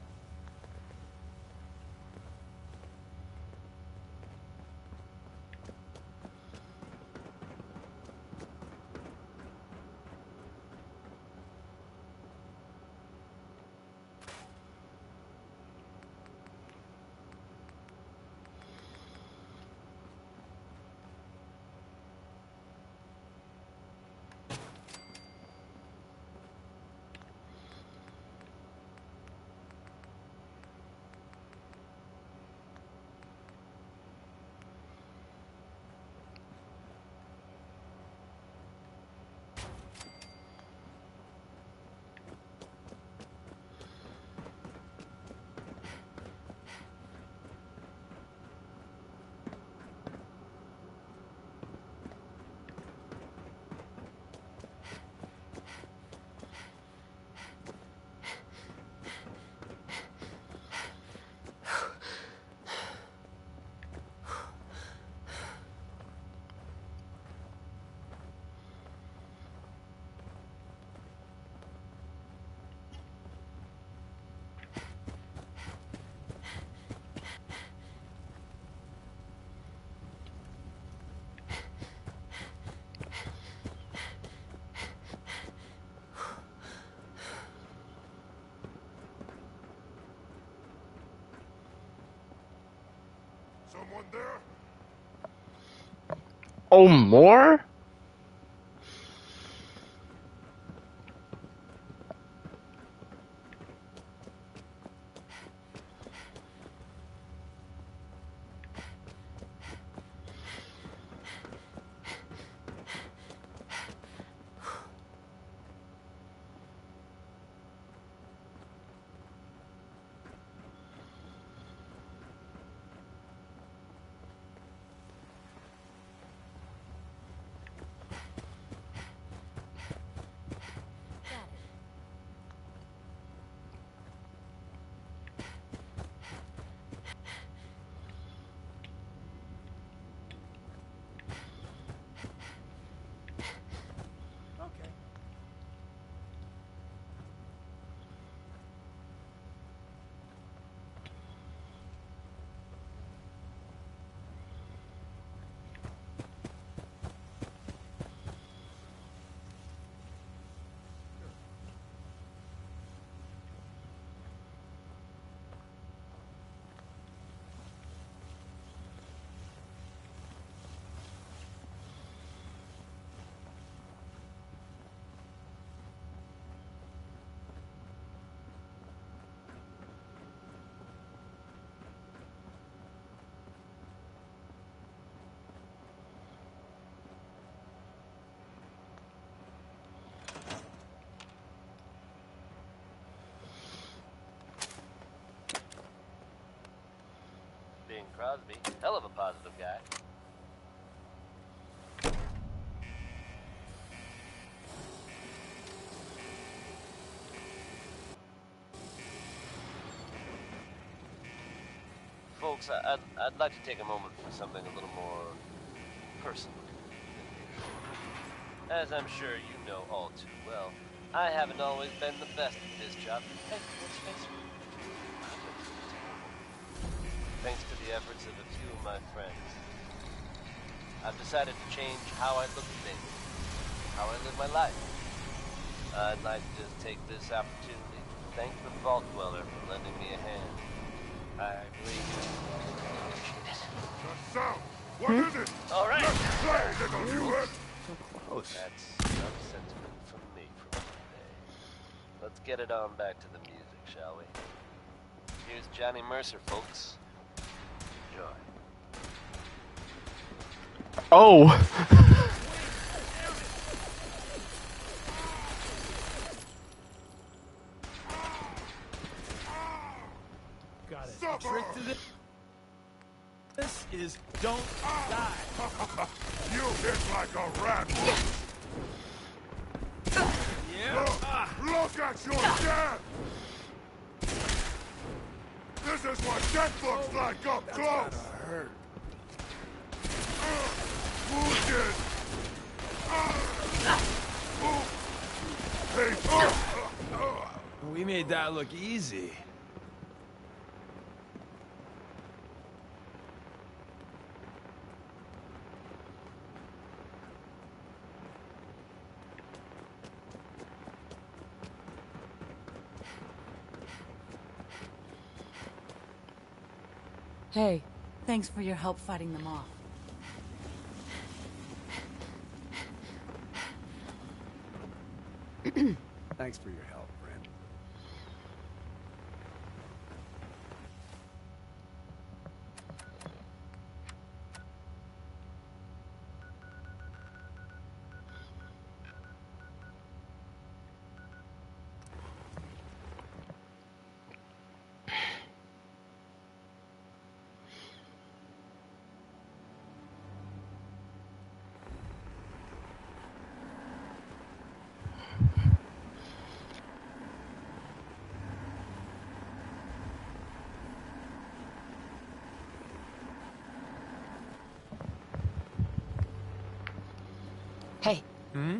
Someone there? Oh, more? Bing Crosby, hell of a positive guy. Folks, I'd like to take a moment for something a little more personal. As I'm sure you know all too well, I haven't always been the best at this job. Hey, let's face it. Thanks to the efforts of a few of my friends, I've decided to change how I look at things, how I live my life. I'd like to just take this opportunity to thank the Vault Dweller for lending me a hand. I really appreciate it. The sound! What is it? All right. Let's play, little viewer! That's some sentiment from me for today. Let's get it on back to the music, shall we? Here's Johnny Mercer, folks. Enjoy. Oh. Got it. The trick to this is don't die. You hit like a rat. Yeah. Look at your death! This is what death looks like up close! Hurt. Wounded! We made that look easy. Hey. Thanks for your help fighting them off. Thanks for your help, friend. Hey. Hmm?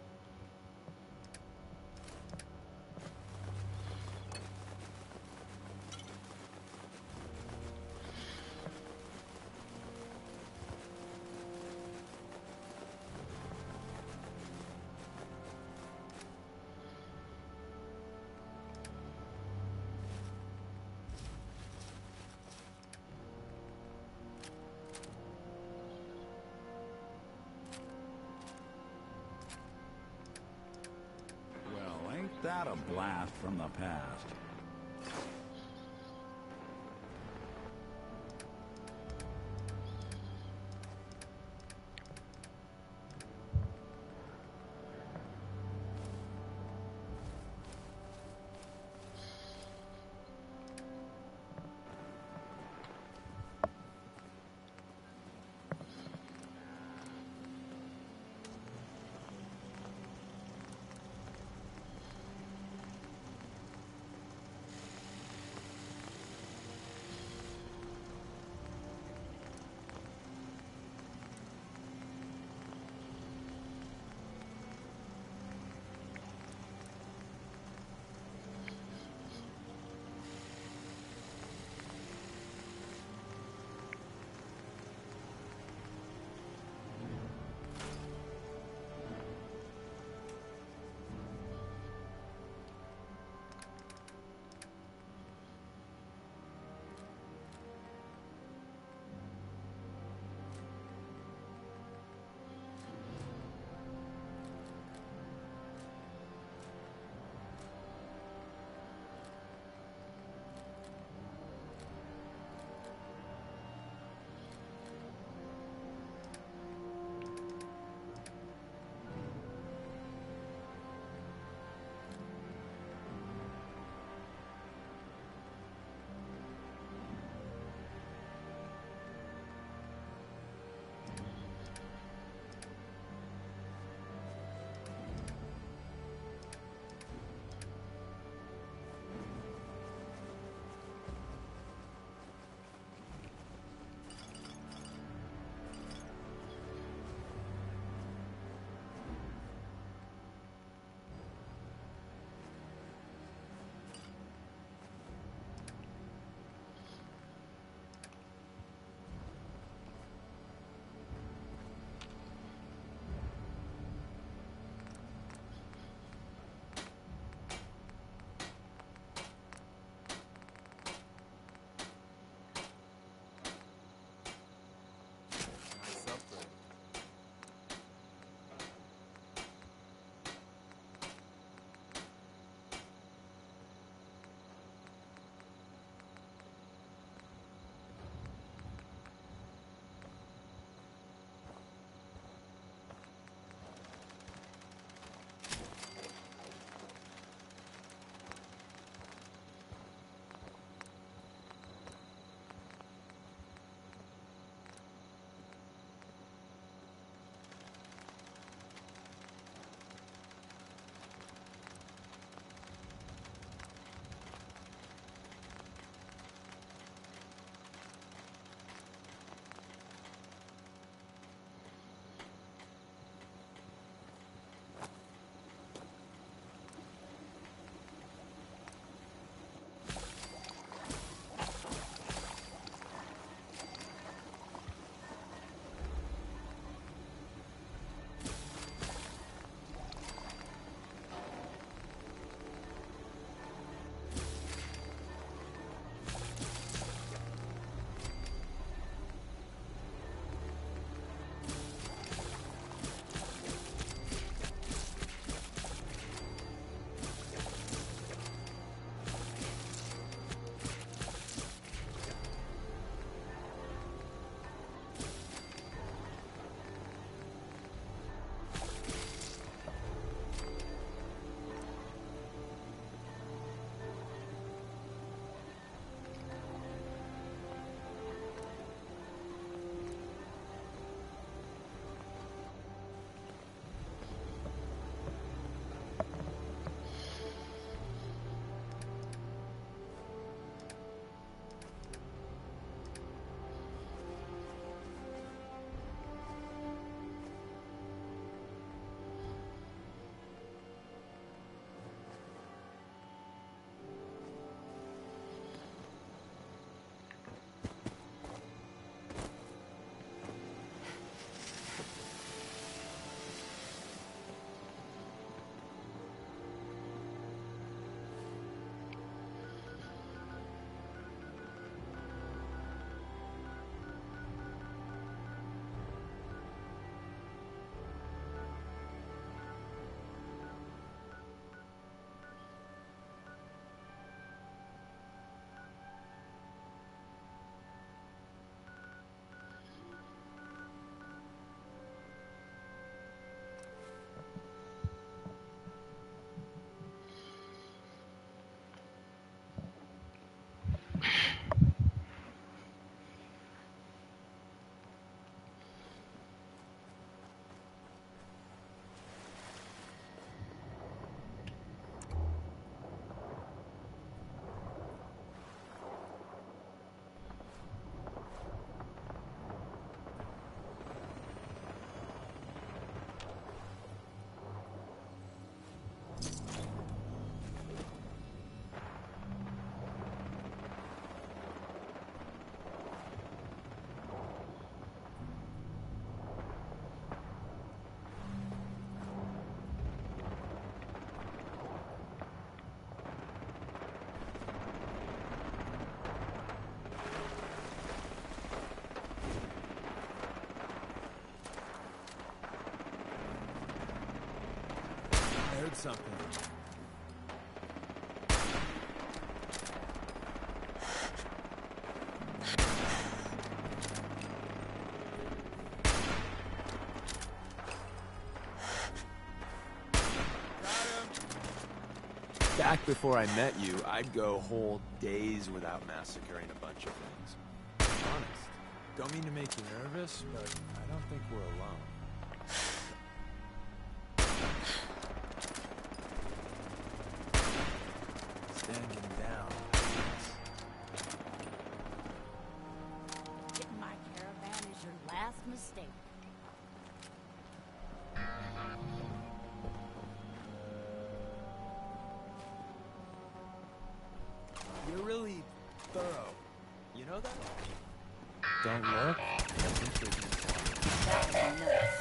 Well, ain't that a blast from the past? something. Back before I met you, I'd go whole days without massacring a bunch of things. Honest. Don't mean to make you nervous, but I don't think we're alone. Standing down. Getting my caravan is your last mistake. You're really thorough. You know that? Don't look. I think they're being nuts.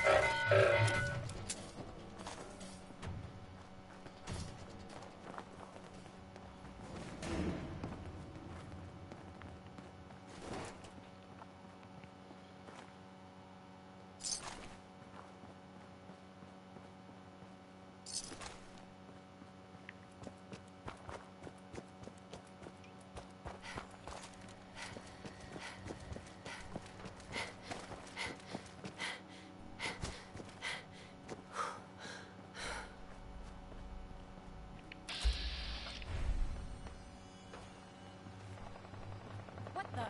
What the?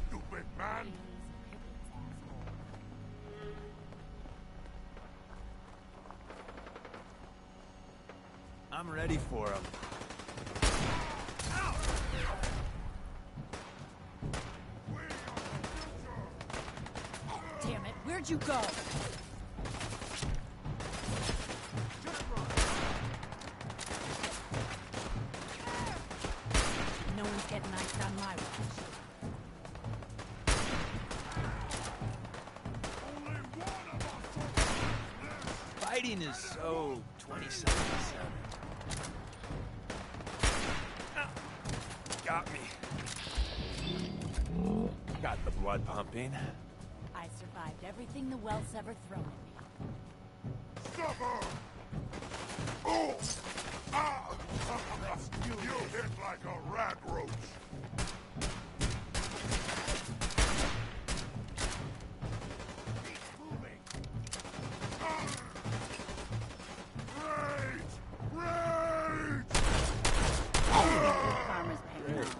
Stupid man! I'm ready for him. Damn it, where'd you go? No one's getting iced on my watch. Fighting is so 27-7. Got me. Got the blood pumping. I survived everything the Welt's ever thrown at me. Suffer! Oh! Ah! You hit like a rat roach. Keep moving. Ah! Rage! Rage! Karma's paying off.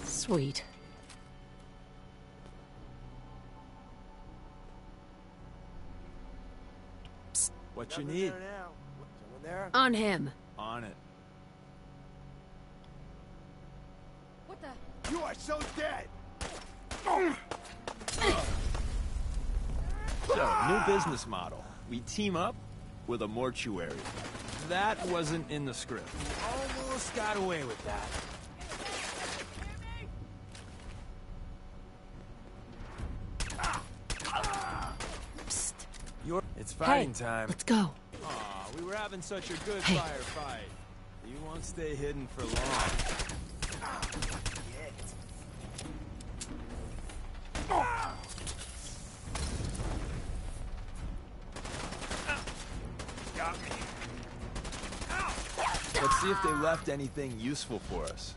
Sweet. What you need? Someone there? On him. On it. What the? You are so dead! So, new business model. We team up with a mortuary. That wasn't in the script. Almost got away with that. Psst. It's fighting Hey, time. let's go. Aw, we were having such a good Hey. firefight. You won't stay hidden for long. Let's see if they left anything useful for us.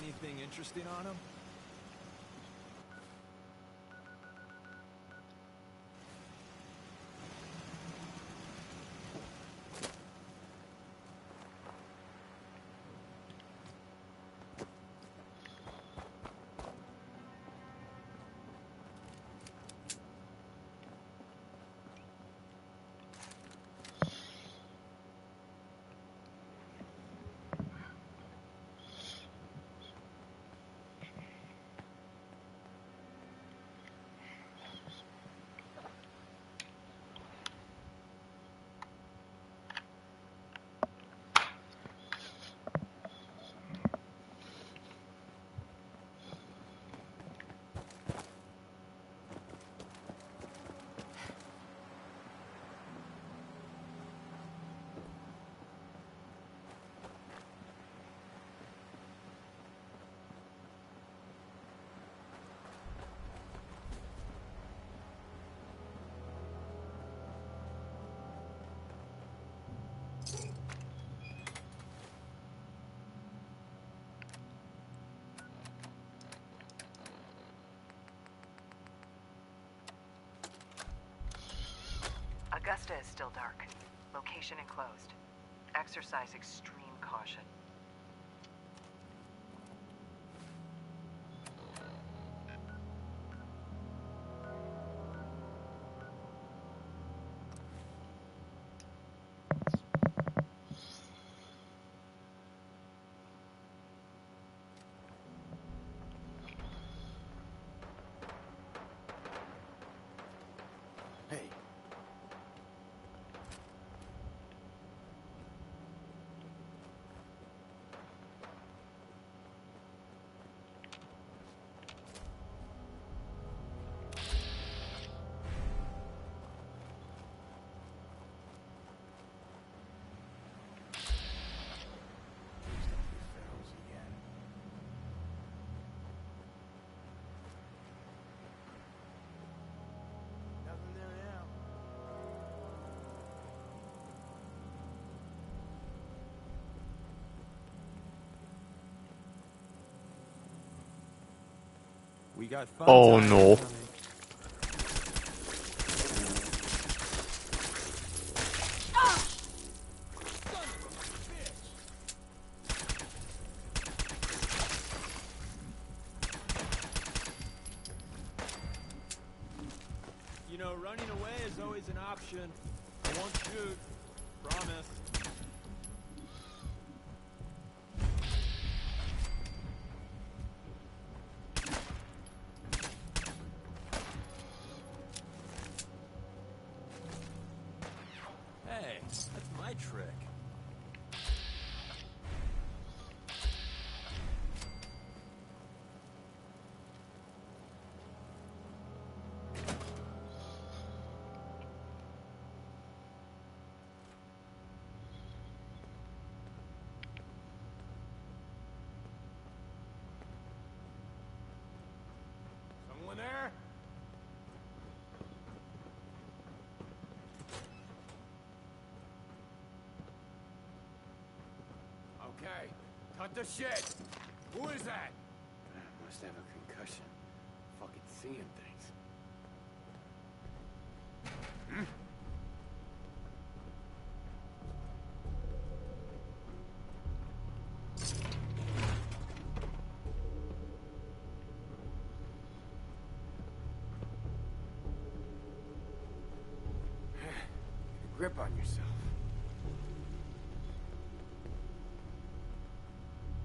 Anything interesting on him? Augusta is still dark. Location enclosed. Exercise extreme caution. Hey. Nothing there now. We got fun. Oh time no. coming. You know, running away is always an option. I won't shoot. Promise. Hey, that's my trick. Someone there? Okay, cut the shit. Who is that? Must have a concussion. Fucking seeing things. Grip on yourself.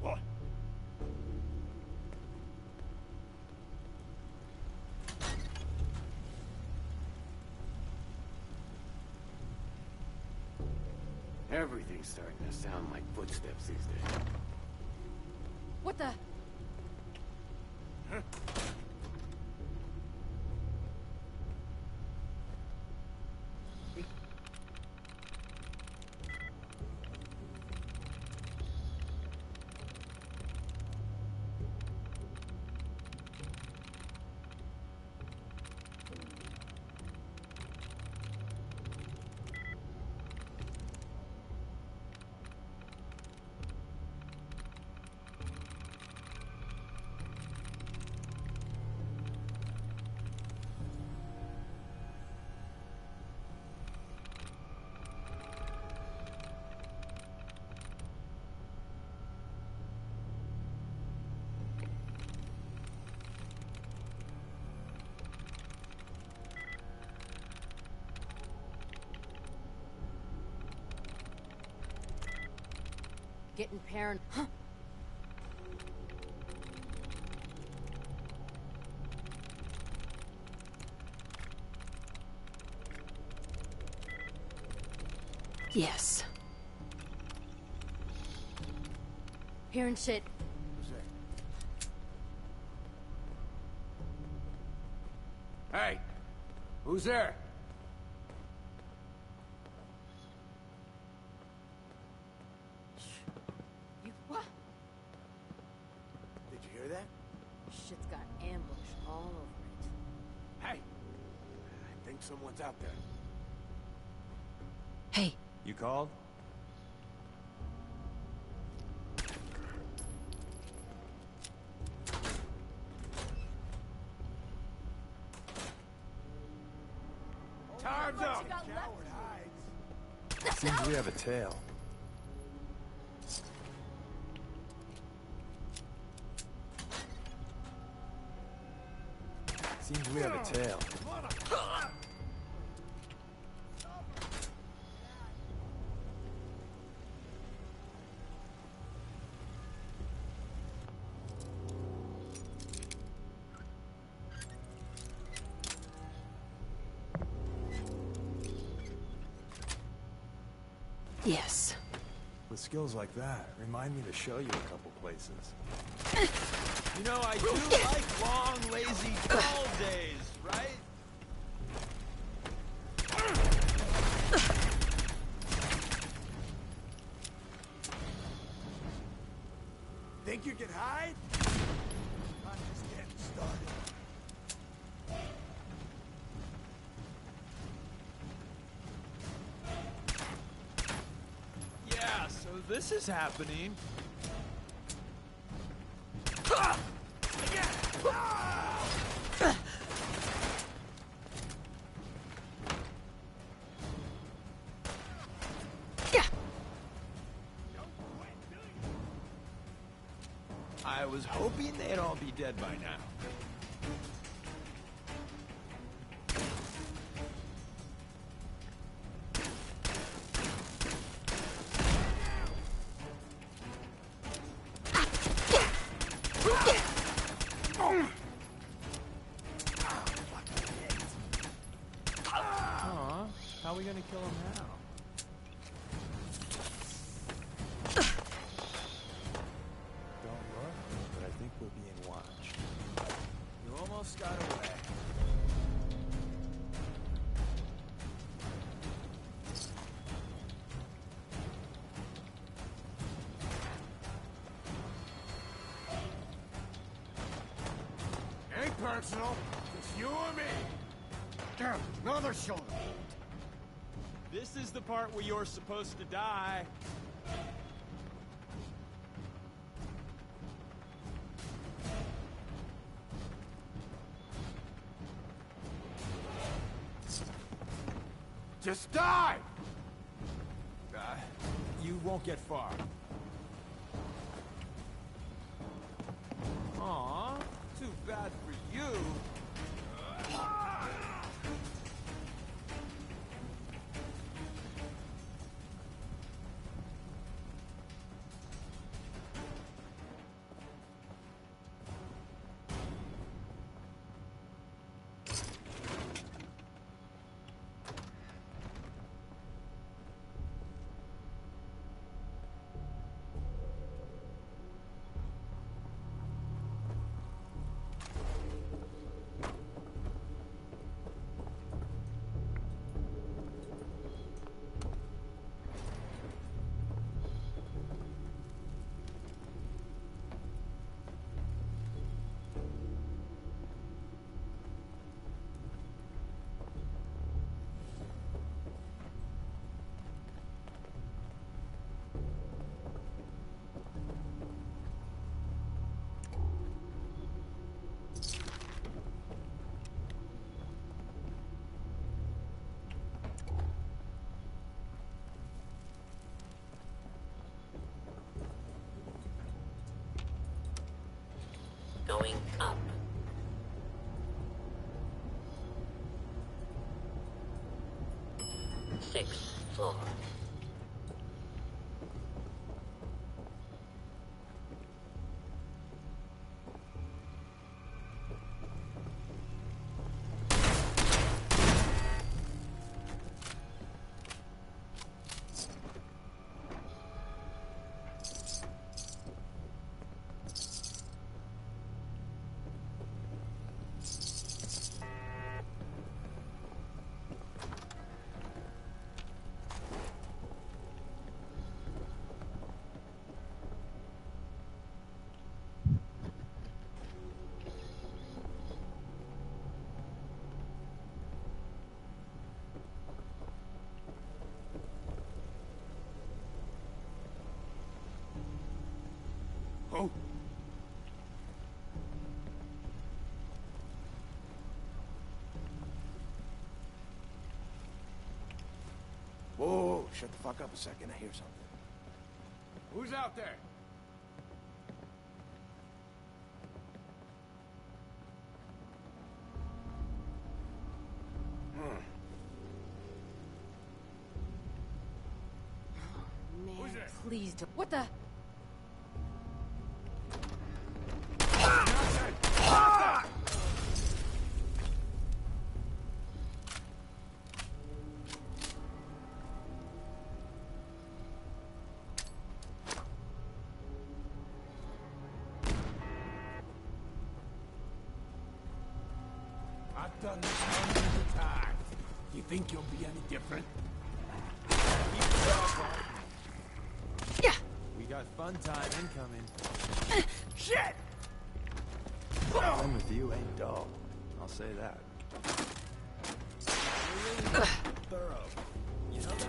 What? Everything's starting to sound like footsteps these days. What the? Huh? Getting paranoid. Huh? Yes. Hearing shit. Hey! Who's there? You what? Did you hear that? Shit's got ambush all over it. Hey! I think someone's out there. Hey. You called? Time's up! Seems we have a tail. Seems we have a tail. Yes. With skills like that, remind me to show you a couple places. You know, I do like long, lazy call days, right? Think you can hide? I'm just getting started. Yeah, so this is happening. I was hoping they'd all be dead by now. Aw, how are we gonna kill him now? Don't look, but I think we're being watched. You almost got away. Ain't personal. It's you or me. Damn, another shoulder. This is the part where you're supposed to die. Just die! You won't get far. Aw, too bad for you. Going up. Sixth floor. shut the fuck up a second. I hear something. Who's out there? Man, please don't. What the? I've done this hundreds of times. You think you'll be any different? Yeah. We got fun time incoming. Shit! Fun with you ain't dull. I'll say that. You're really thorough. You know that?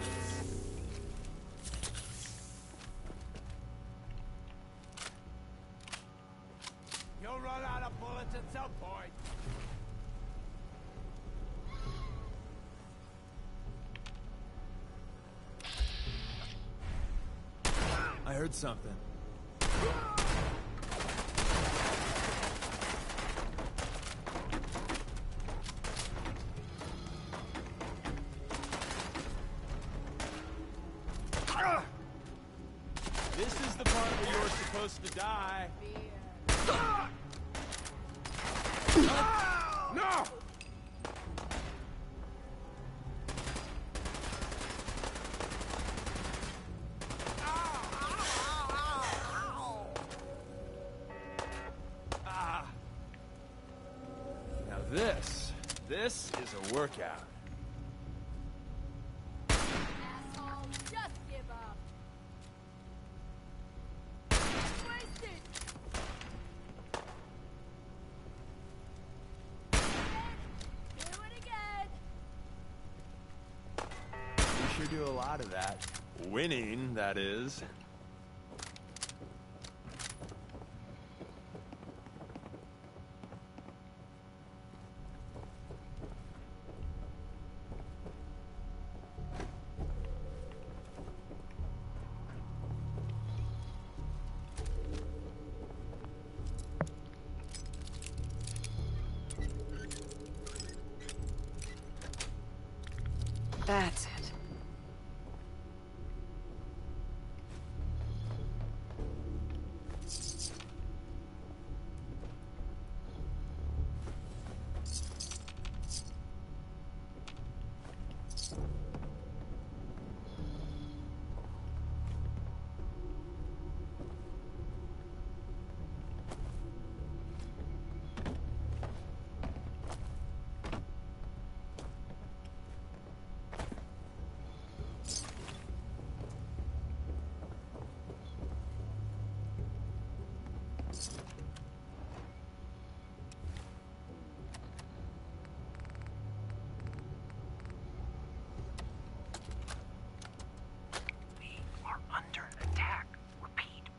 You'll run out of bullets at some point. I heard something. This is the part where you're supposed to die. No! Now this is a workout. Asshole, just give up. Wasted. Do it again. We sure do a lot of that. Winning, that is. That's it.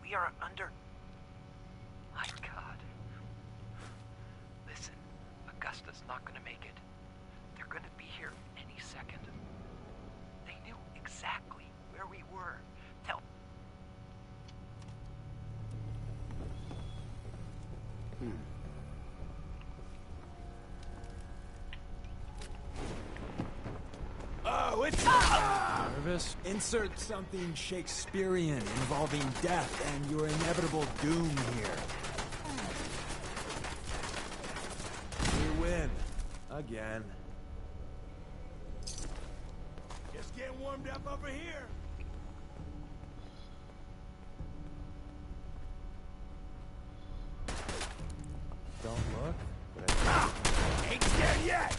We are under... My God. Listen, Augusta's not gonna make it. They're gonna be here any second. They knew exactly where we were. Tell... Oh, it's... Nervous? Insert something Shakespearean involving death and your inevitable doom here. We win. Again. Just getting warmed up over here. Don't look, but I... Ain't dead yet!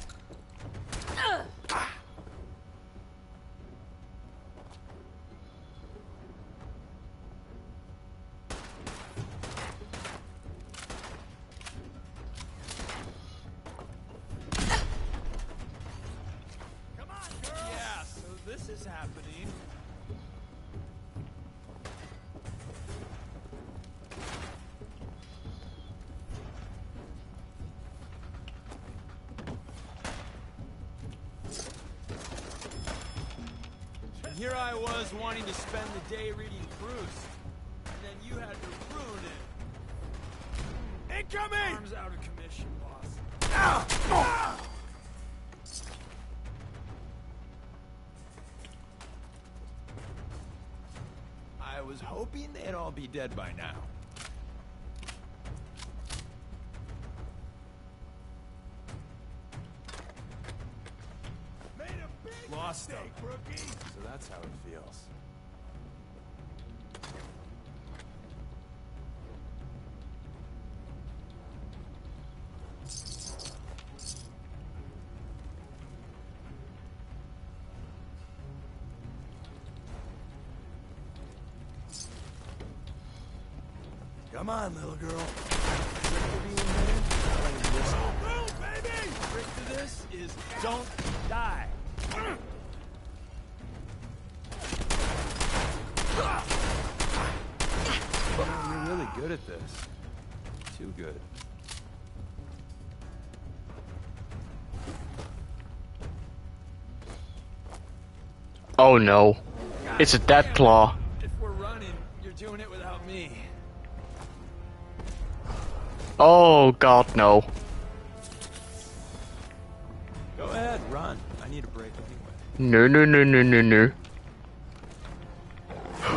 Yeah, so this is happening. Here I was wanting to spend the day reading proofs, and then you had to ruin it. Incoming! Arms out of commission, boss. I was hoping they'd all be dead by now. Lost them. So that's how it feels. Come on, little girl. Boom, baby! Trick to this is don't die. You're really good at this. Too good. Oh no. It's a death claw. If we're running, you're doing it without me. Oh god, no. Go ahead, run. I need a break anyway. No, no, no, no, no, no.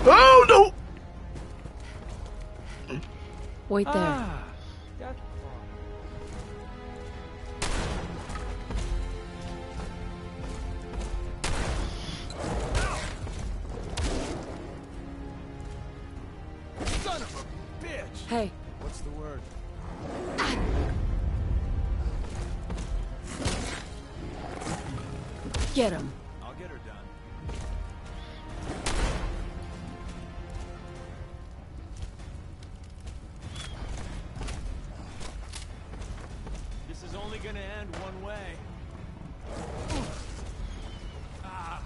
Oh no! Wait there. Ah, death Son of a bitch! Hey. What's the word? Get him. I'll get her done. This is only gonna end one way. Ah.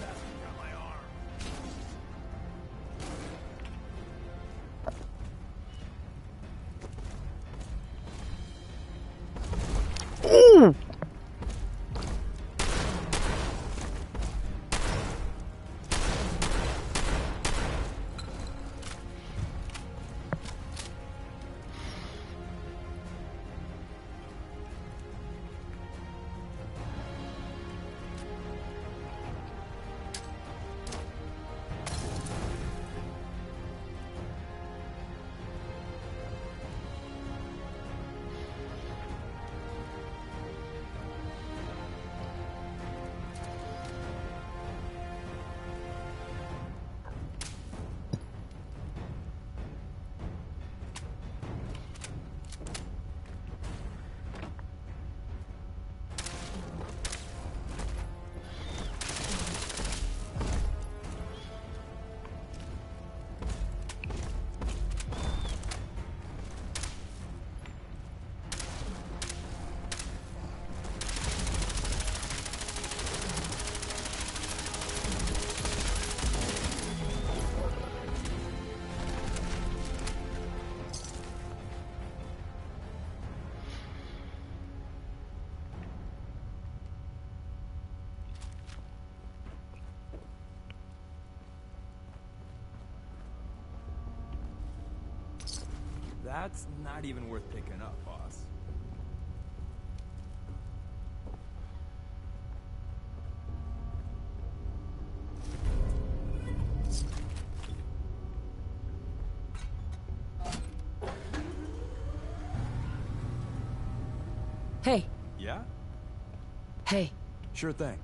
That's got my arm. Ooh! That's not even worth picking up, boss. Hey. Yeah? Hey. Sure thing.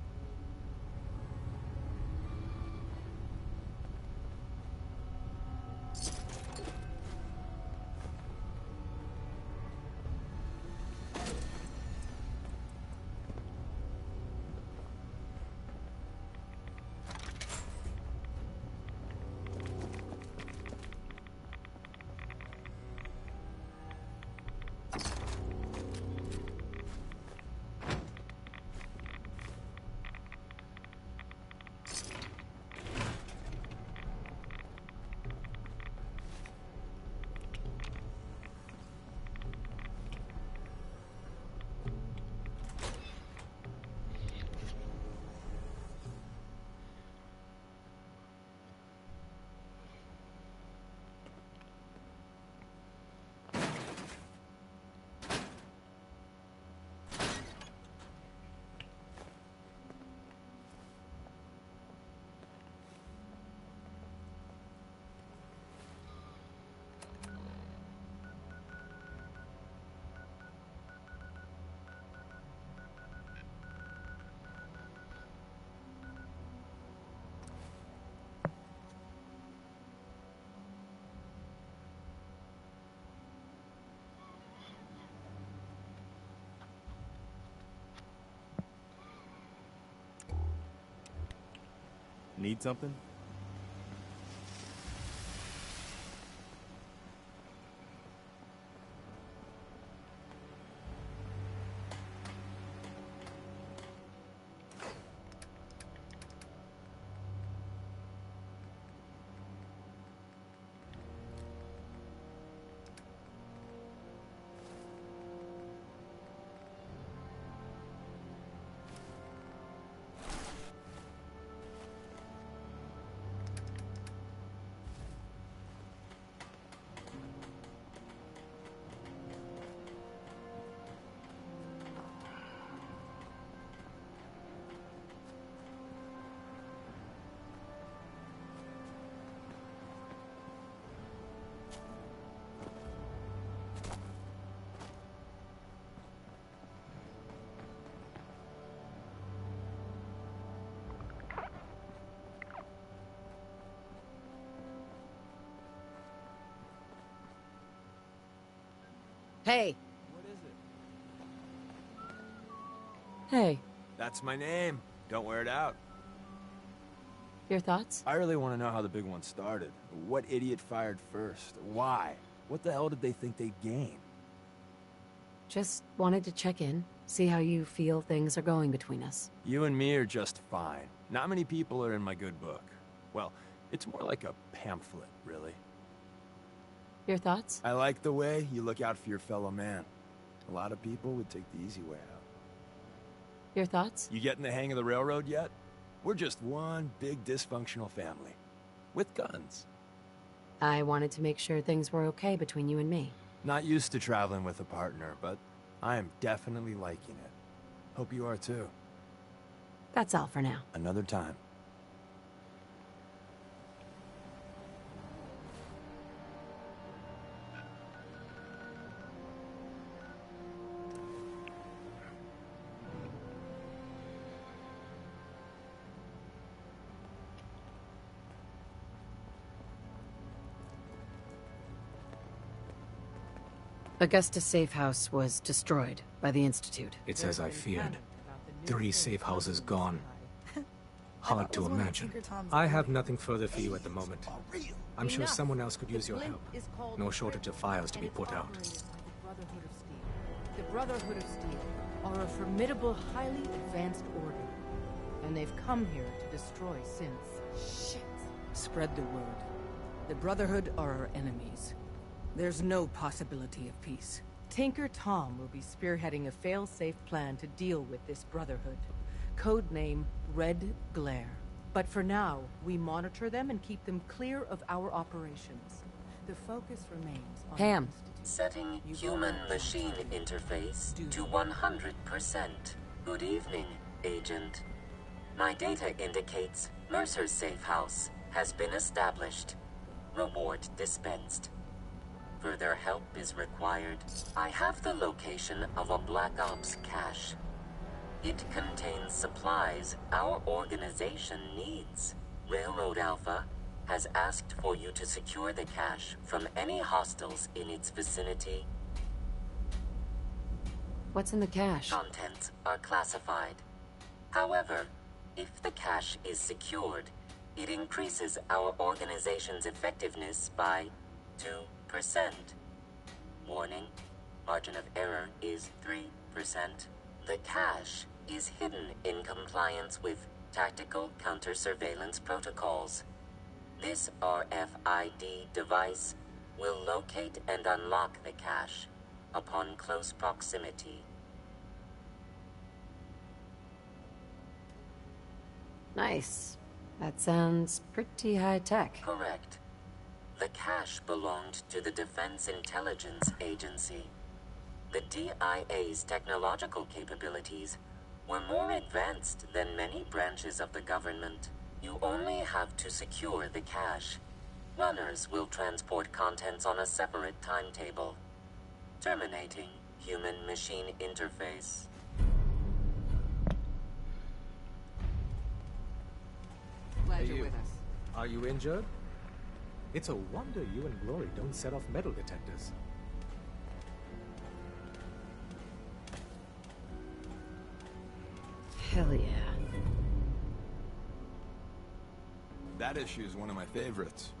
Need something? Hey. What is it? Hey. That's my name. Don't wear it out. Your thoughts? I really want to know how the big one started. What idiot fired first? Why? What the hell did they think they'd gain? Just wanted to check in, see how you feel things are going between us. You and me are just fine. Not many people are in my good book. Well, it's more like a pamphlet, really. Your thoughts? I like the way you look out for your fellow man. A lot of people would take the easy way out. Your thoughts? You getting the hang of the railroad yet? We're just one big dysfunctional family. With guns. I wanted to make sure things were okay between you and me. Not used to traveling with a partner, but I am definitely liking it. Hope you are too. That's all for now. Another time. Augusta's safe house was destroyed by the Institute. It's as I feared. 3 safe houses gone. Hard to imagine. I have nothing further for you at the moment. I'm sure someone else could use your help. No shortage of fires to be put out. The Brotherhood of Steel are a formidable, highly advanced order. And they've come here to destroy synths. Shit. Spread the word. The Brotherhood are our enemies. There's no possibility of peace. Tinker Tom will be spearheading a fail-safe plan to deal with this Brotherhood. Codename Red Glare. But for now, we monitor them and keep them clear of our operations. The focus remains on... Pam. Setting human-machine interface to 100%. Good evening, Agent. My data indicates Mercer's safe house has been established. Reward dispensed. Further help is required. I have the location of a Black Ops cache. It contains supplies our organization needs. Railroad Alpha has asked for you to secure the cache from any hostiles in its vicinity. What's in the cache? Contents are classified. However, if the cache is secured, it increases our organization's effectiveness by 2%. Warning, margin of error is 3%. The cache is hidden in compliance with tactical counter-surveillance protocols. This RFID device will locate and unlock the cache upon close proximity. Nice. That sounds pretty high-tech. Correct. The cache belonged to the Defense Intelligence Agency. The DIA's technological capabilities were more advanced than many branches of the government. You only have to secure the cache. Runners will transport contents on a separate timetable. Terminating human-machine interface. Glad you're with us. Are you injured? It's a wonder you and Glory don't set off metal detectors. Hell yeah. That issue is one of my favorites.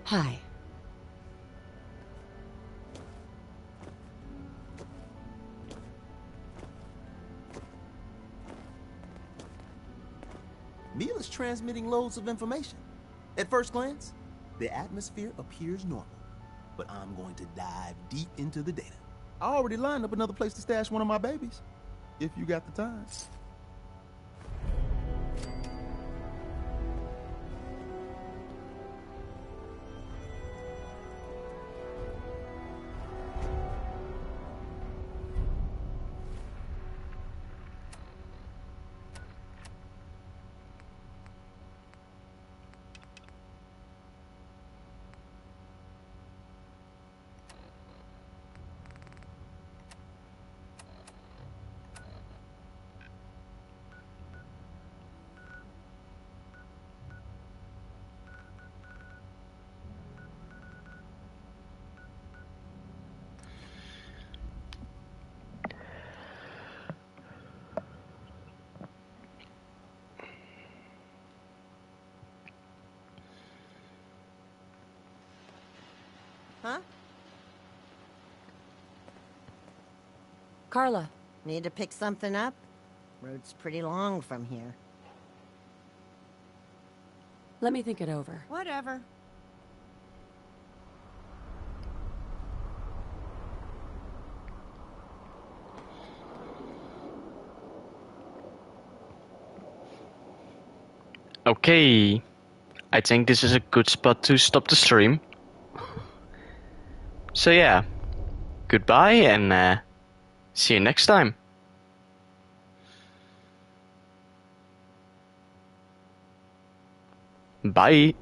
Hi. Mila's transmitting loads of information. At first glance, the atmosphere appears normal, but I'm going to dive deep into the data. I already lined up another place to stash one of my babies, if you got the time. Huh? Carla. Need to pick something up? Road's pretty long from here. Let me think it over. Whatever. Okay, I think this is a good spot to stop the stream. So yeah, goodbye and see you next time. Bye.